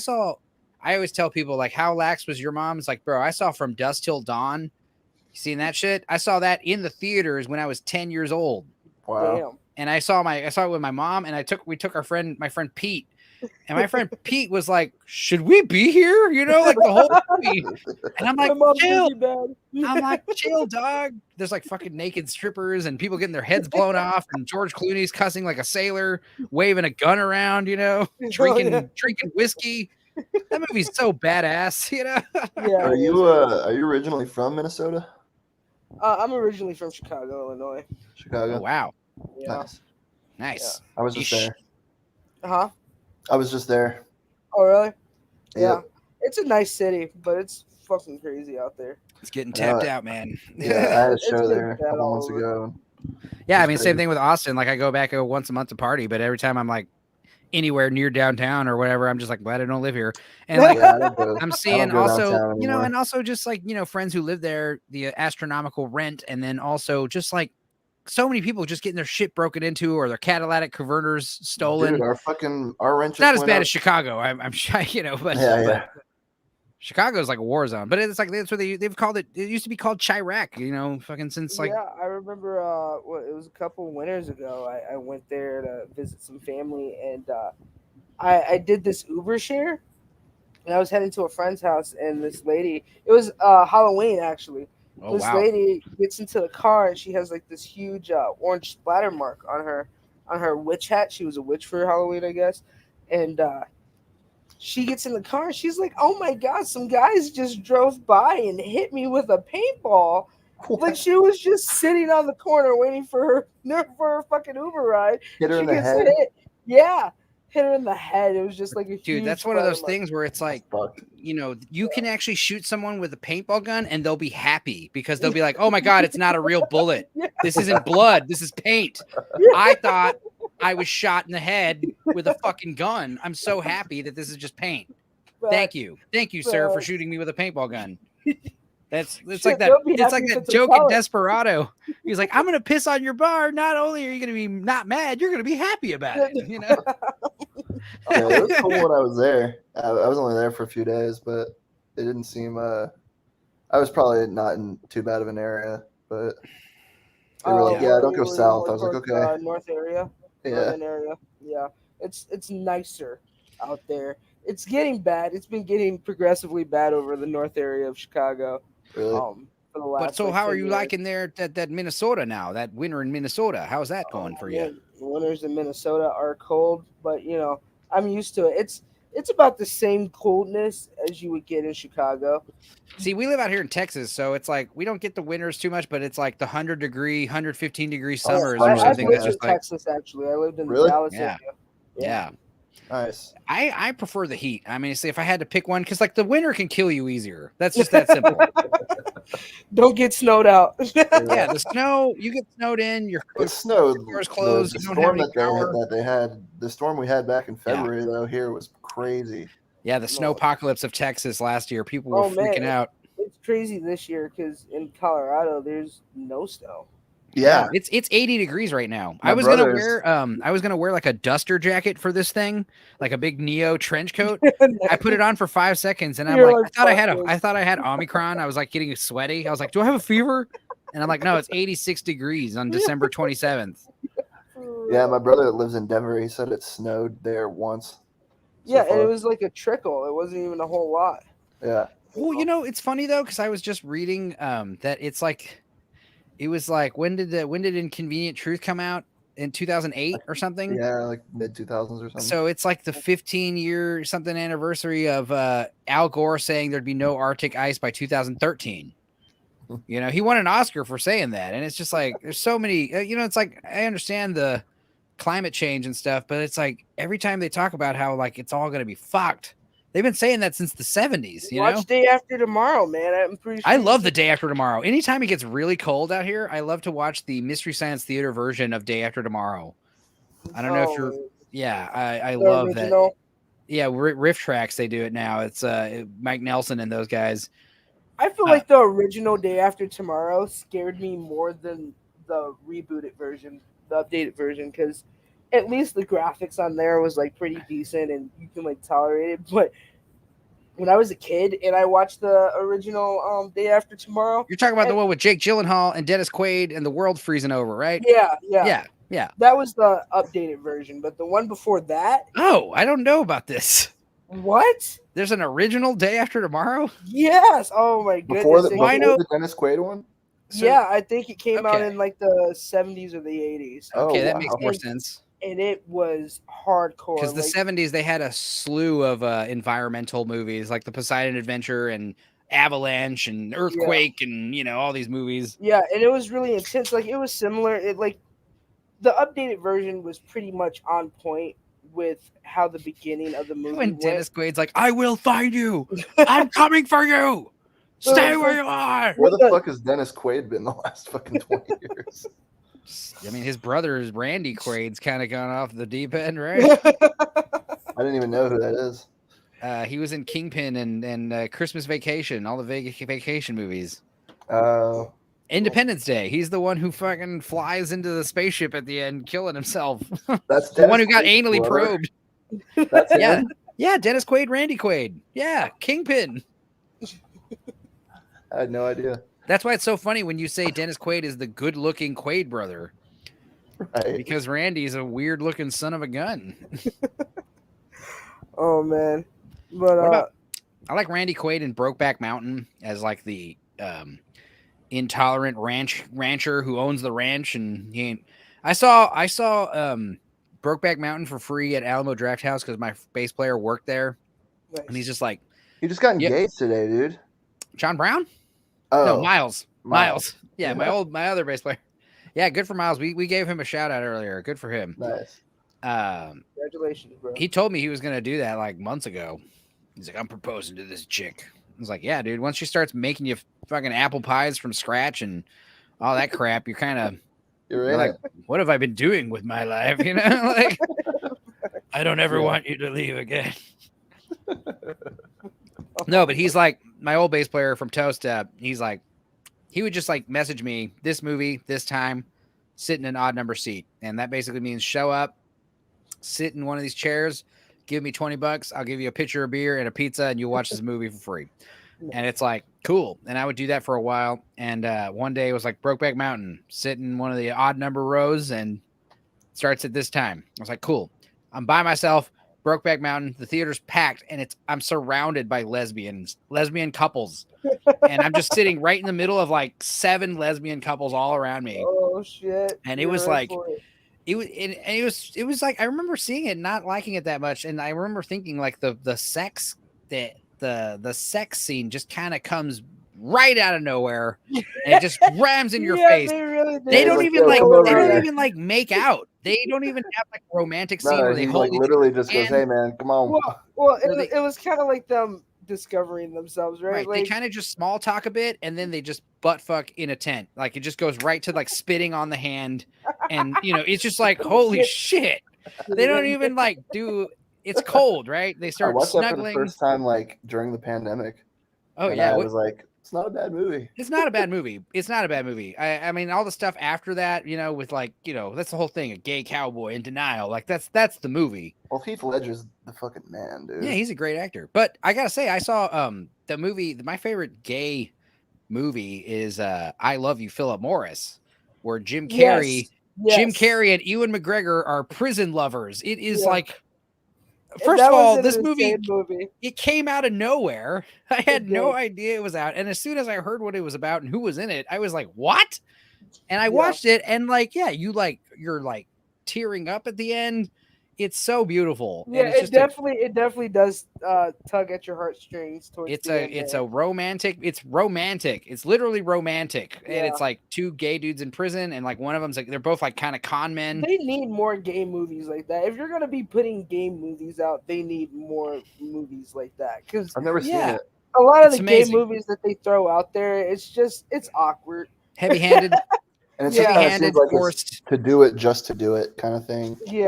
always tell people like, how lax was your mom? It's like, bro, I saw From Dusk Till Dawn. You seen that shit? I saw that in the theaters when I was 10 years old. Wow. Damn. And I saw it with my mom, and we took my friend Pete, and my friend Pete was like, should we be here? You know, like the whole movie. And I'm like, My mom's chill. busy, bad. I'm like, chill, dog. There's like fucking naked strippers and people getting their heads blown off, and George Clooney's cussing like a sailor, waving a gun around, you know, drinking whiskey. That movie's so badass, you know. Yeah. Are you originally from Minnesota? I'm originally from Chicago, Illinois. Chicago. Oh, wow. Yeah. Nice. I was just there. Huh? I was just there. Oh, really? Yeah. Yep. It's a nice city, but it's fucking crazy out there. It's getting tapped out, man. Yeah, I had a It's show been there a bad couple all months over. ago. Yeah, I It's mean, same crazy. thing with Austin. Like, I go back once a month to party, but every time I'm like anywhere near downtown or whatever, I'm just like, glad I don't live here. And like, Yeah, I don't go- I'm I seeing don't go also, downtown you know, anymore. and also just like, you know, friends who live there, the astronomical rent, and then also just like so many people just getting their shit broken into or their catalytic converters stolen. Dude, our rent It's not just as went bad up. as Chicago, I'm sure, you know, but Yeah. Chicago's like a war zone. But it's like that's what they've called it. It used to be called Chirac, you know, fucking since like. Yeah, I remember it was a couple winters ago. I went there to visit some family, and I did this Uber share, and I was heading to a friend's house, and this lady, it was Halloween actually. Oh, This wow. lady gets into the car, and she has like this huge orange splatter mark on her witch hat. She was a witch for Halloween, I guess, and she gets in the car, and she's like, "Oh my god, some guys just drove by and hit me with a paintball." Like she was just sitting on the corner waiting for her fucking Uber ride. Hit her She in the gets head. hit. Yeah, hit her in the head. It was just like a Dude, huge that's one of those splatter mark. things where it's like, Fuck. you know, you can actually shoot someone with a paintball gun and they'll be happy because they'll be like, oh my God, it's not a real bullet. This isn't blood. This is paint. I thought I was shot in the head with a fucking gun. I'm so happy that this is just paint. Thank you. Thank you, sir, for shooting me with a paintball gun. It's Shit, like that. they'll be It's happy like if that it's a joke in pellet. Desperado. He's like, I'm gonna piss on your bar. Not only are you gonna be not mad, you're gonna be happy about it. You know? Yeah, it was cool when I was there. I was only there for a few days, but it didn't seem. I was probably not in too bad of an area, but they were like, "Yeah, don't go south." I was like, "Okay." North area, Yeah, northern area. Yeah, it's nicer out there. It's getting bad. It's been getting progressively bad over the north area of Chicago. really. For the last. But so, like, how 10 are you years. liking there that Minnesota now? That winter in Minnesota, how's that going for you? Man, the winters in Minnesota are cold, but you know I'm used to it. It's about the same coldness as you would get in Chicago. See, we live out here in Texas, so it's like we don't get the winters too much, but it's like the 100-degree, 115-degree summers or I've something I that's lived just in like, Texas actually. I lived in the Really? Dallas Yeah. area. yeah. Nice. I prefer the heat. I mean, see, if I had to pick one, because like the winter can kill you easier. That's just that simple. Don't get snowed out. Yeah, the snow, you get snowed in, your It snowed. doors closed, The you don't have storm any power. that they had, the storm we had back in February though here was crazy. Yeah, the snow apocalypse of Texas last year, people were Oh, man. freaking out. It's crazy this year because in Colorado there's no snow. Yeah, it's 80 degrees right now. My I was gonna brother's- wear like a duster jacket for this thing, like a big Neo trench coat. I put it on for 5 seconds, and I'm You're like, like, I thought I had Omicron. I was like getting sweaty. I was like, do I have a fever? And I'm like, no, it's 86 degrees on December 27th. Yeah, my brother that lives in Denver, he said it snowed there once. Yeah, and it was like a trickle. It wasn't even a whole lot. Yeah. Well, you know, it's funny though, because I was just reading that it's like, it was like, when did Inconvenient Truth come out? In 2008 or something? Yeah, like mid 2000s or something. So it's like the 15-year something anniversary of Al Gore saying there'd be no Arctic ice by 2013. You know, he won an Oscar for saying that, and it's just like there's so many. You know, it's like I understand the climate change and stuff, but it's like every time they talk about how like it's all going to be fucked. They've been saying that since the 70s, you know? Watch Day After Tomorrow, man. I'm pretty sure. I love The Day After Tomorrow. Anytime it gets really cold out here, I love to watch the Mystery Science Theater version of Day After Tomorrow. I don't know if you're... Yeah, I love original. That. Yeah, Riff Tracks, they do it now. It's Mike Nelson and those guys. I feel like the original Day After Tomorrow scared me more than the rebooted version, the updated version, because at least the graphics on there was like pretty decent and you can like tolerate it. But when I was a kid and I watched the original Day After Tomorrow, you're talking about the one with Jake Gyllenhaal and Dennis Quaid and the world freezing over, right? Yeah. That was the updated version, but the one before that. Oh, I don't know about this. What? There's an original Day After Tomorrow? Yes. Oh my goodness. Before the Dennis Quaid one? So, yeah, I think it came out in like the 70s or the 80s. Okay, that makes more sense. And it was hardcore. Because the 70s, they had a slew of environmental movies like The Poseidon Adventure and Avalanche and Earthquake and, you know, all these movies. Yeah, and it was really intense. Like, it was similar. It like the updated version was pretty much on point with how the beginning of the movie when went. Dennis Quaid's like, I will find you. I'm coming for you. Stay where you are. Where the fuck has Dennis Quaid been the last fucking 20 years? I mean, his brother is Randy Quaid's kind of gone off the deep end, right? I didn't even know who that is. He was in Kingpin and Christmas Vacation, all the vacation movies. Independence Day. He's the one who fucking flies into the spaceship at the end, killing himself. That's the one who got anally brother. probed. That's him? Yeah, Dennis Quaid, Randy Quaid. Yeah, Kingpin. I had no idea. That's why it's so funny when you say Dennis Quaid is the good-looking Quaid brother. Right. Because Randy's a weird-looking son of a gun. Oh, man. But I like Randy Quaid in Brokeback Mountain as like the intolerant rancher who owns the ranch, and he ain't. I saw Brokeback Mountain for free at Alamo Drafthouse because my bass player worked there, and he's just like, he just got engaged today, dude. John Brown? Oh, no, Miles. Yeah, my other bass player. Yeah, good for Miles. We gave him a shout out earlier. Good for him. Nice. Congratulations, bro. He told me he was gonna do that like months ago. He's like, I'm proposing to this chick. I was like, yeah, dude. Once she starts making you fucking apple pies from scratch and all that crap, you're like, what have I been doing with my life? You know, like, I don't ever want you to leave again. No, but he's like my old bass player from Toast. He's like, he would just like message me this movie, this time, sit in an odd number seat. And that basically means show up, sit in one of these chairs, give me $20. I'll give you a pitcher of beer and a pizza and you'll watch this movie for free. And it's like, cool. And I would do that for a while. And one day it was like Brokeback Mountain, sit in one of the odd number rows and starts at this time. I was like, cool. I'm by myself. Brokeback Mountain, the theater's packed, and I'm surrounded by lesbian couples, and I'm just sitting right in the middle of like 7 lesbian couples all around me. Oh shit! And it was like, it was like I remember seeing it, not liking it that much, and I remember thinking like the sex sex scene just kind of comes right out of nowhere and it just rams in your face. They don't even like make out. They don't even have like a romantic scene where they hold like literally just goes, "Hey man, come on." Well, it was kind of like them discovering themselves, right? Like, they kind of just small talk a bit and then they just butt fuck in a tent. Like it just goes right to like spitting on the hand, and you know it's just like holy shit. They don't even like do. It's cold, right? They start I watched snuggling. that for the first time like during the pandemic. Oh and yeah, I was like It's not a bad movie. It's not a bad movie. It's not a bad movie. I mean, all the stuff after that, with like, that's the whole thing, a gay cowboy in denial. Like that's the movie. Well, Heath Ledger's the fucking man, dude. Yeah, he's a great actor. But I gotta say, I saw the movie. My favorite gay movie is I Love You, Philip Morris, where Jim Carrey and Ewan McGregor are prison lovers. It is like, first of all, this movie, it came out of nowhere. I had no idea it was out. And as soon as I heard what it was about and who was in it, I was like, what? And I watched it, and you're like tearing up at the end. It's so beautiful. Yeah, and it's it definitely does tug at your heartstrings towards it's romantic. It's romantic. It's literally romantic. Yeah. And it's like two gay dudes in prison, and like one of them's like, they're both like kind of con men. They need more gay movies like that. If you're gonna be putting gay movies out, they need more movies like that. Because I've never seen it. A lot of the gay movies that they throw out there, it's awkward, heavy-handed, and it's heavy-handed, like forced to do it just to do it kind of thing. Yeah.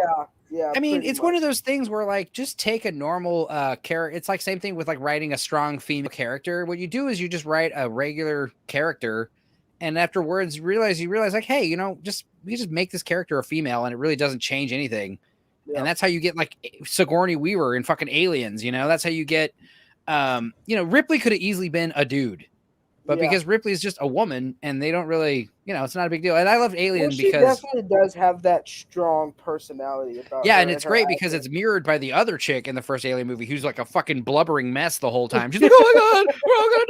Yeah, I mean, it's one of those things where like just take a normal character. It's like same thing with like writing a strong female character. What you do is you just write a regular character, and afterwards you realize like, hey, we just make this character a female, and it really doesn't change anything. Yeah. And that's how you get like Sigourney Weaver in fucking Aliens. That's how you get. Ripley could have easily been a dude. But because Ripley is just a woman, and they don't really, it's not a big deal. And I loved Alien because she definitely does have that strong personality about her. Yeah, and it's great because it's mirrored by the other chick in the first Alien movie, who's like a fucking blubbering mess the whole time. She's like, "Oh my god, we're all gonna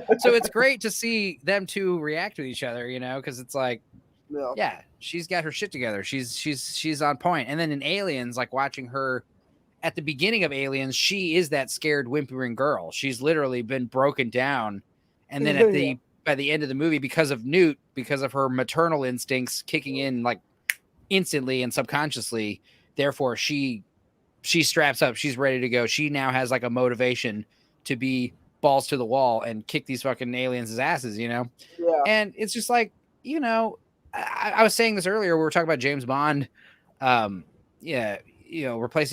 die!" So it's great to see them two react to each other, because it's like, yeah, she's got her shit together. She's on point. And then in Aliens, like watching her at the beginning of Aliens, she is that scared, whimpering girl. She's literally been broken down. And then by the end of the movie, because of Newt, because of her maternal instincts kicking in like instantly and subconsciously, therefore she straps up. She's ready to go. She now has like a motivation to be balls to the wall and kick these fucking aliens' asses, Yeah. And it's just like, I was saying this earlier. We were talking about James Bond. Replacing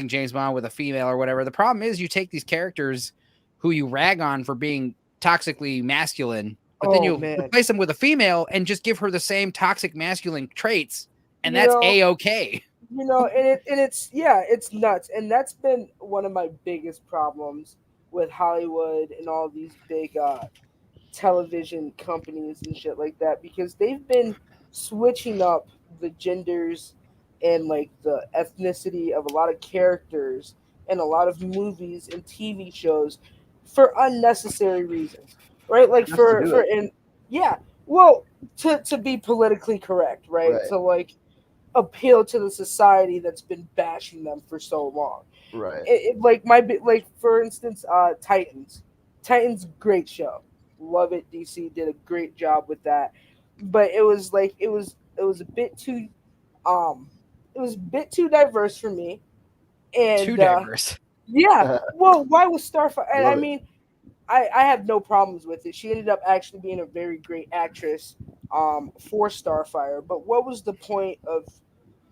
James Bond with a female or whatever. The problem is you take these characters who you rag on for being toxically masculine, but then you replace them with a female and just give her the same toxic masculine traits, and that's a-okay. It's nuts. And that's been one of my biggest problems with Hollywood and all these big television companies and shit like that, because they've been switching up the genders and like the ethnicity of a lot of characters and a lot of movies and TV shows for unnecessary reasons, right? Like to be politically correct, right? To like appeal to the society that's been bashing them for so long, right? For instance, Titans, great show, love it. DC did a great job with that, but it was a bit too, it was a bit too diverse for me, and too diverse. Yeah, well, why was Starfire? And I mean, I have no problems with it. She ended up actually being a very great actress for Starfire. But what was the point of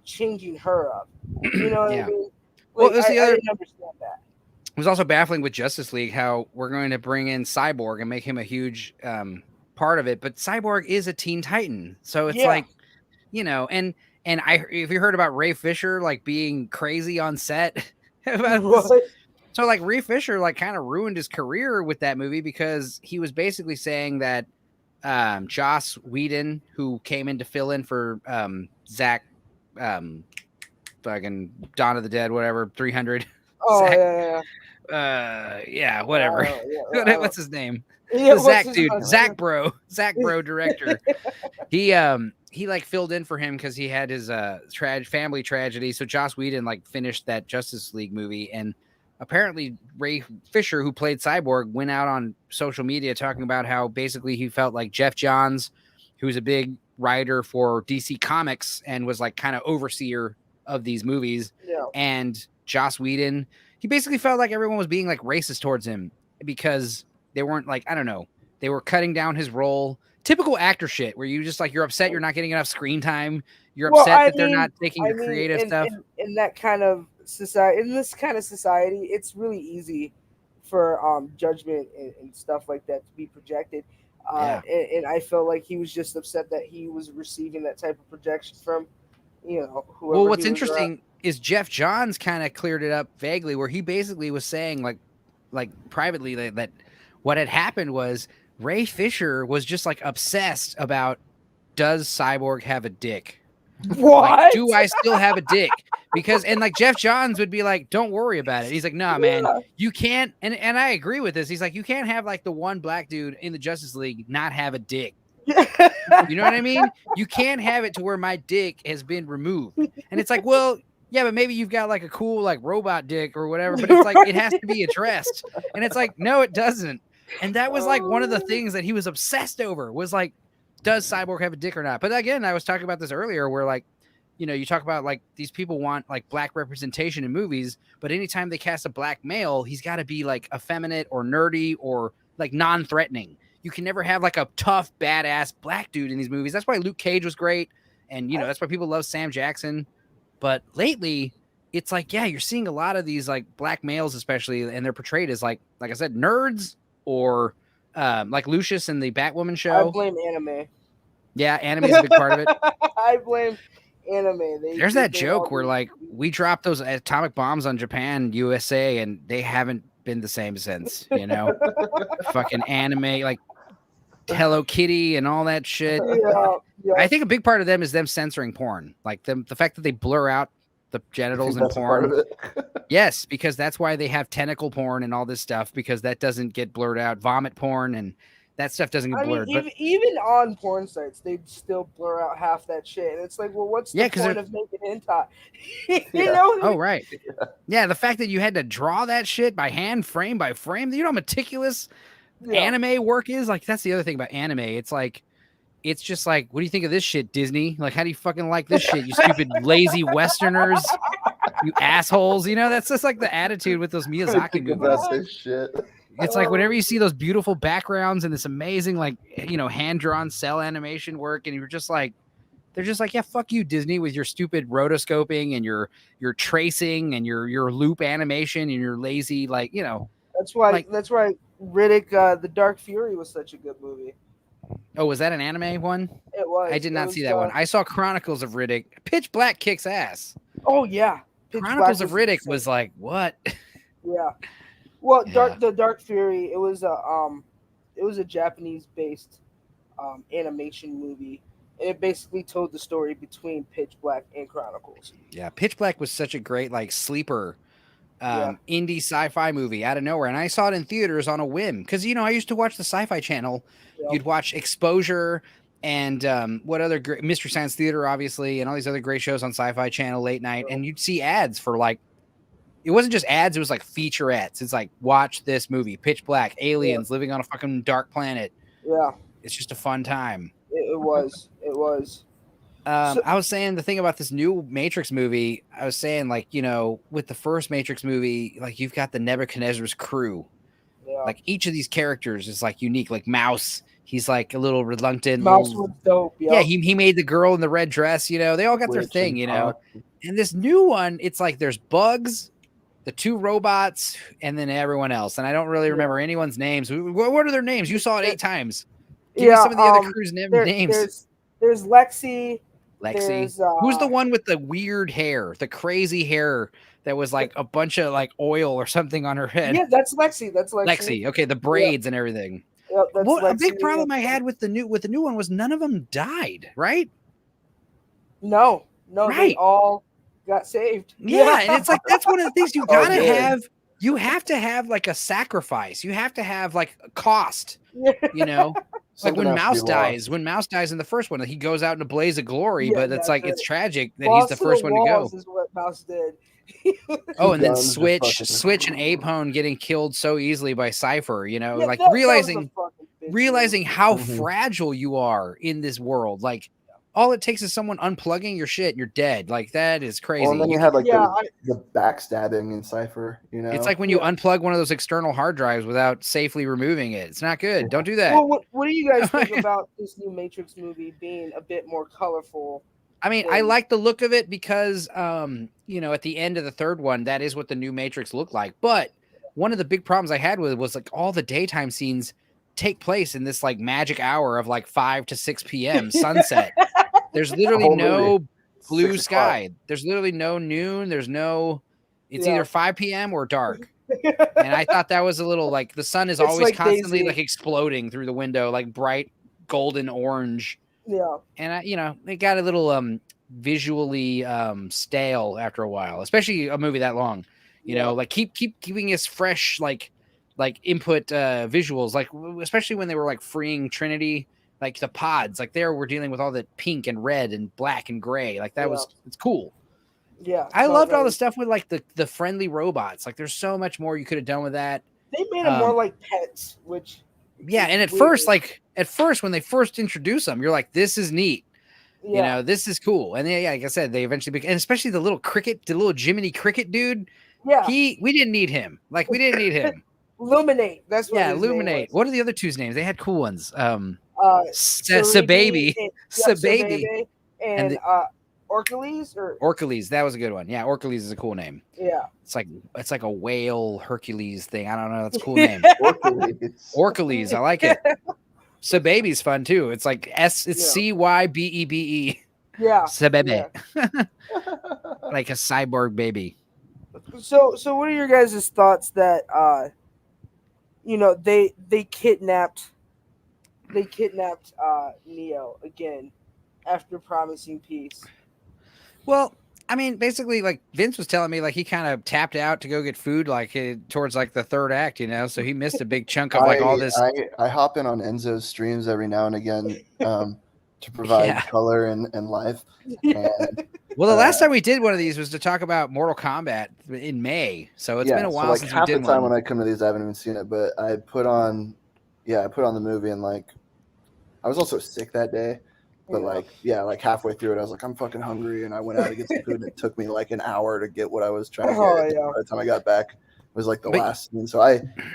changing her up? You know what I mean? Like, I didn't understand that. It was also baffling with Justice League how we're going to bring in Cyborg and make him a huge part of it. But Cyborg is a Teen Titan. So it's like, and if you heard about Ray Fisher like being crazy on set. So like Ray Fisher like kind of ruined his career with that movie because he was basically saying that Joss Whedon, who came in to fill in for Zach fucking Dawn of the Dead, whatever, 300. Oh, Zach, whatever. What's his name? Yeah, Zach Bro director. He like filled in for him because he had his family tragedy. So Joss Whedon like finished that Justice League movie, and apparently Ray Fisher, who played Cyborg, went out on social media talking about how basically he felt like Jeff Johns, who's a big writer for DC Comics and was like kind of overseer of these movies, and Joss Whedon, he basically felt like everyone was being like racist towards him because they weren't like, I don't know, they were cutting down his role. Typical actor shit where you just like, you're upset you're not getting enough screen time. You're upset that they're not taking your creative stuff. In that kind of society, in this kind of society, it's really easy Judgment and stuff like that to be projected. Yeah. And I felt like he was just upset that he was receiving that type of projection from, whoever. Well, what's he was around. interesting is Jeff Johns kind of cleared it up vaguely, where he basically was saying like privately that what had happened was Ray Fisher was just like obsessed about, does Cyborg have a dick? What? Like, do I still have a dick? Because and like Jeff Johns would be like, don't worry about it. He's like, nah, man, you can't. And I agree with this. He's like, you can't have like the one black dude in the Justice League not have a dick. You know what I mean? You can't have it to where my dick has been removed. And it's like, well, yeah, but maybe you've got like a cool like robot dick or whatever, but it's like it has to be addressed. And it's like, no, it doesn't. And that was like one of the things that he was obsessed over, was like, does Cyborg have a dick or not? But again, I was talking about this earlier, where like, you talk about like these people want like black representation in movies, but anytime they cast a black male, he's got to be like effeminate or nerdy or like non-threatening. You can never have like a tough, badass black dude in these movies. That's why Luke Cage was great. And, that's why people love Sam Jackson. But lately, it's like, yeah, you're seeing a lot of these like black males, especially, and they're portrayed as like I said, nerds or like Lucius in the Batwoman show. I blame anime. Yeah, anime is a big part of it. I blame anime. There's that joke where like we dropped those atomic bombs on Japan, USA, and they haven't been the same since, fucking anime, like Hello Kitty and all that shit. Yeah. I think a big part of them is them censoring porn, like the fact that they blur out the genitals in porn. Yes, because that's why they have tentacle porn and all this stuff, because that doesn't get blurred out. Vomit porn and that stuff doesn't get blurred. But even on porn sites, they still blur out half that shit. And it's like, well, what's the point of making hentai? Oh, right. Yeah, the fact that you had to draw that shit by hand, frame by frame. You know how meticulous anime work is? Like, that's the other thing about anime. It's like, it's just like, what do you think of this shit, Disney? Like, how do you fucking like this shit, you stupid lazy Westerners? You assholes. That's just like the attitude with those Miyazaki movies. That's his shit. It's like whenever you see those beautiful backgrounds and this amazing, like, hand-drawn cell animation work, and you're just like, they're just like, yeah, fuck you, Disney, with your stupid rotoscoping and your tracing and your loop animation and your lazy, like, That's why Riddick, The Dark Fury was such a good movie. Oh, was that an anime one? It was. I did not see that one. I saw Chronicles of Riddick. Pitch Black kicks ass. Oh yeah. Chronicles of Riddick was like, what? Yeah. Well, The Dark Fury, it was a Japanese-based animation movie. And it basically told the story between Pitch Black and Chronicles. Yeah, Pitch Black was such a great like sleeper indie sci-fi movie out of nowhere, and I saw it in theaters on a whim because I used to watch the Sci-Fi Channel. Yep. You'd watch Exposure and what other great Mystery Science Theater, obviously, and all these other great shows on Sci-Fi Channel late night, and you'd see ads for like, it wasn't just ads, it was like featurettes. It's like, watch this movie, Pitch Black, aliens living on a fucking dark planet. Yeah, it's just a fun time. It was. I was saying the thing about this new Matrix movie, I was saying, like, with the first Matrix movie, like, you've got the Nebuchadnezzar's crew. Yeah. Like, each of these characters is, like, unique. Like, Mouse, he's, like, a little reluctant. Mouse was dope, yeah. He made the girl in the red dress, they all got their thing, And this new one, it's like there's Bugs, the two robots, and then everyone else. And I don't really remember anyone's names. What are their names? You saw it 8 times. Give me some of the other crew's names. There's Lexi. Who's the one with the weird hair, the crazy hair that was like a bunch of like oil or something on her head? Yeah, that's Lexi. Lexi. Okay, the braids and everything. Yep, well, a big problem I had with the new one was none of them died, right? No, they all got saved. Yeah, and it's like that's one of the things you gotta have. You have to have like a sacrifice. You have to have like a cost. Like when Mouse dies in the first one, he goes out in a blaze of glory, but it's like it's tragic that he's the first one to go. Is what Mouse did. And then Switch and Apone getting killed so easily by Cypher, like realizing how fragile you are in this world. Like all it takes is someone unplugging your shit and you're dead. Like that is crazy. Well, and then you had like the backstabbing in Cypher, It's like when you unplug one of those external hard drives without safely removing it. It's not good. Don't do that. Well, what do you guys think about this new Matrix movie being a bit more colorful? I mean, I like the look of it because, at the end of the third one, that is what the new Matrix looked like. But one of the big problems I had with it was like all the daytime scenes take place in this like magic hour of like 5 to 6 p.m. sunset. There's literally no blue sky. There's literally no noon. There's no, it's either 5 p.m. or dark. And I thought that was a little like the sun is always like constantly like exploding through the window, like bright golden orange. Yeah. And it got a little visually stale after a while, especially a movie that long. You know, like keeping us fresh, like input visuals, like especially when they were like freeing Trinity, like the pods, like there we're dealing with all the pink and red and black and gray. Like that it's cool. Yeah, I loved all the stuff with like the friendly robots. Like there's so much more you could have done with that. They made them more like pets, which and at first when they first introduce them, you're like, this is neat. Yeah. You know, this is cool. And then, like I said, they eventually became, and especially the little Jiminy Cricket dude. Yeah, we didn't need him. Like we didn't need him. Illuminate. That's what Illuminate. What are the other two's names? They had cool ones. Sababy and Orcales or Orcales. That was a good one. Yeah, Orcales is a cool name. Yeah, it's like a whale Hercules thing. I don't know. That's a cool name. Orcales. I like it. Sababy's fun too. It's like Cybebe. Yeah, Sababy. Like a cyborg baby. So what are your guys' thoughts that they kidnapped Neo again after promising peace? Well, I mean, basically, like Vince was telling me, like he kind of tapped out to go get food, like towards like the third act, so he missed a big chunk of like all this. I hop in on Enzo's streams every now and again to provide color and life. And, well, the last time we did one of these was to talk about Mortal Kombat in May, so it's been a while since we did one. Half the time when I come to these, I haven't even seen it, but I put on the movie, and like I was also sick that day. But like halfway through it, I was like, I'm fucking hungry, and I went out to get some food, and it took me like an hour to get what I was trying to get. By the time I got back, it was like the last scene. So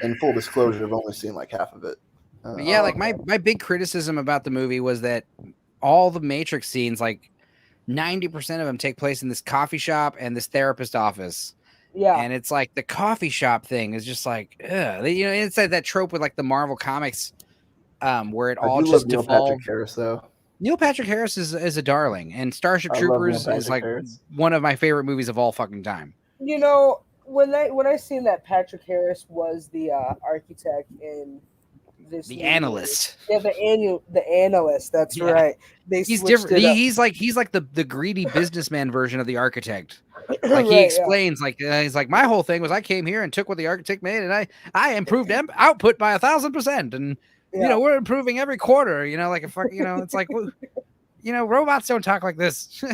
in full disclosure, I've only seen like half of it. Like my big criticism about the movie was that all the Matrix scenes, like 90% of them take place in this coffee shop and this therapist office. Yeah. And it's like the coffee shop thing is just like, it's like that trope with like the Marvel comics where it all just devolved. Neil Patrick Harris, though. Neil Patrick Harris is a darling, and Starship Troopers is like one of my favorite movies of all fucking time. When I seen that Patrick Harris was the architect in this the movie, analyst. Yeah, the analyst. That's right. He's different. He's like the greedy businessman version of the architect. Like he explains, he's like, my whole thing was I came here and took what the architect made, and I improved output by 1,000%, and we're improving every quarter. Like a fucking, it's like, robots don't talk like this.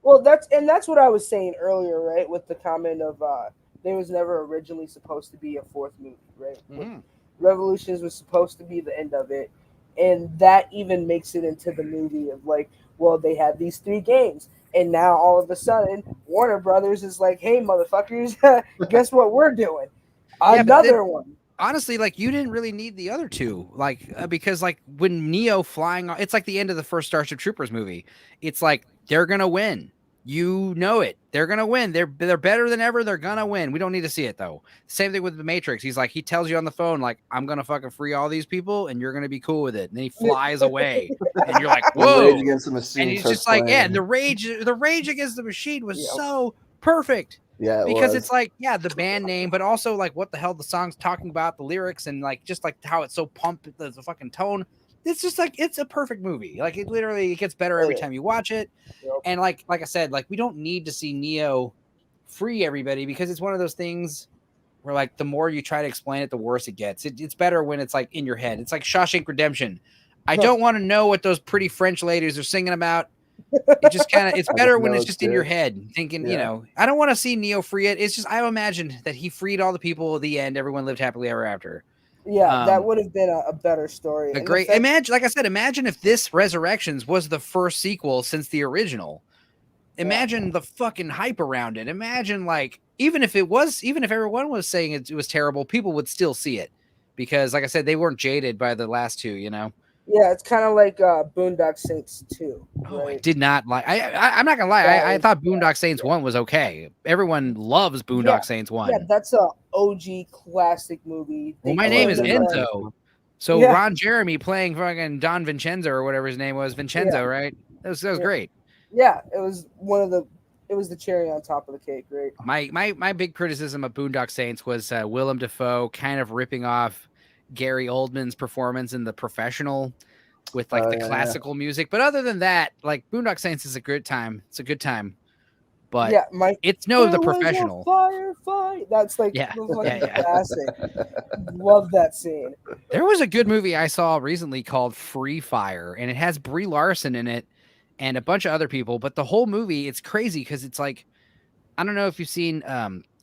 Well, that's what I was saying earlier, right? With the comment of there was never originally supposed to be a fourth movie, right? Mm-hmm. Revolutions was supposed to be the end of it, and that even makes it into the movie of like, well, they had these 3 games, and now all of a sudden Warner Brothers is like, hey, motherfuckers, guess what we're doing? Another one. Honestly, like you didn't really need the other 2, like because like when Neo flying, it's like the end of the first Starship Troopers movie. It's like they're gonna win. They're gonna win. They're better than ever. They're gonna win. We don't need to see it though. Same thing with the Matrix. He's like, he tells you on the phone, like, I'm gonna fucking free all these people, and you're gonna be cool with it. And then he flies away, and you're like, whoa! Rage Against the Machine, and he's just like, and the rage against the machine was so perfect. Yeah, because it's like, the band name, but also like what the hell the song's talking about, the lyrics, and like just like how it's so pumped, the fucking tone. It's just like it's a perfect movie. Like it gets better every time you watch it. Yep. And like I said, like we don't need to see Neo free everybody because it's one of those things where like the more you try to explain it, the worse it gets. It's better when it's like in your head. It's like Shawshank Redemption. I don't want to know what those pretty French ladies are singing about. It just kind of, it's better when it's just in your head thinking, I don't want to see Neo free it. It's just, I imagined that he freed all the people at the end. Everyone lived happily ever after. Yeah, that would have been a better story. Imagine if this Resurrections was the first sequel since the original. Imagine the fucking hype around it. Imagine like, even if everyone was saying it was terrible, people would still see it because like I said, they weren't jaded by the last 2, Yeah, it's kind of like Boondock Saints 2. Right? Oh, I did not like. I'm not gonna lie. I thought Boondock Saints 1 was okay. Everyone loves Boondock Saints 1. Yeah, that's a OG classic movie. Well, They my name is killed it, Enzo. So Yeah. Ron Jeremy playing fucking Don Vincenzo or whatever his name was, Vincenzo, right? That was great. Yeah, it was the cherry on top of the cake, right? My big criticism of Boondock Saints was Willem Dafoe kind of ripping off Gary Oldman's performance in The Professional with like the classical music. But other than that, like Boondock Saints is a good time. It's a good time. But it's no The Professional. Firefight. That's like the classic. Love that scene. There was a good movie I saw recently called Free Fire, and it has Brie Larson in it and a bunch of other people. But the whole movie, it's crazy because it's like, I don't know if you've seen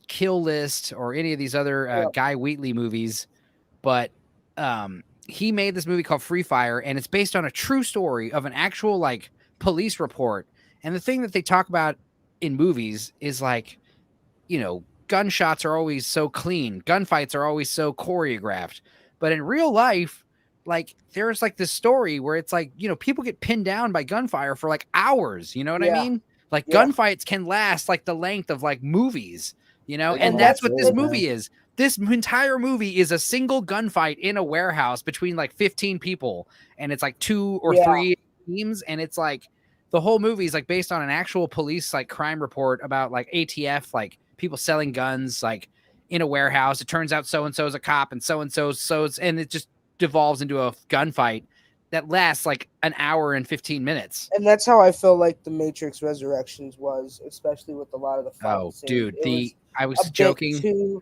Kill List or any of these other Guy Wheatley movies, but he made this movie called Free Fire, and it's based on a true story of an actual like police report. And the thing that they talk about in movies is like, you know, gunshots are always so clean, gunfights are always so choreographed, but in real life, like there's like this story where it's like, you know, people get pinned down by gunfire for like hours, you know what I mean? Like gunfights can last like the length of like movies, you know, and that's what this movie is. This entire movie is a single gunfight in a warehouse between like 15 people, and it's like 2 or 3 teams, and it's like the whole movie is like based on an actual police like crime report about like ATF, like people selling guns like in a warehouse. It turns out so and so is a cop, and so and it just devolves into a gunfight that lasts like an hour and 15 minutes. And that's how I feel like The Matrix Resurrections was, especially with a lot of the fight scenes. Dude, I was joking.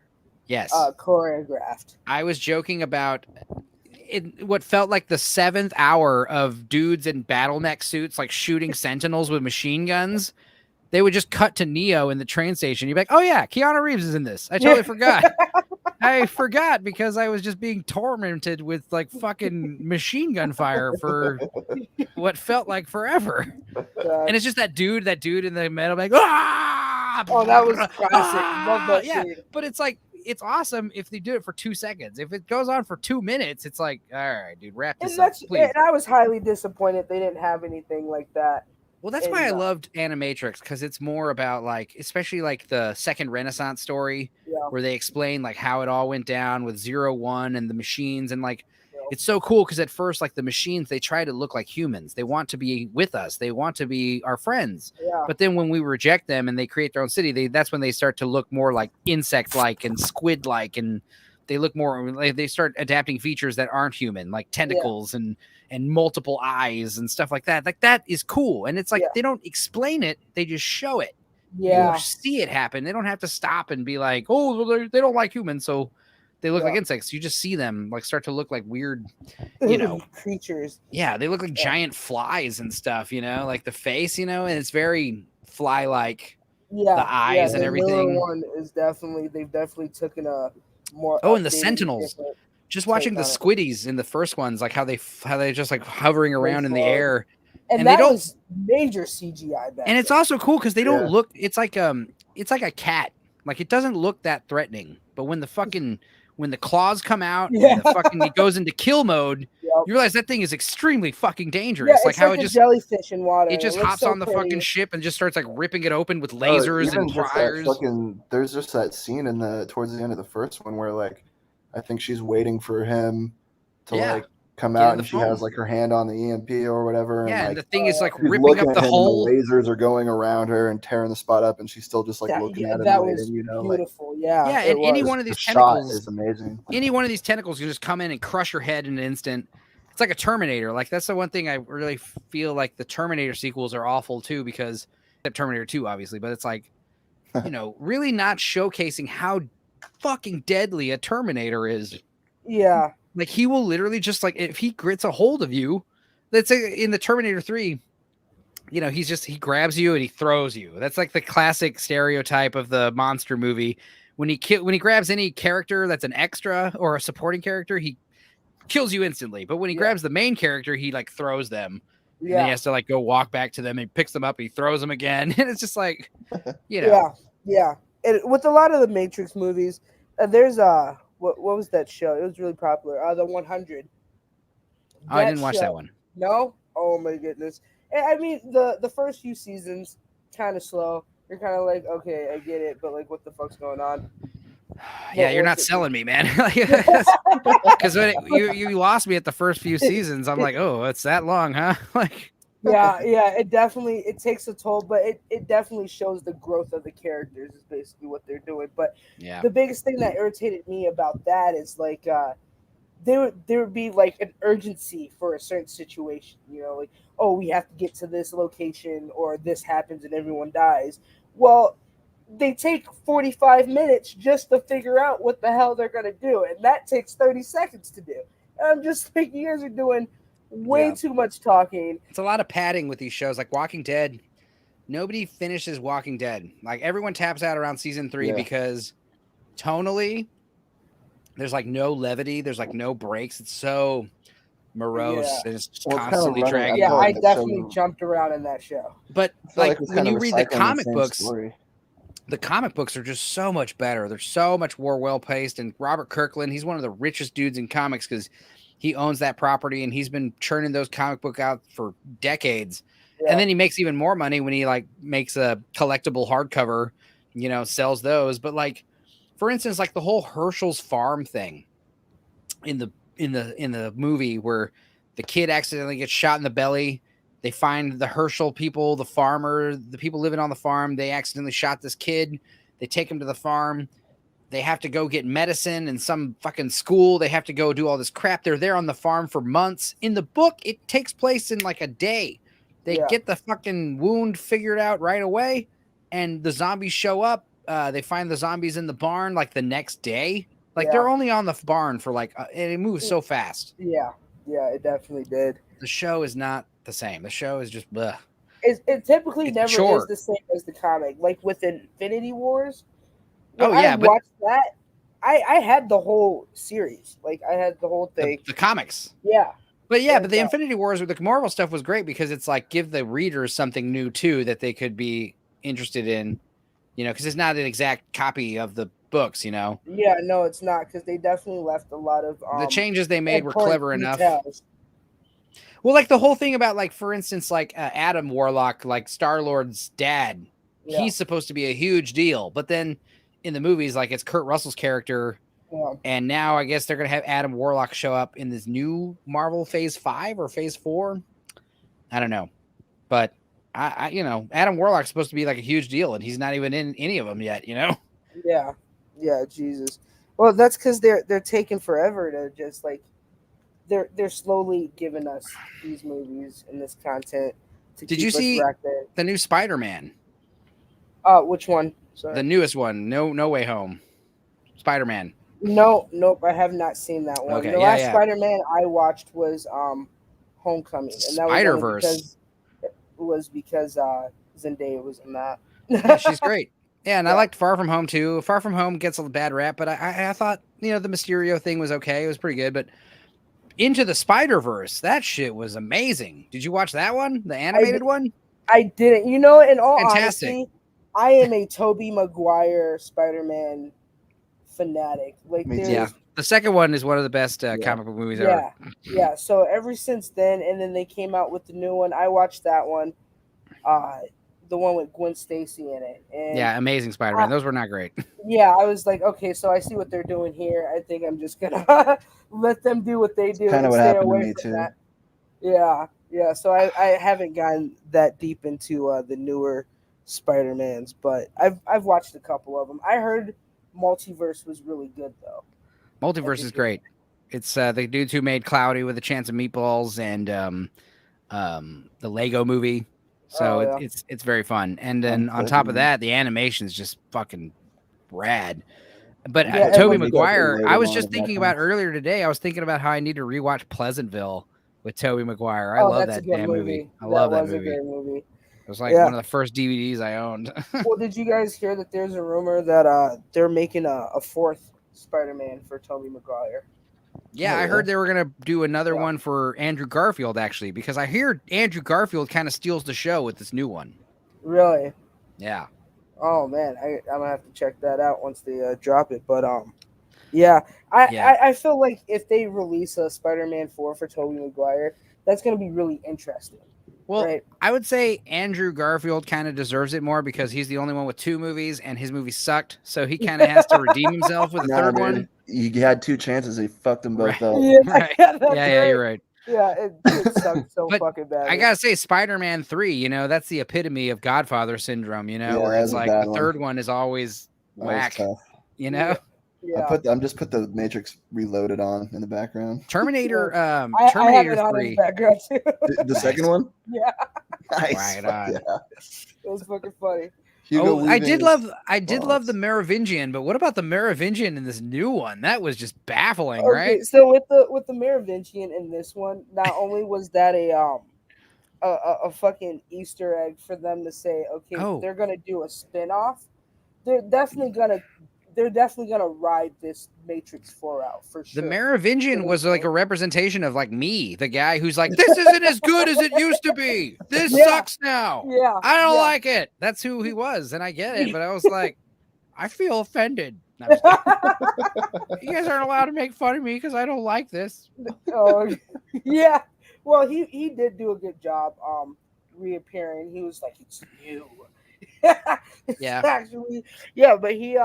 Choreographed. I was joking about what felt like the 7th hour of dudes in battleneck suits, like shooting sentinels with machine guns. They would just cut to Neo in the train station. You'd be like, oh yeah, Keanu Reeves is in this. I totally forgot. I forgot because I was just being tormented with like fucking machine gun fire for what felt like forever. And it's just that dude in the metal, like, ah! Oh, that was classic. Love that scene. But it's like, it's awesome if they do it for 2 seconds. If it goes on for 2 minutes, it's like, all right, dude, wrap this up, please. And I was highly disappointed they didn't have anything like that. Well, that's why I loved Animatrix, because it's more about like, especially like the second Renaissance story, where they explain like how it all went down with 0-1 and the machines, and like it's so cool because at first like the machines, they try to look like humans. They want to be with us. They want to be our friends. Yeah. But then when we reject them and they create their own city, that's when they start to look more like insect-like and squid-like, and they look more like they start adapting features that aren't human, like tentacles and multiple eyes and stuff like that. Like that is cool. And it's like they don't explain it, they just show it. Yeah. You see it happen. They don't have to stop and be like, oh, well, they don't like humans, so they look like insects. You just see them like start to look like weird, you know, creatures. Yeah, they look like giant flies and stuff, you know, like the face, you know, and it's very fly-like. Yeah, the eyes and everything. One is they've definitely taken a more. Oh, and the Sentinels. Just watching the squiddies in the first ones, like how they just like hovering around in the air, and that was major CGI. And it's also cool because they don't look. It's like a cat. Like it doesn't look that threatening, but when the claws come out, and it goes into kill mode, you realize that thing is extremely fucking dangerous. Yeah, like how it just jellyfish in water. It just hops on the fucking ship and just starts like ripping it open with lasers and pliers. There's just that scene towards the end of the first one where like I think she's waiting for him to like come out, and she has like her hand on the EMP or whatever. Yeah, and the thing is like ripping up the hole. The lasers are going around her and tearing the spot up, and she's still just like looking at him. That was beautiful. Yeah, and any one of these tentacles is amazing. Any one of these tentacles can just come in and crush your head in an instant. It's like a Terminator. Like that's the one thing I really feel like the Terminator sequels are awful too, because Terminator 2 obviously, but it's like, you know, really not showcasing how fucking deadly a Terminator is. Yeah. Like he will literally just like, if he grits a hold of you, let's say in the Terminator 3, you know, he grabs you and he throws you. That's like the classic stereotype of the monster movie. When he grabs any character that's an extra or a supporting character, he kills you instantly. But when he grabs the main character, he like throws them. Yeah. And he has to like go walk back to them, and he picks them up, he throws them again. And it's just like, you know. Yeah. And with a lot of the Matrix movies, there's what was that show? It was really popular. The 100. Oh, I didn't watch that one. No? Oh my goodness. And, I mean, the first few seasons kind of slow. You're kind of like, okay, I get it, but like, what the fuck's going on? Yeah, you're not selling me, man. Because when you lost me at the first few seasons, I'm like, oh, it's that long, huh? Like, yeah, it takes a toll, but it definitely shows the growth of the characters is basically what they're doing. But yeah, the biggest thing that irritated me about that is like there would be like an urgency for a certain situation, like, oh, we have to get to this location or this happens and everyone dies. Well, they take 45 minutes just to figure out what the hell they're going to do, and that takes 30 seconds to do. And I'm just like, you guys are doing way too much talking. It's a lot of padding with these shows, like Walking Dead. Nobody finishes Walking Dead. Like, everyone taps out around season 3 because tonally, there's like no levity. There's like no breaks. It's so morose and it's constantly dragging. Yeah, I definitely jumped around in that show. But like when you read the comic books, the comic books are just so much better. They're so much more well-paced. And Robert Kirkland, he's one of the richest dudes in comics because he owns that property and he's been churning those comic book out for decades. Yeah. And then he makes even more money when he like makes a collectible hardcover, sells those. But like, for instance, like the whole Herschel's farm thing in the movie where the kid accidentally gets shot in the belly. They find the Herschel people, the farmer, the people living on the farm. They accidentally shot this kid. They take him to the farm. They have to go get medicine in some fucking school. They have to go do all this crap. They're there on the farm for months. In the book, it takes place in like a day. They get the fucking wound figured out right away, and the zombies show up. They find the zombies in the barn like the next day. Like they're only on the barn for like, and it moves so fast. Yeah, it definitely did. The show is not the same. The show is just bleh. It typically never is the same as the comic. Like with Infinity Wars. I watched that. I had the whole series. Like I had the whole thing. The comics. Yeah. But but the Infinity Wars with the Marvel stuff was great because it's like give the readers something new too that they could be interested in, because it's not an exact copy of the books, Yeah, no, it's not because they definitely left a lot of the changes they made were clever details. enough. Well, like the whole thing about like, for instance, like Adam Warlock, like Star-Lord's dad, he's supposed to be a huge deal, but then in the movies, like it's Kurt Russell's character. Yeah. And now I guess they're going to have Adam Warlock show up in this new Marvel Phase 5 or Phase 4. I don't know. But I Adam Warlock's supposed to be like a huge deal and he's not even in any of them yet, Yeah. Yeah, Jesus. Well, that's because they're taking forever to just like they're slowly giving us these movies and this content to Did you see the new Spider-Man? Which one? Sorry. The newest one, No Way Home. Spider-Man. Nope, I have not seen that one. Okay, the last Spider-Man I watched was Homecoming, and that Spider-Verse. was because Zendaya was in that. Yeah, she's great. Yeah, and I liked Far From Home too. Far From Home gets a bad rap, but I thought the Mysterio thing was okay. It was pretty good, but Into the Spider-Verse, that shit was amazing. Did you watch that one, the animated one? I didn't. In all Fantastic. honesty, I am a Tobey Maguire Spider-Man fanatic. Like, the second one is one of the best comic book movies ever. Yeah. So ever since then, and then they came out with the new one. I watched that one, the one with Gwen Stacy in it. And Amazing Spider-Man. Those were not great. Yeah, I was like, okay, so I see what they're doing here. I think I'm just gonna let them do what they do. Kind of what happened to me too. That. Yeah. So I haven't gotten that deep into the newer Spider-Mans, but I've watched a couple of them. I heard Multiverse was really good though. Multiverse is great. It's the dudes who made Cloudy with a Chance of Meatballs and the Lego movie. So it's very fun. And then on top of that, the animation is just fucking rad. But Tobey Maguire, I was just thinking about earlier today. I was thinking about how I need to rewatch Pleasantville with Tobey Maguire. I love that damn movie. I love that movie. It was like one of the first DVDs I owned. Well, did you guys hear that there's a rumor that they're making a fourth Spider-Man for Tobey Maguire? Yeah, I heard they were going to do another one for Andrew Garfield, actually, because I hear Andrew Garfield kind of steals the show with this new one. Really? Yeah. Oh, man. I'm going to have to check that out once they drop it. But, I feel like if they release a Spider-Man 4 for Tobey Maguire, that's going to be really interesting. Well, right? I would say Andrew Garfield kind of deserves it more because he's the only one with 2 movies and his movie sucked. So he kind of has to redeem himself with a third one. He had 2 chances. He fucked them both up. Yeah, Right. that's Yeah, you're right. Yeah, it sucks so But fucking bad. I gotta say, Spider-Man 3, you know, that's the epitome of Godfather syndrome, you know, Yeah, where that it's was a like bad the one. third one is always That was whack, tough. you know? Yeah. I'm just put the Matrix Reloaded on in the background. Terminator, I have Terminator it on in 3. the background too. The second one? Yeah, Nice. Right Fuck on. yeah. it was fucking funny. Hugo I did Weaving love the boss. Merovingian, but what about the Merovingian in this new one? That was just baffling, Okay, right? so with the Merovingian in this one, not only was that a fucking Easter egg for them to say, okay, Oh. they're gonna do a spin-off. They're definitely gonna ride this Matrix 4 out for sure. The Merovingian was like a representation of like me, the guy who's like, this isn't as good as it used to be. This Yeah. sucks now. Yeah, I don't yeah. like it. That's who he was, and I get it, but I was like, I feel offended. No, I'm just kidding. You guys aren't allowed to make fun of me because I don't like this. Oh, yeah. Well, he did do a good job reappearing. He was like, it's new. Yeah. Actually, yeah, but he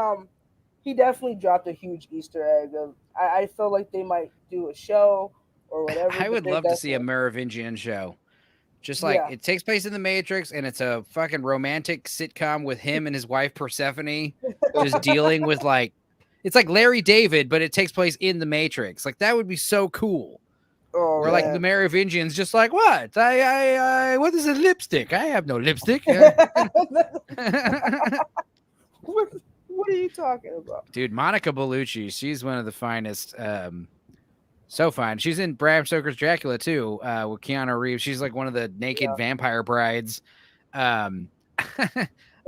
definitely dropped a huge Easter egg of I feel like they might do a show or whatever. I but would they're love to see a definitely- Merovingian show. Just like Yeah. it takes place in the Matrix and it's a fucking romantic sitcom with him and his wife Persephone just dealing with like it's like Larry David, but it takes place in the Matrix. Like that would be so cool. Oh, Or like man. the Merovingian's just like, what? I what is a lipstick? I have no lipstick. What are you talking about? Dude, Monica Bellucci, she's one of the finest. So fine. She's in Bram Stoker's Dracula too, with Keanu Reeves. She's like one of the naked vampire brides. Monica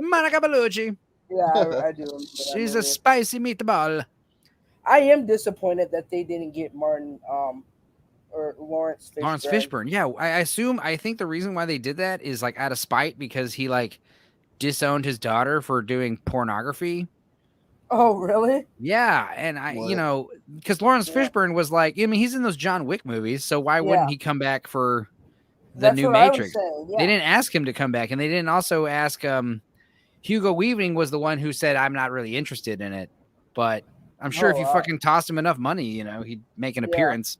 Bellucci. Yeah, I do. remember that She's a movie. spicy meatball. I am disappointed that they didn't get Martin or Lawrence Fishburne. Lawrence Fishburne. Yeah, I think the reason why they did that is like out of spite because he like disowned his daughter for doing pornography. Oh, really? Yeah, and you know, because Lawrence Fishburne was like, I mean, he's in those John Wick movies, so why wouldn't he come back for the That's new what I was Matrix? saying, yeah. They didn't ask him to come back, and they didn't also ask Hugo Weaving was the one who said, I'm not really interested in it, but I'm sure if you fucking tossed him enough money, you know, he'd make an appearance.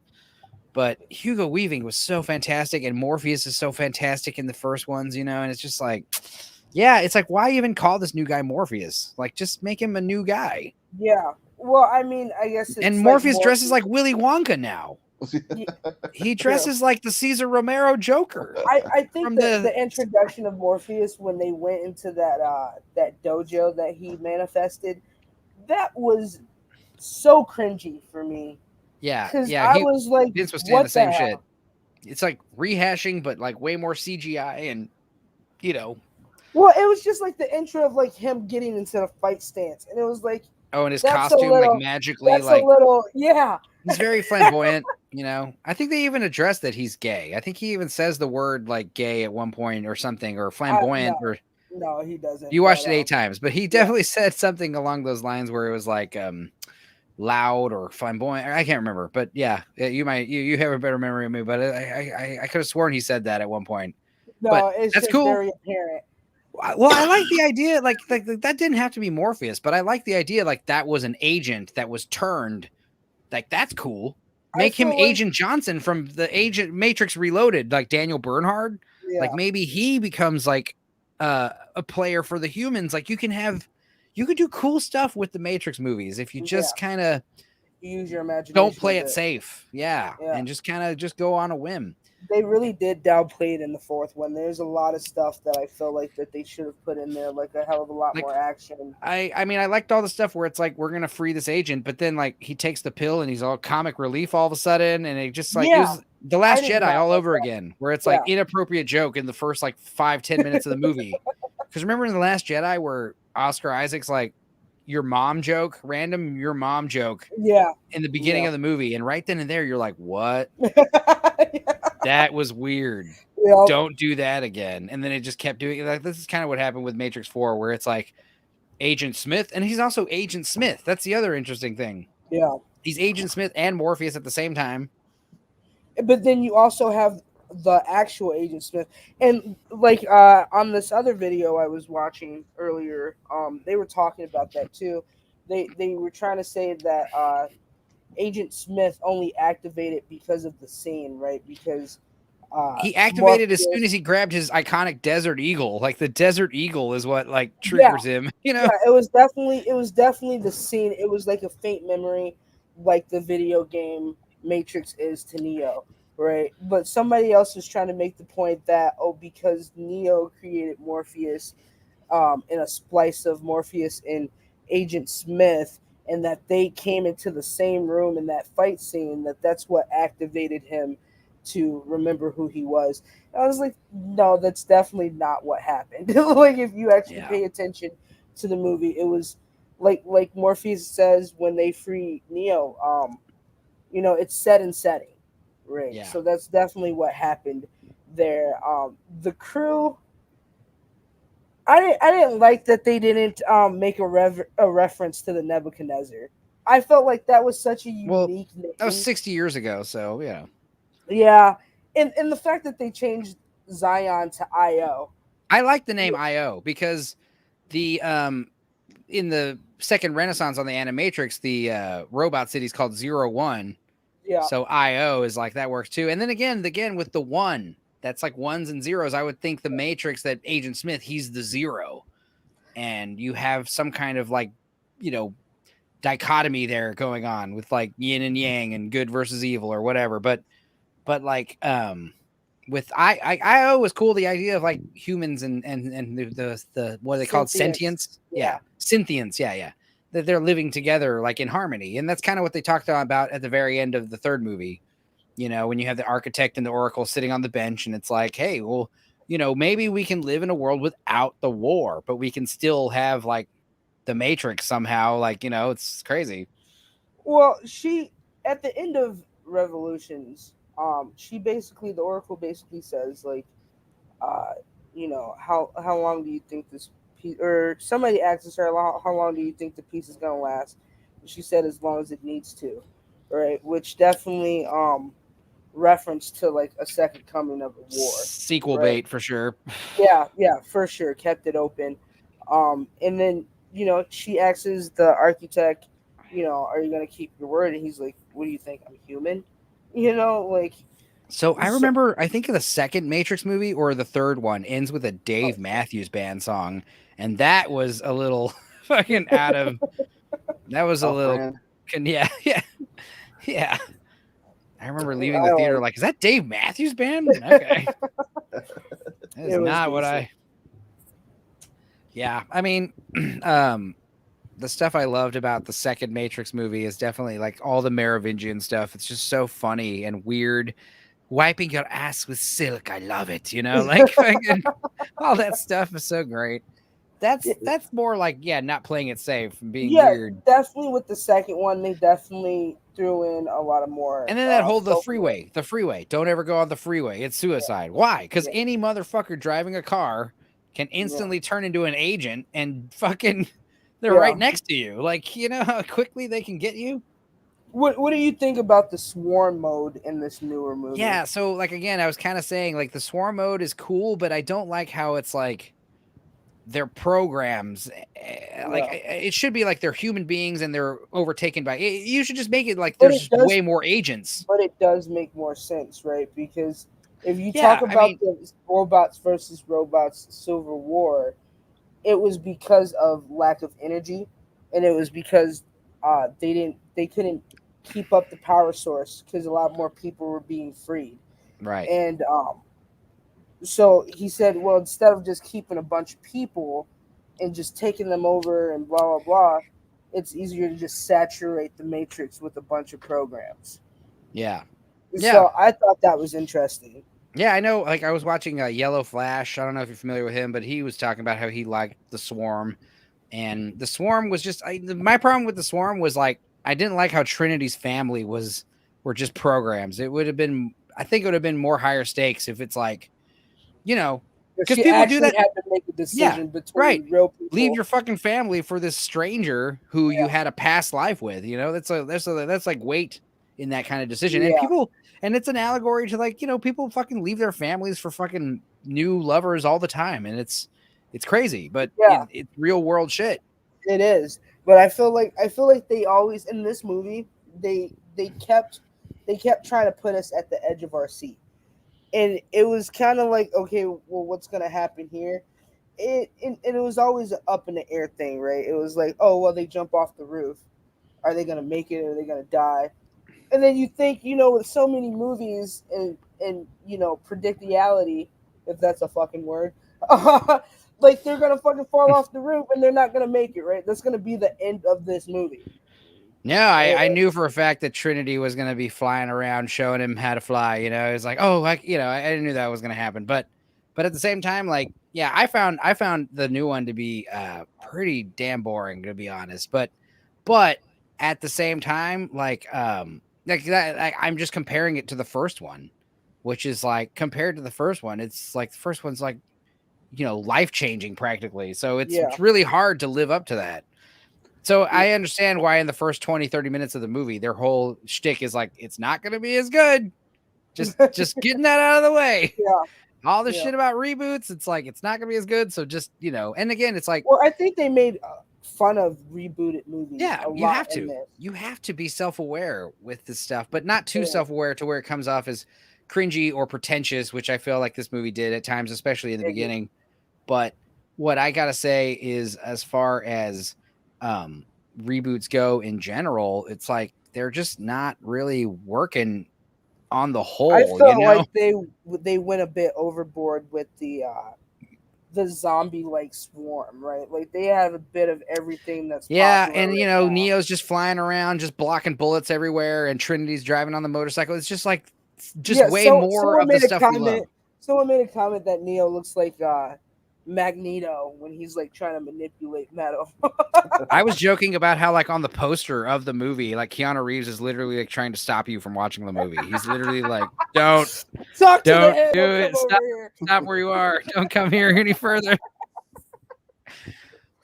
But Hugo Weaving was so fantastic, and Morpheus is so fantastic in the first ones, you know, and it's just like, yeah, it's like, why even call this new guy Morpheus? Like, just make him a new guy. Yeah. Well, I mean, I guess it's And like Morpheus dresses like Willy Wonka now. Yeah. He dresses like the Cesar Romero Joker. I think From the introduction of Morpheus when they went into that dojo that he manifested, that was so cringy for me. Yeah, Because yeah. I was like, Vince was saying what the same hell? shit. It's like rehashing, but like way more CGI, and you know. Well, it was just like the intro of like him getting into the fight stance, and it was like, Oh, and his that's a costume little- like magically that's like a little, yeah. he's very flamboyant. You know, I think they even addressed that he's gay. I think he even says the word like gay at one point or something, or flamboyant, no. or No, he doesn't. you watched but, it 8 times, but he definitely said something along those lines where it was like loud or flamboyant. I can't remember, but yeah, you might you have a better memory of me, but I could have sworn he said that at one point. No, but it's that's just cool. very apparent. Well, I like the idea, like that didn't have to be Morpheus, but I like the idea, like that was an agent that was turned. Like that's cool. Make him feel like- Agent Johnson from the Agent Matrix Reloaded, like Daniel Bernhard. Yeah. Like maybe he becomes like a player for the humans. Like you could do cool stuff with the Matrix movies if you just kind of use your imagination. don't play a it bit. safe. Yeah. And just kind of just go on a whim. They really did downplay it in the fourth one. There's a lot of stuff that I feel like that they should have put in there, like a hell of a lot Like, more action. I mean, I liked all the stuff where it's like we're gonna free this agent, but then like he takes the pill and he's all comic relief all of a sudden, and it just like it was The Last did Jedi not all like over that. again, where it's like inappropriate joke in the first like 5-10 minutes of the movie. Because remember in The Last Jedi where Oscar Isaac's like your mom joke, random your mom joke, in the beginning of the movie, and right then and there you're like, what? That was weird. Yep. Don't do that again. And then it just kept doing it. Like, this is kind of what happened with Matrix 4, where it's like Agent Smith, and he's also Agent Smith. That's the other interesting thing. Yeah. He's Agent Smith and Morpheus at the same time. But then you also have the actual Agent Smith. And like on this other video I was watching earlier, they were talking about that too. They were trying to say that Agent Smith only activated because of the scene, right? Because he activated as soon as he grabbed his iconic Desert Eagle. Like the Desert Eagle is what like triggers him, you know? Yeah, it was definitely the scene. It was like a faint memory, like the video game Matrix is to Neo, right? But somebody else was trying to make the point that because Neo created Morpheus, in a splice of Morpheus and Agent Smith, and that they came into the same room in that fight scene, that's what activated him to remember who he was. I was like, no, that's definitely not what happened. Like, if you actually pay attention to the movie, it was like Morpheus says when they free Neo, it's set and setting, right? Yeah. So that's definitely what happened there. The crew, I didn't like that they didn't make a reference to the Nebuchadnezzar. I felt like that was such a unique name. That was 60 years ago, so yeah. Yeah, and the fact that they changed Zion to IO. I like the name IO because the in the second Renaissance on the Animatrix, the robot city is called 01. Yeah. So IO is like that works too. And then again with the 1, that's like ones and zeros. I would think the Matrix, that Agent Smith, he's the 0. And you have some kind of like, dichotomy there going on with like yin and yang and good versus evil or whatever. But like with IO was cool. The idea of like humans and the what are they called? Sentience. Yeah. Synthients. Yeah. That they're living together like in harmony. And that's kind of what they talked about at the very end of the third movie. When you have the architect and the oracle sitting on the bench, and it's like, hey, well, maybe we can live in a world without the war, but we can still have like the Matrix somehow. Like, it's crazy. Well, she, at the end of Revolutions, the oracle basically says like, how long do you think this piece, or somebody asks her how long do you think the piece is gonna last? And she said as long as it needs to, right? Which definitely reference to like a second coming of a war. Sequel bait for sure. Yeah, for sure. Kept it open. And then, she asks the architect, are you gonna keep your word? And he's like, what do you think? I'm human? So I remember, I think the second Matrix movie or the third one ends with a Dave Matthews Band song. And that was a little fucking out of, that was a little, yeah. I remember leaving the theater like, is that Dave Matthews Band? Okay. That is not what Yeah, I mean, the stuff I loved about the second Matrix movie is definitely like all the Merovingian stuff. It's just so funny and weird. Wiping your ass with silk, I love it. Like fucking, all that stuff is so great. That's more like not playing it safe and being weird. Definitely with the second one, they definitely threw in a lot of more. And then that whole the freeway. Don't ever go on the freeway. It's suicide. Why? Because any motherfucker driving a car can instantly turn into an agent and fucking they're right next to you. Like, how quickly they can get you. What do you think about the swarm mode in this newer movie? Yeah, so like again, I was kind of saying like the swarm mode is cool, but I don't like how it's like their programs. Like it should be like they're human beings and they're overtaken by. You should just make it like there's way more agents. But it does make more sense, right? Because if you talk about the robots versus robots Civil War, it was because of lack of energy, and it was because they couldn't keep up the power source because a lot more people were being freed. Right. And so he said, well, instead of just keeping a bunch of people and just taking them over and blah blah blah, it's easier to just saturate the Matrix with a bunch of programs. Yeah. So I thought that was interesting. Yeah, I know. Like I was watching Yellow Flash. I don't know if you're familiar with him, but he was talking about how he liked the Swarm, and the Swarm was just. My problem with the Swarm was like I didn't like how Trinity's family were just programs. It would have been. I think it would have been more higher stakes if it's like, because people do that. Had to make a decision between real people. Leave your fucking family for this stranger who you had a past life with. That's like weight. in that kind of decision. And people, and it's an allegory to like, people fucking leave their families for fucking new lovers all the time. And it's crazy, but it's real world shit. It is. But I feel like they always, in this movie, they kept trying to put us at the edge of our seat. And it was kind of like, okay, well, what's going to happen here? It was always an up in the air thing, right? It was like, oh, well, they jump off the roof. Are they going to make it? Or are they going to die? And then you think, with so many movies and predictiality, if that's a fucking word, like they're going to fucking fall off the roof and they're not going to make it, right? That's going to be the end of this movie. Yeah, I knew for a fact that Trinity was going to be flying around showing him how to fly. It's like, oh, I knew that was going to happen. But at the same time, like, yeah, I found the new one to be pretty damn boring, to be honest. But at the same time, like that, I'm just comparing it to the first one, which is like compared to the first one, it's like the first one's like, life changing practically. So it's really hard to live up to that. So I understand why in the first 20-30 minutes of the movie, their whole shtick is like, it's not going to be as good. Just getting that out of the way. Yeah. All this shit about reboots, it's like, it's not going to be as good. So just, and again, it's like, well, I think they made fun of rebooted movies. Yeah, you have to be self-aware with this stuff, but not too self-aware to where it comes off as cringy or pretentious, which I feel like this movie did at times, especially in the beginning. But what I got to say is, as far as reboots go in general, it's like they're just not really working on the whole. I felt like they went a bit overboard with the zombie like swarm, right? Like they have a bit of everything that's and Neo's just flying around, just blocking bullets everywhere, and Trinity's driving on the motorcycle. It's just like way more of the stuff we love. Someone made a comment that Neo looks like Magneto when he's like trying to manipulate metal. I was joking about how like on the poster of the movie, like Keanu Reeves is literally like trying to stop you from watching the movie. He's literally like, don't do it. Stop where you are. Don't come here any further.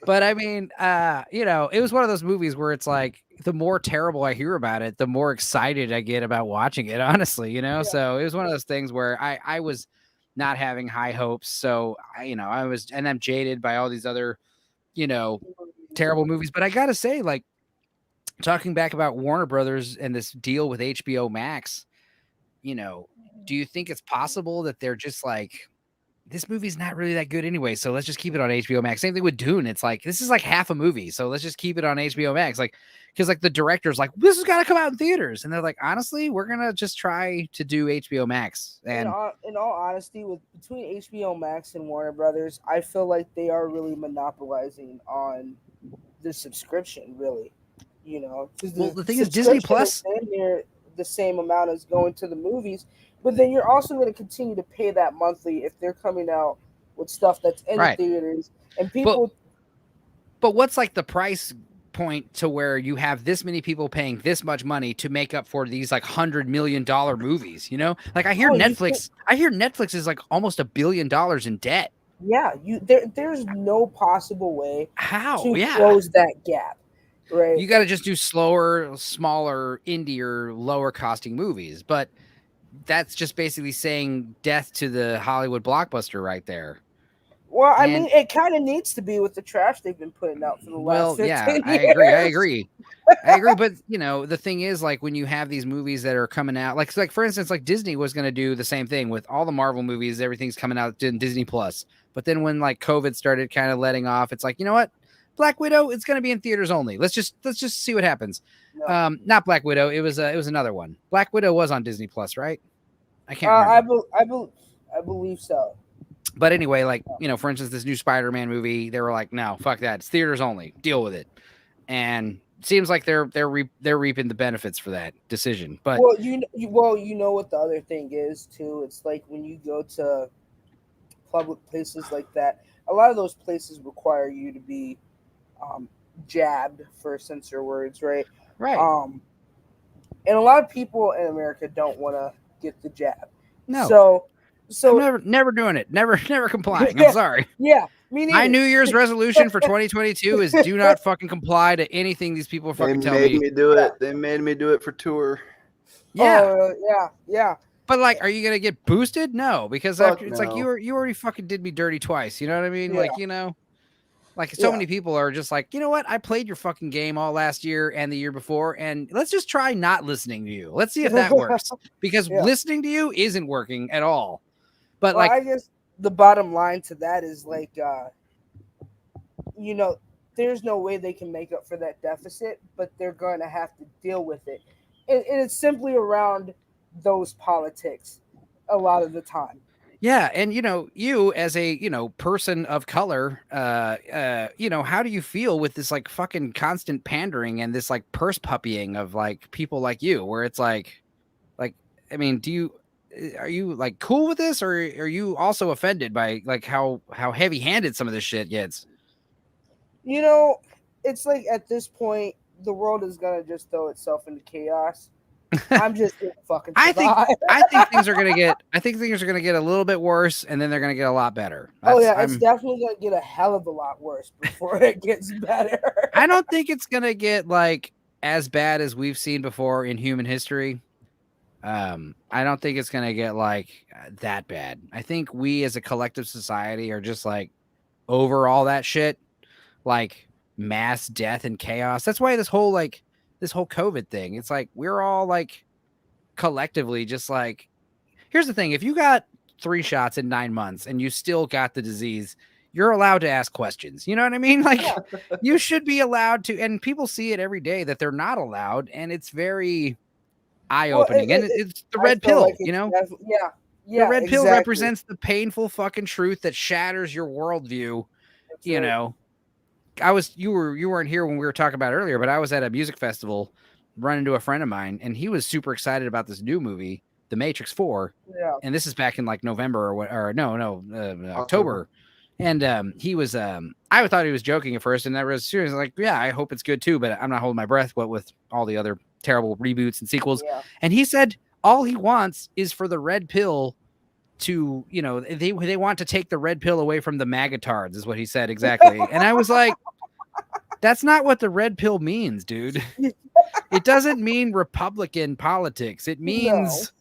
But I mean, it was one of those movies where it's like, the more terrible I hear about it, the more excited I get about watching it, honestly, So it was one of those things where I was not having high hopes. So I'm jaded by all these other, terrible movies. But I got to say, like, talking back about Warner Brothers and this deal with HBO Max, do you think it's possible that they're just like, this movie's not really that good anyway, so let's just keep it on HBO Max? Same thing with Dune. It's like, this is like half a movie, so let's just keep it on HBO Max. Like, because like the director's like, this has got to come out in theaters, and they're like, honestly, we're gonna just try to do HBO Max. And in all honesty, between HBO Max and Warner Brothers, I feel like they are really monopolizing on the subscription. Really, the thing is, Disney Plus, the same amount as going to the movies. But then you're also going to continue to pay that monthly if they're coming out with stuff that's in the theaters. And people. But what's like the price point to where you have this many people paying this much money to make up for these like $100 million movies? Like I hear Netflix. I hear Netflix is like almost $1 billion in debt. Yeah, there's no possible way to close that gap. Right. You got to just do slower, smaller, indie, lower costing movies, but. That's just basically saying death to the Hollywood blockbuster right there. Well, I mean, it kind of needs to be with the trash they've been putting out for the last 15 years. I agree. But the thing is, like, when you have these movies that are coming out, like for instance, like Disney was going to do the same thing with all the Marvel movies. Everything's coming out in Disney Plus. But then when like COVID started kind of letting off, it's like, you know what? Black Widow, it's going to be in theaters only. Let's just see what happens. No. Not Black Widow. It was another one. Black Widow was on Disney Plus, right? I can't remember. I believe so. But anyway, like, for instance, this new Spider-Man movie, they were like, no, fuck that. It's theaters only. Deal with it. And it seems like they're reaping the benefits for that decision. But you know what the other thing is too? It's like when you go to public places like that, a lot of those places require you to be jabbed for censor words, right? Right. And a lot of people in America don't want to get the jab. No. So I'm never doing it. Never complying. I'm sorry. Yeah. Me neither. My New Year's resolution for 2022 is do not fucking comply to anything these people fucking tell me. They made me do it. They made me do it for tour. Yeah. Yeah. But like, are you gonna get boosted? No, because Fuck after it's like no. you already fucking did me dirty twice. You know what I mean? Yeah. Like, like so Yeah. many people are just like, you know what? I played your fucking game all last year and the year before, and let's just try not listening to you. Let's see if that works. Because listening to you isn't working at all. But well, like, I guess the bottom line to that is like, there's no way they can make up for that deficit, but they're going to have to deal with it. And it's simply around those politics a lot of the time. yeah, and you as a person of color, how do you feel with this like fucking constant pandering and this like purse puppying of like people like you, where it's like, I mean, are you like cool with this, or are you also offended by like how heavy handed some of this shit gets? It's like at this point, the world is gonna just throw itself into chaos. I'm just gonna fucking survive. I think things are gonna get a little bit worse, and then they're gonna get a lot better. It's definitely gonna get a hell of a lot worse before it gets better. I don't think it's gonna get like as bad as we've seen before in human history. I don't think it's gonna get like that bad. I think we as a collective society are just like over all that shit, like mass death and chaos. That's why this whole COVID thing, it's like we're all like collectively just like, here's the thing, if you got 3 shots in 9 months and you still got the disease, you're allowed to ask questions. You know what I mean? Like you should be allowed to, and people see it every day that they're not allowed, and it's very eye-opening. And it's the red pill, like the red pill represents the painful fucking truth that shatters your worldview. That's you right. know, you weren't here when we were talking about it earlier, but I was at a music festival running into a friend of mine, and he was super excited about this new movie, The Matrix 4. Yeah. And this is back in like November October. And he was I thought he was joking at first, and I was serious, like, yeah, I hope it's good too, but I'm not holding my breath what with all the other terrible reboots and sequels. Yeah. And he said all he wants is for the red pill to, they want to take the red pill away from the magatards, is what he said exactly. And I was like, that's not what the red pill means, dude. It doesn't mean Republican politics. It means,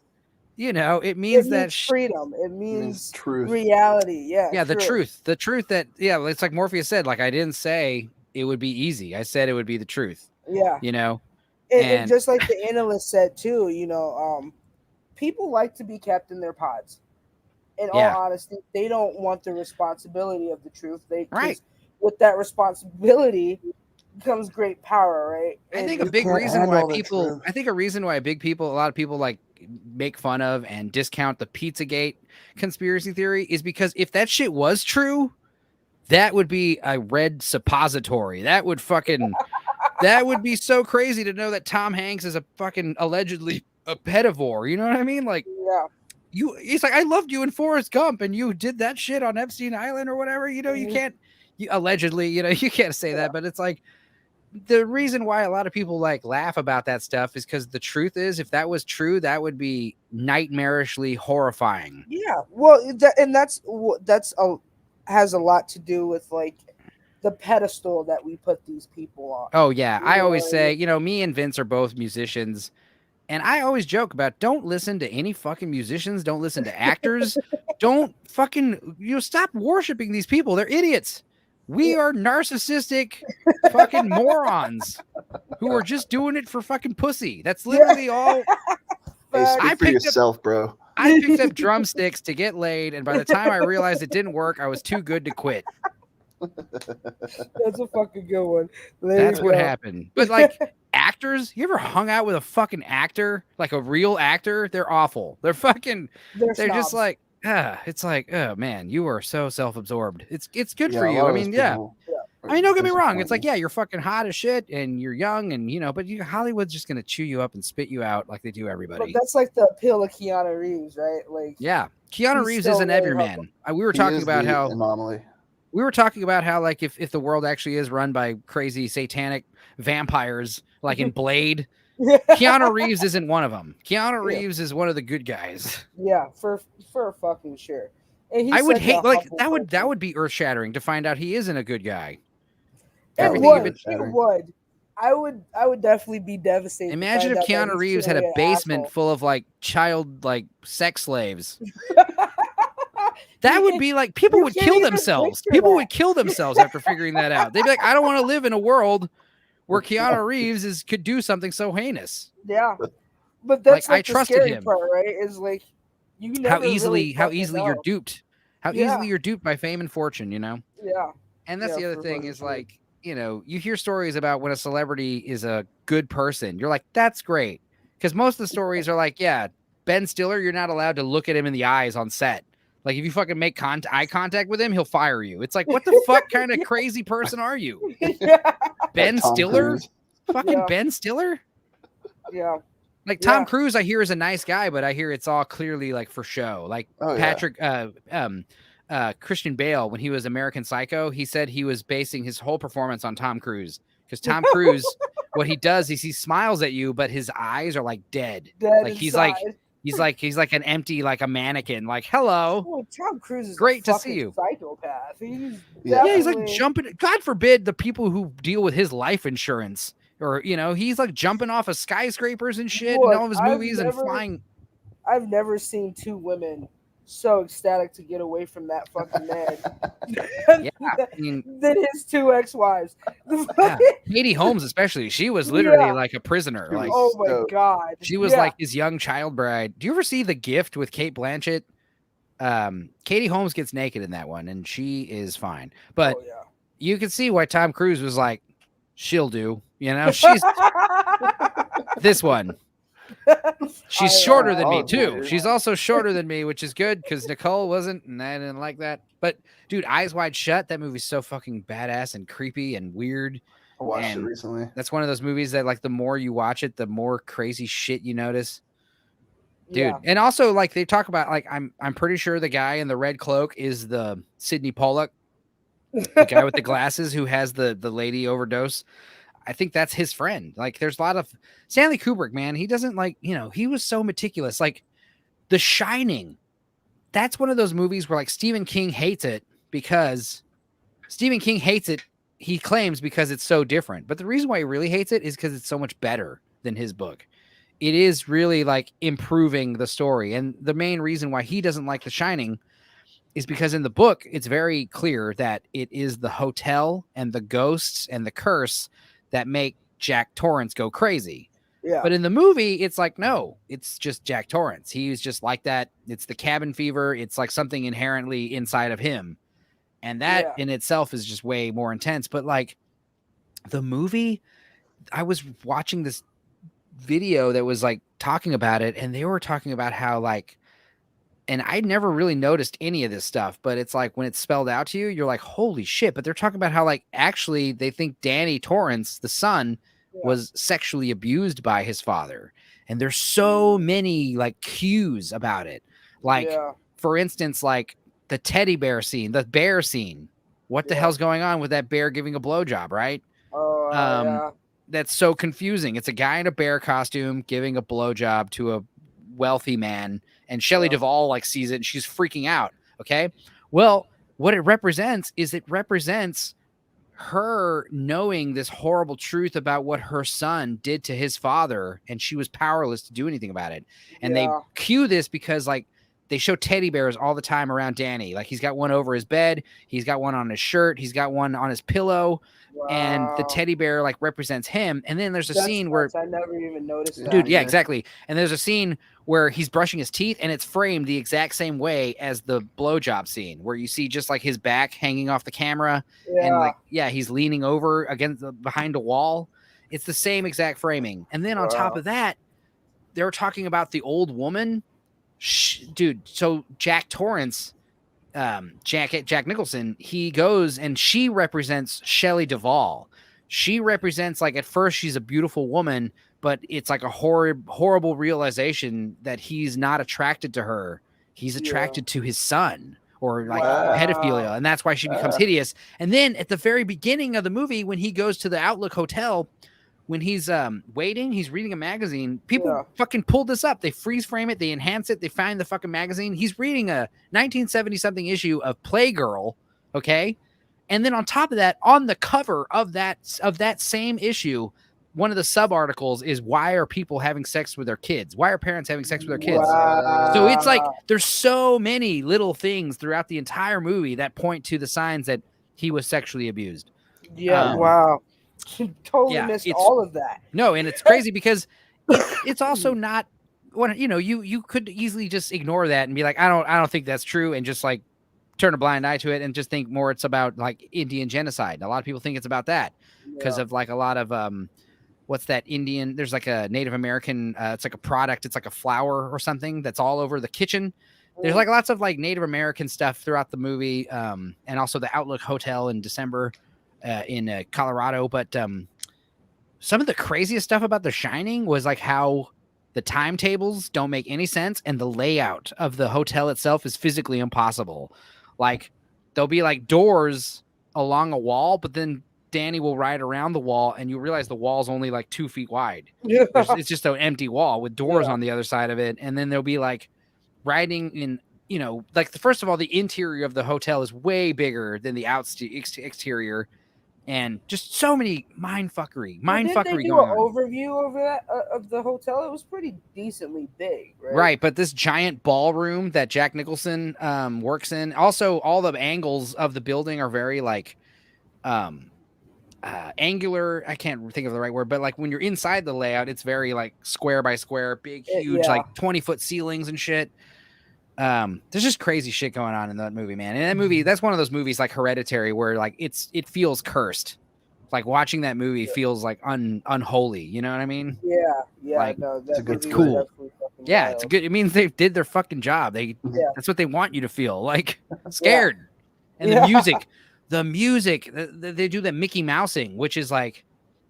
it means that freedom. It means truth. Reality. Yeah. Yeah. The truth that, it's like Morpheus said, like, I didn't say it would be easy. I said it would be the truth. Yeah. And just like the analyst said too, people like to be kept in their pods. In all honesty, they don't want the responsibility of the truth. With that responsibility comes great power, right? I think a big reason why a lot of people like make fun of and discount the Pizzagate conspiracy theory is because if that shit was true, that would be a red suppository. That would be so crazy to know that Tom Hanks is a fucking allegedly a pedivore. You know what I mean? Like, yeah. He's like, I loved you in Forrest Gump, and you did that shit on Epstein Island or whatever. You can't, allegedly, you can't say that, but it's like the reason why a lot of people like laugh about that stuff is because the truth is, if that was true, that would be nightmarishly horrifying. Yeah, well, that's has a lot to do with like the pedestal that we put these people on. Oh yeah, I always say, me and Vince are both musicians. And I always joke about don't listen to any fucking musicians. Don't listen to actors. Don't fucking, stop worshiping these people. They're idiots. We are narcissistic fucking morons who are just doing it for fucking pussy. That's literally all. Hey, speak for yourself, bro. I picked up drumsticks to get laid. And by the time I realized it didn't work, I was too good to quit. That's a fucking good one. That's what happened. But like actors, you ever hung out with a fucking actor, like a real actor? They're awful. They're just like, it's like, oh man, you are so self-absorbed. It's good for you. I mean, don't get me wrong. It's like, you're fucking hot as shit and you're young and but Hollywood's just gonna chew you up and spit you out like they do everybody. But that's like the appeal of Keanu Reeves, right? Like, yeah, Keanu Reeves is an everyman. We were talking about how anomaly. We were talking about how, like, if the world actually is run by crazy satanic vampires, like in Blade, Keanu Reeves isn't one of them. Keanu Reeves is one of the good guys. Yeah, for fucking sure. I would hate, like, that would be earth shattering to find out he isn't a good guy. It would. I would definitely be devastated. Imagine if Keanu Reeves had a basement full of like child like sex slaves. That would be like people would kill themselves. People would kill themselves after figuring that out. They'd be like, I don't want to live in a world where Keanu Reeves could do something so heinous. Yeah, but that's like I trusted scary him. Part, right? Is like you never how easily know. you're duped. How easily you're duped by fame and fortune, you know? Yeah. And that's the other thing is like, you know, you hear stories about when a celebrity is a good person. You're like, that's great. Because most of the stories are like, yeah, Ben Stiller, you're not allowed to look at him in the eyes on set. Like if you fucking make eye contact with him, he'll fire you. It's like, what the fuck kind of crazy person are you? Ben Stiller? Fucking Ben Stiller? Yeah. Like Tom Cruise, I hear is a nice guy, but I hear it's all clearly like for show. Like Patrick, Christian Bale, when he was American Psycho, he said he was basing his whole performance on Tom Cruise because Tom Cruise, what he does is he smiles at you, but his eyes are like dead. Like he's like an empty, like a mannequin. Like hello, Tom Cruise is great to see you. Psychopath. He's like jumping. God forbid the people who deal with his life insurance. Or, you know, he's like jumping off of skyscrapers and shit in all of his movies and flying. I've never seen two women so ecstatic to get away from that fucking man than his two ex-wives. Katie Holmes, especially. She was literally like a prisoner. Like, oh my God. She was like his young child bride. Do you ever see The Gift with Cate Blanchett? Katie Holmes gets naked in that one, and she is fine. But you can see why Tom Cruise was like, she'll do. You know, she's this one. She's shorter than me too. She's also shorter than me, which is good because Nicole wasn't, and I didn't like that. But dude, Eyes Wide Shut, that movie's so fucking badass and creepy and weird. I watched it recently. That's one of those movies that like the more you watch it, the more crazy shit you notice. Dude. Yeah. And also like they talk about like I'm pretty sure the guy in the red cloak is the Sidney Pollack, the guy with the glasses who has the lady overdose. I think that's his friend. Like there's a lot of Stanley Kubrick, man. He doesn't like, you know, he was so meticulous. Like The Shining. That's one of those movies where like Stephen King hates it because Stephen King hates it. He claims because it's so different. But the reason why he really hates it is because it's so much better than his book. It is really like improving the story. And the main reason why he doesn't like The Shining is because in the book, it's very clear that it is the hotel and the ghosts and the curse that make Jack Torrance go crazy. Yeah. But in the movie, it's like, no, it's just Jack Torrance. He's just like that. It's the cabin fever. It's like something inherently inside of him. And that in itself is just way more intense. But like the movie, I was watching this video that was like talking about it, and they were talking about how like, and I never really noticed any of this stuff, but it's like when it's spelled out to you, you're like, holy shit. But they're talking about how like actually they think Danny Torrance, the son, was sexually abused by his father. And there's so many like cues about it. Like, for instance, like the teddy bear scene, the bear scene. What the hell's going on with that bear giving a blowjob, right? That's so confusing. It's a guy in a bear costume giving a blowjob to a wealthy man. And Shelley Duvall like sees it and she's freaking out. Okay. Well, what it represents is it represents her knowing this horrible truth about what her son did to his father. And she was powerless to do anything about it. And they cue this because like they show teddy bears all the time around Danny. Like he's got one over his bed. He's got one on his shirt. He's got one on his pillow. Wow. And the teddy bear like represents him. And then there's a scene where I never even noticed that. Dude, yeah, exactly. And there's a scene where he's brushing his teeth and it's framed the exact same way as the blowjob scene where you see just like his back hanging off the camera and like, he's leaning over against behind a wall. It's the same exact framing. And then on top of that, they were talking about the old woman. Dude, so Jack Torrance, Jack Nicholson, he goes and she represents Shelley Duvall. She represents like at first she's a beautiful woman, but it's like a horrible realization that he's not attracted to her. He's attracted to his son or like pedophilia. And that's why she becomes hideous. And then at the very beginning of the movie, when he goes to the Outlook Hotel, when he's waiting, he's reading a magazine. People fucking pulled this up. They freeze frame it. They enhance it. They find the fucking magazine. He's reading a 1970 something issue of Playgirl. Okay. And then on top of that, on the cover of that same issue, one of the sub articles is why are people having sex with their kids? Why are parents having sex with their kids? Wow. So it's like there's so many little things throughout the entire movie that point to the signs that he was sexually abused. Yeah, wow. Totally Yeah, missed all of that. No, and it's crazy because it's also not what you could easily just ignore that and be like, I don't think that's true, and just like turn a blind eye to it and just think more it's about like Indian genocide. A lot of people think it's about that because of like a lot of what's that Indian? There's like a Native American. It's like a product. It's like a flower or something that's all over the kitchen. There's like lots of like Native American stuff throughout the movie, and also the Outlook Hotel in December in Colorado. But some of the craziest stuff about The Shining was like how the timetables don't make any sense, and the layout of the hotel itself is physically impossible. Like there'll be like doors along a wall, but then Danny will ride around the wall and you realize the wall's only like 2 feet wide. Yeah. It's just an empty wall with doors on the other side of it. And then there'll be like riding in, like first of all, the interior of the hotel is way bigger than the exterior. And just so many mindfuckery going on. Did they do an overview of that of the hotel? It was pretty decently big, right? Right, but this giant ballroom that Jack Nicholson works in. Also, all the angles of the building are very like angular. I can't think of the right word, but like when you're inside the layout, it's very like square by square, big, huge, like 20-foot ceilings and shit. There's just crazy shit going on in that movie, man. And that movie, that's one of those movies like Hereditary where like it feels cursed. Like watching that movie feels like unholy. You know what I mean? Yeah. Like, no, it's cool. Yeah, it's good. It means they did their fucking job. That's what they want you to feel, like scared. And the music, they do the Mickey Mousing, which is like,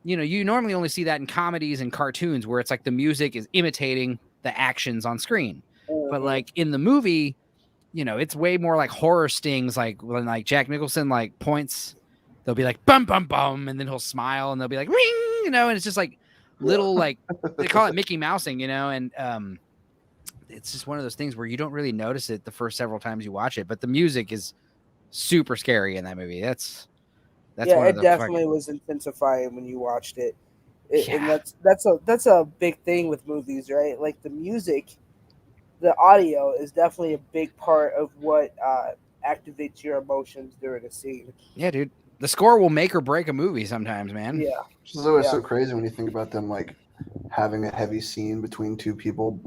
you normally only see that in comedies and cartoons where it's like the music is imitating the actions on screen. But like in the movie, it's way more like horror stings. Like when like Jack Nicholson like points, they'll be like bum bum bum, and then he'll smile and they'll be like ring, and it's just like little like they call it Mickey Mousing, and it's just one of those things where you don't really notice it the first several times you watch it, but the music is super scary in that movie. That's yeah, it definitely was intensifying when you watched it. And that's a big thing with movies, right? Like the music. The audio is definitely a big part of what activates your emotions during a scene. Yeah, dude. The score will make or break a movie sometimes, man. Yeah. Which is always so crazy when you think about them like having a heavy scene between two people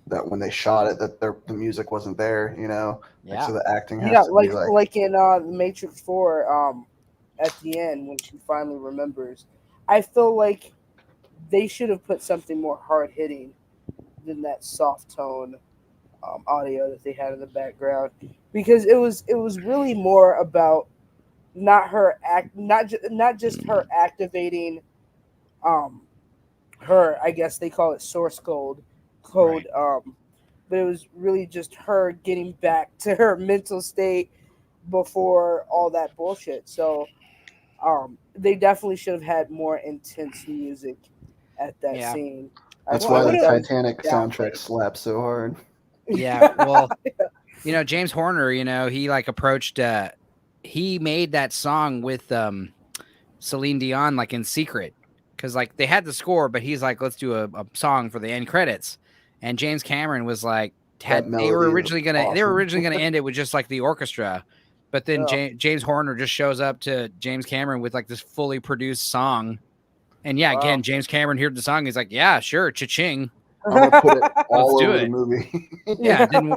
that when they shot it, that the music wasn't there, Yeah. Like, so the acting has to be like in The Matrix 4, at the end when she finally remembers. I feel like they should have put something more hard hitting than that soft tone audio that they had in the background, because it was really more about not just her activating her, I guess they call it source code, right. But it was really just her getting back to her mental state before all that bullshit. So they definitely should have had more intense music at that scene. That's why the Titanic soundtrack slaps so hard. Yeah, well, James Horner, he like approached, he made that song with Celine Dion like in secret, because like they had the score, but he's like, let's do a song for the end credits, and James Cameron was like, they were originally gonna end it with just like the orchestra, but then James Horner just shows up to James Cameron with like this fully produced song, and again, James Cameron heard the song, he's like, yeah, sure, cha-ching. I'm gonna put it all over the movie. Then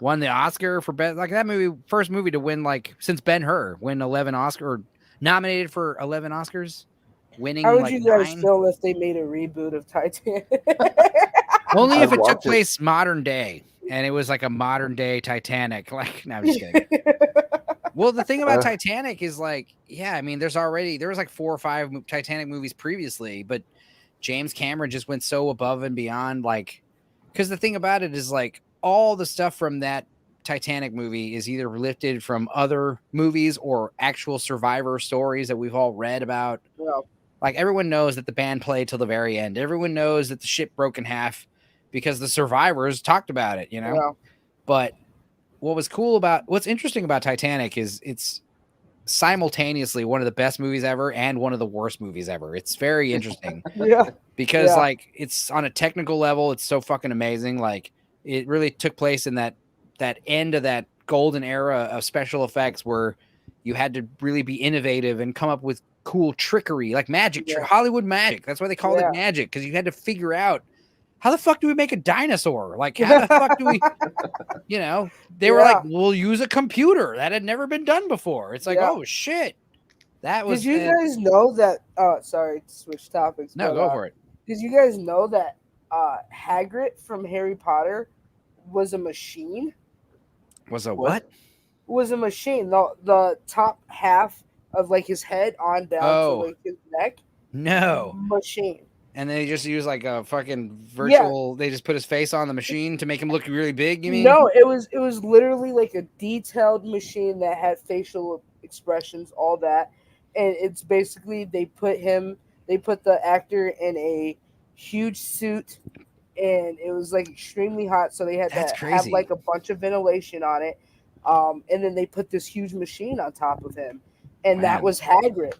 won the Oscar for best, like that movie, first movie to win like since Ben-Hur, win 11 Oscars, or nominated for 11 Oscars, winning. How would like you guys 9. feel if they made a reboot of Titanic? Only if it took place modern day and it was like a modern day Titanic. Like, no, I'm just kidding. Well, the thing about Titanic is like, there was like 4 or 5 Titanic movies previously, but James Cameron just went so above and beyond, like, because the thing about it is like all the stuff from that Titanic movie is either lifted from other movies or actual survivor stories that we've all read about. Yeah. Like everyone knows that the band played till the very end. Everyone knows that the ship broke in half because the survivors talked about it, Yeah. But what's interesting about Titanic is it's simultaneously one of the best movies ever and one of the worst movies ever. It's very interesting. Yeah. Because Yeah. like it's on a technical level, it's so fucking amazing. Like it really took place in that end of that golden era of special effects where you had to really be innovative and come up with cool trickery, like magic, Hollywood magic. That's why they called it magic, because you had to figure out how the fuck do we make a dinosaur? Like how the fuck do we, you know? They were like, we'll use a computer that had never been done before. It's like, oh shit, that was. Did you guys know that? Sorry to switch topics. No, go for it. Did you guys know that Hagrid from Harry Potter was a machine? Was a what? Was a machine. The top half of like his head on down to like his neck. No. Machine. And they just use like a fucking virtual. They just put his face on the machine to make him look really big. You mean? No, it was literally like a detailed machine that had facial expressions, all that, and it's basically they put the actor in a huge suit, and it was like extremely hot, so they had to have like a bunch of ventilation on it, and then they put this huge machine on top of him, and that was Hagrid.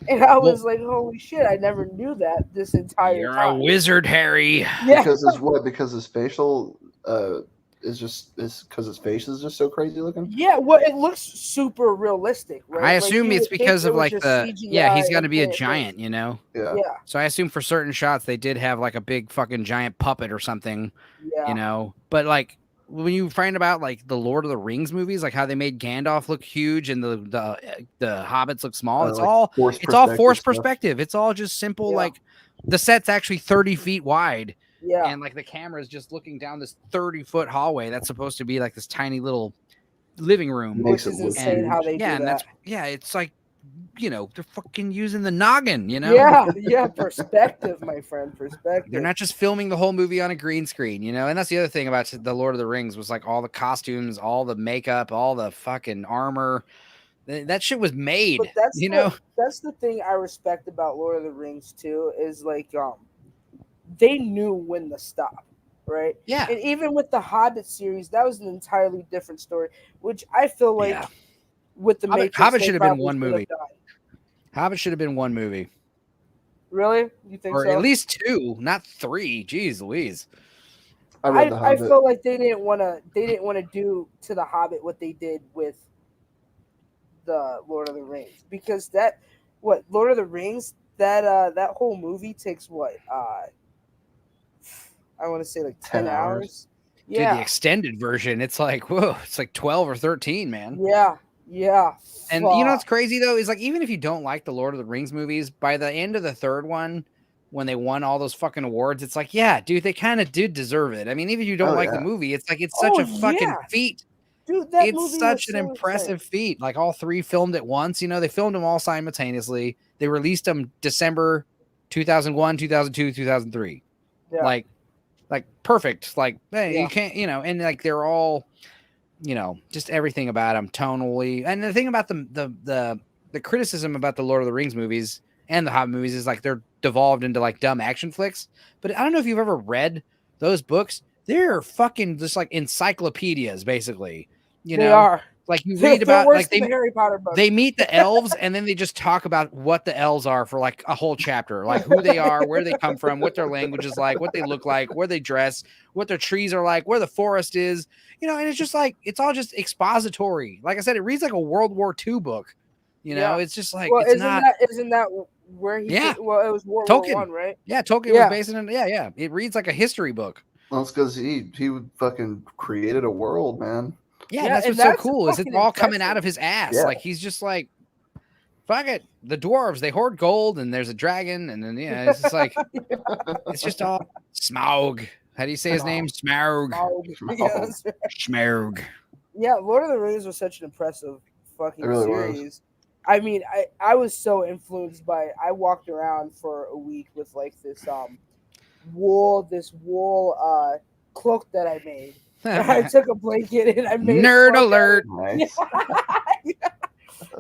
And I was like, holy shit, I never knew that this entire You're time. a wizard, Harry. Yeah. Because his facial is because his face is just so crazy looking? Yeah, well, it looks super realistic, right? I assume like, it's because of like the CGI he's got to be a giant, you know? Yeah. So I assume for certain shots they did have like a big fucking giant puppet or something, you know? But like when you find about like the Lord of the Rings movies, like how they made Gandalf look huge and the hobbits look small, it's all forced perspective. It's all just simple. Like the set's actually 30 feet wide. Yeah. And like the camera is just looking down this 30-foot hallway that's supposed to be like this tiny little living room. Which is insane how they do that. It's like, you know, they're fucking using the noggin, you know? Yeah, perspective, my friend, perspective. They're not just filming the whole movie on a green screen, you know? And that's the other thing about the Lord of the Rings was like all the costumes, all the makeup, all the fucking armor. That shit was made, but that's know? That's the thing I respect about Lord of the Rings too, is like they knew when to stop, right? Yeah. And even with the Hobbit series, that was an entirely different story, which I feel like with the Matrix, Hobbit should have been one movie. Hobbit should have been one movie. Really? You think or so? Or at least two, not three. Jeez Louise. I feel like they didn't want to do to the Hobbit what they did with the Lord of the Rings, because Lord of the Rings, that whole movie takes I want to say like 10 hours. Yeah. Dude, the extended version, it's like, whoa, it's like 12 or 13, man. Yeah. And you know what's crazy though is like, even if you don't like the Lord of the Rings movies, by the end of the third one, when they won all those fucking awards, it's like, yeah, dude, they kind of did deserve it. I mean, even if you don't like the movie, it's like it's such a fucking feat. Dude, it's such an impressive feat. Like all three filmed at once. You know, they filmed them all simultaneously. They released them December 2001, 2002, 2003. Yeah. Like perfect. Like, hey, you can't, you know, and like they're all, you know, just everything about them tonally. And the thing about the criticism about the Lord of the Rings movies and the Hobbit movies is like they're devolved into like dumb action flicks. But I don't know if you've ever read those books. They're fucking just like encyclopedias, basically. You know, they are. Like you read about like the Harry Potter books. They meet the elves and then they just talk about what the elves are for like a whole chapter, like who they are, where they come from, what their language is like, what they look like, where they dress, what their trees are like, where the forest is, you know, and it's just like it's all just expository. Like I said, it reads like a World War II book. You know, it's just like it's isn't that where he it was World Tolkien. War I, right? Yeah, Tolkien was based in it reads like a history book. Well, it's because he fucking created a world, man. Yeah, that's what's so cool. Is it's all coming out of his ass? Yeah. Like he's just like, fuck it. The dwarves, they hoard gold, and there's a dragon, and then it's just like, it's just all Smaug. How do you say his name? Smaug. Smaug. Yeah, Lord of the Rings was such an impressive fucking series. I mean, I was so influenced by. I walked around for a week with like this wool cloak that I made. I took a blanket and I made nerd alert. Nice.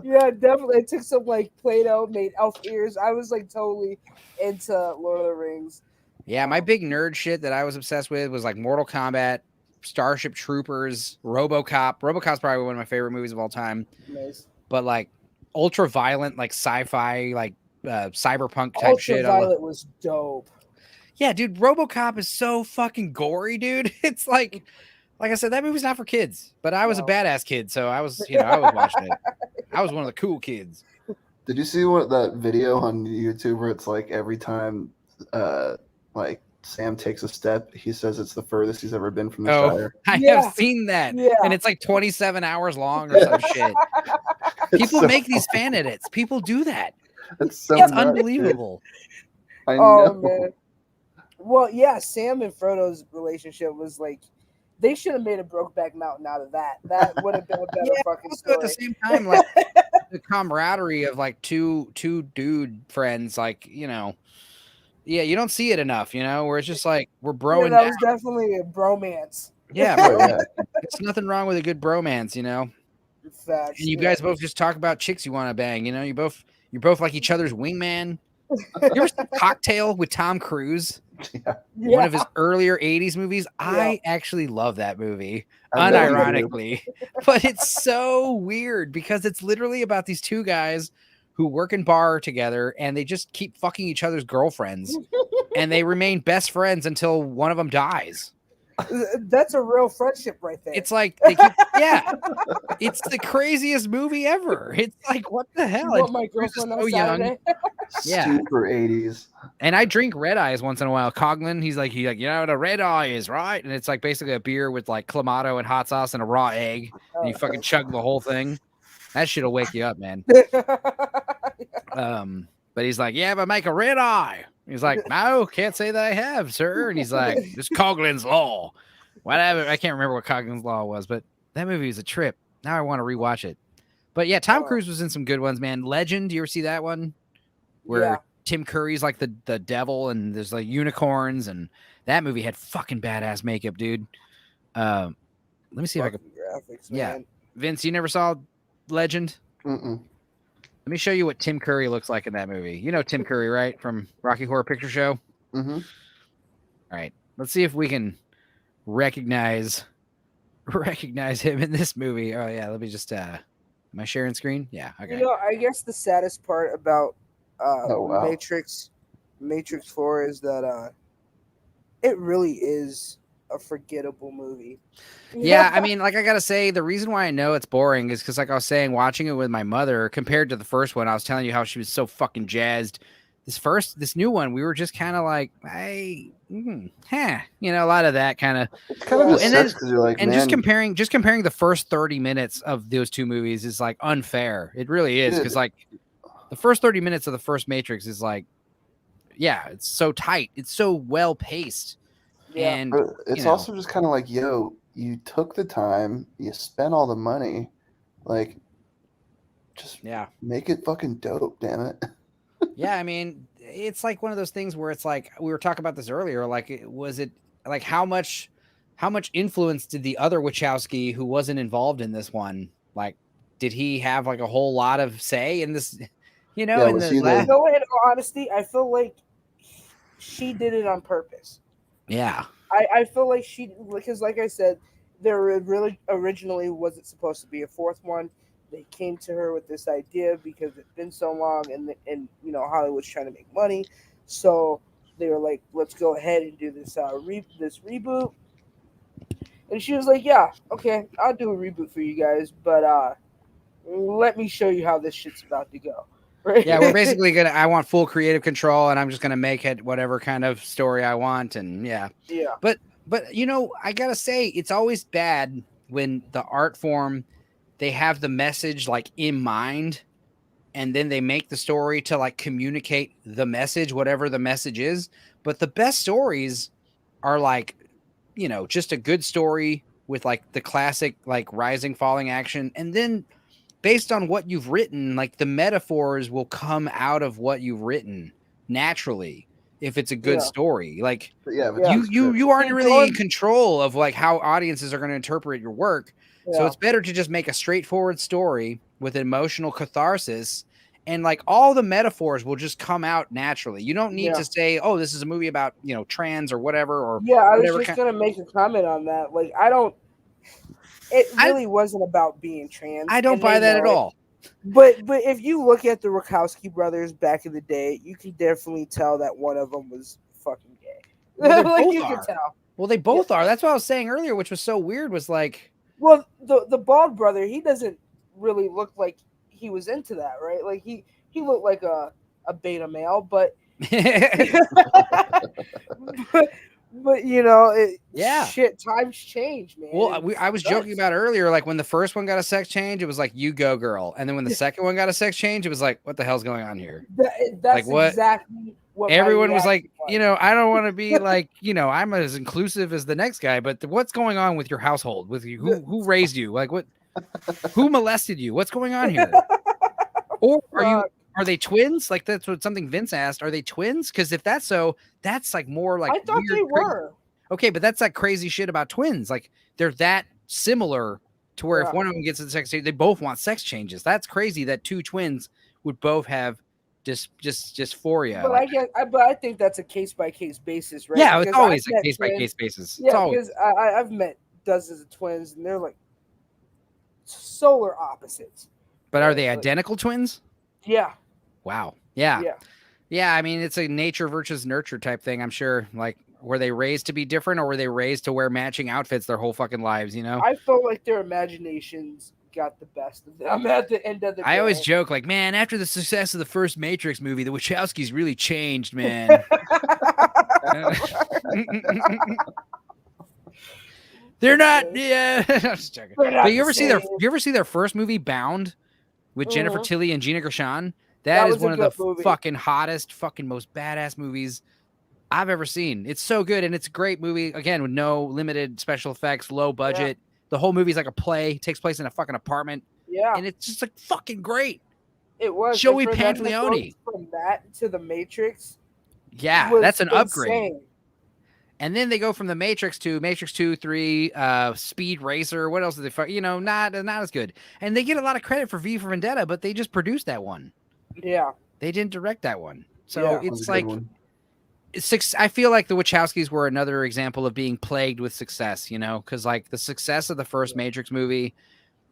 Yeah, definitely. I took some like Play-Doh, made elf ears. I was like totally into Lord of the Rings. Yeah, my big nerd shit that I was obsessed with was like Mortal Kombat, Starship Troopers, RoboCop. RoboCop's probably one of my favorite movies of all time. Nice. But like ultra violent, like sci-fi, like cyberpunk type shit. Ultraviolet was dope. Yeah, dude, RoboCop is so fucking gory, dude. It's like I said, that movie's not for kids, but I was a badass kid, so I was watching it. I was one of the cool kids. Did you see that video on YouTube where it's like every time like Sam takes a step, he says it's the furthest he's ever been from the Shire? I have seen that. Yeah. And it's like 27 hours long or some shit. People make these fan edits. People do that. It's unbelievable. I know. Oh man. Well, yeah, Sam and Frodo's relationship was like, they should have made a Brokeback Mountain out of that. That would have been a better fucking story. At the same time, like the camaraderie of like two dude friends, like, you know, yeah, you don't see it enough, you know, where it's just like we're broing. That was definitely a bromance. Yeah, bromance. There's nothing wrong with a good bromance, you know. Facts. And you guys both just talk about chicks you want to bang, you know. You're both like each other's wingman. You ever seen Cocktail with Tom Cruise? Yeah. One of his earlier 80s movies. I actually love that movie, unironically. But it's so weird because it's literally about these two guys who work in bar together and they just keep fucking each other's girlfriends and they remain best friends until one of them dies. That's a real friendship right there. It's like they keep, it's the craziest movie ever. It's like, what the hell? You want my girlfriend on Saturday? Yeah, super 80s. And I drink red eyes once in a while. Coughlin, he's like, you know what a red eye is, right? And it's like basically a beer with like clamato and hot sauce and a raw egg, and you fucking chug the whole thing. That shit'll wake you up, man. But he's like, yeah, but make a red eye. He's like, no, can't say that I have, sir. And he's like, this Coughlin's Law. Whatever. I can't remember what Coughlin's Law was, but that movie is a trip. Now I want to rewatch it. But yeah, Tom Cruise was in some good ones, man. Legend, do you ever see that one? Where Tim Curry's like the devil and there's like unicorns, and that movie had fucking badass makeup, dude. Let me see if I can. Graphics, yeah, man. Vince, you never saw Legend? Mm-mm. Let me show you what Tim Curry looks like in that movie. You know Tim Curry, right? From Rocky Horror Picture Show? Mm-hmm. All right. Let's see if we can recognize him in this movie. Oh, yeah. Let me just... am I sharing screen? Yeah. Okay. You know, I guess the saddest part about wow. Matrix 4 is that it really is a forgettable movie. Yeah, I mean, like I gotta say, the reason why I know it's boring is because, like I was saying, watching it with my mother compared to the first one, I was telling you how she was so fucking jazzed. This new one, we were just kind of like, hey, you know, a lot of that kind of. And then, like, and just comparing the first 30 minutes of those two movies is like unfair. It really is, because like the first 30 minutes of the first Matrix is like, yeah, it's so tight, it's so well paced. Yeah. And it's also just kind of like, yo, you took the time, you spent all the money, like, just make it fucking dope, damn it. Yeah, I mean, it's like one of those things where it's like, we were talking about this earlier, like, was it like how much influence did the other Wachowski who wasn't involved in this one, like, did he have like a whole lot of say in this, you know? In all honesty, I feel like she did it on purpose. Yeah, I feel like because like I said, there really originally wasn't supposed to be a fourth one. They came to her with this idea because it's been so long, and you know, Hollywood's trying to make money, so they were like, let's go ahead and do this this reboot. And she was like, yeah, okay, I'll do a reboot for you guys, but let me show you how this shit's about to go. Right? Yeah, we're basically I want full creative control, and I'm just gonna make it whatever kind of story I want, and yeah. But you know, I gotta say, it's always bad when the art form, they have the message like in mind, and then they make the story to like communicate the message, whatever the message is. But the best stories are like, you know, just a good story with like the classic like rising, falling action, and then based on what you've written, like the metaphors will come out of what you've written naturally if it's a good story. Like you aren't really in control of like how audiences are going to interpret your work. Yeah. So it's better to just make a straightforward story with emotional catharsis, and like all the metaphors will just come out naturally. You don't need to say, oh, this is a movie about, you know, trans or whatever. Or I was just going to make a comment on that. Like, it really wasn't about being trans. I don't buy that at all. But if you look at the Wachowski brothers back in the day, you can definitely tell that one of them was fucking gay. Well, like both you are. can tell. Well, they both are. That's what I was saying earlier, which was so weird. Was like, well, the bald brother, he doesn't really look like he was into that, right? Like he looked like a beta male, but but you know, shit, times change, man. Well, I was joking about earlier, like when the first one got a sex change, it was like you go girl, and then when the second one got a sex change, it was like what the hell's going on here? That's like what? Exactly what everyone was like. You know, I don't want to be like, you know, I'm as inclusive as the next guy, but what's going on with your household? With you, who raised you? Like what? Who molested you? What's going on here? Or are they twins? Like that's what something Vince asked. Are they twins? Because if that's so, that's like more like I thought they were. Okay, but that's like crazy shit about twins. Like they're that similar to where if one of them gets a sex change, they both want sex changes. That's crazy that two twins would both have just dysphoria. But I think that's a case by case basis, right? Yeah, it's always a case by case basis. Yeah, because I've met dozens of twins, and they're like solar opposites. But are they identical twins? Yeah. Wow. Yeah. Yeah. I mean, it's a nature versus nurture type thing. I'm sure. Like, were they raised to be different, or were they raised to wear matching outfits their whole fucking lives? You know. I felt like their imaginations got the best of them at the end of the day. I always joke, like, man, after the success of the first Matrix movie, the Wachowskis really changed, man. They're not. Yeah. I'm just joking. But you ever see their first movie, Bound, with Jennifer Tilly and Gina Gershon? That is one of the fucking hottest, fucking most badass movies I've ever seen. It's so good, and it's a great movie. Again, with no limited special effects, low budget. Yeah. The whole movie's like a play. It takes place in a fucking apartment. Yeah. And it's just like fucking great. It was. Joey Pantoliano. From that to the Matrix. Yeah, that's an upgrade. And then they go from the Matrix to Matrix 2, 3, Speed Racer. What else did they fuck? You know, not as good. And they get a lot of credit for V for Vendetta, but they just produced that one. Yeah. They didn't direct that one. So it's like I feel like the Wachowskis were another example of being plagued with success, you know, because like the success of the first Matrix movie,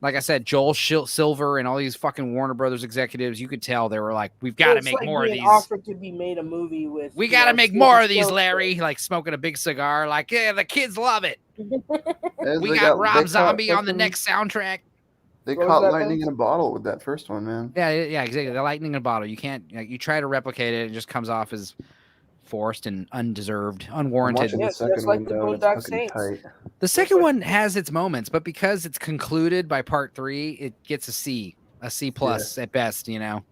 like I said, Joel Silver and all these fucking Warner Brothers executives, you could tell they were like, we've got to make more of these. Offered to be made a movie with. We got to make more of these, Larry. Like smoking a big cigar, like yeah, the kids love it. We got Rob Zombie on the next soundtrack. They caught lightning in a bottle with that first one, man. Yeah, exactly. The lightning in a bottle. You can't. You try to replicate it, it just comes off as forced and undeserved, unwarranted. The second one, though, it's fucking tight. The second one has its moments, but because it's concluded by part 3, it gets a C plus at best, you know.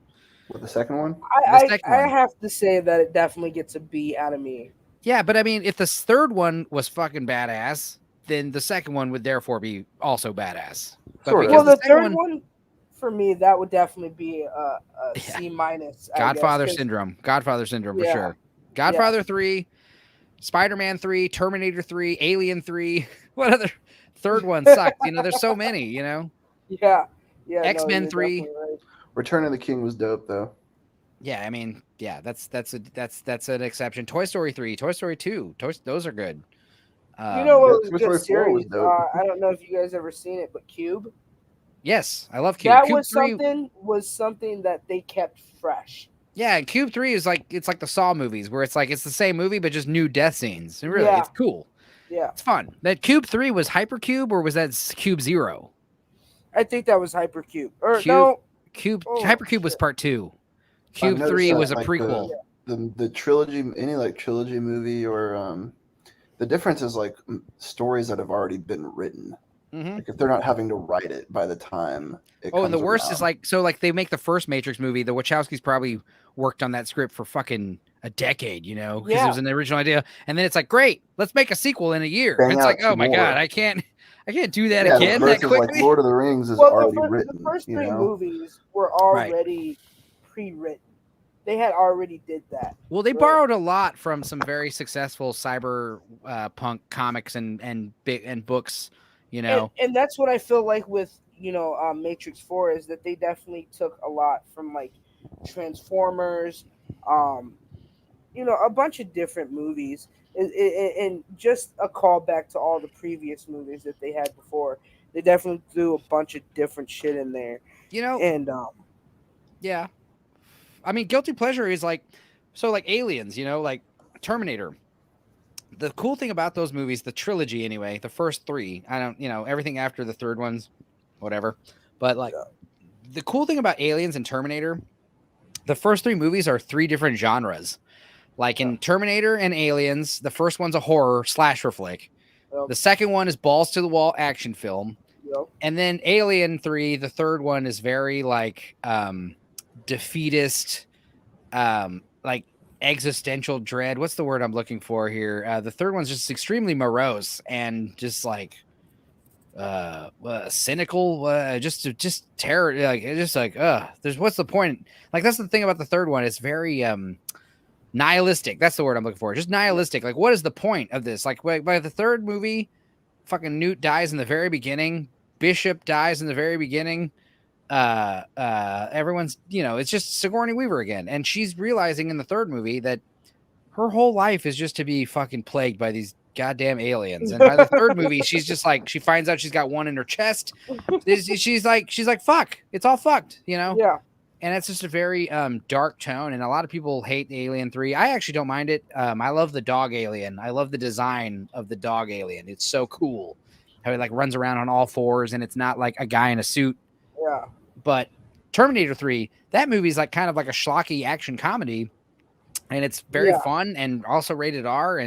What, the second one? I have to say that it definitely gets a B out of me. Yeah, but I mean, if the third one was fucking badass, then the second one would therefore be also badass. But well, the third one, for me, that would definitely be a C minus. Godfather syndrome for sure. Godfather 3, Spider-Man 3, Terminator 3, Alien 3. What other third one sucked? You know, there's so many, you know? Yeah. X-Men 3. Right. Return of the King was dope, though. Yeah, I mean, yeah, that's an exception. Toy Story 3, Toy Story 2, those are good. You know what was a good series? I don't know if you guys ever seen it, but Cube. Yes, I love Cube. That Cube was something that they kept fresh. Yeah, and Cube 3 is like, it's like the Saw movies where it's like it's the same movie but just new death scenes. It's cool. Yeah. It's fun. That Cube 3 was Hypercube or was that Cube 0? I think that was Hypercube. Hypercube was part 2. Cube 3 was a prequel. The trilogy, any like trilogy movie or the difference is like stories that have already been written. Mm-hmm. Like if they're not having to write it by the time it comes and the worst around. is like, so like they make the first Matrix movie, the Wachowskis probably worked on that script for fucking a decade, you know, because it was an original idea, and then it's like, great, let's make a sequel in a year. It's like, oh my god, I can't do that again that quickly. Like Lord of the Rings is already written. The first 3 movies were already pre-written. They had already did that. Well, they borrowed a lot from some very successful cyber punk comics and books, you know. And that's what I feel like with, you know, Matrix 4 is that they definitely took a lot from like Transformers, you know, a bunch of different movies, and just a callback to all the previous movies that they had before. They definitely threw a bunch of different shit in there. You know, And yeah. I mean, guilty pleasure is like, so like Aliens, you know, like Terminator. The cool thing about those movies, the trilogy anyway, the first three, I don't, you know, everything after the third one's whatever. But like the cool thing about Aliens and Terminator, the first three movies are three different genres. Like in Terminator and Aliens, the first one's a horror slasher flick. The second one is balls to the wall action film. And then Alien 3, the third one is very like defeatist, like existential dread. What's the word I'm looking for here? The third one's just extremely morose and just like cynical, just terror, like just like there's what's the point? Like that's the thing about the third one. It's very nihilistic. That's the word I'm looking for. Just nihilistic. Like what is the point of this? Like by the third movie, fucking Newt dies in the very beginning. Bishop dies in the very beginning. Everyone's, you know, it's just Sigourney Weaver again. And she's realizing in the third movie that her whole life is just to be fucking plagued by these goddamn aliens. And by the third movie, she's just like, she finds out she's got one in her chest. She's like, fuck, it's all fucked, you know? Yeah. And it's just a very dark tone. And a lot of people hate Alien 3. I actually don't mind it. I love the dog alien. I love the design of the dog alien. It's so cool how he like runs around on all fours and it's not like a guy in a suit. Yeah. But Terminator 3, that movie is like kind of like a schlocky action comedy. And it's very fun and also rated R.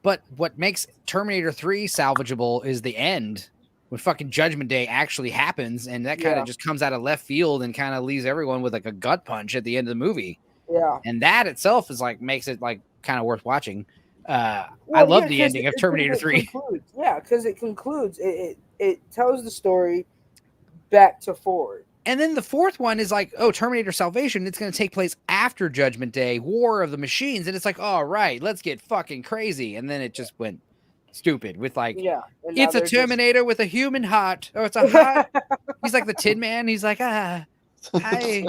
But what makes Terminator 3 salvageable is the end when fucking Judgment Day actually happens. And that kind of just comes out of left field and kind of leaves everyone with like a gut punch at the end of the movie. Yeah. And that itself is like, makes it like kind of worth watching. I love the ending of Terminator 3. Because it concludes. It tells the story back to forward. And then the fourth one is like, oh, Terminator Salvation. It's going to take place after Judgment Day, War of the Machines. And it's like, all right, let's get fucking crazy. And then it just went stupid with like, it's a Terminator with a human heart. Oh, it's a heart. He's like the Tin Man. He's like, hi. But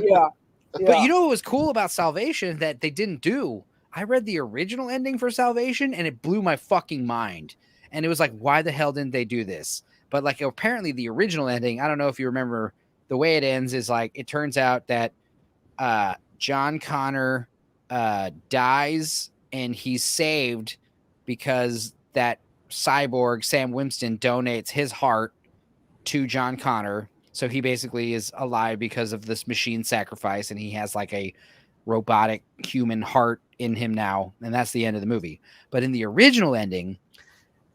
you know what was cool about Salvation that they didn't do? I read the original ending for Salvation and it blew my fucking mind. And it was like, why the hell didn't they do this? But like, apparently the original ending, I don't know if you remember, the way it ends is like, it turns out that John Connor dies and he's saved because that cyborg, Sam Winston, donates his heart to John Connor. So he basically is alive because of this machine sacrifice and he has like a robotic human heart in him now. And that's the end of the movie. But in the original ending,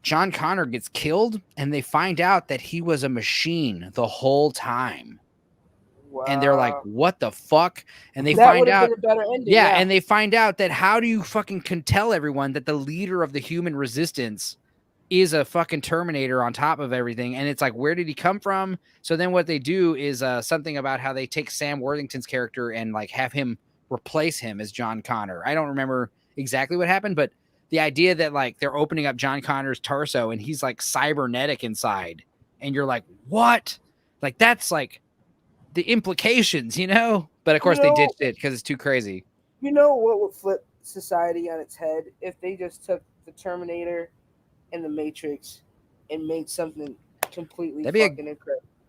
John Connor gets killed and they find out that he was a machine the whole time. Wow. And they're like, what the fuck? And they find out, been a better ending, and they find out that how do you fucking can tell everyone that the leader of the human resistance is a fucking Terminator on top of everything. And it's like, where did he come from? So then what they do is something about how they take Sam Worthington's character and like have him replace him as John Connor. I don't remember exactly what happened, but the idea that like they're opening up John Connor's torso and he's like cybernetic inside and you're like, what? Like, that's like the implications, you know? But of course they ditched it because it's too crazy. You know what would flip society on its head if they just took the Terminator and the Matrix and made something completely incredible.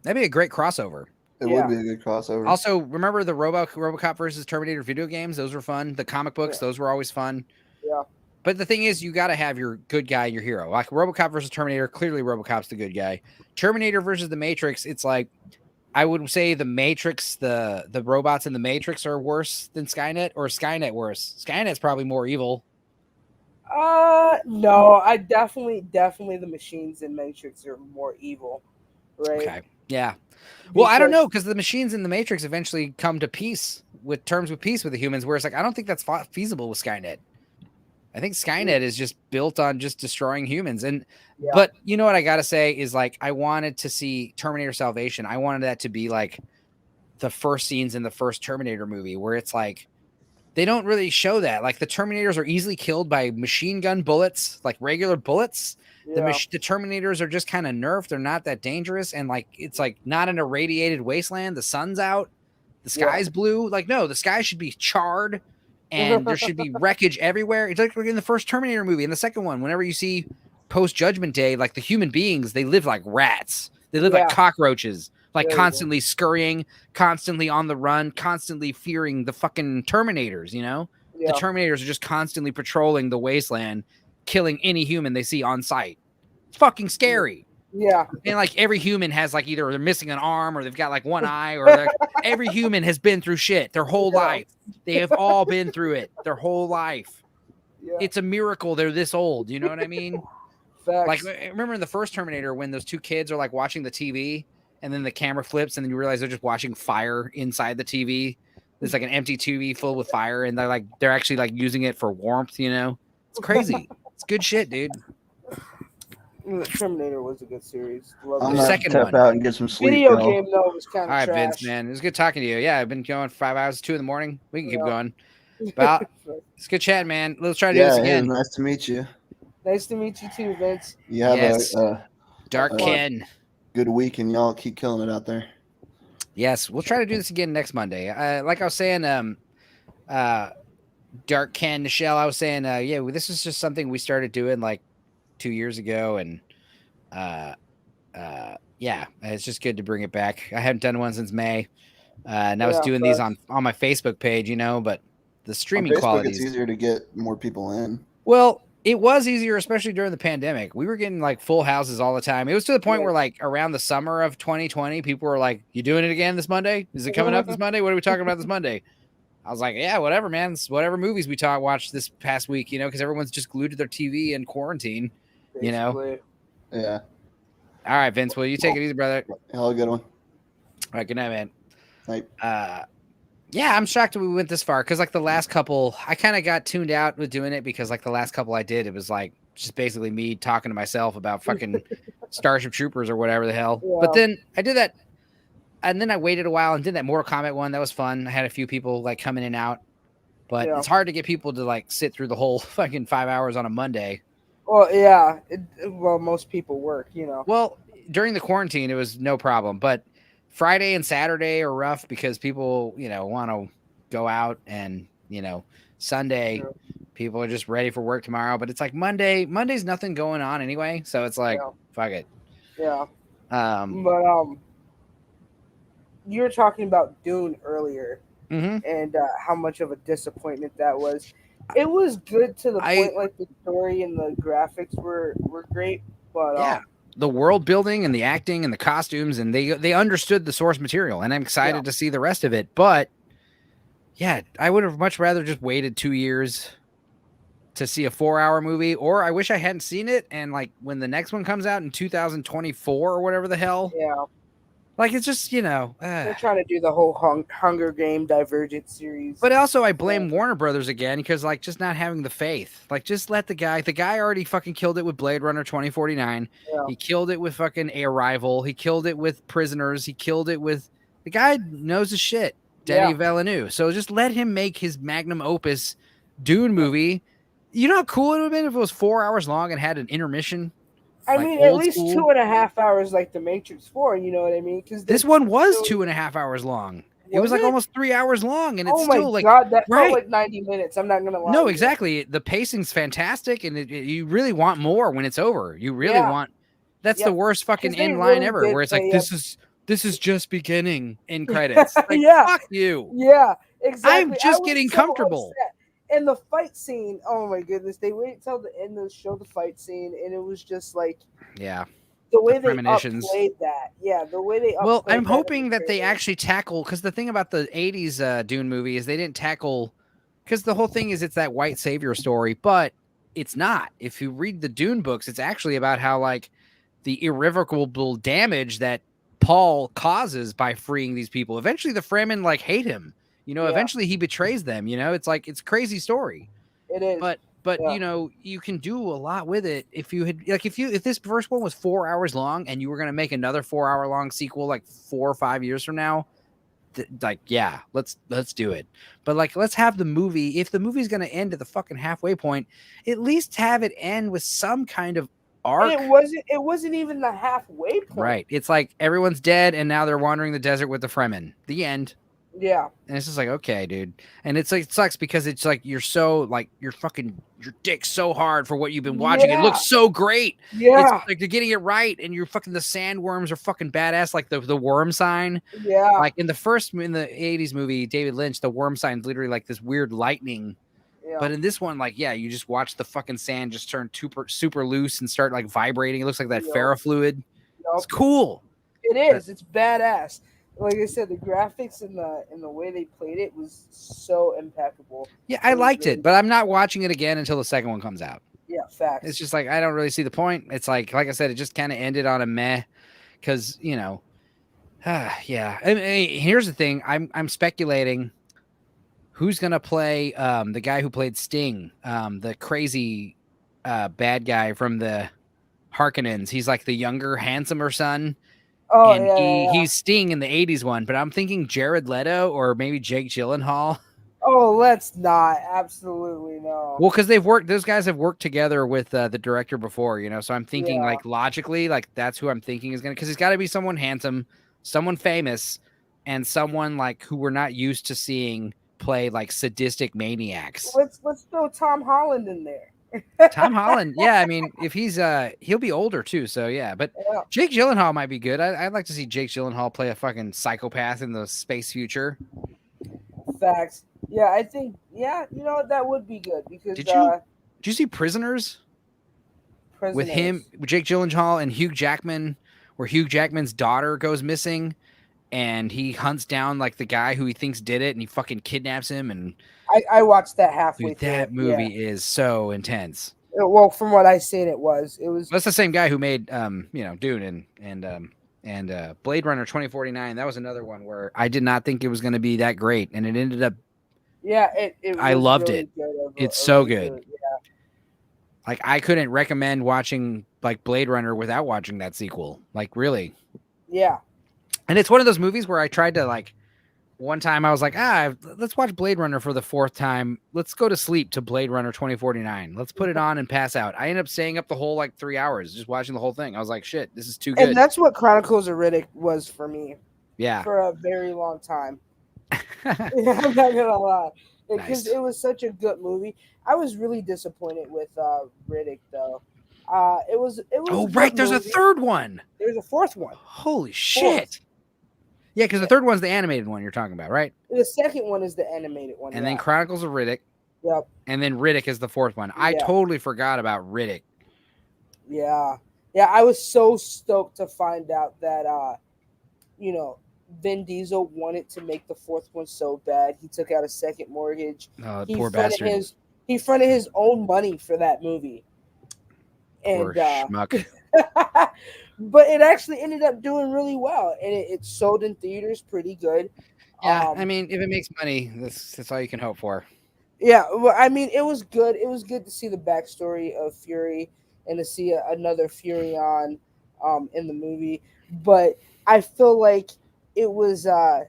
That'd be a great crossover. It would be a good crossover. Also, remember the RoboCop versus Terminator video games? Those were fun. The comic books, those were always fun. Yeah. But the thing is, you got to have your good guy, your hero. Like RoboCop versus Terminator, clearly RoboCop's the good guy. Terminator versus the Matrix, it's like, I would say the Matrix, the robots in the Matrix are worse than Skynet, or Skynet worse. Skynet's probably more evil. No, I definitely the machines in Matrix are more evil, right? Okay, yeah. Well, I don't know, because the machines in the Matrix eventually come to peace with peace with the humans, whereas like I don't think that's feasible with Skynet. I think Skynet is just built on just destroying humans. And but you know what I gotta say is like I wanted to see Terminator Salvation. I wanted that to be like the first scenes in the first Terminator movie where it's like they don't really show that. Like the Terminators are easily killed by machine gun bullets, like regular bullets. The Terminators are just kind of nerfed. They're not that dangerous. And like it's like not an irradiated wasteland. The sun's out. The sky's blue. Like, no, the sky should be charred. And there should be wreckage everywhere. It's like in the first Terminator movie. In the second one, whenever you see post-Judgment Day, like the human beings, they live like rats. They live like cockroaches, like There you go. constantly scurrying, constantly on the run, constantly fearing the fucking Terminators, you know? Yeah. The Terminators are just constantly patrolling the wasteland, killing any human they see on sight. It's fucking scary. Yeah. And like every human has like either they're missing an arm or they've got like one eye or every human has been through shit their whole life. They have all been through it their whole life. Yeah. It's a miracle they're this old. You know what I mean? Facts. Like, remember in the first Terminator when those two kids are like watching the TV and then the camera flips and then you realize they're just watching fire inside the TV. There's like an empty TV filled with fire and they're actually like using it for warmth, you know? It's crazy. It's good shit, dude. The Terminator was a good series. Love I'm it. gonna second step one. out and get some sleep. Video y'all. game though was kind of All right, trash. Vince, man. It was good talking to you. Yeah, I've been going for 5 hours, 2 a.m. We can keep going. But it's good chat, man. Let's try to do this again. Nice to meet you. Nice to meet you too, Vince. You have Yes. a Dark Ken. good week, and y'all keep killing it out there. Yes, we'll try to do this again next Monday. Like I was saying, Dark Ken, Michelle, I was saying, this is just something we started doing like 2 years ago, and it's just good to bring it back. I haven't done one since May, and I was doing these on my Facebook page, you know, but the streaming On Facebook, quality it's easier to get more people in. Well, it was easier, especially during the pandemic. We were getting like full houses all the time. It was to the point where like around the summer of 2020, people were like, "You doing it again this Monday? Is it coming up this Monday? What are we talking about this Monday?" I was like, "Yeah, whatever, man. It's whatever movies we watched this past week, you know, because everyone's just glued to their TV in quarantine, you know." Yeah. All right, Vince. Well, you take it easy, brother. Have a good one. All right, good night, man. Night. Yeah, I'm shocked that we went this far because like the last couple, I kind of got tuned out with doing it because like the last couple I did, it was like just basically me talking to myself about fucking Starship Troopers or whatever the hell. Yeah. But then I did that, and then I waited a while and did that Mortal Kombat one. That was fun. I had a few people like coming in and out, but it's hard to get people to like sit through the whole fucking 5 hours on a Monday. Well, yeah. Well, most people work, you know. Well, during the quarantine, it was no problem, but Friday and Saturday are rough because people, you know, want to go out, and, you know, Sunday people are just ready for work tomorrow, but it's like Monday's nothing going on anyway. So it's like, fuck it. Yeah. But you were talking about Dune earlier and how much of a disappointment that was. It was good to the point, like the story and the graphics were great, but the world building and the acting and the costumes, and they understood the source material, and I'm excited to see the rest of it. But yeah, I would have much rather just waited 2 years to see a 4-hour movie, or I wish I hadn't seen it. And like when the next one comes out in 2024 or whatever the hell, like it's just, you know, they're trying to do the whole Hunger Game Divergent series. But also I blame Warner Brothers again because like just not having the faith. Like just let the guy already fucking killed it with Blade Runner 2049. He killed it with fucking Arrival. He killed it with Prisoners. He killed it with the guy knows his shit, Denis Villeneuve. So just let him make his magnum opus Dune movie. You know how cool it would have been if it was 4 hours long and had an intermission? I like mean, at old least school? 2.5 hours like The Matrix 4, you know what I mean? Because This one was 2.5 hours long. It was like almost 3 hours long, and it's still like God, that felt like 90 minutes. I'm not gonna lie. No, exactly. The pacing's fantastic, and you really want more when it's over. You really want. That's the worst fucking end line ever, where it's like this is just beginning in credits. Like, fuck you. Yeah, exactly. I'm just getting comfortable. Upset. And the fight scene, oh my goodness, they waited till the end to show the fight scene, and it was just like, the way they upplayed that. Yeah, the way they Well, I'm hoping that they actually tackle, because the thing about the 80s Dune movie is they didn't tackle, because the whole thing is it's that white savior story, but it's not. If you read the Dune books, it's actually about how like the irrevocable damage that Paul causes by freeing these people. Eventually the Fremen like hate him. You know, eventually he betrays them, you know, it's like, it's a crazy story. It is. But you know, you can do a lot with it. If you had like, if this first one was 4 hours long and you were going to make another 4 hour long sequel, like 4 or 5 years from now, let's do it. But like, let's have the movie. If the movie's going to end at the fucking halfway point, at least have it end with some kind of arc. And it wasn't even the halfway point. Right. It's like everyone's dead and now they're wandering the desert with the Fremen. The end. Yeah. And it's just like, okay, dude. And it's like, it sucks because it's like, you're so like, your dick's so hard for what you've been watching. It looks so great. Yeah. It's like they're getting it right. And you're fucking, the sandworms are fucking badass. Like the worm sign. Yeah. Like in the 80s movie, David Lynch, the worm sign's literally like this weird lightning. Yeah. But in this one, like, yeah, you just watch the fucking sand just turn super loose and start like vibrating. It looks like that ferrofluid. It's cool. It is. It's badass. Like I said, the graphics and the way they played it was so impeccable. Yeah, I liked it, but I'm not watching it again until the second one comes out. Yeah, facts. It's just like, I don't really see the point. It's like I said, it just kind of ended on a meh, because yeah. I mean, here's the thing. I'm speculating who's gonna play the guy who played Sting, the crazy bad guy from the Harkonnens. He's like the younger, handsomer son. Oh, and he's Sting in the 80s one, but I'm thinking Jared Leto or maybe Jake Gyllenhaal. Oh, let's not. Absolutely no. Well, because those guys have worked together with the director before, so I'm thinking like logically, like that's who I'm thinking is going to, because it's got to be someone handsome, someone famous, and someone like who we're not used to seeing play like sadistic maniacs. Let's throw Tom Holland in there. Tom Holland, yeah. I mean, if he's he'll be older too, so yeah. But Jake Gyllenhaal might be good. I'd like to see Jake Gyllenhaal play a fucking psychopath in the space future. Facts. Yeah, I think. Yeah, that would be good because. Did you see Prisoners? With him, with Jake Gyllenhaal and Hugh Jackman, where Hugh Jackman's daughter goes missing, and he hunts down like the guy who he thinks did it, and he fucking kidnaps him and. I watched that halfway through. That movie is so intense. Well, from what I seen, it was. That's the same guy who made Dune and Blade Runner 2049. That was another one where I did not think it was going to be that great, and it ended up. Yeah, I loved really it. It's so good. Yeah. Like I couldn't recommend watching like Blade Runner without watching that sequel. Like really. Yeah. And it's one of those movies where I tried to like. One time I was like, let's watch Blade Runner for the fourth time. Let's go to sleep to Blade Runner 2049. Let's put it on and pass out. I ended up staying up the whole like 3 hours just watching the whole thing. I was like, shit, this is too good. And that's what Chronicles of Riddick was for me. Yeah. For a very long time. I'm not gonna lie. Because it was such a good movie. I was really disappointed with Riddick though. It was Oh right, there's movie. A third one. There's a fourth one. Holy shit. Yeah, because the third one's the animated one you're talking about, right? The second one is the animated one. And then Chronicles of Riddick. Yep. And then Riddick is the fourth one. I totally forgot about Riddick. Yeah. Yeah, I was so stoked to find out that Vin Diesel wanted to make the fourth one so bad. He took out a second mortgage. Oh, poor bastard. He fronted his own money for that movie. Poor schmuck. But it actually ended up doing really well, and it sold in theaters pretty good. Yeah, I mean, if it makes money, that's all you can hope for. Yeah, well, I mean, it was good. It was good to see the backstory of Fury and to see another Fury in the movie. But I feel like it was the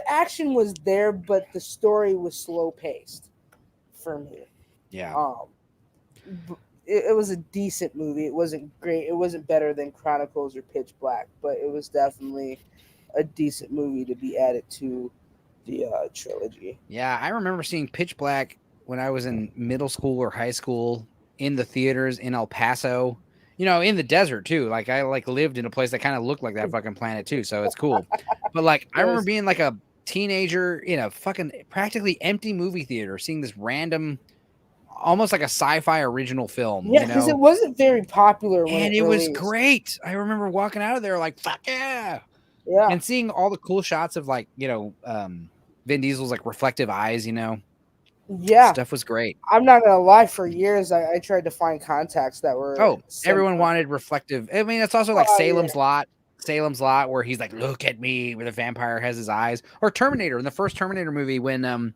action was there, but the story was slow paced for me. Yeah. It was a decent movie. It wasn't great. It wasn't better than Chronicles or Pitch Black, but it was definitely a decent movie to be added to the trilogy. Yeah, I remember seeing Pitch Black when I was in middle school or high school in the theaters in El Paso. In the desert too. Like I lived in a place that kind of looked like that fucking planet too, so it's cool. But like I remember being like a teenager in a fucking practically empty movie theater, seeing this random. Almost like a sci-fi original film. Yeah, because it wasn't very popular when it was great. I remember walking out of there like, fuck yeah. Yeah. And seeing all the cool shots of like, Vin Diesel's like reflective eyes, Yeah. Stuff was great. I'm not gonna lie, for years I tried to find contacts that were everyone wanted reflective. I mean, it's also like Salem's Lot, where he's like, look at me, where the vampire has his eyes. Or Terminator, in the first Terminator movie when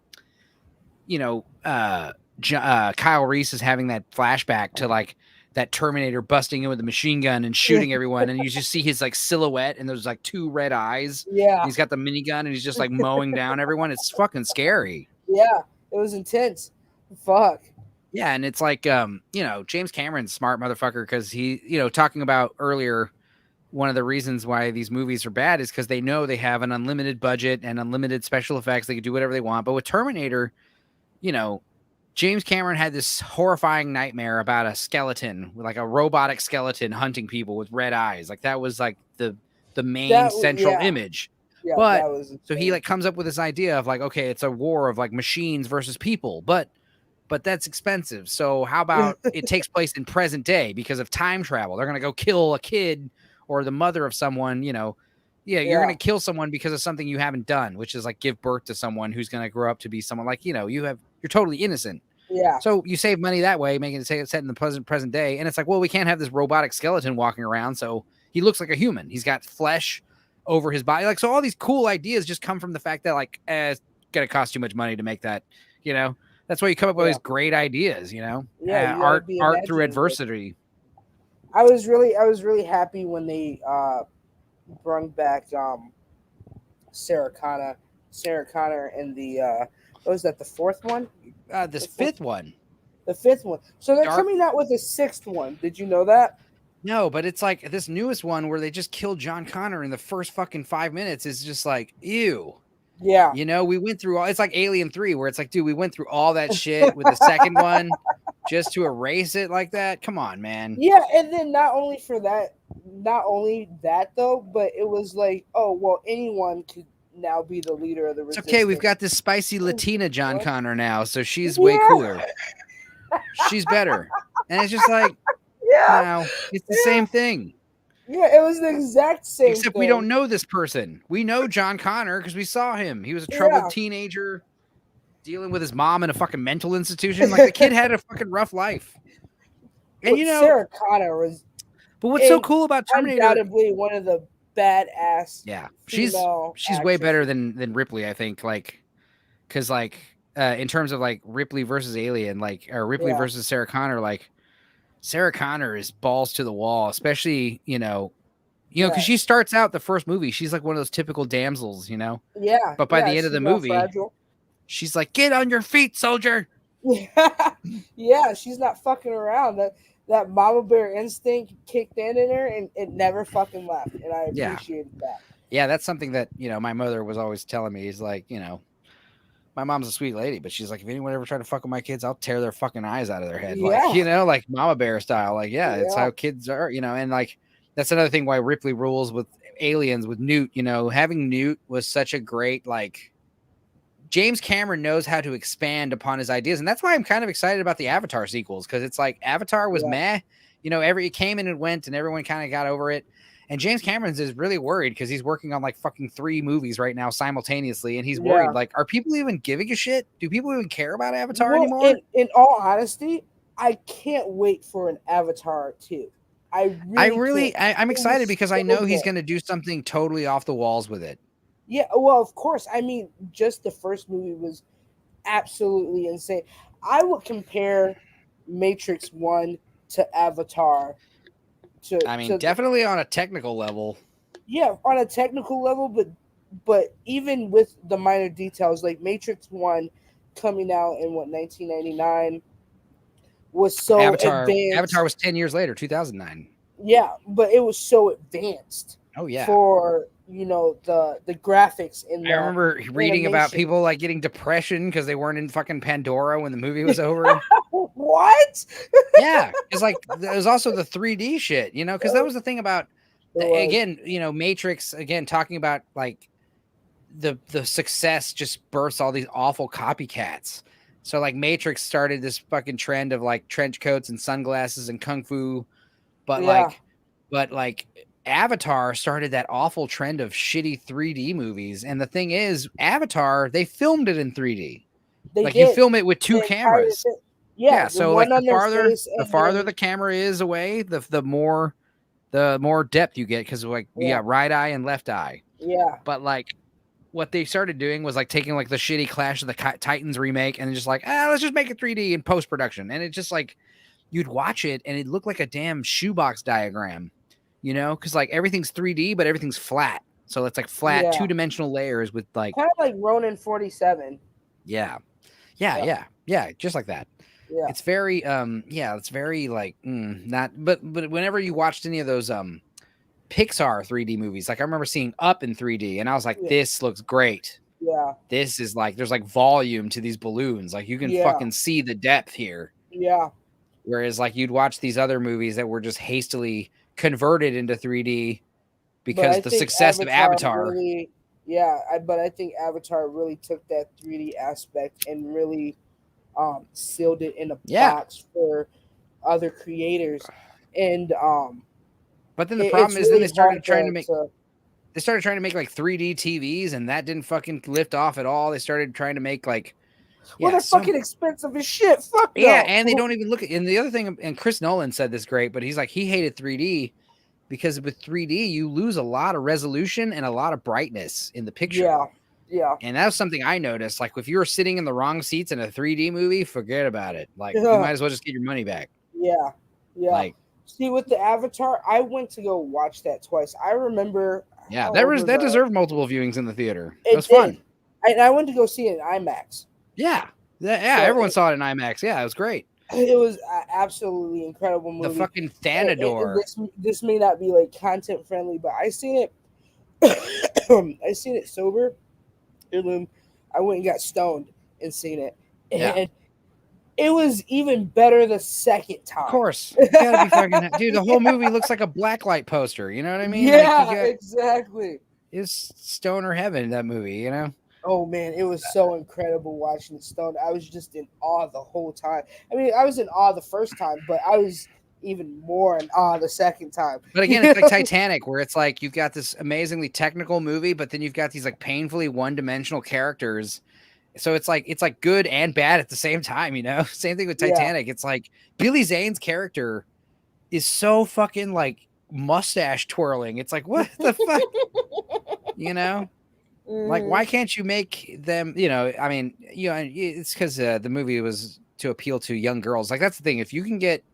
Kyle Reese is having that flashback to like that Terminator busting in with a machine gun and shooting everyone, and you just see his like silhouette and there's like two red eyes. Yeah, he's got the minigun and he's just like mowing down everyone. It's fucking scary. Yeah, it was intense. Fuck. Yeah, and it's like James Cameron's smart motherfucker because he talking about earlier one of the reasons why these movies are bad is because they know they have an unlimited budget and unlimited special effects. They can do whatever they want. But with Terminator, you know, James Cameron had this horrifying nightmare about a skeleton, like a robotic skeleton hunting people with red eyes. Like that was like the main central image. Yeah, but that was so he like comes up with this idea of like, okay, it's a war of like machines versus people, but that's expensive. So how about it takes place in present day because of time travel? They're gonna go kill a kid or the mother of someone, you know. Yeah, you're gonna kill someone because of something you haven't done, which is like give birth to someone who's gonna grow up to be someone like, you know, you're totally innocent. Yeah. So you save money that way, making it set in the present day. And it's like, well, we can't have this robotic skeleton walking around, so he looks like a human. He's got flesh over his body. Like, so all these cool ideas just come from the fact that like, it's gonna cost too much money to make that, you know. That's why you come up with these great ideas, you know. Yeah, art through adversity. I was really happy when they brought back Sarah Connor in the what was that, the fourth one? The fifth one. The fifth one. So they're coming out with a sixth one. Did you know that? No, but it's like this newest one where they just killed John Connor in the first fucking 5 minutes is just like, ew. Yeah. You know, we went through all, it's like Alien 3 where it's like, dude, we went through all that shit with the second one just to erase it like that. Come on, man. Yeah, and then not only that though, but it was like, oh, well, anyone could now be the leader of the resistance. It's okay, we've got this spicy Latina John Connor now, so she's way cooler. She's better. And it's just like, no, it's the same thing. Yeah, it was the exact same Except thing. we don't know this person. We know John Connor because we saw him. He was a troubled teenager dealing with his mom in a fucking mental institution. Like the kid had a fucking rough life. And you know, Sarah Connor was. But what's so cool about Terminator? Undoubtedly one of the badass. Yeah, she's way better than Ripley, I think. Like, because like in terms of like Ripley versus Alien, like or Ripley versus Sarah Connor, like. Sarah Connor is balls to the wall, especially, you know, because she starts out the first movie. She's like one of those typical damsels, you know? Yeah. But by the end of the movie, she's like, get on your feet, soldier. Yeah, she's not fucking around. That mama bear instinct kicked in her and it never fucking left. And I appreciated that. Yeah, that's something that, you know, my mother was always telling me is like, you know, my mom's a sweet lady, but she's like, if anyone ever tried to fuck with my kids, I'll tear their fucking eyes out of their head. Yeah. Like, you know, like mama bear style. Like, it's how kids are, you know, and like, that's another thing why Ripley rules with Aliens with Newt, you know, having Newt was such a great, like, James Cameron knows how to expand upon his ideas. And that's why I'm kind of excited about the Avatar sequels. Cause it's like Avatar was meh, you know, it came and it went and everyone kind of got over it. And James Cameron's is really worried because he's working on like fucking 3 movies right now simultaneously. And he's worried, like, are people even giving a shit? Do people even care about Avatar anymore? In all honesty, I can't wait for an Avatar 2. I'm excited because I know he's going to do something totally off the walls with it. Yeah, well, of course. I mean, just the first movie was absolutely insane. I would compare Matrix 1 to Avatar. Definitely on a technical level. Yeah, on a technical level, but even with the minor details, like Matrix 1 coming out in 1999 was so advanced. Avatar was 10 years later, 2009. Yeah, but it was so advanced. Oh yeah. For, you know, the graphics in I remember reading about people like getting depression because they weren't in fucking Pandora when the movie was over. What? Yeah, it's like there's also the 3D shit, you know, because that was the thing about again, you know, Matrix again talking about like the success just bursts all these awful copycats. So like Matrix started this fucking trend of like trench coats and sunglasses and kung fu, but like Avatar started that awful trend of shitty 3D movies. And the thing is, Avatar, they filmed it in 3D. You film it with 2 cameras. Yeah, so like the farther the camera is away, the more depth you get because like we got right eye and left eye. Yeah. But like what they started doing was like taking like the shitty Clash of the Titans remake and just like, let's just make it 3D in post production. And it just like you'd watch it and it looked like a damn shoebox diagram, you know, because like everything's 3D but everything's flat. So it's like flat 2-dimensional layers with like kind of like Ronin 47. Yeah, just like that. Yeah. It's very it's very like not but whenever you watched any of those Pixar 3D movies. Like I remember seeing Up in 3D, and I was like, this looks great. Yeah. This is like, there's like volume to these balloons. Like you can fucking see the depth here. Yeah. Whereas like you'd watch these other movies that were just hastily converted into 3D because the success of Avatar. Really, but I think Avatar really took that 3D aspect and really sealed it in a box for other creators. And but then the problem is really then they started trying to make like 3D TVs, and that didn't fucking lift off at all. They started trying to make like they're fucking expensive as shit. Fuck no. Yeah, and they don't even look at. And the other thing, and Chris Nolan said this great, but he's like he hated 3D because with 3D you lose a lot of resolution and a lot of brightness in the picture. Yeah. And that was something I noticed. Like if you were sitting in the wrong seats in a 3D movie, forget about it. Like you might as well just get your money back. Yeah. Like see, with the Avatar, I went to go watch that twice. I remember. Yeah, that deserved multiple viewings in the theater. It was fun. And I went to go see it in IMAX. Yeah. Everyone saw it in IMAX. Yeah, it was great. It was an absolutely incredible movie. The fucking Thanador. This may not be like content friendly, but I seen it. I seen it sober. And I went and got stoned and seen it, and it was even better the second time. Of course, you gotta be fucking dude. The whole movie looks like a blacklight poster. You know what I mean? Yeah, exactly. It's stoner heaven, that movie. You know. Oh man, it was so incredible watching it stoned. I was just in awe the whole time. I mean, I was in awe the first time, but I was even more in awe the second time. But again, it's like Titanic, where it's like you've got this amazingly technical movie, but then you've got these like painfully one-dimensional characters. So it's like good and bad at the same time, you know? Same thing with Titanic. It's like Billy Zane's character is so fucking like mustache twirling. It's like, what the fuck? You know? Like, why can't you make them, you know, I mean, you know, it's because the movie was to appeal to young girls. Like, that's the thing. If you can get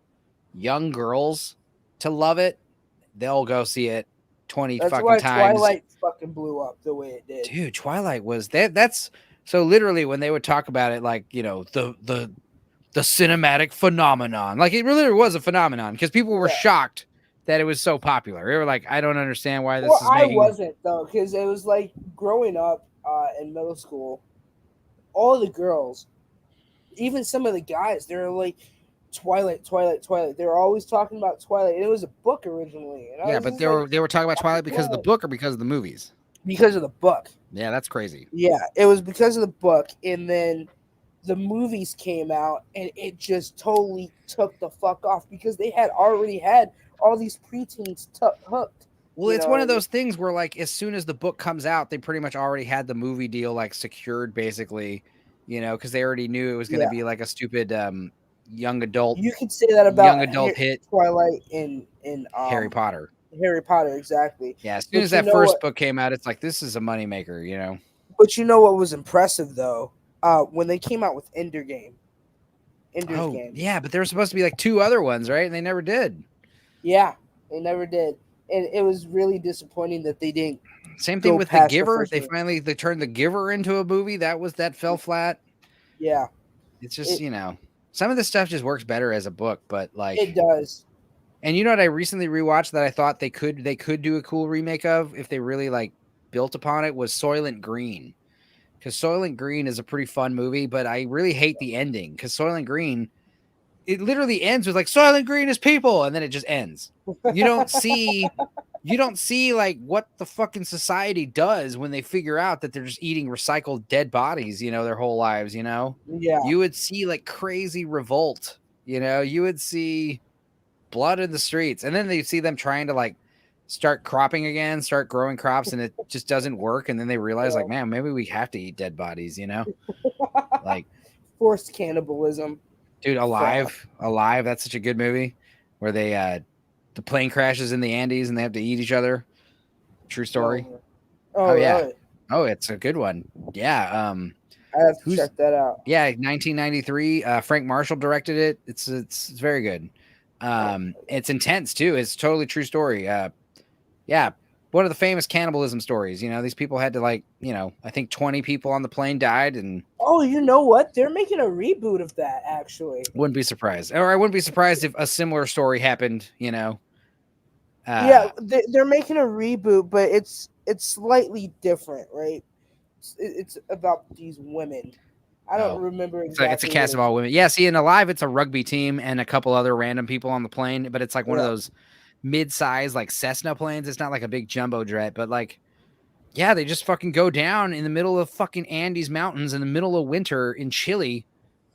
young girls to love it, they'll go see it 20 that's fucking why times. Twilight fucking blew up the way it did. Dude, Twilight was that's so literally when they would talk about it, like, you know, the cinematic phenomenon, like it really was a phenomenon because people were shocked that it was so popular. They were like, I don't understand why this is making... I wasn't, though, because it was like growing up in middle school, all the girls, even some of the guys, they were like, Twilight. They were always talking about Twilight. And it was a book originally. And but they were talking about Twilight because of the book or because of the movies? Because of the book. Yeah, that's crazy. Yeah, it was because of the book. And then the movies came out, and it just totally took the fuck off because they had already had all these preteens hooked. Well, it's one of those things where, like, as soon as the book comes out, they pretty much already had the movie deal, like, secured, basically, you know, because they already knew it was going to be, like, a stupid young adult. You could say that about young adult hit. Twilight in Harry Potter. Harry Potter, exactly. Yeah, as soon as that first book came out, it's like, this is a moneymaker, you know? But you know what was impressive, though? When they came out with Ender Game. Ender's Game. Yeah, but there were supposed to be, like, 2 other ones, right? And they never did. Yeah, they never did. And it was really disappointing that they didn't. Same thing with The Giver. They turned The Giver into a movie. That fell flat. Yeah. It's just, you know, some of this stuff just works better as a book, but like it does. And you know what I recently rewatched that I thought they could do a cool remake of if they really like built upon it was Soylent Green. Because Soylent Green is a pretty fun movie, but I really hate the ending because Soylent Green, it literally ends with like Soylent Green is people, and then it just ends. You don't see like what the fucking society does when they figure out that they're just eating recycled dead bodies, you know, their whole lives, you know? Yeah. You would see like crazy revolt, you know, you would see blood in the streets, and then they see them trying to like start cropping again, start growing crops, and it just doesn't work. And then they realize like, man, maybe we have to eat dead bodies, you know? Like forced cannibalism. Dude, Alive. That's such a good movie where they the plane crashes in the Andes and they have to eat each other. True story. Oh yeah. Really? Oh, it's a good one. Yeah. I have to check that out. Yeah, 1993. Frank Marshall directed it. It's very good. It's intense too. It's totally true story. Yeah. One of the famous cannibalism stories. You know, these people had to like, you know, I think 20 people on the plane died. And oh, you know what? They're making a reboot of that, actually. Wouldn't be surprised. Or I wouldn't be surprised if a similar story happened, you know. Yeah, they're making a reboot, but it's slightly different, right? It's about these women. I don't remember exactly. It's a cast of all women. Yeah, see, in Alive, it's a rugby team and a couple other random people on the plane, but it's like one of those mid-size like Cessna planes. It's not like a big jumbo jet, but like, yeah, they just fucking go down in the middle of fucking Andes Mountains in the middle of winter in Chile.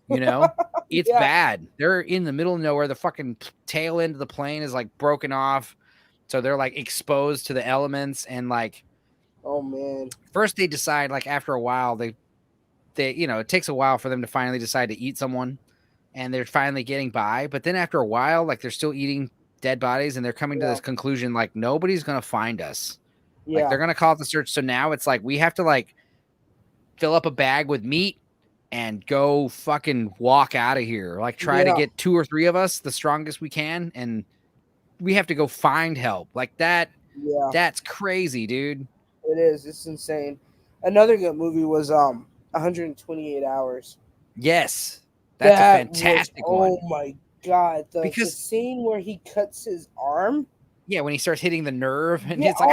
You know, it's bad. They're in the middle of nowhere. The fucking tail end of the plane is like broken off. So they're like exposed to the elements and like, oh man. First they decide like after a while, they, you know, it takes a while for them to finally decide to eat someone and they're finally getting by. But then after a while, like they're still eating dead bodies and they're coming to this conclusion, like nobody's going to find us. Like they're going to call it the search. So now it's like, we have to like fill up a bag with meat and go fucking walk out of here. Like try to get 2 or 3 of us, the strongest we can. And we have to go find help like that. Yeah. That's crazy, dude. It is. It's insane. Another good movie was 128 Hours. Yes. That's a fantastic one. Oh my God. The scene where he cuts his arm. Yeah, when he starts hitting the nerve and it's like,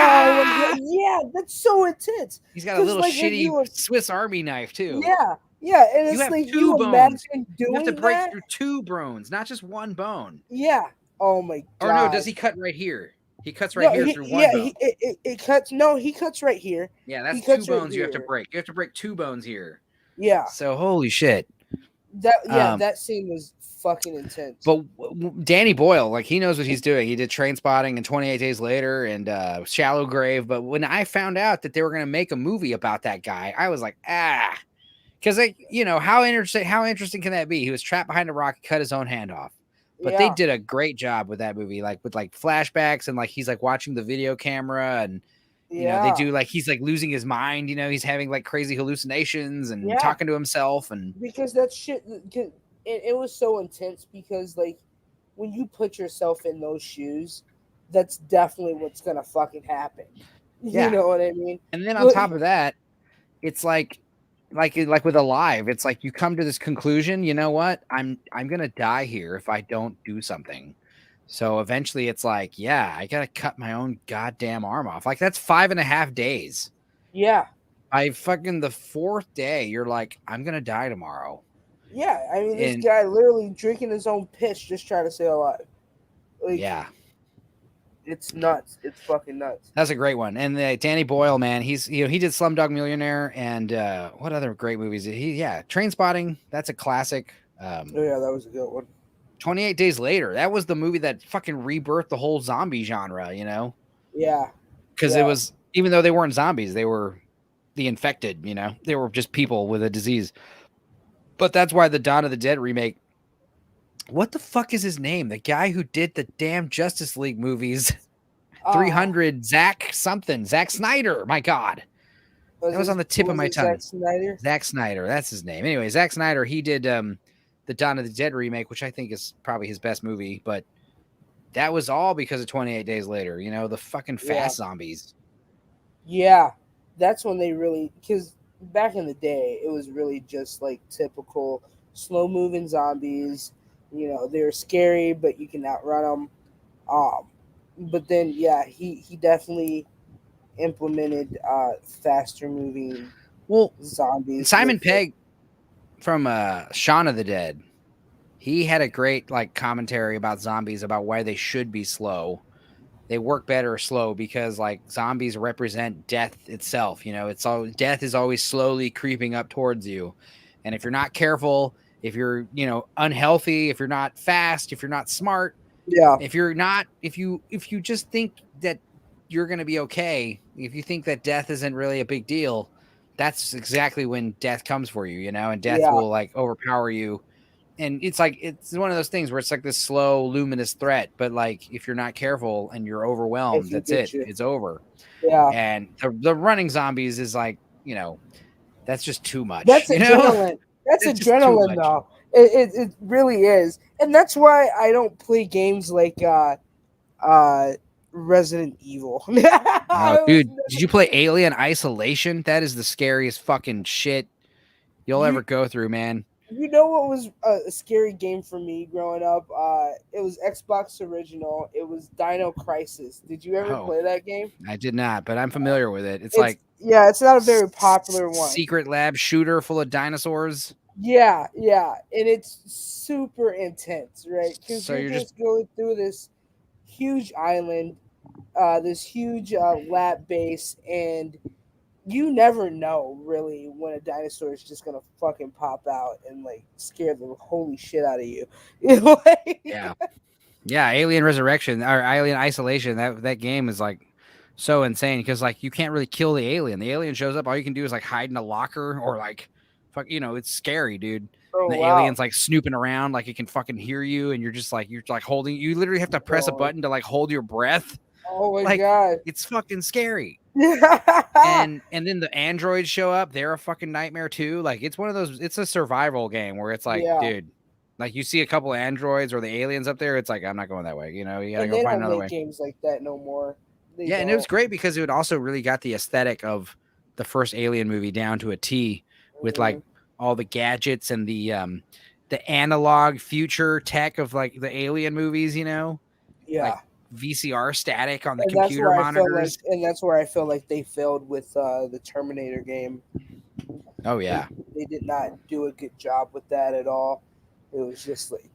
yeah, that's so intense. He's got a little shitty Swiss Army knife too. Yeah. Yeah, and it's have like 2 bones. Imagine doing you have to break that? through 2 bones, not just 1 bone. Yeah. Oh my God. Or no, does he cut right here? He cuts right here through 1 bone. It cuts. No, he cuts right here. Yeah, that's 2 bones you have to break. You have to break 2 bones here. Yeah. So holy shit. That scene was fucking intense. But Danny Boyle, like he knows what he's doing. He did Trainspotting and 28 Days Later and Shallow Grave. But when I found out that they were going to make a movie about that guy, I was like, because like, you know, how interesting can that be? He was trapped behind a rock, cut his own hand off. But they did a great job with that movie, like with like flashbacks and like he's like watching the video camera and you know they do like he's like losing his mind. You know, he's having like crazy hallucinations and talking to himself and because that shit. It was so intense because like when you put yourself in those shoes, that's definitely what's gonna fucking happen. You know what I mean? And then on top of that, it's like with Alive, it's like you come to this conclusion, you know what? I'm gonna die here if I don't do something. So eventually it's like, I gotta cut my own goddamn arm off. Like that's 5.5 days. Yeah. By fucking the 4th day, you're like, I'm gonna die tomorrow. Yeah, I mean this guy literally drinking his own piss just trying to stay alive. Like, it's nuts. It's fucking nuts. That's a great one. And Danny Boyle, man, he did Slumdog Millionaire and what other great movies did he? Yeah, Trainspotting. That's a classic. Oh yeah, that was a good one. 28 Days Later. That was the movie that fucking rebirthed the whole zombie genre. You know? Yeah. Because it was, even though they weren't zombies, they were the infected. You know, they were just people with a disease. But that's why the Dawn of the Dead remake. What the fuck is his name? The guy who did the damn Justice League movies. 300 Zack Snyder. My God. That was on the tip of my tongue. Zack Snyder. That's his name. Anyway, Zack Snyder, he did the Dawn of the Dead remake, which I think is probably his best movie. But that was all because of 28 Days Later. You know, the fucking fast zombies. Yeah. That's when they really... Because back in the day, it was really just like typical slow-moving zombies. You know, they're scary, but you can outrun them. But then, he definitely implemented faster moving zombies. Simon Pegg from Shaun of the Dead, he had a great like commentary about zombies, about why they should be slow. They work better slow because like zombies represent death itself. You know, death is always slowly creeping up towards you. And if you're not careful, if you're, you know, unhealthy, if you're not fast, if you're not smart, if you just think that you're going to be okay, if you think that death isn't really a big deal, that's exactly when death comes for you, you know, and death will like overpower you. And it's like, it's one of those things where it's like this slow, luminous threat. But like, if you're not careful and you're overwhelmed, that's it. It's over. Yeah. And the running zombies is like, you know, that's just too much. That's adrenaline. That's adrenaline, though. It really is. And that's why I don't play games like Resident Evil. Dude, did you play Alien Isolation? That is the scariest fucking shit you'll ever go through, man. You know what was a scary game for me growing up? It was Xbox original. It was Dino Crisis. Did you ever Oh, play that game? I did not, but I'm familiar with it. It's It's like yeah, it's not a very popular one. secret lab shooter full of dinosaurs. Yeah, and it's super intense, right? Because So you're you're just just going through this huge island, this huge lab base, and you never know really when a dinosaur is just gonna fucking pop out and like scare the holy shit out of you. yeah. Yeah, Alien Resurrection or Alien Isolation. That game is like so insane because like you can't really kill the alien. The alien shows up, all you can do is like hide in a locker or like fuck. It's scary, dude. Oh And the wow! alien's like snooping around, like it can fucking hear you, and you're like holding. You literally have to press a button to like hold your breath. Oh my Like god! it's fucking scary. and And then the androids show up. They're a fucking nightmare too. Like it's one of those. It's a survival game where it's like, yeah, dude. Like you see a couple of androids or the aliens up there, it's like I'm not going that way. You gotta and go they find don't another make way. games like that no more. Yeah, and it was great because it also really got the aesthetic of the first Alien movie down to a T, with like all the gadgets and the analog future tech of like the Alien movies. Yeah, like VCR static on the and computer monitors. That's where I feel like they failed with the Terminator game. Oh yeah, they did not do a good job with that at all. It was just like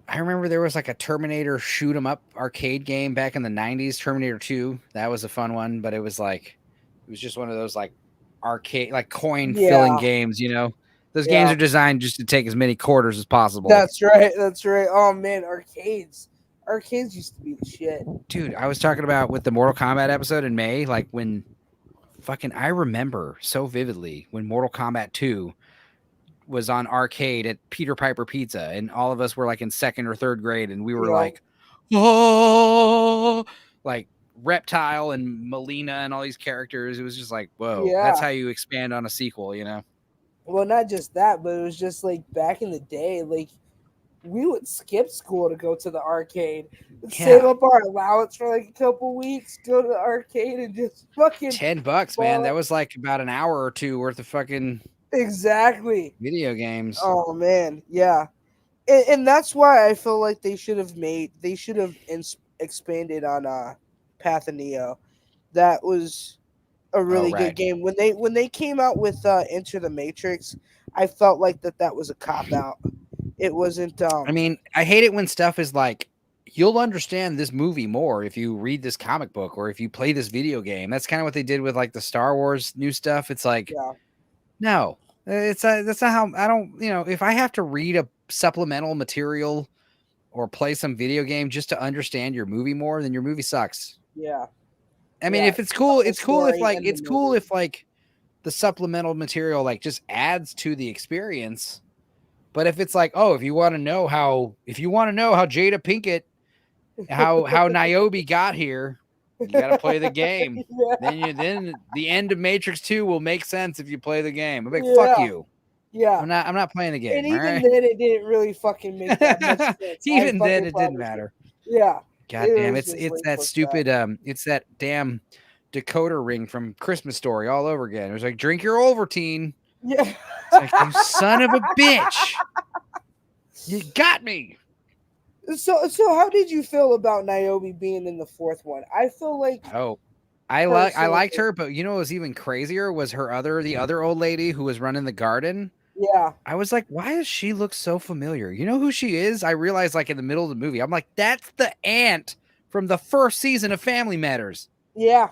I remember there was like a Terminator shoot 'em up arcade game back in the 90s, Terminator 2. That was a fun one, but it was just one of those like arcade, like coin filling games, Those games are designed just to take as many quarters as possible. That's right. Oh man, arcades used to be the shit. Dude, I was talking about with the Mortal Kombat episode in May, like when I remember so vividly when Mortal Kombat 2 was on arcade at Peter Piper Pizza, and all of us were like in 2nd or 3rd grade, and we were like, oh, like Reptile and Melina and all these characters. It was just like, whoa, that's how you expand on a sequel, Well, not just that, but it was just like back in the day, like we would skip school to go to the arcade, save up our allowance for like a couple weeks, go to the arcade and just fucking $10, man. That was like about an hour or two worth of fucking video games. Oh man, yeah, and that's why I feel like they should have expanded on Path of Neo. That was a really good game. When they came out with Enter the Matrix, I felt like that was a cop out. It wasn't. I mean, I hate it when stuff is like, you'll understand this movie more if you read this comic book or if you play this video game. That's kind of what they did with like the Star Wars new stuff. It's like, no, that's not how. I don't. If I have to read a supplemental material or play some video game just to understand your movie more, then your movie sucks. Yeah. I mean, if it's cool, it's cool if like the supplemental material like just adds to the experience. But if it's like, oh, if you want to know how Jada Pinkett, how Niobe got here, you got to play the game. Then the end of Matrix 2 will make sense if you play the game. I'm like, fuck you. Yeah, I'm not playing the game. And even then, it didn't really fucking make that much sense. Even then, it didn't matter. Yeah. God damn, it's that stupid it's that damn decoder ring from Christmas Story all over again. It was like, drink your Ovaltine. Yeah. It's like, you son of a bitch. You got me. So how did you feel about Niobe being in the 4th one? I feel like I liked her, but what was even crazier was the other old lady who was running the garden. Yeah. I was like, why does she look so familiar? You know who she is? I realized like in the middle of the movie. I'm like, that's the aunt from the 1st season of Family Matters. Yeah.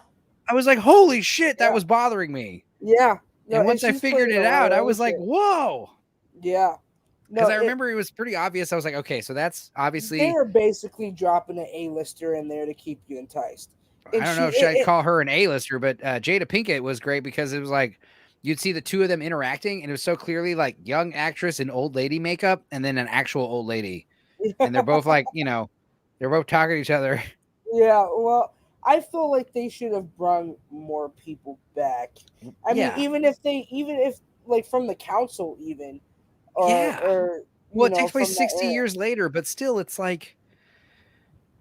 I was like, holy shit, that was bothering me. Yeah. No, and once I figured it out, I was like, whoa. Yeah. Because I remember it was pretty obvious. I was like, okay, so that's obviously... They were basically dropping an A-lister in there to keep you enticed. I don't know if I'd call her an A-lister, but Jada Pinkett was great because it was like, you'd see the two of them interacting, and it was so clearly like young actress in old lady makeup, and then an actual old lady. And they're both like, they're both talking to each other. Yeah, well... I feel like they should have brought more people back. I mean, even if like from the council, even. Or it takes place 60 years later, but still, it's like,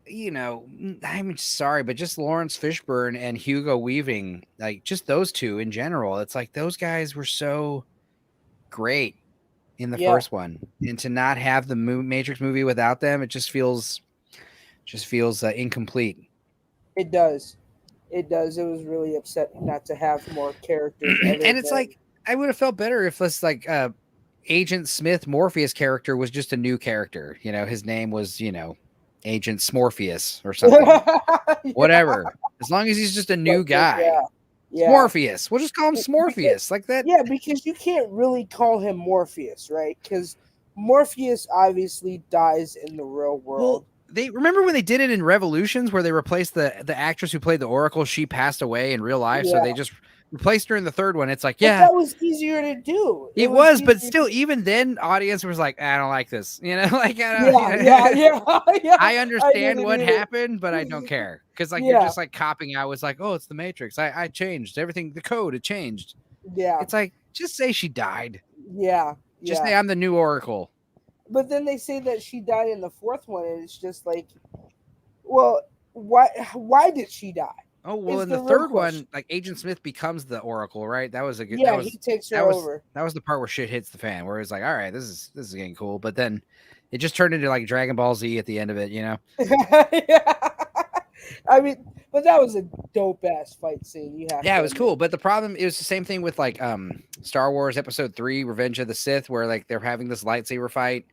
I'm sorry, but just Lawrence Fishburne and Hugo Weaving, like just those two in general, it's like those guys were so great in the first one, and to not have the Matrix movie without them, it just feels incomplete. It does. It does. It was really upsetting not to have more characters. And it's like, I would have felt better if this like Agent Smith Morpheus character was just a new character. You know, his name was, you know, Agent Smorpheus or something. Whatever. As long as he's just a new guy. Yeah. Morpheus. We'll just call him Smorpheus. Like that. Yeah, because you can't really call him Morpheus, right? Because Morpheus obviously dies in the real world. Well, they remember when they did it in Revolutions, where they replaced the actress who played the Oracle. She passed away in real life, so they just replaced her in the third one. It's like, but that was easier to do. It was, but still, even then, audience was like, I don't like this. You know, like, I understand what happened, but I don't care. Because, like, you're just, like, copping out. It's like, oh, it's the Matrix. I changed everything. The code, it changed. Yeah. It's like, just say she died. Yeah. Just say I'm the new Oracle. But then they say that she died in the fourth one, and it's just like, well, why did she die? Oh, well, in the third one, like, Agent Smith becomes the Oracle, right? That was a good... Yeah, he takes her over. That was the part where shit hits the fan, where it's like, all right, this is getting cool. But then it just turned into, like, Dragon Ball Z at the end of it, you know? I mean, but that was a dope-ass fight scene. It was cool. But the problem, it was the same thing with, like, Star Wars Episode 3, Revenge of the Sith, where, like, they're having this lightsaber fight.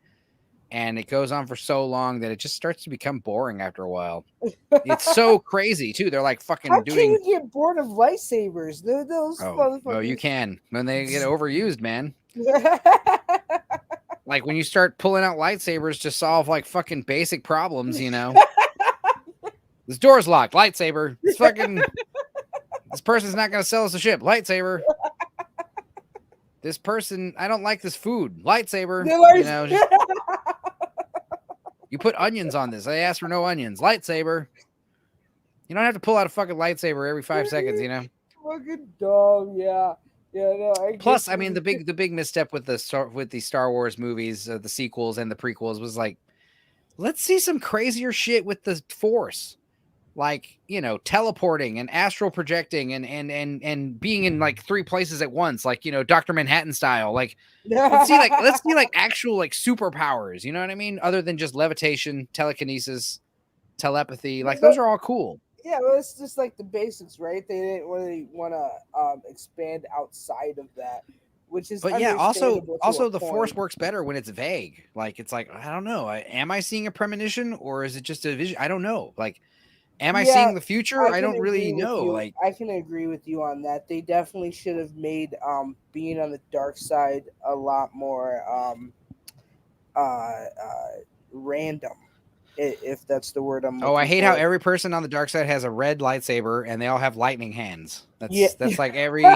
And it goes on for so long that it just starts to become boring after a while. It's so crazy too. They're like fucking How doing. Can you get bored of lightsabers? Those motherfuckers. Oh, you can when they get overused, man. Like when you start pulling out lightsabers to solve like fucking basic problems, you know. This door's locked. Lightsaber. This person's not gonna sell us a ship. Lightsaber. This person, I don't like this food. Lightsaber. You know. You put onions on this. I asked for no onions. Lightsaber. You don't have to pull out a fucking lightsaber every 5 seconds, you know? Fucking dumb, yeah. Yeah, no. Plus, I mean, the big misstep with the Star Wars movies, the sequels and the prequels was like, let's see some crazier shit with the Force. Like, you know, teleporting and astral projecting and being in like 3 places at once, like, you know, Dr. Manhattan style. Like, let's see like actual like superpowers, you know what I mean? Other than just levitation, telekinesis, telepathy. Like those are all cool. Yeah, well, it's just like the basics, right? They didn't really want to expand outside of that, which is. But yeah, also the Force works better when it's vague. Like it's like, I don't know, am I seeing a premonition or is it just a vision? I don't know. Like, am I seeing the future? I don't really know. Like, I can agree with you on that. They definitely should have made being on the dark side a lot more random, if that's the word I'm looking I hate for. how every person on the dark side has a red lightsaber and they all have lightning hands. That's like every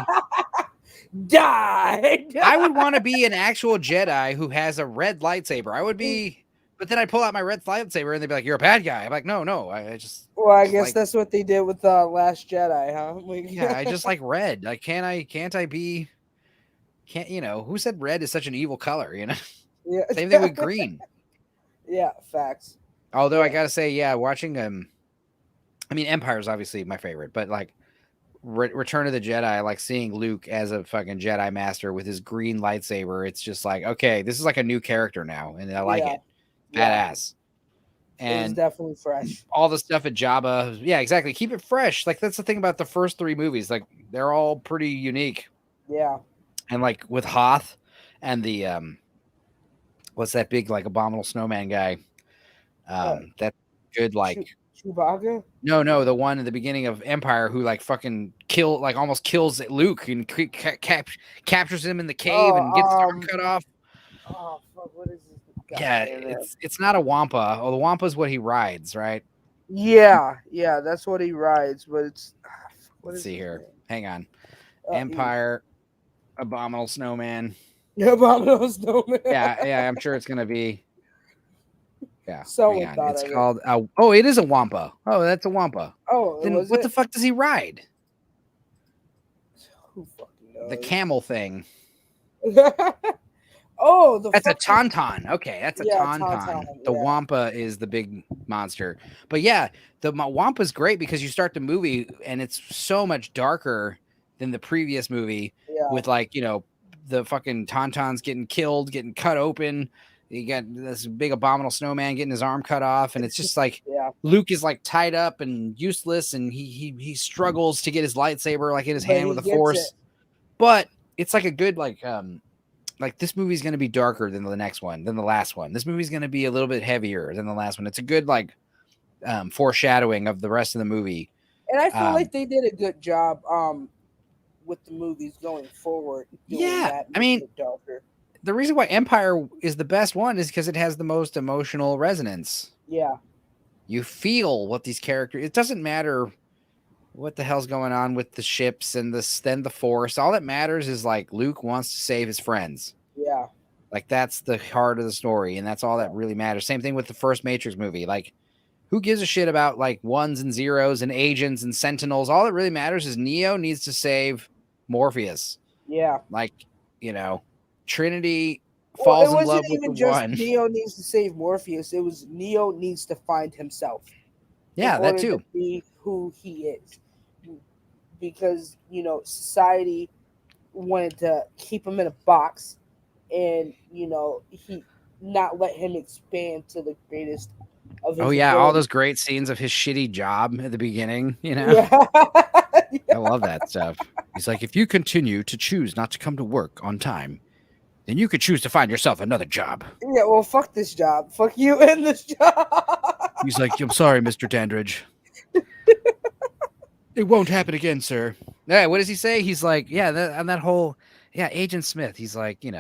die. I would want to be an actual Jedi who has a red lightsaber. I would be. But then I'd pull out my red lightsaber and they'd be like, "You're a bad guy." I'm like, "No, I just." Well, I guess that's what they did with Last Jedi, huh? Yeah, I just like red. Like, can't you know? Who said red is such an evil color? You know. Yeah. Same thing with green. Yeah, facts. Although I gotta say, yeah, watching I mean, Empire is obviously my favorite, but like Return of the Jedi, like seeing Luke as a fucking Jedi master with his green lightsaber, it's just like, okay, this is like a new character now, and I like it. Badass. And it's definitely fresh. All the stuff at Jabba, yeah, exactly. Keep it fresh. Like that's the thing about the first 3 movies. Like they're all pretty unique. Yeah. And like with Hoth and the what's that big like abominable snowman guy? That good like Chewbacca? No, the one at the beginning of Empire who like fucking almost kills Luke and captures him in the cave and gets his arm cut off. Oh fuck! What is this? Yeah, it's not a Wampa. Oh, the Wampa is what he rides, right? Yeah, that's what he rides. But it's let's see here. Hang on, Empire, abominable snowman. Abominable snowman. Yeah. I'm sure it's gonna be. Yeah, someone thought it's called. Oh, it is a Wampa. Oh, that's a Wampa. Oh, then what the fuck does he ride? Who fucking knows? The camel thing. Oh, that's a tauntaun. Okay, that's a tauntaun. Tauntaun. The Wampa is the big monster. But yeah, the Wampa's great because you start the movie and it's so much darker than the previous movie with like, you know, the fucking tauntauns getting killed, getting cut open. You got this big abominable snowman getting his arm cut off, and it's just like Luke is like tied up and useless, and he struggles to get his lightsaber like in his hand with the Force. But it's like a good like this movie's gonna be darker than the next one, than the last one. This movie's gonna be a little bit heavier than the last one. It's a good like foreshadowing of the rest of the movie. And I feel like they did a good job with the movies going forward. I mean, darker. The reason why Empire is the best one is because it has the most emotional resonance. Yeah. You feel what these characters, it doesn't matter what the hell's going on with the ships and the Force. All that matters is like Luke wants to save his friends. Yeah. Like that's the heart of the story, and that's all that really matters. Same thing with the first Matrix movie. Like, who gives a shit about like ones and zeros and agents and sentinels? All that really matters is Neo needs to save Morpheus. Yeah. Like, Trinity falls in love with the one. Neo needs to save Morpheus. It was Neo needs to find himself. Yeah, that too. To be who he is, because society wanted to keep him in a box, and he not let him expand to the greatest of his ability. All those great scenes of his shitty job at the beginning. Yeah. I love that stuff. He's like, if you continue to choose not to come to work on time, then you could choose to find yourself another job. Yeah, well, fuck this job. Fuck you and this job. He's like, I'm sorry, Mr. Dandridge. It won't happen again, sir. Yeah, what does he say? He's like, that whole Agent Smith. He's like, you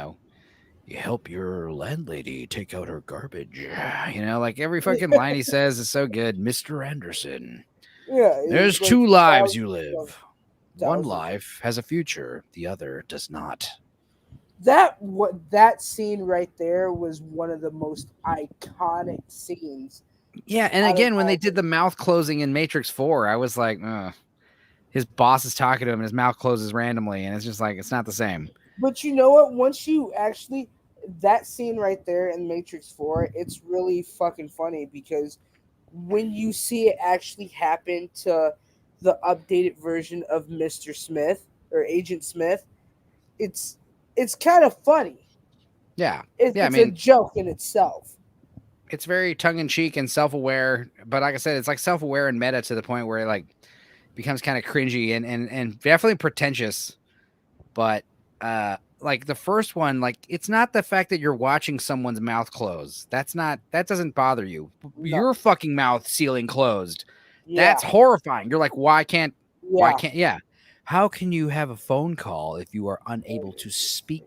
help your landlady take out her garbage. Like every fucking line he says is so good. Mr. Anderson. Yeah. There's like 2 lives you live. One life has a future. The other does not. That scene right there was one of the most iconic scenes. Yeah, and again, when they did the mouth closing in Matrix 4, I was like, his boss is talking to him and his mouth closes randomly, and it's just like, it's not the same. But you know what? Once you actually, that scene right there in Matrix 4, it's really fucking funny, because when you see it actually happen to the updated version of Mr. Smith or Agent Smith, it's kind of funny. Yeah. It's a joke in itself. It's very tongue-in-cheek and self-aware, but like I said, it's like self-aware and meta to the point where it like becomes kind of cringy and definitely pretentious. But like the first one, like it's not the fact that you're watching someone's mouth close. That doesn't bother you. No. Your fucking mouth sealing closed. Yeah. That's horrifying. You're like, why can't how can you have a phone call if you are unable to speak?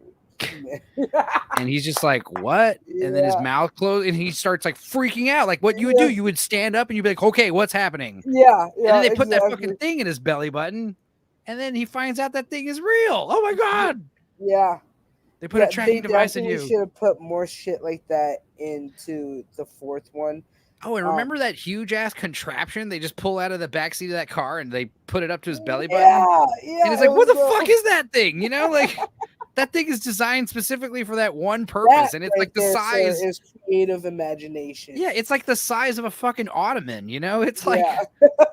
And he's just like, what? And then his mouth closed, and he starts like freaking out. Like, what you would do, you would stand up and you'd be like, okay, what's happening? Yeah. And then they put that fucking thing in his belly button, and then he finds out that thing is real. Oh my God. Yeah. They put a tracking device in you. They should have put more shit like that into the fourth one. Oh, and remember that huge ass contraption they just pull out of the backseat of that car and they put it up to his belly button? Yeah. And it's like, what the fuck is that thing? Like that thing is designed specifically for that one purpose, and it's right like the size is creative imagination. Yeah, it's like the size of a fucking ottoman. It's like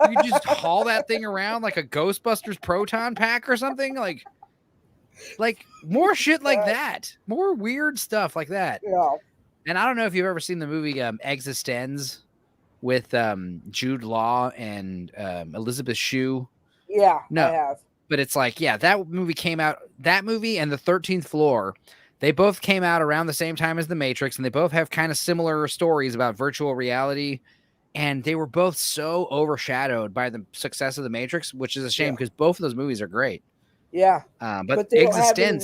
you just haul that thing around like a Ghostbusters proton pack or something. Like more shit like that, more weird stuff like that. Yeah. And I don't know if you've ever seen the movie Existenz with Jude Law and Elizabeth Shue. Yeah, no, I have. But it's like, that movie came out. That movie and The 13th Floor, they both came out around the same time as The Matrix, and they both have kind of similar stories about virtual reality. And they were both so overshadowed by the success of The Matrix, which is a shame because both of those movies are great. Yeah, but they don't have any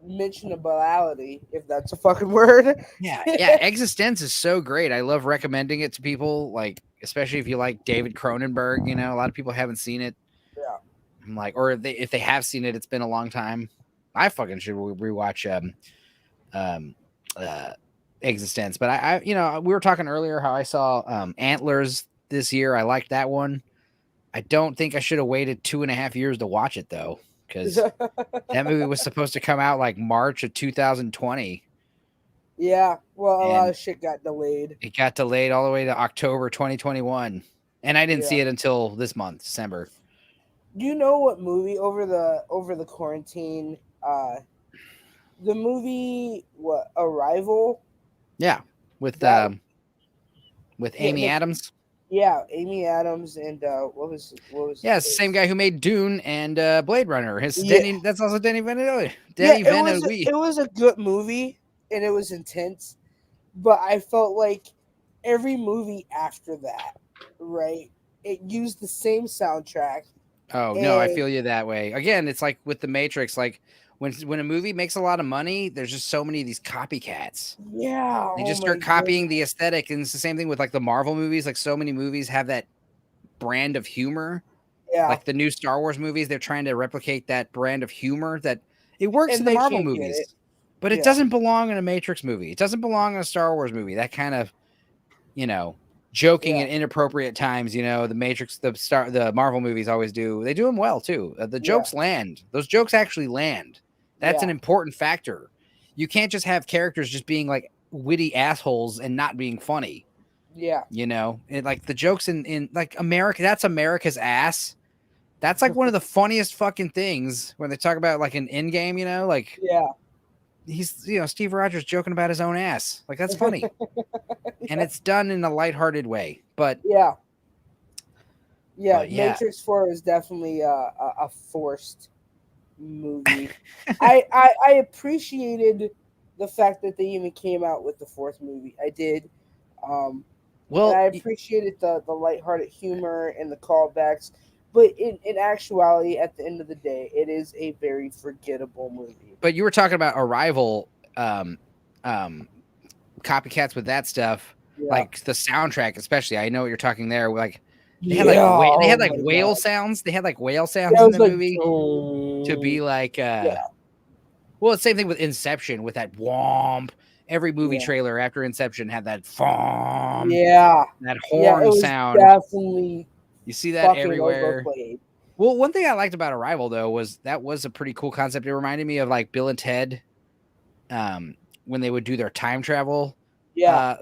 mentionability, if that's a fucking word. Yeah. Existenz is so great. I love recommending it to people, like especially if you like David Cronenberg. A lot of people haven't seen it. Yeah, I'm like, or if they have seen it, it's been a long time. I fucking should rewatch Existenz. But I we were talking earlier how I saw Antlers this year. I liked that one. I don't think I should have waited 2.5 years to watch it though, because that movie was supposed to come out like March of 2020. Yeah, well, a lot of shit got delayed. It got delayed all the way to October 2021, and I didn't see it until this month, December. Do you know what movie over the quarantine the movie Arrival. Yeah, with That- Amy the- Adams. Yeah, Amy Adams and what was Yeah, his it's the same face? guy who made Dune and Blade Runner. Yeah. That's also Denny Villeneuve. Yeah, Denny it was a good movie and it was intense, but I felt like every movie after that, right? It used the same soundtrack. Oh no, I and- feel you that way. Again, it's like with the Matrix. Like when a movie makes a lot of money, there's just so many of these copycats. Yeah, They just start copying the aesthetic, and it's the same thing with like the Marvel movies. Like so many movies have that brand of humor. Yeah, Like the new Star Wars movies, they're trying to replicate that brand of humor that it works And in the they Marvel can't get movies, it. but Yeah. it doesn't belong in a Matrix movie. It doesn't belong in a Star Wars movie. That kind of, joking Yeah. at inappropriate times. The Matrix, the Marvel movies always do. They do them well too. The jokes land. Those jokes actually land. That's an important factor. You can't just have characters just being like witty assholes and not being funny. Yeah. And like the jokes in like America, that's America's ass. That's like one of the funniest fucking things when they talk about like an Endgame, like he's, Steve Rogers joking about his own ass. Like that's funny. And it's done in a lighthearted way, but yeah, but yeah. Matrix 4 is definitely a forced movie. I appreciated the fact that they even came out with the fourth movie. I did. Well, and I appreciated the lighthearted humor and the callbacks. But in actuality, at the end of the day, it is a very forgettable movie. But you were talking about Arrival, copycats with that stuff, like the soundtrack, especially. I know what you're talking there. Like they had like whale sounds. They had like whale sounds in the movie to be like. Well, it's the same thing with Inception with that womp. Every movie trailer after Inception had that fomp. Yeah, that horn sound. Definitely. You see that everywhere. Well, one thing I liked about Arrival though was that was a pretty cool concept. It reminded me of like Bill and Ted, when they would do their time travel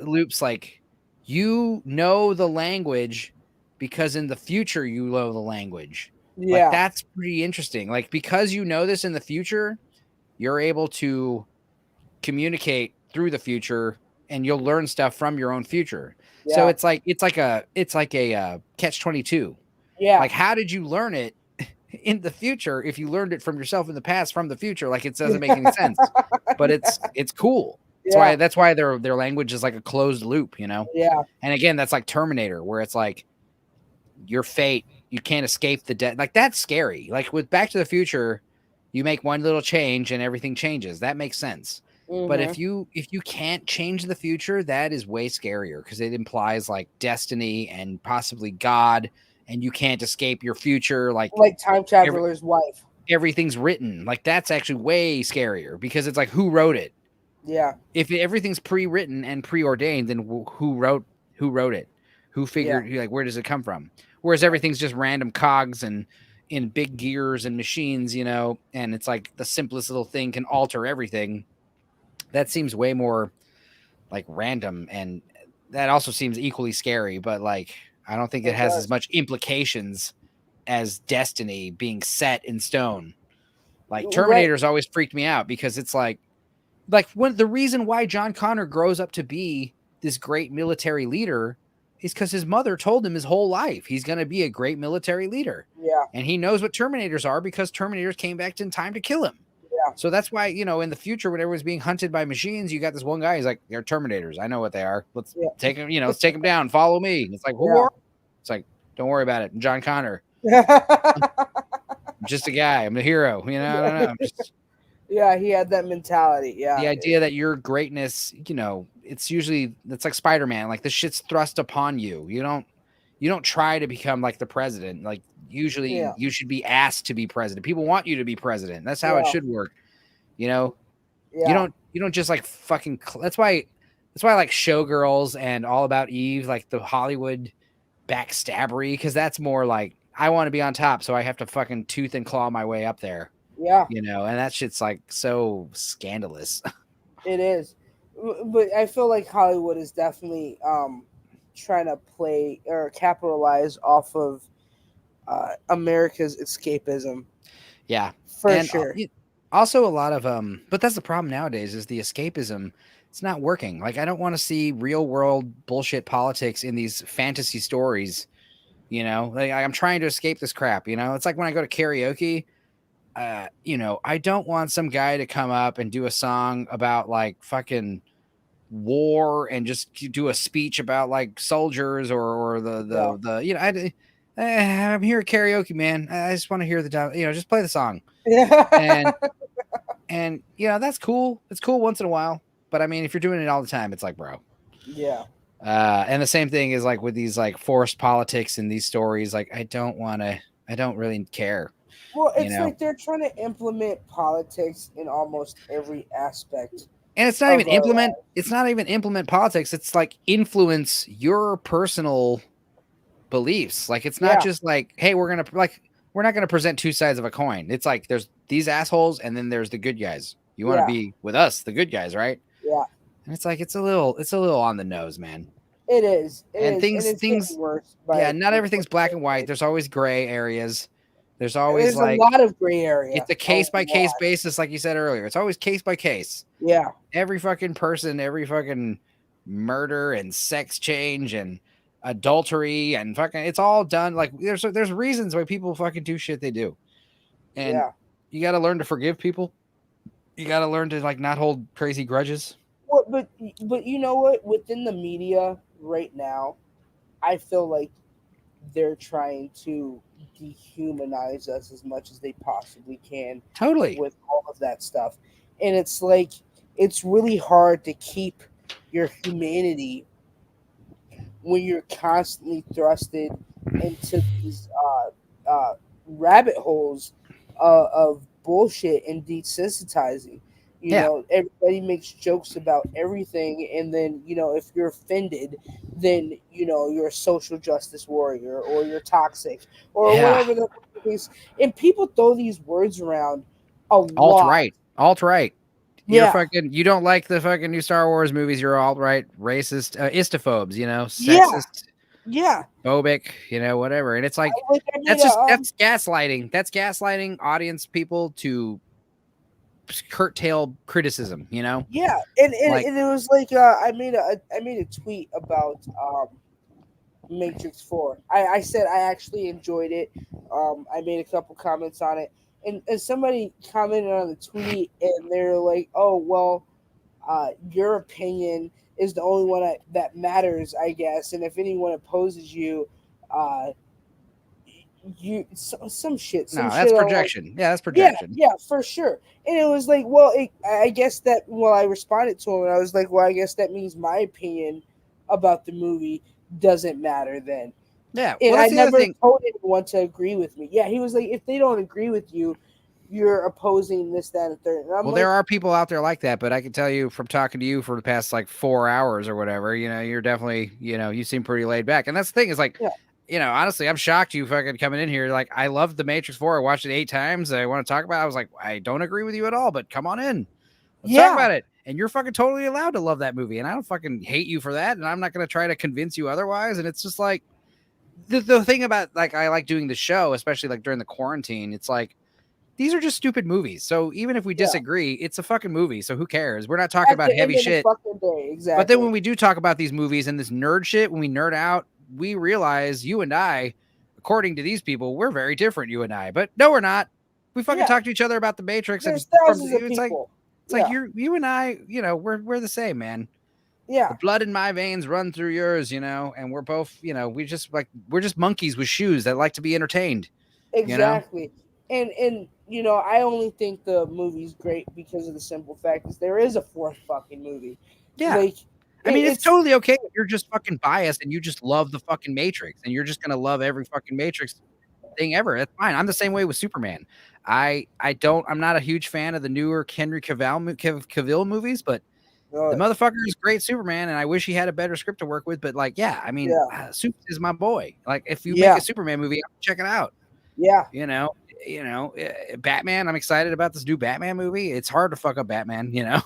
loops. Like you know the language because in the future you know the language. Yeah, like, that's pretty interesting. Like because you know this in the future, you're able to communicate through the future, and you'll learn stuff from your own future. Yeah. So it's like a catch-22. Yeah. Like, how did you learn it in the future if you learned it from yourself in the past from the future? Like, it doesn't make any sense. But it's cool. That's why their language is like a closed loop, Yeah. And again, that's like Terminator, where it's like your fate, you can't escape the death. Like, that's scary. Like with Back to the Future, you make one little change and everything changes. That makes sense. Mm-hmm. But if you can't change the future, that is way scarier because it implies like destiny and possibly God, and you can't escape your future. Like Time Traveler's Wife. Everything's written. Like that's actually way scarier because it's like who wrote it? Yeah. If everything's pre-written and preordained, then who wrote it? Who figured? Like where does it come from? Whereas everything's just random cogs and in big gears and machines, and it's like the simplest little thing can alter everything. That seems way more like random, and that also seems equally scary, but like I don't think it has as much implications as destiny being set in stone. Like Terminator's always freaked me out because it's like when the reason why John Connor grows up to be this great military leader is because his mother told him his whole life he's going to be a great military leader. Yeah. And he knows what Terminators are because Terminators came back in time to kill him. Yeah. So that's why, in the future, when everyone's being hunted by machines, you got this one guy. He's like, they're Terminators. I know what they are. Let's take them, let's take them down. Follow me. And it's like, who are? It's like, don't worry about it. I'm John Connor. I'm just a guy. I'm the hero. I don't know. I'm just... Yeah, he had that mentality. Yeah. The idea that your greatness, it's like Spider-Man. Like the shit's thrust upon you. You don't try to become like the president. Like usually you should be asked to be president. People want you to be president. That's how it should work. You don't just like fucking, that's why like Showgirls and All About Eve, like the Hollywood backstabbery. Cause that's more like, I want to be on top. So I have to fucking tooth and claw my way up there. Yeah. And that shit's like so scandalous. It is. But I feel like Hollywood is definitely trying to play or capitalize off of America's escapism. Yeah. For sure. Also, a lot of but that's the problem nowadays is the escapism. It's not working. Like, I don't want to see real world bullshit politics in these fantasy stories. You know, like I'm trying to escape this crap. You know, it's like when I go to karaoke. You know, I don't want some guy to come up and do a song about like fucking war and just do a speech about like soldiers or the you know I'm here at karaoke, man. I just want to hear you know, just play the song. And you know, that's cool. It's cool once in a while, but I mean, if you're doing it all the time, it's like, bro. Yeah. And the same thing is like with these like forced politics in these stories. Like, I don't really care. Well, it's like they're trying to implement politics in almost every aspect. And it's not even implement. It's not even implement politics. It's like influence your personal beliefs. Like, it's not just like, hey, we're not going to present two sides of a coin. It's like there's these assholes, and then there's the good guys. You want to be with us, the good guys, right? Yeah. And it's like it's a little on the nose, man. It is. Things worse. Yeah, not everything's black and white. There's always gray areas. There's always a lot of gray area. It's a case by case basis, like you said earlier. It's always case by case. Yeah. Every fucking person, every fucking murder and sex change and adultery and fucking, it's all done. Like there's reasons why people fucking do shit they do. And you got to learn to forgive people. You got to learn to like not hold crazy grudges. Well, but you know what? Within the media right now, I feel like they're trying to dehumanize us as much as they possibly can. Totally. With all of that stuff. And it's like, it's really hard to keep your humanity when you're constantly thrusted into these rabbit holes of bullshit and desensitizing. You know, everybody makes jokes about everything, and then, you know, if you're offended, then, you know, you're a social justice warrior or you're toxic or whatever the case. And people throw these words around a lot. Alt-right. You're fucking, you don't like the fucking new Star Wars movies, you're alt-right, racist, istophobes, you know, sexist. Phobic, you know, whatever. And it's like, that's gaslighting. That's gaslighting audience people to curtail criticism, you know? Yeah. And it was like, I made a tweet about Matrix 4. I said I actually enjoyed it. I made a couple comments on it. And somebody commented on the tweet, and they're like, "Oh, well, your opinion is the only one that matters, I guess. And if anyone opposes you, some shit." That's projection. Like, that's projection. Yeah, for sure. And it was like, well, I guess that. Well, I responded to him, and I was like, well, I guess that means my opinion about the movie doesn't matter then. Yeah, and I never told anyone to agree with me. Yeah, he was like, if they don't agree with you, you're opposing this, that, and third. And there are people out there like that, but I can tell you from talking to you for the past like 4 hours or whatever, you know, you're definitely, you know, you seem pretty laid back. And that's the thing is like, you know, honestly, I'm shocked you fucking coming in here. Like, I loved The Matrix 4. I watched it 8 times. I want to talk about it. I was like, I don't agree with you at all, but come on in. Let's talk about it. And you're fucking totally allowed to love that movie. And I don't fucking hate you for that. And I'm not going to try to convince you otherwise. And it's just like, the thing about like I like doing the show, especially like during the quarantine, it's like these are just stupid movies. So even if we disagree, it's a fucking movie. So who cares? We're not talking about heavy shit. Exactly. But then when we do talk about these movies and this nerd shit, when we nerd out, we realize you and I, according to these people, we're very different, you and I. But no, we're not. We fucking talk to each other about the Matrix. There's and thousands of people. It's like you and I, you know, we're the same, man. Yeah. The blood in my veins run through yours, you know, and we're both, you know, we're just monkeys with shoes that like to be entertained. Exactly. You know? And you know, I only think the movie's great because of the simple fact is there is a fourth fucking movie. Yeah. Like, I mean, it's totally okay if you're just fucking biased and you just love the fucking Matrix and you're just gonna love every fucking Matrix thing ever. That's fine. I'm the same way with Superman. I'm not a huge fan of the newer Henry Cavill movies, but the motherfucker is great Superman, and I wish he had a better script to work with. But like, I mean, Super is my boy. Like, if you make a Superman movie, I'll check it out. Yeah, you know, Batman. I'm excited about this new Batman movie. It's hard to fuck up Batman, you know.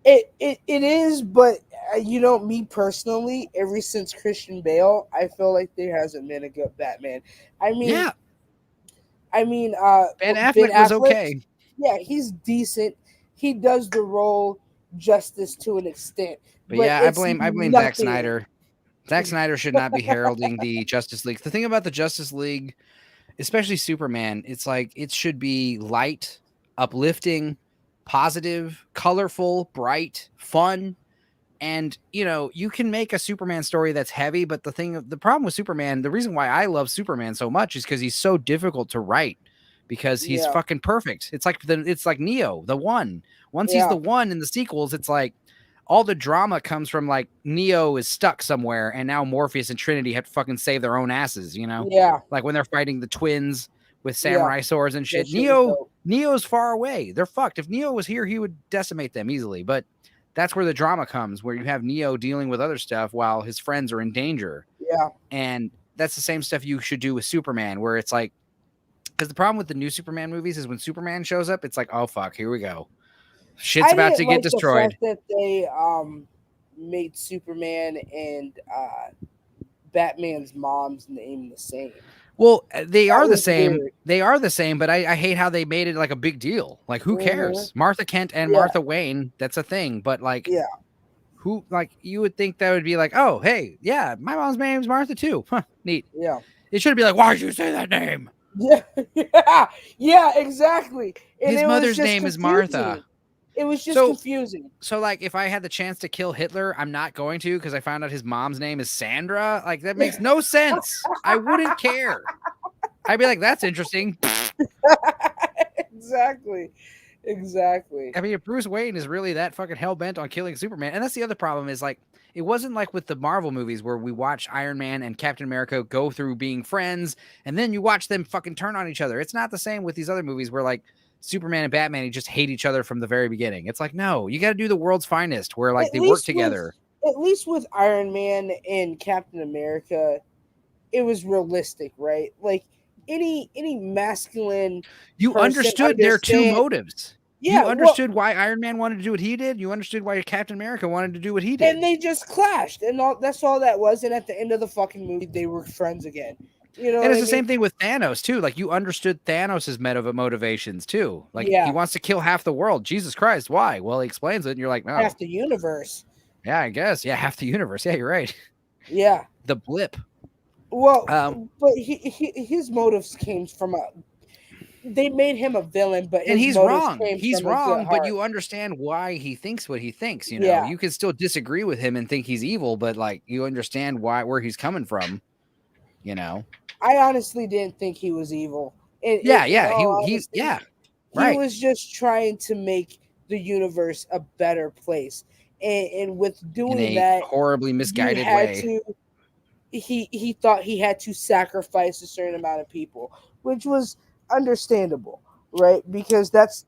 It is, but you know, me personally, ever since Christian Bale, I feel like there hasn't been a good Batman. I mean, Ben Affleck was okay. Yeah, he's decent. He does the role justice to an extent. But yeah, I it's blame Zack nothing. Snyder. Zack Snyder should not be heralding the Justice League. The thing about the Justice League, especially Superman, it's like it should be light, uplifting, positive, colorful, bright, fun. And you can make a Superman story that's heavy, but the problem with Superman, the reason why I love Superman so much is because he's so difficult to write because he's fucking perfect. It's like Neo, the one. Once he's the one in the sequels, it's like all the drama comes from like Neo is stuck somewhere and now Morpheus and Trinity have to fucking save their own asses, Yeah. Like when they're fighting the twins with samurai swords and shit. That Neo's far away. They're fucked. If Neo was here, he would decimate them easily. But that's where the drama comes, where you have Neo dealing with other stuff while his friends are in danger. Yeah. And that's the same stuff you should do with Superman, where it's like, because the problem with the new Superman movies is when Superman shows up, it's like, oh, fuck, here we go. Shit's about to get destroyed. The fact that they made Superman and Batman's mom's name the same. Well, they are the same. Weird. They are the same, but I hate how they made it like a big deal. Like, who cares? Martha Kent and Martha Wayne, that's a thing. But like, who, like, you would think that would be like, oh, hey, yeah, my mom's name's Martha too. Huh, neat. Yeah. It should be like, why did you say that name? Yeah, exactly. And his mother's name is Martha. It was just confusing. So, like, if I had the chance to kill Hitler, I'm not going to because I found out his mom's name is Sandra. Like, that makes no sense. I wouldn't care. I'd be like, that's interesting. Exactly. I mean, if Bruce Wayne is really that fucking hell-bent on killing Superman, and that's the other problem is, like, it wasn't like with the Marvel movies where we watch Iron Man and Captain America go through being friends, and then you watch them fucking turn on each other. It's not the same with these other movies where, like, Superman and Batman, just hate each other from the very beginning. It's like, no, you got to do the world's finest where, like, they work together. At least with Iron Man and Captain America, it was realistic, right? Like, any masculine you understood their two motives. Yeah, you understood why Iron Man wanted to do what he did. You understood why Captain America wanted to do what he did. And they just clashed, and that's all that was. And at the end of the fucking movie, they were friends again. And it's the same thing with Thanos too. Like, you understood Thanos's motivations too. Like, he wants to kill half the world. Jesus Christ, why? Well, he explains it, and you're like, no, half the universe. Yeah, I guess. Yeah, half the universe. Yeah, you're right. Yeah, the blip. Well, but his motives came from they made him a villain, but he's wrong. He's wrong, but you understand why he thinks what he thinks. You can still disagree with him and think he's evil, but like, you understand where he's coming from. I honestly didn't think he was evil. He was just trying to make the universe a better place, and with doing that horribly misguided way. He thought he had to sacrifice a certain amount of people, which was understandable, right? Because that's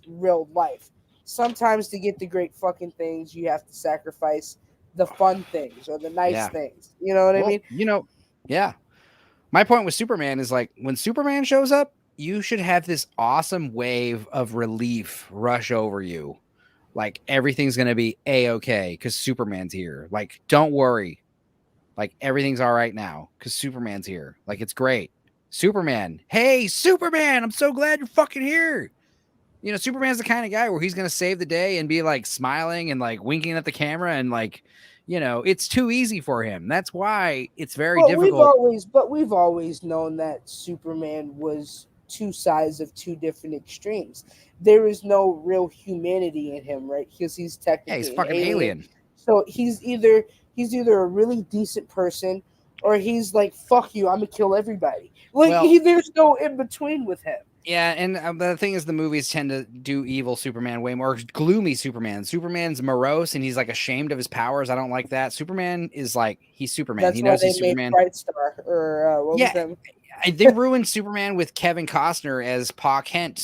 real life. Sometimes to get the great fucking things, you have to sacrifice the fun things or the nice things. You know what I mean? Yeah. My point with Superman is, like, when Superman shows up, you should have this awesome wave of relief rush over you. Like, everything's going to be A-okay because Superman's here. Like, don't worry. Like, everything's all right now because Superman's here. Like, it's great. Superman. Hey, Superman, I'm so glad you're fucking here. Superman's the kind of guy where he's going to save the day and be, like, smiling and, like, winking at the camera and, like, it's too easy for him. That's why it's very difficult. We've always known that Superman was two sides of two different extremes. There is no real humanity in him, right? Because he's technically he's fucking alien. So he's either a really decent person, or he's like, fuck you, I'm gonna kill everybody. Like, there's no in between with him. Yeah, and the thing is, the movies tend to do evil Superman way more. Gloomy Superman. Superman's morose and he's like ashamed of his powers. I don't like that. Superman is like, he's Superman. That's he knows why he's they Superman. Made Bright Star, or what was them? They ruined Superman with Kevin Costner as Pa Kent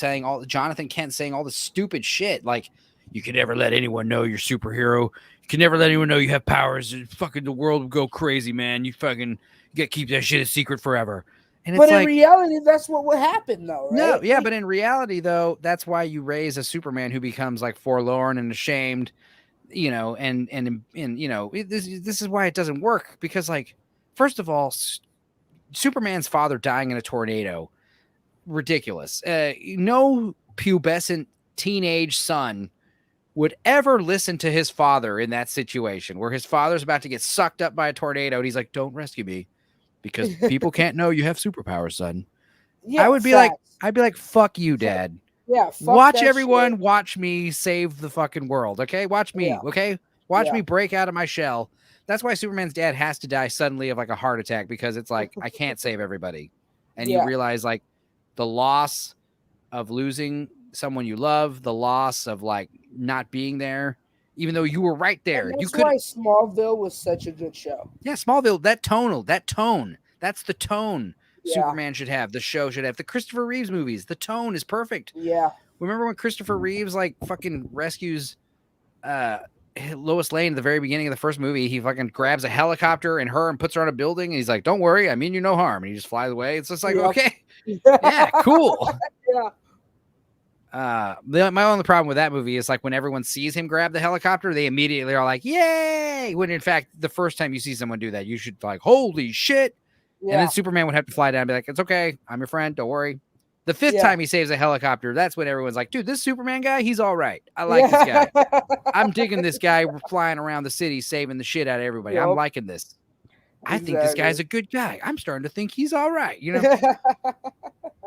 Jonathan Kent saying all the stupid shit. Like, you can never let anyone know you're superhero. You can never let anyone know you have powers. Fucking the world will go crazy, man. You got to keep that shit a secret forever. And but in reality, that's what would happen, though, right? No, yeah, but in reality, though, that's why you raise a Superman who becomes like forlorn and ashamed, and this is why it doesn't work, because, like, first of all, Superman's father dying in a tornado, ridiculous. No pubescent teenage son would ever listen to his father in that situation where his father's about to get sucked up by a tornado and he's like, don't rescue me because people can't know you have superpowers, son. Yeah, I would be facts. I'd be like, fuck you, Dad. Yeah, fuck watch that everyone shit. watch me save the fucking world. Okay, watch me. Yeah. Okay, watch Yeah. me break out of my shell. That's why Superman's dad has to die suddenly of like a heart attack, because it's like, I can't save everybody. And you Yeah. realize like the loss of losing someone you love, the loss of like not being there, even though you were right there. And that's You could. why Smallville was such a good show. Yeah, Smallville. That tone. That's the tone Yeah. Superman should have. The show should have. The Christopher Reeves movies. The tone is perfect. Yeah. Remember when Christopher Reeves like fucking rescues Lois Lane at the very beginning of the first movie? He fucking grabs a helicopter and puts her on a building, and he's like, "Don't worry, I mean you no harm," and he just flies away. It's just like, okay, yeah, cool. Yeah. My only problem with that movie is like when everyone sees him grab the helicopter, they immediately are like, "Yay!" When in fact, the first time you see someone do that, you should like, "Holy shit!" Yeah. And then Superman would have to fly down and be like, "It's okay, I'm your friend, don't worry." The fifth time he saves a helicopter, that's when everyone's like, dude, this Superman guy, he's all right. I like this guy. I'm digging this guy flying around the city, saving the shit out of everybody. I'm liking this. I think this guy's a good guy. I'm starting to think he's all right. You know,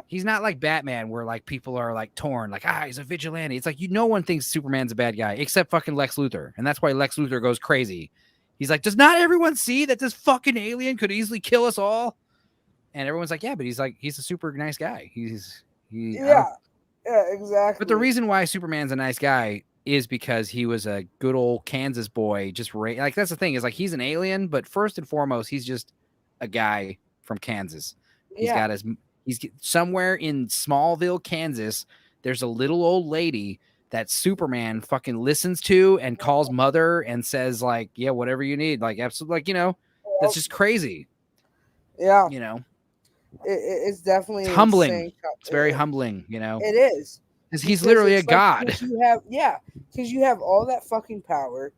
he's not like Batman where like people are like torn, like, he's a vigilante. It's like, no one thinks Superman's a bad guy except fucking Lex Luthor. And that's why Lex Luthor goes crazy. He's like, does not everyone see that this fucking alien could easily kill us all? And everyone's like, yeah, but he's a super nice guy. Yeah, exactly. But the reason why Superman's a nice guy is because he was a good old Kansas boy. Like, that's the thing, is like, he's an alien, but first and foremost, he's just a guy from Kansas. He's somewhere in Smallville, Kansas. There's a little old lady that Superman fucking listens to and calls mother and says like, yeah, whatever you need. Like, absolutely. Like, you know, that's just crazy. Yeah. You know, it's definitely humbling. insane. It's very humbling, you know. It is. Because he's literally a god. Because you have all that fucking power,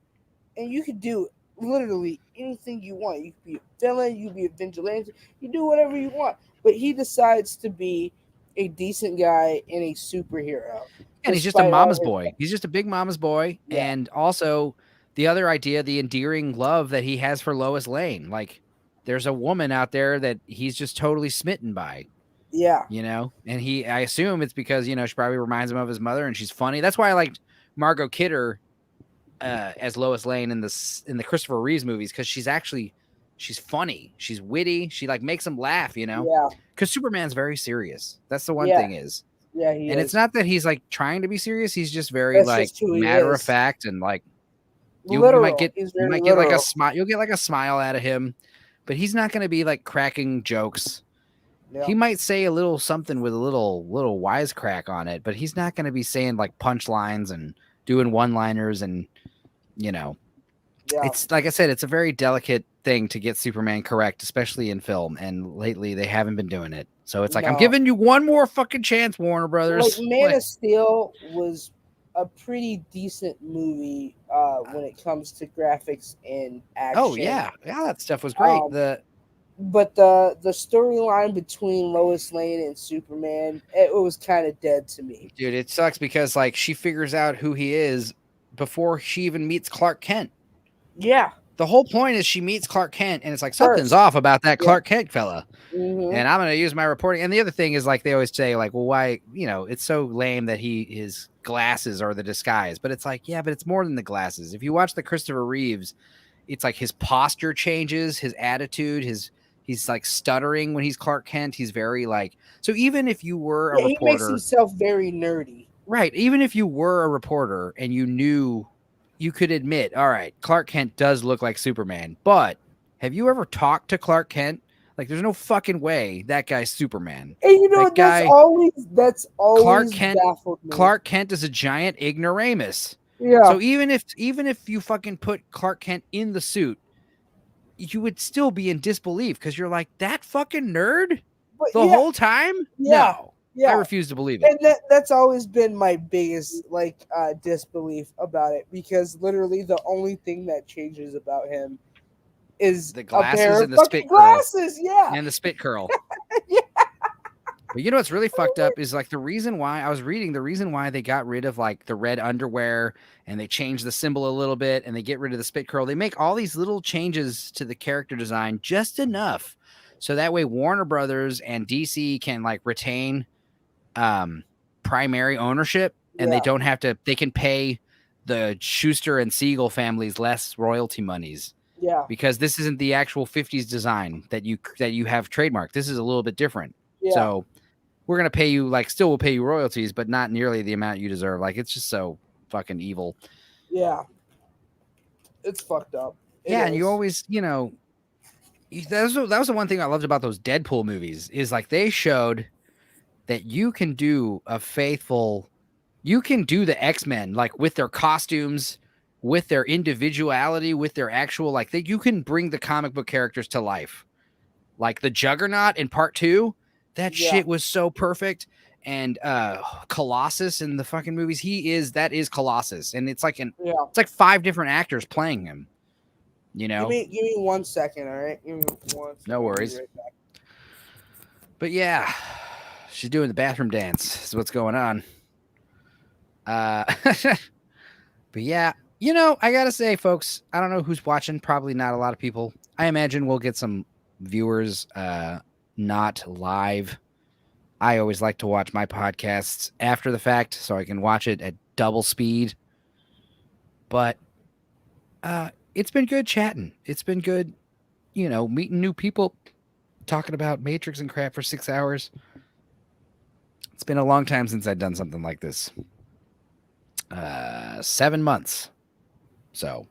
and you could do literally anything you want. You could be a villain, you could be a vigilante, you do whatever you want. But he decides to be a decent guy and a superhero. And he's just a mama's boy. He's just a big mama's boy. Yeah. And also the other idea, the endearing love that he has for Lois Lane. Like, there's a woman out there that he's just totally smitten by. Yeah. You know, and I assume it's because, you know, she probably reminds him of his mother and she's funny. That's why I liked Margot Kidder as Lois Lane in the Christopher Reeves movies, because she's funny. She's witty. She like makes him laugh, you know? Yeah. Because Superman's very serious. That's the one thing is. Yeah, and it's not that he's like trying to be serious. He's just very like matter of fact, and like you might get like a smile. You'll get like a smile out of him, but he's not going to be like cracking jokes. Yeah. He might say a little something with a little wisecrack on it, but he's not going to be saying like punchlines and doing one-liners, and you know, it's like I said, it's a very delicate thing to get Superman correct, especially in film. And lately, they haven't been doing it. So it's like, I'm giving you one more fucking chance, Warner Brothers. Like, Man of Steel was a pretty decent movie when it comes to graphics and action. Oh yeah, that stuff was great. But the storyline between Lois Lane and Superman, it was kind of dead to me. Dude, it sucks because like she figures out who he is before she even meets Clark Kent. Yeah. The whole point is she meets Clark Kent, and it's like something's off about that Clark Kent fella. Mm-hmm. And I'm going to use my reporting. And the other thing is, like, they always say, like, well, why, you know, it's so lame that his glasses are the disguise. But it's like, yeah, but it's more than the glasses. If you watch the Christopher Reeves, it's like his posture changes, his attitude, he's like stuttering when he's Clark Kent. He's very like, so even if you were a reporter, he makes himself very nerdy. Right. Even if you were a reporter and you knew, you could admit, all right, Clark Kent does look like Superman, but have you ever talked to Clark Kent? Like, there's no fucking way that guy's Superman. And you know, that's always Clark Kent, baffled me. Clark Kent is a giant ignoramus. Yeah. So even if you fucking put Clark Kent in the suit, you would still be in disbelief because you're like, that fucking nerd the whole time? Yeah. No. Yeah. I refuse to believe it. And that's always been my biggest disbelief about it, because literally the only thing that changes about him is the glasses a pair and of the spit glasses, curl. And the spit curl. Yeah. But you know what's really fucked up is like the reason why they got rid of like the red underwear and they changed the symbol a little bit and they get rid of the spit curl. They make all these little changes to the character design just enough so that way Warner Brothers and DC can like retain primary ownership and they don't have to. They can pay the Schuster and Siegel families less royalty monies. Yeah, because this isn't the actual 50s design that you have trademarked. This is a little bit different. yeah. So we're going to pay you still will pay you royalties, but not nearly the amount you deserve. Like it's just so fucking evil. Yeah. It's fucked up. And you always, that was the one thing I loved about those Deadpool movies is like they showed that you can do the X-Men like with their costumes, with their individuality, with their actual you can bring the comic book characters to life. Like the Juggernaut in part 2, that shit was so perfect. And Colossus in the fucking movies, that is Colossus, and it's like it's like 5 different actors playing him. You know, give me 1 second, all right? Give me 1 second. No worries. Right back. But yeah, she's doing the bathroom dance. Is what's going on. But yeah. I gotta say, folks, I don't know who's watching. Probably not a lot of people. I imagine we'll get some viewers not live. I always like to watch my podcasts after the fact so I can watch it at double speed. But it's been good chatting. It's been good, meeting new people, talking about Matrix and crap for 6 hours. It's been a long time since I've done something like this. 7 months. So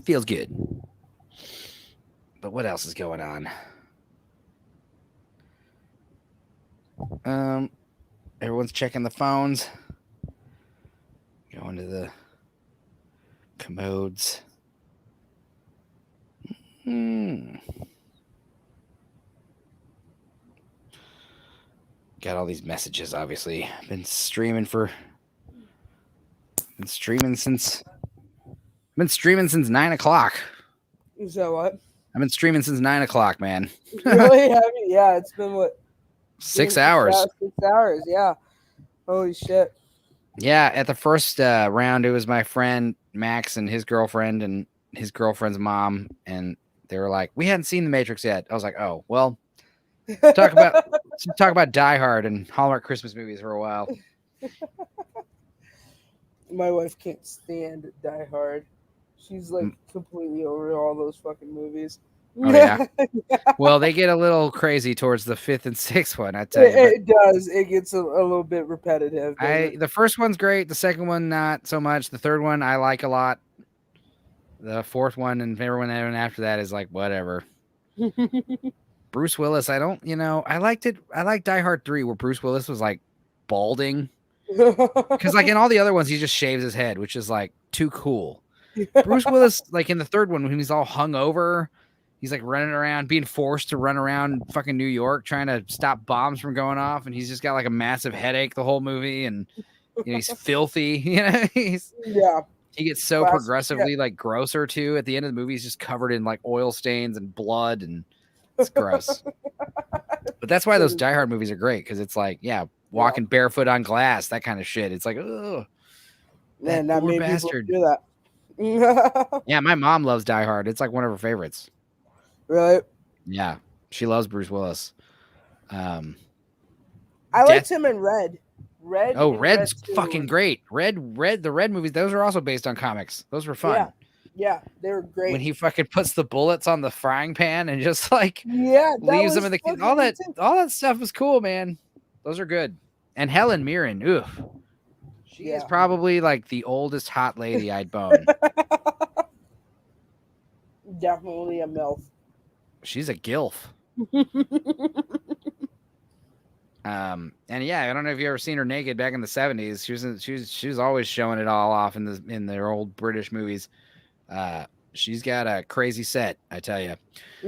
feels good. But what else is going on? Everyone's checking the phones. Going to the commodes. Got all these messages, obviously. Been streaming since 9 o'clock. Is that what? I've been streaming since 9 o'clock, man. Really? Yeah, it's been what? 6 hours. 6 hours, yeah. Holy shit. Yeah, at the first round, it was my friend Max and his girlfriend and his girlfriend's mom, and they were like, "We hadn't seen The Matrix yet." I was like, "Oh, well, talk about Die Hard and Hallmark Christmas movies for a while." My wife can't stand Die Hard. She's like completely over all those fucking movies. Oh, yeah. Well, they get a little crazy towards the 5th and 6th one, I tell you. It does. It gets a little bit repetitive. The first one's great. The second one, not so much. The third one, I like a lot. The fourth one and everyone after that is like, whatever. Bruce Willis, I liked it. I like Die Hard 3 where Bruce Willis was like balding. Because like in all the other ones, he just shaves his head, which is like too cool. Bruce Willis, like in the third one, when he's all hung over, he's like running around, being forced to run around fucking New York, trying to stop bombs from going off, and he's just got like a massive headache the whole movie, and he's filthy. He gets so progressively like grosser too. At the end of the movie, he's just covered in like oil stains and blood, and it's gross. But that's why those Die Hard movies are great, because it's like, walking barefoot on glass, that kind of shit. It's like, oh, man, that made bastard. People do that. Yeah, my mom loves Die Hard. It's like one of her favorites. Right? Yeah, she loves Bruce Willis. I liked him in Red. Red's fucking great. The Red movies, those are also based on comics. Those were fun. Yeah, they were great. When he fucking puts the bullets on the frying pan and just like leaves them in the all that stuff was cool, man. Those are good. And Helen Mirren, she is probably like the oldest hot lady I'd bone. Definitely a MILF. She's a gilf. And I don't know if you ever seen her naked back in the 70s. She was always showing it all off in their old British movies. She's got a crazy set, I tell you.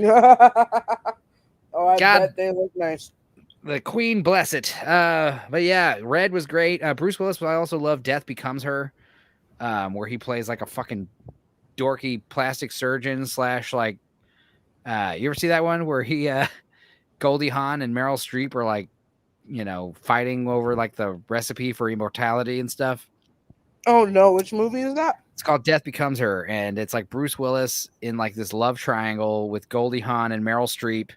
I bet they look nice. The Queen bless it. But yeah, Red was great. Bruce Willis, but I also love Death Becomes Her, where he plays like a fucking dorky plastic surgeon / like. You ever see that one where he Goldie Hawn and Meryl Streep are like, fighting over like the recipe for immortality and stuff. Oh no, which movie is that? It's called Death Becomes Her, and it's like Bruce Willis in like this love triangle with Goldie Hawn and Meryl Streep.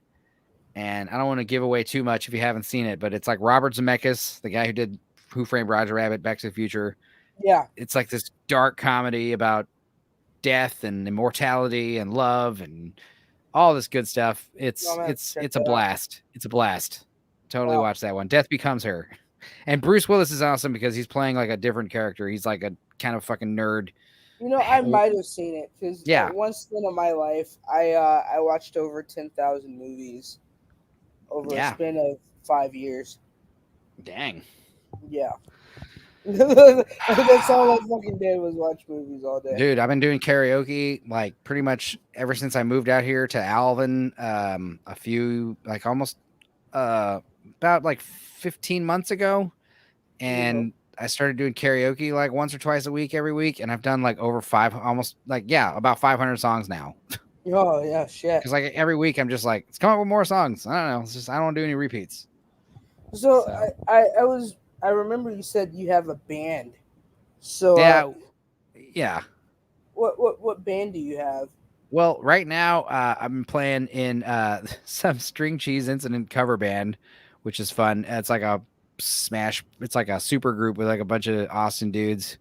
And I don't want to give away too much if you haven't seen it, but it's like Robert Zemeckis, the guy who did Who Framed Roger Rabbit, Back to the Future. Yeah. It's like this dark comedy about death and immortality and love and all this good stuff. It's a blast. It's a blast. Totally watch that one. Death Becomes Her. And Bruce Willis is awesome because he's playing like a different character. He's like a kind of fucking nerd. I might have seen it because once in my life, I watched over 10,000 movies over a span of 5 years. Dang. Yeah. That's all I fucking did was watch movies all day. Dude, I've been doing karaoke like pretty much ever since I moved out here to Alvin. A few like almost about like 15 months ago. And I started doing karaoke like once or twice a week every week, and I've done like over about 500 songs now. Oh yeah, shit. Because like every week I'm just like, let's come up with more songs. I don't know. It's just I don't want to do any repeats. So. I remember you said you have a band. So yeah. What band do you have? Well, right now I've been playing in some String Cheese Incident cover band, which is fun. It's like a smash. It's like a super group with like a bunch of Austin dudes.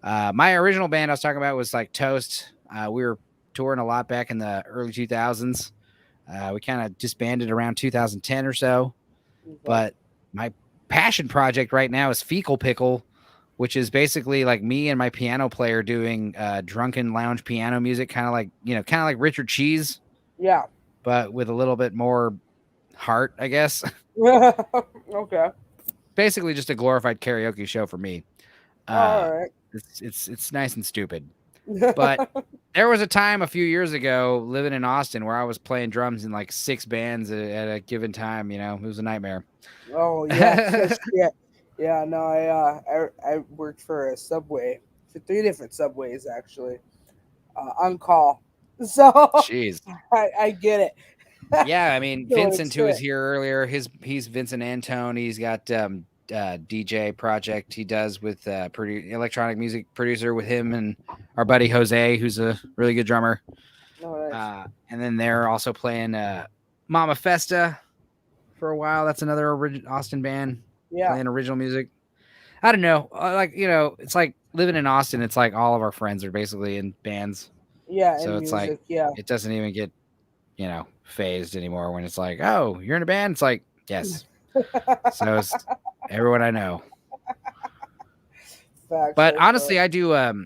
My original band I was talking about was like Toast. We were touring a lot back in the early 2000s. We kind of disbanded around 2010 or so. Okay. But my passion project right now is Fecal Pickle, which is basically like me and my piano player doing drunken lounge piano music, kind of like Richard Cheese. Yeah. But with a little bit more heart, I guess. Okay. Basically just a glorified karaoke show for me. All right. It's nice and stupid. But there was a time a few years ago living in Austin where I was playing drums in like 6 bands at a given time. It was a nightmare. Oh yeah, yeah. No, I worked for a Subway, for 3 different Subways actually, on call. So jeez, I get it. Yeah, I mean Vincent, who was here earlier, he's Vincent Antone. He's got DJ project he does with electronic music producer with him and our buddy Jose, who's a really good drummer. Oh, nice. And then they're also playing Mama Festa for a while. That's another Austin band playing original music. I don't know. It's like living in Austin. It's like all of our friends are basically in bands. Yeah. So it's music, like, it doesn't even get, phased anymore when it's like, oh, you're in a band. It's like, yes. So it's everyone I know. But honestly, I do. I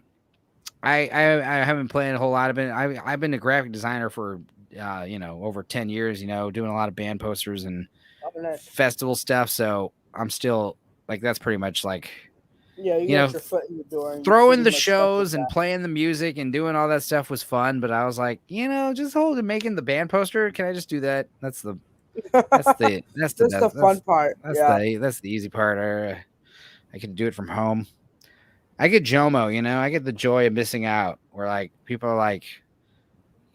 haven't been playing a whole lot of it. I've been a graphic designer for over 10 years. Doing a lot of band posters and festival stuff. So I'm still like that's pretty much like. Yeah, you got your foot in the door. Throwing the shows and playing the music and doing all that stuff was fun. But I was like, just making the band poster. Can I just do that? That's the fun part. That's the easy part. I can do it from home. I get JOMO, I get the joy of missing out where like people are like,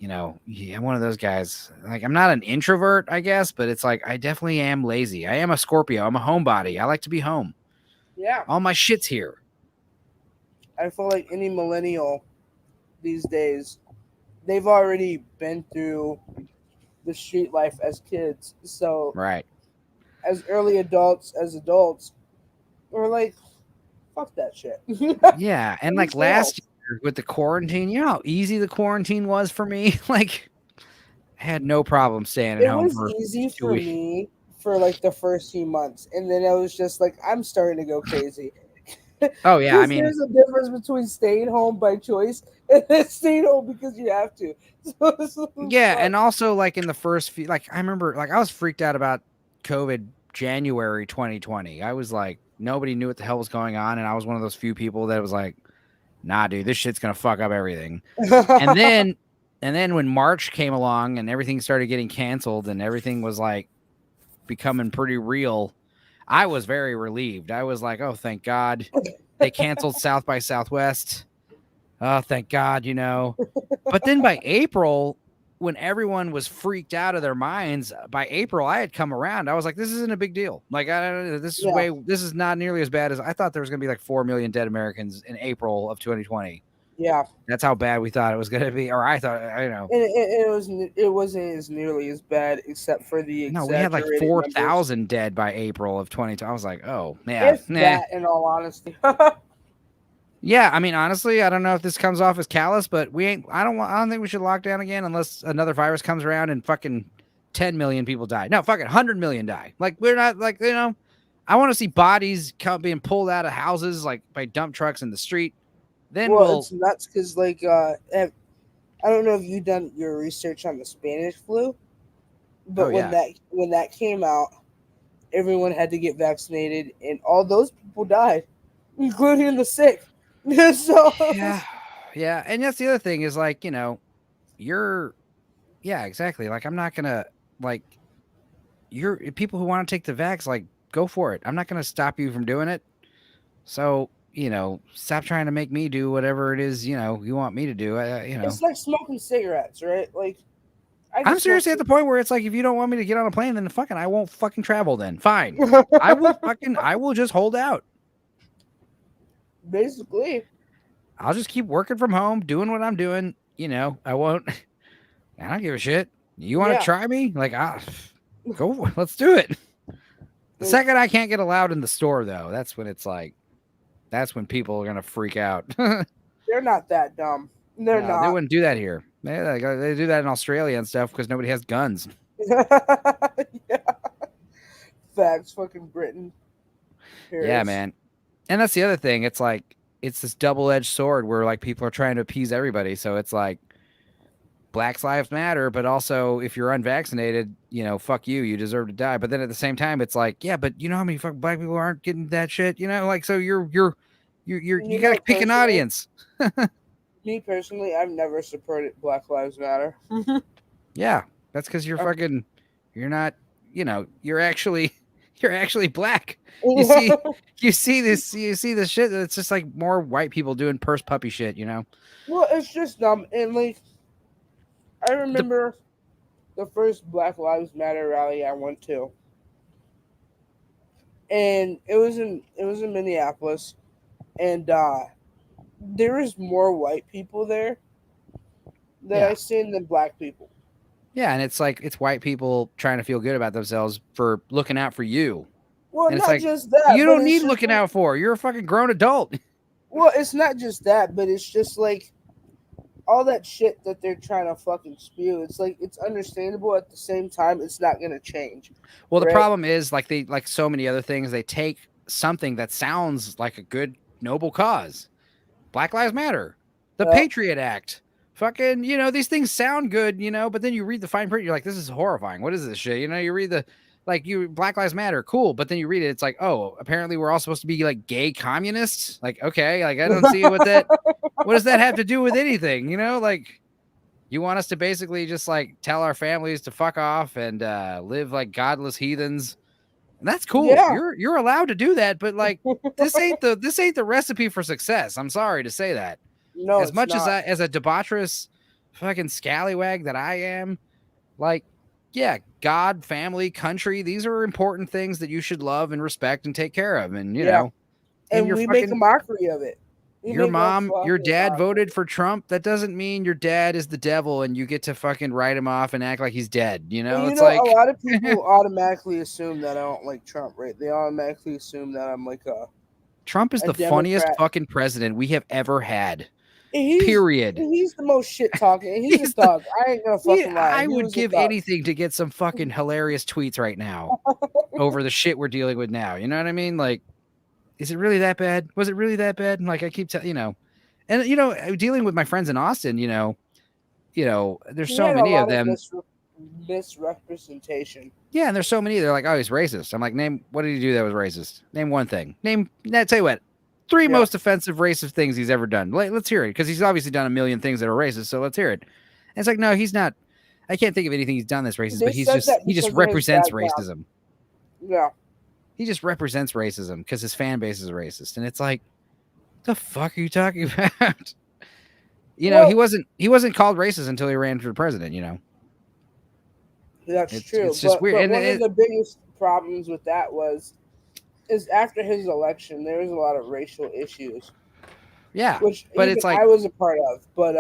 I'm one of those guys. Like I'm not an introvert, I guess, but it's like I definitely am lazy. I am a Scorpio. I'm a homebody. I like to be home. Yeah. All my shit's here. I feel like any millennial these days, they've already been through the street life as kids. So right. As early adults, we're like, fuck that shit. Yeah. And like last year with the quarantine, you know how easy the quarantine was for me? Like I had no problem staying at home. It was easy for me for like the first few months. And then I was just like, I'm starting to go crazy. Oh yeah. I mean, there's a difference between staying home by choice and then staying home because you have to. Yeah. And also like in the first few, like I remember like I was freaked out about COVID January 2020. I was like, nobody knew what the hell was going on. And I was one of those few people that was like, nah, dude, this shit's going to fuck up everything. And then when March came along and everything started getting canceled and everything was like becoming pretty real, I was very relieved. I was like, oh, thank God they canceled South by Southwest. Oh, thank God, But then by April, when everyone was freaked out of their minds, by April, I had come around. I was like, this isn't a big deal. Like, this is not nearly as bad as I thought. There was going to be like 4 million dead Americans in April of 2020. Yeah, that's how bad we thought it was going to be, or I thought, it wasn't as nearly as bad, except for the no, we had like 4,000 dead by April of 2020. I was like, oh yeah, that, in all honesty. Yeah, I mean, honestly, I don't know if this comes off as callous, but I don't think we should lock down again unless another virus comes around and fucking 10 million people die. No, fucking 100 million die. Like, we're not like, I want to see bodies being pulled out of houses like by dump trucks in the street. Then it's nuts because like I don't know if you've done your research on the Spanish flu, but when that came out, everyone had to get vaccinated, and all those people died, including the sick. So yeah, and that's the other thing is like, exactly. Like, I'm not gonna like people who want to take the vax, like, go for it. I'm not gonna stop you from doing it. So, stop trying to make me do whatever it is, you want me to do. It's like smoking cigarettes, right? Like, I'm seriously at the point where it's like, if you don't want me to get on a plane, then I won't fucking travel then. Fine. I will just hold out. Basically, I'll just keep working from home, doing what I'm doing. I don't give a shit. You want to try me? Like, go, let's do it. The second I can't get allowed in the store, though, that's when people are going to freak out. They're not that dumb. They're not. They wouldn't do that here. They do that in Australia and stuff because nobody has guns. Yeah. Facts, fucking Britain. Yeah, man. And that's the other thing. It's like, it's this double-edged sword where like people are trying to appease everybody. So it's like, Black Lives Matter, but also if you're unvaccinated, fuck you, you deserve to die. But then at the same time, it's like, yeah, but you know how many fucking black people aren't getting that shit? Like, so you gotta pick an audience. Me personally, I've never supported Black Lives Matter. Yeah, that's because you're fucking, you're not, you're actually black. You see this shit. It's just like more white people doing purse puppy shit. Well, it's just dumb. And like, I remember the first Black Lives Matter rally I went to, and it was in Minneapolis, and there was more white people there that I seen than black people. Yeah, and it's like, it's white people trying to feel good about themselves for looking out for you. Well, and not it's like, just that. You don't need looking out for. You're a fucking grown adult. Well, it's not just that, but it's just like all that shit that they're trying to fucking spew. It's like, it's understandable. At the same time, it's not going to change. Well, the problem is, like so many other things, they take something that sounds like a good, noble cause. Black Lives Matter, the Patriot Act, fucking, these things sound good, but then you read the fine print, you're like, this is horrifying. What is this shit? You read the, Black Lives Matter, cool. But then you read it, it's like, oh, apparently we're all supposed to be like gay communists. Like, okay, like, I don't see what does that have to do with anything? Like, you want us to basically just like tell our families to fuck off and live like godless heathens. And that's cool. Yeah. You're allowed to do that, but like, this ain't the recipe for success. I'm sorry to say that. No, as much as a debaucherous fucking scallywag that I am, like, yeah, God, family, country, these are important things that you should love and respect and take care of. And, and we make a mockery of it. Your dad voted for Trump. That doesn't mean your dad is the devil and you get to fucking write him off and act like he's dead. It's like, a lot of people automatically assume that I don't like Trump, right? They automatically assume that I'm like Trump is the Democrat. Funniest fucking president we have ever had. He's the most shit talking. He's a thug. I ain't gonna fucking lie. I would give anything to get some fucking hilarious tweets right now over the shit we're dealing with now. You know what I mean? Like, is it really that bad? Was it really that bad? Like, I keep telling, and dealing with my friends in Austin, there's so many of them. Misrepresentation. Yeah, and there's so many. They're like, oh, he's racist. I'm like, what did he do that was racist? Name one thing. Tell you what. 3 most offensive racist things he's ever done. Let's hear it, because he's obviously done a million things that are racist. So let's hear it. And it's like, no, he's not. I can't think of anything he's done that's racist, but he just represents racism. Yeah, he just represents racism because his fan base is racist, and it's like, the fuck are you talking about? He wasn't called racist until he ran for president. That's true. It's just weird. But And one of the biggest problems with that is after his election, there was a lot of racial issues. Yeah, which but even it's like I was a part of. But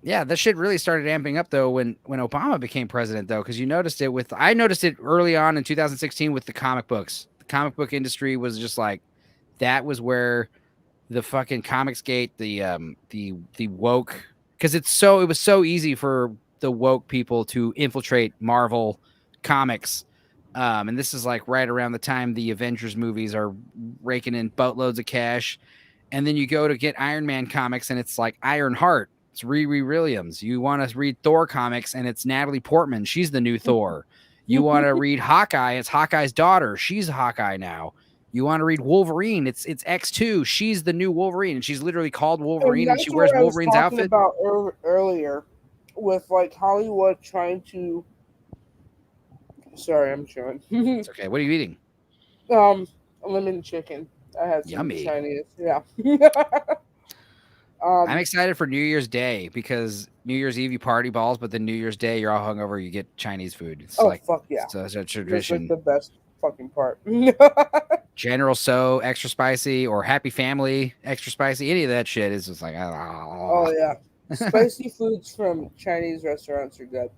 yeah, this shit really started amping up though when Obama became president though, because I noticed it early on in 2016 with the comic books. The comic book industry was just like that was where the fucking comics gate, the woke, because it was so easy for the woke people to infiltrate Marvel comics. And this is like right around the time the Avengers movies are raking in boatloads of cash. And then you go to get Iron Man comics and it's like Iron Heart. It's Riri Williams. You want to read Thor comics and it's Natalie Portman. She's the new Thor. You want to read Hawkeye. It's Hawkeye's daughter. She's Hawkeye now. You want to read Wolverine. It's X2. She's the new Wolverine. And she's literally called Wolverine and she wears Wolverine's outfit. About earlier with like Hollywood trying to. Sorry, I'm chewing. It's okay. What are you eating? Lemon chicken. I had some Yummy. Chinese. Yeah. I'm excited for New Year's Day because New Year's Eve you party balls, but then New Year's Day you're all hungover. You get Chinese food. It's fuck yeah! It's a tradition. It's like the best fucking part. General So extra spicy or Happy Family extra spicy. Any of that shit is just like oh yeah. Spicy foods from Chinese restaurants are good.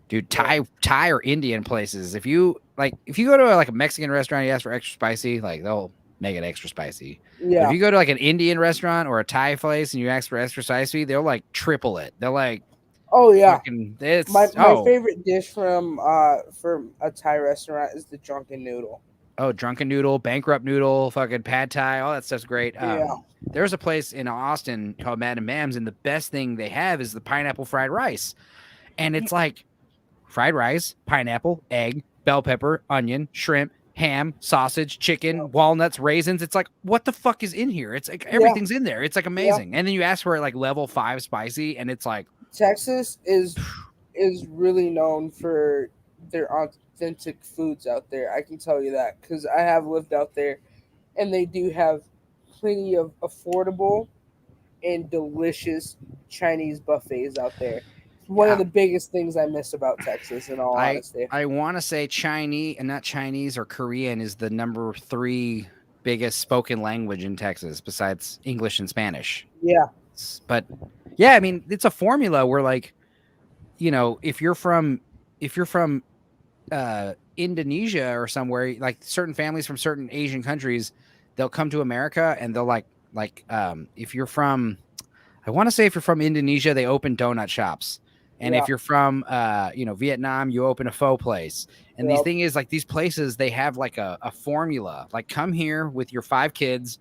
Dude, Thai or Indian places. If you go to like a Mexican restaurant, you ask for extra spicy, like they'll make it extra spicy. Yeah. But if you go to like an Indian restaurant or a Thai place and you ask for extra spicy, they'll like triple it. They're like, oh yeah. My oh. favorite dish from a Thai restaurant is the drunken noodle. Oh, drunken noodle, bankrupt noodle, fucking pad Thai, all that stuff's great. Yeah. There's a place in Austin called Madam Mam's, and the best thing they have is the pineapple fried rice. And it's like fried rice, pineapple, egg, bell pepper, onion, shrimp, ham, sausage, chicken, walnuts, raisins. It's like, what the fuck is in here? It's like everything's in there. It's like amazing. And then you ask for it like level 5 spicy, and it's like Texas is really known for their authentic foods out there. I can tell you that because I have lived out there, and they do have plenty of affordable and delicious Chinese buffets out there. One of the biggest things I miss about Texas, in all honesty. I want to say Chinese, and not Chinese or Korean, is the number 3 biggest spoken language in Texas, besides English and Spanish. Yeah. But yeah, I mean, it's a formula where, like, you know, if you're from Indonesia or somewhere, like certain families from certain Asian countries, they'll come to America and they'll like if you're from, I want to say if you're from Indonesia, they open donut shops. And if you're from, Vietnam, you open a pho place. And the thing is, like, these places, they have like a formula. Like, come here with your 5 kids,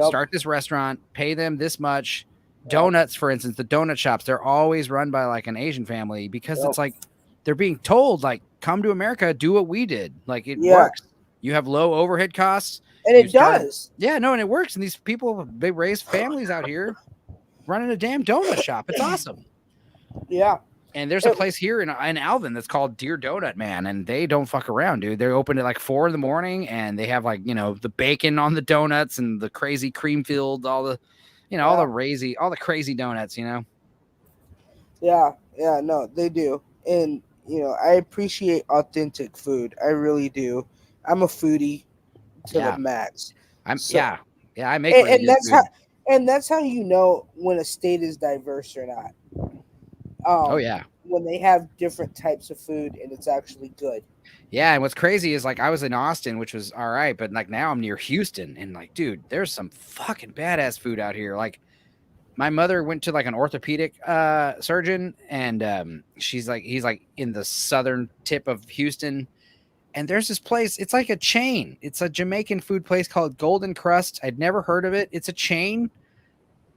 start this restaurant, pay them this much. Donuts, for instance, the donut shops, they're always run by like an Asian family because it's like they're being told, like, come to America, do what we did. Like, it works. You have low overhead costs. And it does. Yeah, no, and it works. And these people, they raise families out here running a damn donut shop. It's awesome. Yeah. And there's a place here in Alvin that's called Dear Donut Man, and they don't fuck around, dude. They're open at like 4 in the morning, and they have like, you know, the bacon on the donuts and the crazy cream filled, all the, you know, all the crazy donuts, you know. Yeah, no, they do, and you know, I appreciate authentic food. I really do. I'm a foodie to the max. I make really good food. And that's how you know when a state is diverse or not. When they have different types of food and it's actually good. Yeah, and what's crazy is like I was in Austin, which was all right, but like now I'm near Houston, and like, dude, there's some fucking badass food out here. Like, my mother went to like an orthopedic surgeon, and he's like in the southern tip of Houston, and there's this place. It's like a chain. It's a Jamaican food place called Golden Crust. I'd never heard of it. It's a chain,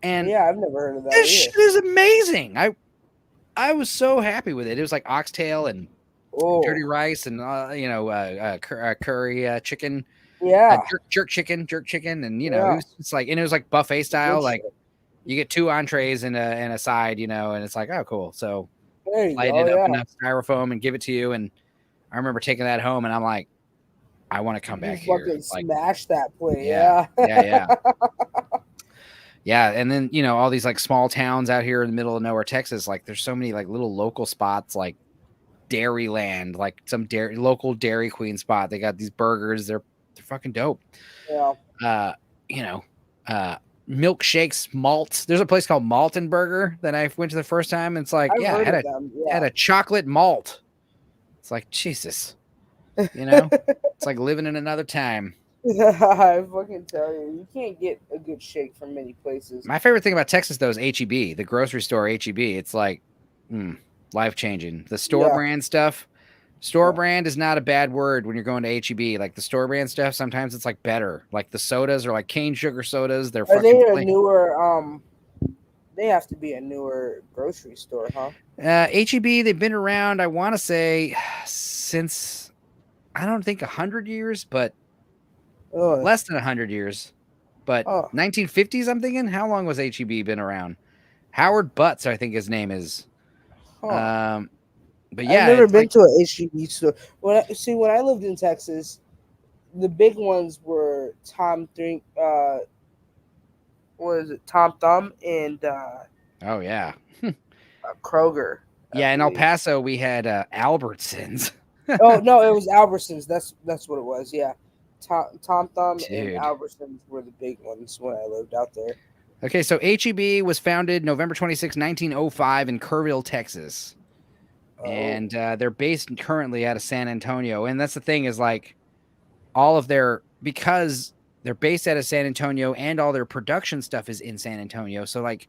and I've never heard of that. This shit is amazing. I was so happy with it. It was like oxtail and dirty rice and curry chicken. Yeah, jerk chicken, and you know, it was like buffet style. Like, you get 2 entrees and a side, you know, and it's like, oh, cool. So light it up in a styrofoam and give it to you. And I remember taking that home, and I'm like, I want to come back here. Fucking smash that place. Yeah. Yeah, and then, you know, all these like small towns out here in the middle of nowhere, Texas, like there's so many like little local spots like Dairyland, like some local Dairy Queen spot. They got these burgers. They're fucking dope. Yeah. Milkshakes, malt. There's a place called Malton Burger that I went to the first time. And it's like, I've heard of them. Yeah. had a chocolate malt. It's like, Jesus, it's like living in another time. I fucking tell you can't get a good shake from many places. My favorite thing about Texas, though, is HEB, the grocery store HEB. It's like life-changing. The store brand stuff, brand is not a bad word when you're going to HEB. Like the store brand stuff, sometimes it's like better. Like the sodas are like cane sugar sodas. They newer, they have to be a newer grocery store, huh? HEB, they've been around, I want to say, since, I don't think 100 years, but less than 100 years. But 1950s, I'm thinking. How long was HEB been around? Howard Butts, I think his name is. But yeah, I've never been to an HEB store. When I lived in Texas, the big ones were Tom Thumb and Kroger. Yeah, in El Paso we had Albertsons. Oh no, it was Albertsons. That's what it was. Yeah, Tom Thumb and Albertsons were the big ones when I lived out there. Okay, so HEB was founded November 26, 1905 in Kerrville, Texas. And they're based currently out of San Antonio. And that's the thing is like because they're based out of San Antonio and all their production stuff is in San Antonio. So like,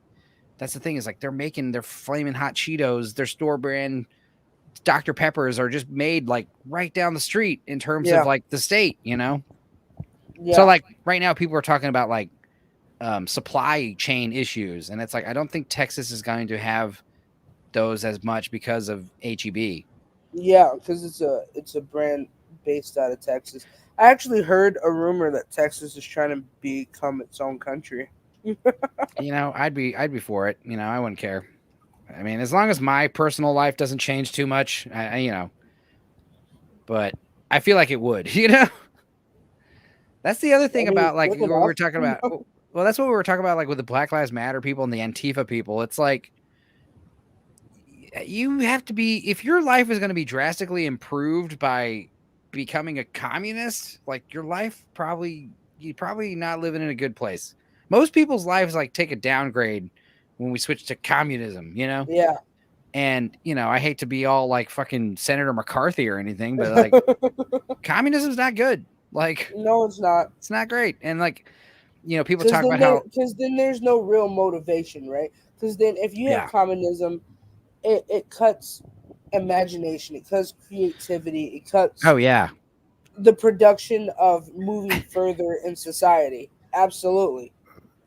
that's the thing is like they're making their flaming hot Cheetos, their store brand Dr. Peppers are just made like right down the street in terms of like the state, Yeah. So like right now people are talking about like supply chain issues. And it's like, I don't think Texas is going to have those as much because of HEB. Yeah, because it's a brand based out of Texas. I actually heard a rumor that Texas is trying to become its own country. I'd be for it. I wouldn't care. I mean, as long as my personal life doesn't change too much, but I feel like it would, That's the other thing about like what we were talking about. Well, that's what we were talking about, like with the Black Lives Matter people and the Antifa people. It's like, you have to be, if your life is going to be drastically improved by becoming a communist, like your life you're probably not living in a good place. Most people's lives like take a downgrade when we switch to communism, Yeah. And, I hate to be all like fucking Senator McCarthy or anything, but like communism's not good. Like, no, it's not. It's not great. And like, people talk about because then there's no real motivation, right? Because then if you have communism, it cuts imagination, it cuts creativity, it cuts the production of moving further in society. Absolutely.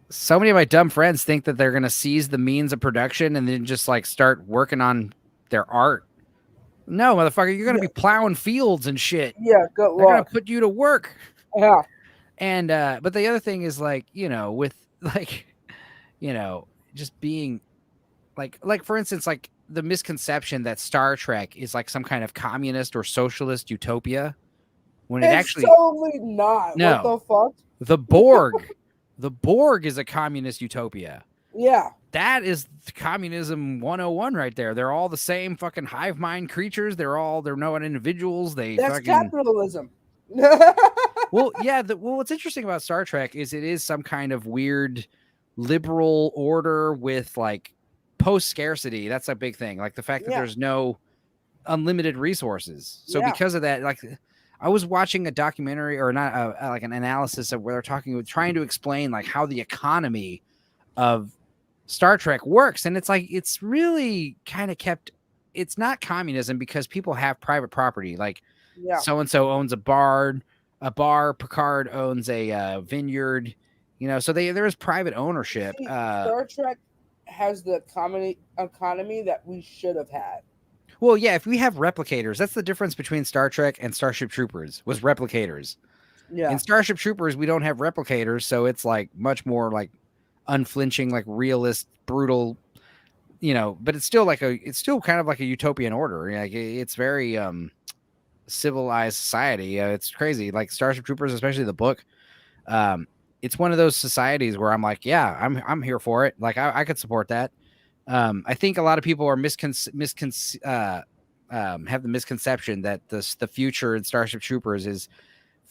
So many of my dumb friends think that they're going to seize the means of production and then just like start working on their art. No, motherfucker, you're going to be plowing fields and shit. Yeah, good luck. They're going to put you to work. Yeah. And but the other thing is like, with like, just being like for instance, like the misconception that Star Trek is like some kind of communist or socialist utopia when it's actually totally not. No. What the fuck? The Borg is a communist utopia. Yeah. That is communism 101 right there. They're all the same fucking hive mind creatures. They're no individuals. That's capitalism. Well, yeah. What's interesting about Star Trek is it is some kind of weird liberal order with like post scarcity. That's a big thing. Like the fact that there's no unlimited resources. So because of that, like I was watching a documentary or not like an analysis of where they're trying to explain like how the economy of Star Trek works. And it's like, it's really kind of it's not communism because people have private property. Like so-and-so owns a bar, Picard owns a vineyard, so there is private ownership. Star Trek has the economy that we should have had. Well, yeah, if we have replicators, that's the difference between Star Trek and Starship Troopers was replicators. Yeah. In Starship Troopers, we don't have replicators, so it's like much more like unflinching, like realist, brutal, but it's still kind of like a utopian order. Like it's very civilized society. It's crazy. Like Starship Troopers, especially the book. It's one of those societies where I'm like, yeah, I'm here for it. Like I could support that. I think a lot of people are have the misconception that the future in Starship Troopers is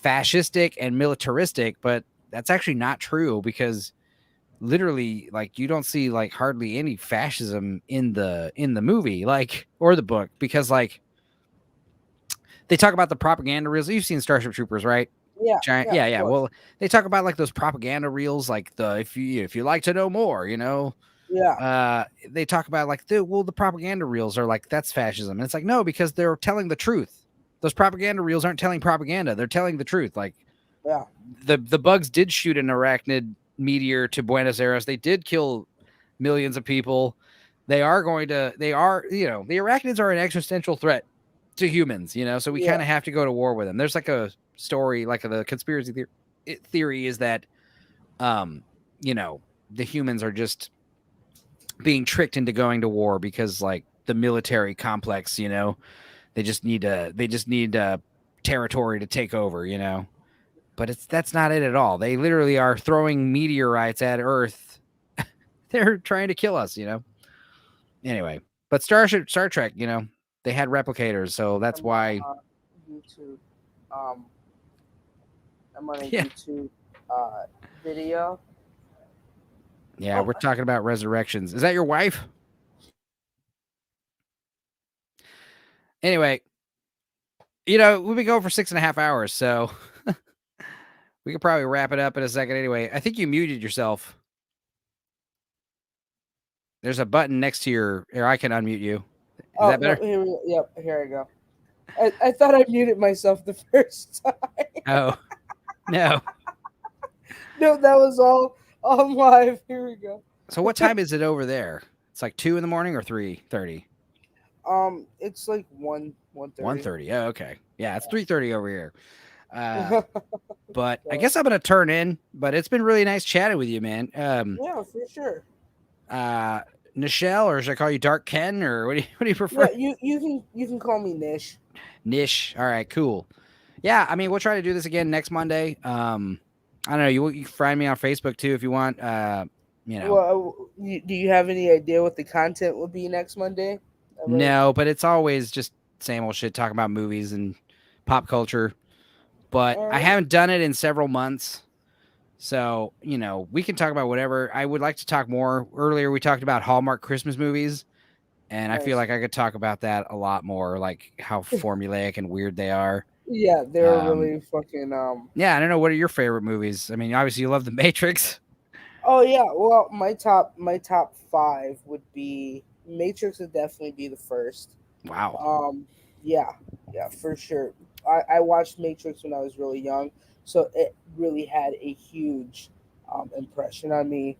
fascistic and militaristic, but that's actually not true, because literally, like, you don't see like hardly any fascism in the movie, like, or the book, because like they talk about the propaganda reels. You've seen Starship Troopers, right? Yeah. Giant, yeah. Well, they talk about like those propaganda reels, like the if you like to know more, they talk about like the propaganda reels are like, that's fascism, and it's like, no, because they're telling the truth. Those propaganda reels aren't telling propaganda; they're telling the truth. Like, the bugs did shoot an arachnid meteor to Buenos Aires. They did kill millions of people. The arachnids are an existential threat to humans, so we kind of have to go to war with them. There's like a story, like the conspiracy theory is that, the humans are just being tricked into going to war because like the military complex, they just need territory to take over, but that's not it at all. They literally are throwing meteorites at Earth. They're trying to kill us, Anyway, but Star Trek, they had replicators, so that's why. YouTube. I'm on a Yeah. YouTube video. Yeah, we're talking about Resurrections. Is that your wife? Anyway, we've been going for 6.5 hours, so we could probably wrap it up in a second. Anyway, I think you muted yourself. There's a button next to your. Here, I can unmute you. Is that better? No, here I go. I thought I muted myself the first time. Oh, no. No, that was all on live. Here we go. So what time is it over there? It's like 2 a.m. or 3:30? It's like 1:30. 1:30. Oh, okay. Yeah, it's 3:30 over here. But I guess I'm gonna turn in. But it's been really nice chatting with you, man. Yeah, for sure. Nichelle, or should I call you Dark Ken, or what do you prefer? Yeah, you can call me Nish. Nish. All right, cool. Yeah, I mean, we'll try to do this again next Monday. I don't know. You can find me on Facebook too if you want. Well, do you have any idea what the content will be next Monday? No, but it's always just same old shit, talking about movies and pop culture. But I haven't done it in several months. So, we can talk about whatever. I would like to talk more. Earlier, we talked about Hallmark Christmas movies. And I feel like I could talk about that a lot more, like how formulaic and weird they are. Yeah, they're really fucking. Yeah, I don't know. What are your favorite movies? I mean, obviously you love The Matrix. Oh yeah, well, my top 5 would be Matrix. Would definitely be the first. Wow. Yeah, for sure. I watched Matrix when I was really young, so it really had a huge impression on me.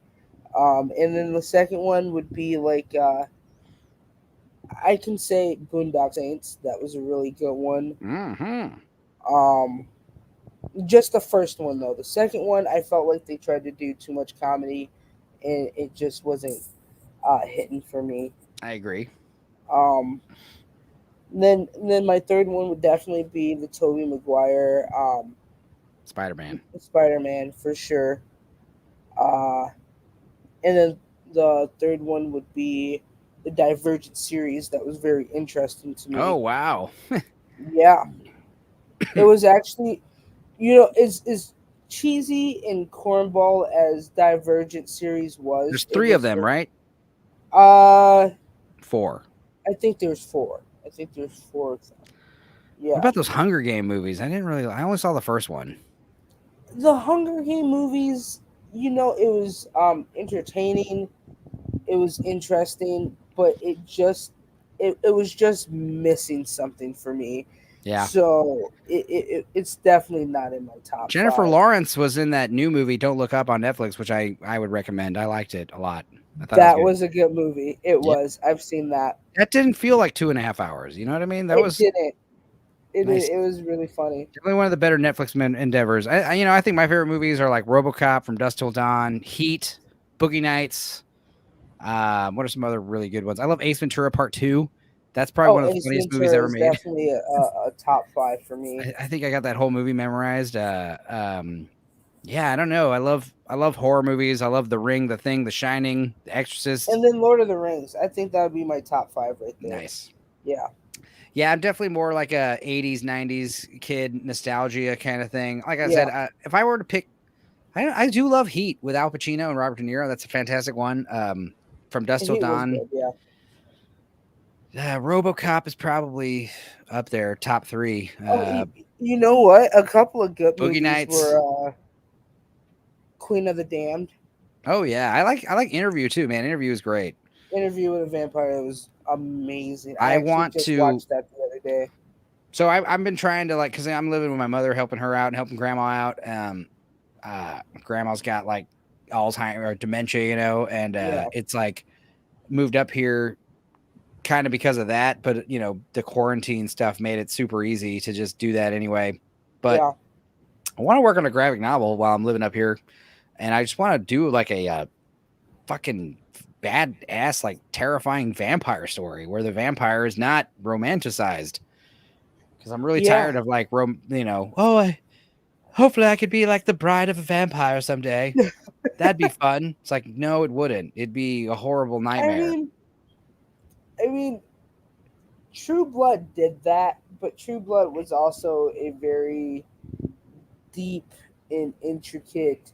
And then the second one would be like I can say Boondock Saints. That was a really good one. Mm-hmm. Just the first one though. The second one, I felt like they tried to do too much comedy, and it just wasn't hitting for me. I agree. Then my third one would definitely be the Tobey Maguire Spider-Man. Spider-Man for sure. And then the third one would be the Divergent series. That was very interesting to me. Oh wow. Yeah. It was actually, as cheesy and cornball as Divergent series was. There's 3 of them, right? 4. I think there's 4. I think there's 4 of them. Yeah. What about those Hunger Game movies? I only saw the first one. The Hunger Game movies, it was entertaining. It was interesting, but it was just missing something for me. Yeah. So it's definitely not in my top. Jennifer 5. Lawrence was in that new movie Don't Look Up on Netflix, which I would recommend. I liked it a lot. That was a good movie. It was. I've seen that. That didn't feel like 2.5 hours. You know what I mean? That didn't. Nice. It was really funny. Definitely one of the better Netflix endeavors. I think my favorite movies are like RoboCop, From Dusk Till Dawn, Heat, Boogie Nights. What are some other really good ones? I love Ace Ventura Part 2. That's probably one of the funniest movies ever made. Definitely a top 5 for me. I think I got that whole movie memorized. Yeah, I don't know. I love horror movies. I love The Ring, The Thing, The Shining, The Exorcist, and then Lord of the Rings. I think that would be my top 5 right there. Nice. Yeah. Yeah, I'm definitely more like a 80s, 90s kid, nostalgia kind of thing. Like I Yeah. said, if I were to pick, I do love Heat with Al Pacino and Robert De Niro. That's a fantastic one. From Dusk Till He was Dawn. good, yeah. RoboCop is probably up there, top 3. You know what? A couple of good Boogie movies Nights. were Queen of the Damned. Oh yeah, I like Interview too, man. Interview is great. Interview with a Vampire was amazing. I actually want just to watch that the other day. So I've been trying to because I'm living with my mother, helping her out and helping grandma out. Grandma's got like Alzheimer's or dementia, and it's like moved up here kind of because of that. But the quarantine stuff made it super easy to just do that anyway. But I want to work on a graphic novel while I'm living up here, and I just want to do like a fucking badass, like terrifying vampire story where the vampire is not romanticized. Because I'm really tired of like, hopefully I could be like the bride of a vampire someday. That'd be fun. It's like, no, it wouldn't. It'd be a horrible nightmare. I mean, True Blood did that, but True Blood was also a very deep and intricate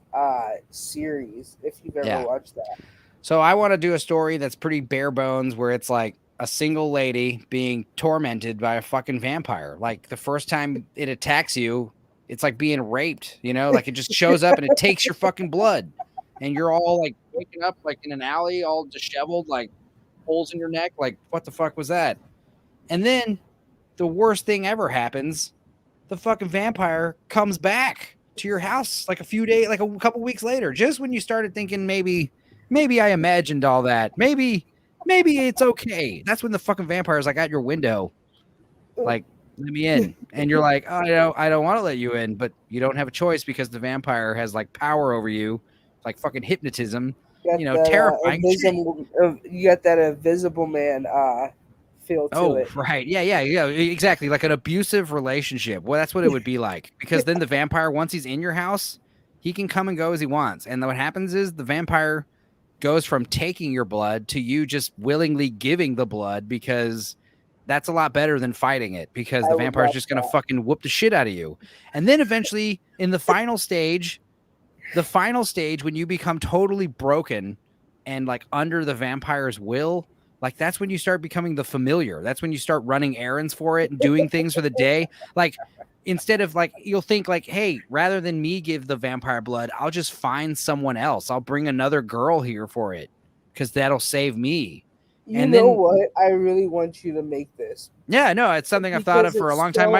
series, if you've ever watched that. So I want to do a story that's pretty bare bones where it's like a single lady being tormented by a fucking vampire. Like the first time it attacks you, it's like being raped, like it just shows up and it takes your fucking blood and you're all like waking up like in an alley, all disheveled, like holes in your neck. Like what the fuck was that? And then the worst thing ever happens. The fucking vampire comes back to your house like a couple weeks later, just when you started thinking maybe I imagined all that. Maybe it's okay. That's when the fucking vampire's like at your window. Like, let me in. And you're like, oh, I don't want to let you in, but you don't have a choice because the vampire has like power over you, like fucking hypnotism, terrifying. You got that Invisible Man feel to it. Right. Yeah, exactly. Like an abusive relationship. Well, that's what it would be like. Because then the vampire, once he's in your house, he can come and go as he wants. And what happens is the vampire goes from taking your blood to you just willingly giving the blood, because that's a lot better than fighting it, because the vampire is just going to fucking whoop the shit out of you. And then eventually in the final stage, when you become totally broken and like under the vampire's will, like that's when you start becoming the familiar. That's when you start running errands for it and doing things for the day. Like instead of like, you'll think like, hey, rather than me give the vampire blood, I'll just find someone else. I'll bring another girl here for it because that'll save me. You know what? I really want you to make this. Yeah, no, it's something I've thought of for a long time.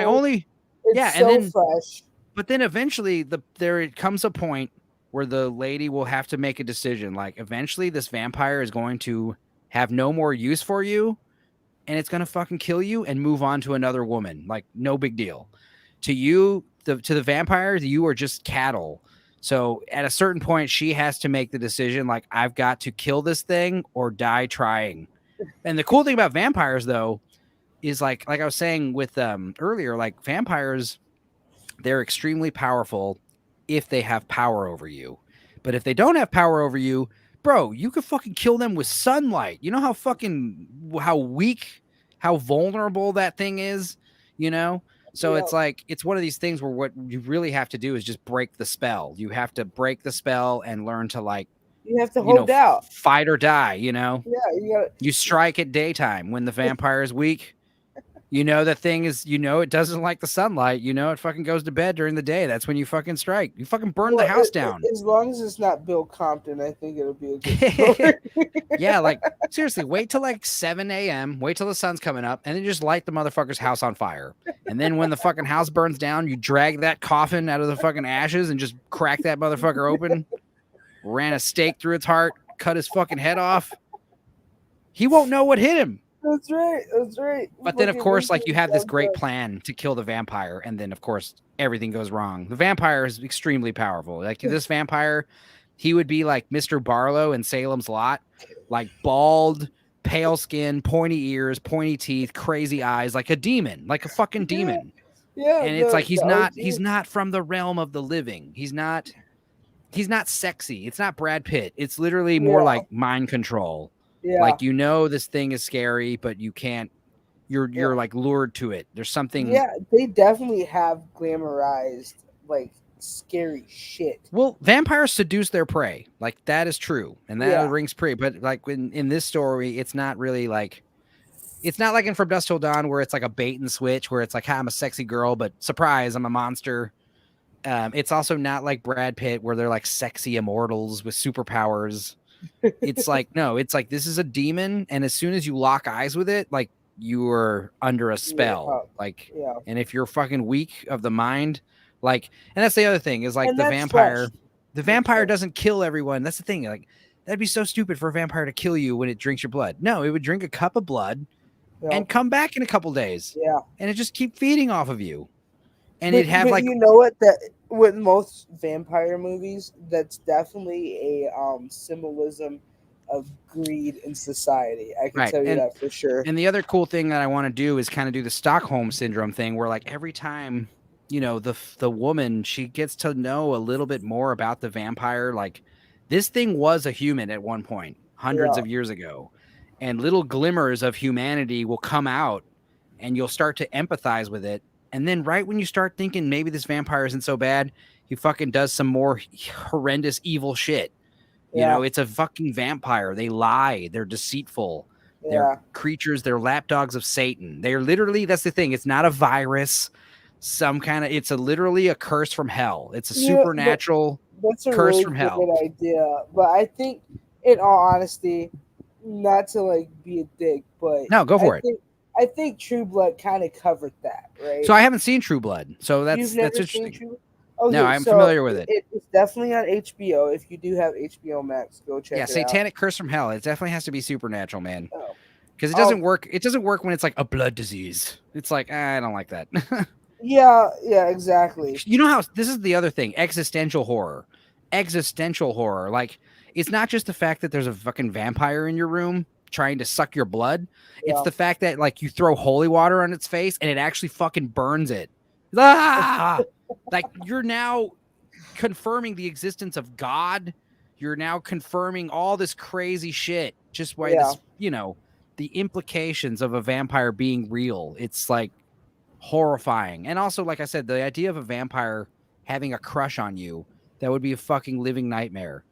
Fresh. But then eventually there comes a point where the lady will have to make a decision. Like eventually this vampire is going to have no more use for you and it's going to fucking kill you and move on to another woman. Like no big deal. To you, to the vampire, you are just cattle. So at a certain point, she has to make the decision, like, I've got to kill this thing or die trying. And the cool thing about vampires, though, is like I was saying with earlier, like vampires, they're extremely powerful if they have power over you. But if they don't have power over you, bro, you could fucking kill them with sunlight. You know how weak, how vulnerable that thing is, So it's like, it's one of these things where what you really have to do is just break the spell. You have to break the spell and learn to like, you have to hold out, fight or die, Yeah, you strike at daytime when the vampire is weak. The thing is, it doesn't like the sunlight, it fucking goes to bed during the day. That's when you fucking strike. You fucking burn the house down. As long as it's not Bill Compton, I think it'll be a good story. Yeah, like seriously, wait till like 7 a.m. Wait till the sun's coming up, and then just light the motherfucker's house on fire. And then when the fucking house burns down, you drag that coffin out of the fucking ashes and just crack that motherfucker open. Ran a stake through its heart, cut his fucking head off. He won't know what hit him. That's right. But then, of course, like you have this great plan to kill the vampire, and then, of course, everything goes wrong. The vampire is extremely powerful. Like this vampire, he would be like Mr. Barlow in Salem's Lot, like bald, pale skin, pointy ears, pointy teeth, crazy eyes, like a demon, like a fucking demon. Yeah, and it's like he's not from the realm of the living. He's not sexy. It's not Brad Pitt. It's literally more like mind control. Yeah. Like, this thing is scary, but you can't you're like lured to it. There's something. Yeah, they definitely have glamorized like scary shit. Well, vampires seduce their prey. Like that is true, and that rings true. But like in this story, it's not really like. It's not like in From Dusk Till Dawn where it's like a bait and switch where it's like, I'm a sexy girl, but surprise, I'm a monster. It's also not like Brad Pitt where they're like sexy immortals with superpowers. It's like, no, it's like this is a demon. And as soon as you lock eyes with it, like you are under a spell. And if you're fucking weak of the mind, like, and that's the other thing is like And the that's vampire, fresh. the vampire doesn't kill everyone. That's the thing. Like, that'd be so stupid for a vampire to kill you when it drinks your blood. No, it would drink a cup of blood. And come back in a couple days. Yeah. And it just keep feeding off of you. And but, it'd have like you know what, that with most vampire movies, that's definitely a symbolism of greed in society. I can tell you that for sure. And the other cool thing that I want to do is kind of do the Stockholm syndrome thing where like every time, you know, the woman, she gets to know a little bit more about the vampire. Like this thing was a human at one point, hundreds of years ago. And little glimmers of humanity will come out and you'll start to empathize with it. And then right when you start thinking maybe this vampire isn't so bad, he fucking does some more horrendous evil shit. You know, it's a fucking vampire. They lie. They're deceitful. They're creatures. They're lapdogs of Satan. They're literally, that's the thing. It's not a virus. It's literally a curse from hell. It's a supernatural that's a curse really from hell. Good idea. But I think, in all honesty, not to like be a dick, but no, go for it. I think True Blood kind of covered that, right? So I haven't seen True Blood, so that's interesting. No, I'm familiar with it. It's definitely on HBO. If you do have HBO Max, go check it out. Yeah, Satanic Curse from Hell. It definitely has to be supernatural, man. Because it doesn't work. It doesn't work when it's like a blood disease. It's like I don't like that. yeah, exactly. You know how this is the other thing? Existential horror. Like. It's not just the fact that there's a fucking vampire in your room trying to suck your blood. Yeah. It's the fact that like you throw holy water on its face and it actually fucking burns it. Ah! Like you're now confirming the existence of God. You're now confirming all this crazy shit just by this, you know, the implications of a vampire being real. It's like horrifying. And also, like I said, the idea of a vampire having a crush on you, that would be a fucking living nightmare.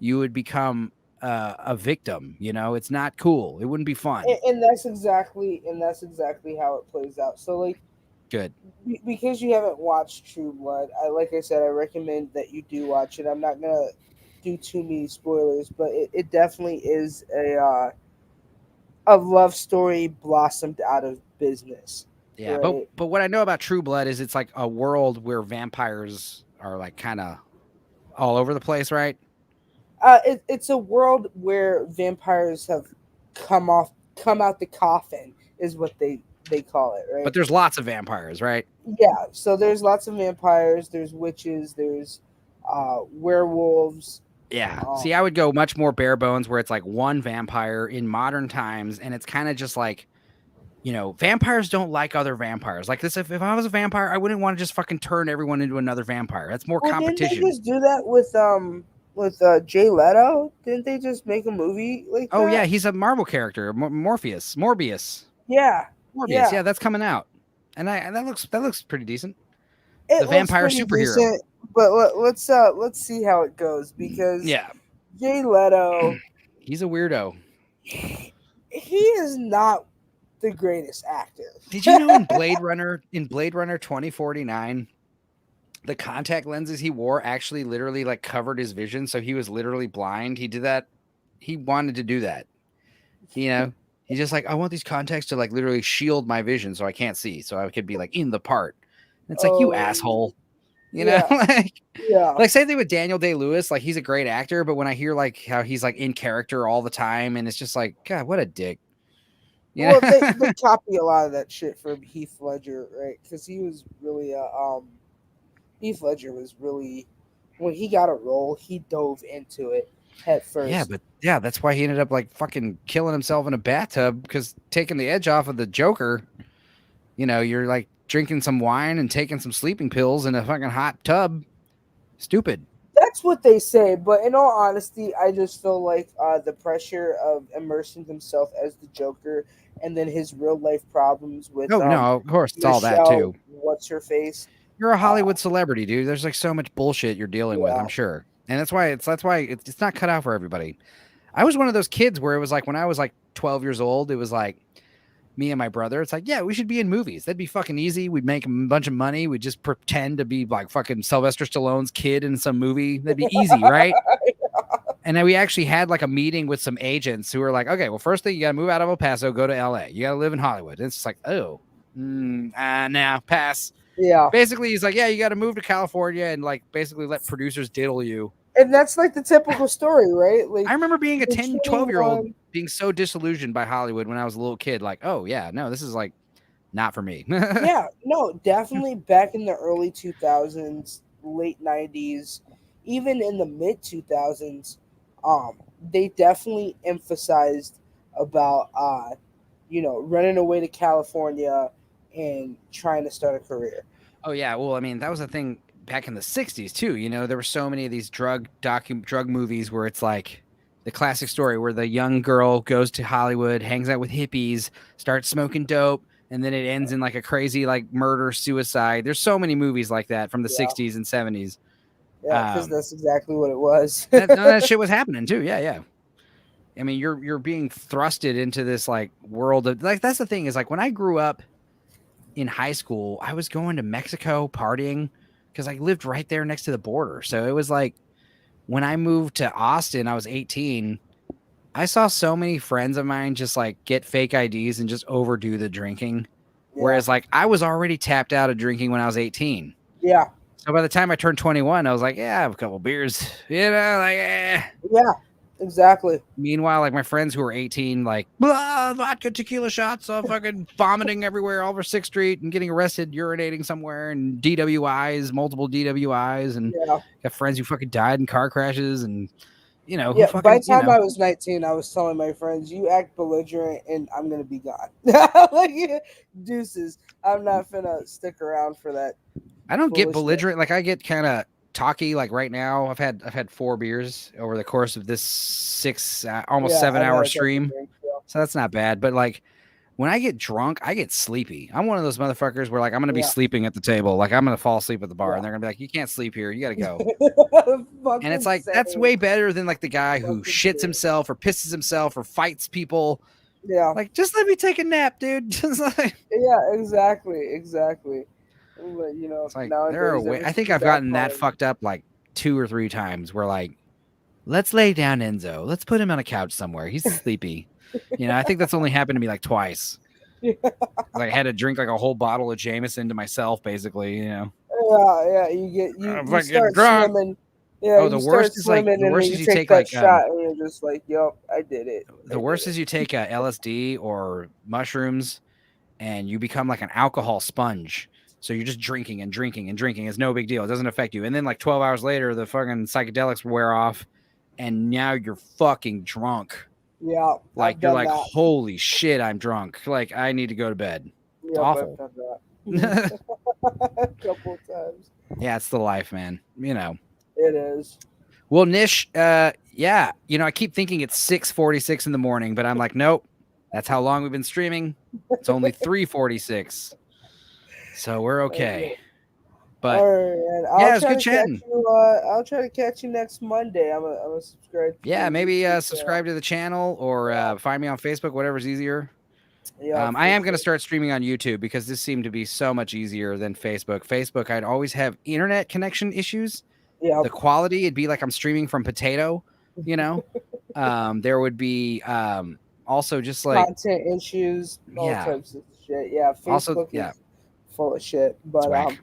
You would become a victim, you know. It's not cool. It wouldn't be fun. And that's exactly how it plays out. So like, good. Because you haven't watched True Blood, like I said, I recommend that you do watch it. I'm not gonna do too many spoilers, but it definitely is a love story blossomed out of business. Yeah, right? but what I know about True Blood is it's like a world where vampires are like kind of all over the place, right? It's a world where vampires have come out the coffin, is what they call it, right? But there's lots of vampires, right? Yeah, so there's lots of vampires, there's witches, there's werewolves. Yeah. See, I would go much more bare bones where it's like one vampire in modern times, and it's kind of just like, you know, vampires don't like other vampires. Like this, if I was a vampire, I wouldn't want to just fucking turn everyone into another vampire. That's more competition. Didn't they just do that with Jay Leto? Didn't they just make a movie like that? Oh yeah, he's a Marvel character, Morbius. Yeah, Morbius. Yeah, that's coming out, and that looks pretty decent. The vampire superhero. Decent, but let's see how it goes, because Jay Leto, he's a weirdo. He is not the greatest actor. Did you know in Blade Runner 2049? The contact lenses he wore actually literally like covered his vision. So he was literally blind. He did that. He wanted to do that. You know, he's just like, I want these contacts to like literally shield my vision so I can't see. So I could be like in the part. And it's like, you asshole. You know, like same thing with Daniel Day-Lewis. Like he's a great actor, but when I hear like how he's like in character all the time, and it's just like, God, what a dick. Yeah. Well, they copy a lot of that shit from Heath Ledger, right? Because he was really Heath Ledger was really, when he got a role, he dove into it head first. Yeah, but that's why he ended up like fucking killing himself in a bathtub, because taking the edge off of the Joker, you know, you're like drinking some wine and taking some sleeping pills in a fucking hot tub. Stupid. That's what they say, but in all honesty, I just feel like the pressure of immersing himself as the Joker, and then his real life problems with Oh no, of course it's all that Michelle, too. what's her face? You're a Hollywood celebrity, dude. There's like so much bullshit you're dealing with, I'm sure. And that's why it's not cut out for everybody. I was one of those kids where it was like when I was like 12 years old, it was like me and my brother. It's like, yeah, we should be in movies. That'd be fucking easy. We'd make a bunch of money. We'd just pretend to be like fucking Sylvester Stallone's kid in some movie. That'd be easy, right? And then we actually had like a meeting with some agents who were like, okay, well, first thing you got to move out of El Paso, go to LA. You got to live in Hollywood. And it's just like, oh, nah, pass. Yeah. Basically, he's like, yeah, you got to move to California and like basically let producers diddle you. And that's like the typical story, right? Like I remember being a 10, 12-year-old being so disillusioned by Hollywood when I was a little kid. Like, oh, yeah, no, this is like not for me. Yeah, no, definitely back in the early 2000s, late 90s, even in the mid 2000s, they definitely emphasized about, running away to California and trying to start a career. Oh, yeah. Well, I mean, that was the thing back in the 60s, too. You know, there were so many of these drug movies where it's like the classic story where the young girl goes to Hollywood, hangs out with hippies, starts smoking dope, and then it ends in like a crazy like murder, suicide. There's so many movies like that from the 60s and 70s. Yeah, because that's exactly what it was. that shit was happening, too. Yeah. I mean, you're being thrusted into this like world of like that's the thing is like when I grew up in high school, I was going to Mexico partying because I lived right there next to the border. So it was like when I moved to Austin, I was 18. I saw so many friends of mine just like get fake IDs and just overdo the drinking. Yeah. Whereas like I was already tapped out of drinking when I was 18. Yeah. So by the time I turned 21, I was like, yeah, I have a couple beers, Yeah. Exactly. Meanwhile, like my friends who were 18, like vodka, tequila shots, fucking vomiting everywhere all over 6th Street and getting arrested, urinating somewhere, and DWIs, multiple DWIs, and got friends who fucking died in car crashes, and by the time I was 19, I was telling my friends, "You act belligerent, and I'm gonna be gone." Like deuces. I'm not finna stick around for that. I don't get belligerent. Like I get kind of talky. Like right now, I've had 4 beers over the course of this almost 7-hour stream, so that's not bad. But like when I get drunk, I get sleepy. I'm one of those motherfuckers where like I'm gonna be sleeping at the table, like I'm gonna fall asleep at the bar, and they're gonna be like, "You can't sleep here. You gotta go." And it's like that's way better than like the guy who shits himself or pisses himself or fights people. Yeah, like just let me take a nap, dude. Just like exactly. But, it's like there are I think I've gotten that fucked up like 2 or 3 times where like, let's lay down Enzo. Let's put him on a couch somewhere. He's sleepy. I think that's only happened to me like twice. Like I had to drink like a whole bottle of Jameson to myself, basically. Yeah. You start drunk. Swimming. Yeah. Oh, the worst is like you take that like shot and you're just like, "Yep, I did it." The worst is you take LSD or mushrooms, and you become like an alcohol sponge. So you're just drinking and drinking and drinking. It's no big deal. It doesn't affect you. And then like 12 hours later, the fucking psychedelics wear off, and now you're fucking drunk. Yeah. Like you're like, holy shit, I'm drunk. Like I need to go to bed. It's awful. I've done that. A couple of times. Yeah, it's the life, man. It is. Well, Nish, I keep thinking it's 6:46 in the morning, but I'm like, nope. That's how long we've been streaming. It's only 3:46. So we're okay. But right, it's good chatting. I'll try to catch you next Monday. I'm a subscribe. Yeah, maybe subscribe to the channel or find me on Facebook, whatever's easier. Yeah, I am going to start streaming on YouTube because this seemed to be so much easier than Facebook. Facebook, I'd always have internet connection issues. Yeah. The quality, it'd be like I'm streaming from Potato, there would be also just like content issues, all types of shit. Yeah, Facebook is full of shit. But whack.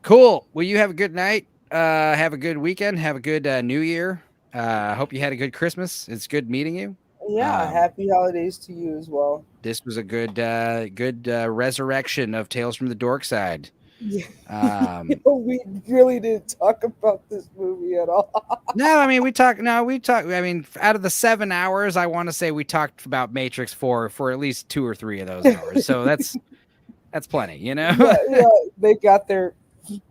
Cool. Well, you have a good night. Have a good weekend. Have a good New Year. Hope you had a good Christmas. It's good meeting you. Yeah, happy holidays to you as well. This was a good resurrection of Tales from the Dorkside. We really didn't talk about this movie at all. No, I mean we talked. I mean, out of the 7 hours, I want to say we talked about Matrix for at least 2 or 3 of those hours. So that's plenty, Yeah, they got their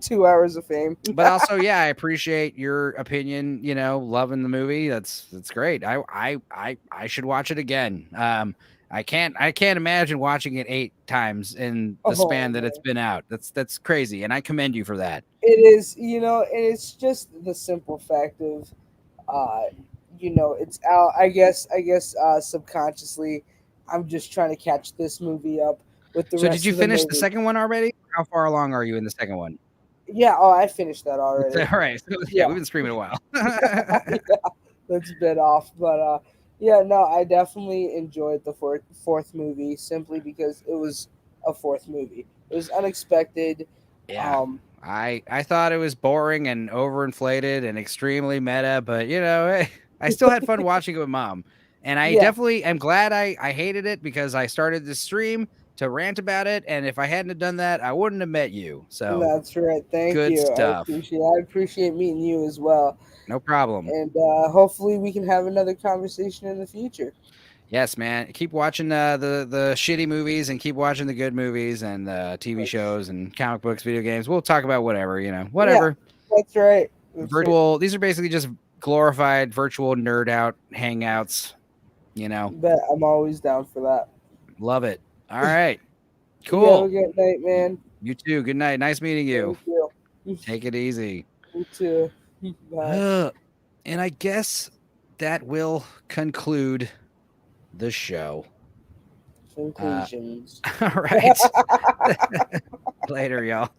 2 hours of fame. But also, yeah, I appreciate your opinion. You know, loving the movie. That's great. I should watch it again. I can't imagine watching it 8 times in the span that it's been out. That's crazy, and I commend you for that. It is, you know, and it's just the simple fact of, you know, it's out. I guess, subconsciously, I'm just trying to catch this movie up with the So, rest. did you of the finish movie. the second one already? How far along are you in the second one? Yeah. Oh, I finished that already. All right. So, yeah, we've been streaming a while. Yeah, that's a bit off, but yeah, no, I definitely enjoyed the fourth movie simply because it was a fourth movie. It was unexpected. Yeah. I thought it was boring and overinflated and extremely meta, but you know, I still had fun watching it with Mom. And I definitely am glad I hated it because I started the stream to rant about it, and if I hadn't have done that, I wouldn't have met you. So that's right. Thank good you. stuff. I appreciate meeting you as well. No problem. And hopefully we can have another conversation in the future. Yes, man. Keep watching the shitty movies and keep watching the good movies and TV shows and comic books, video games. We'll talk about whatever, you know, whatever. Yeah, that's right. Virtual. These are basically just glorified virtual nerd out hangouts. You know. But I'm always down for that. Love it. All right. Cool. You have a good night, man. You too. Good night. Nice meeting you. Thank you. Take it easy. You too. Bye. And I guess that will conclude the show. Conclusions. All right. Later, y'all.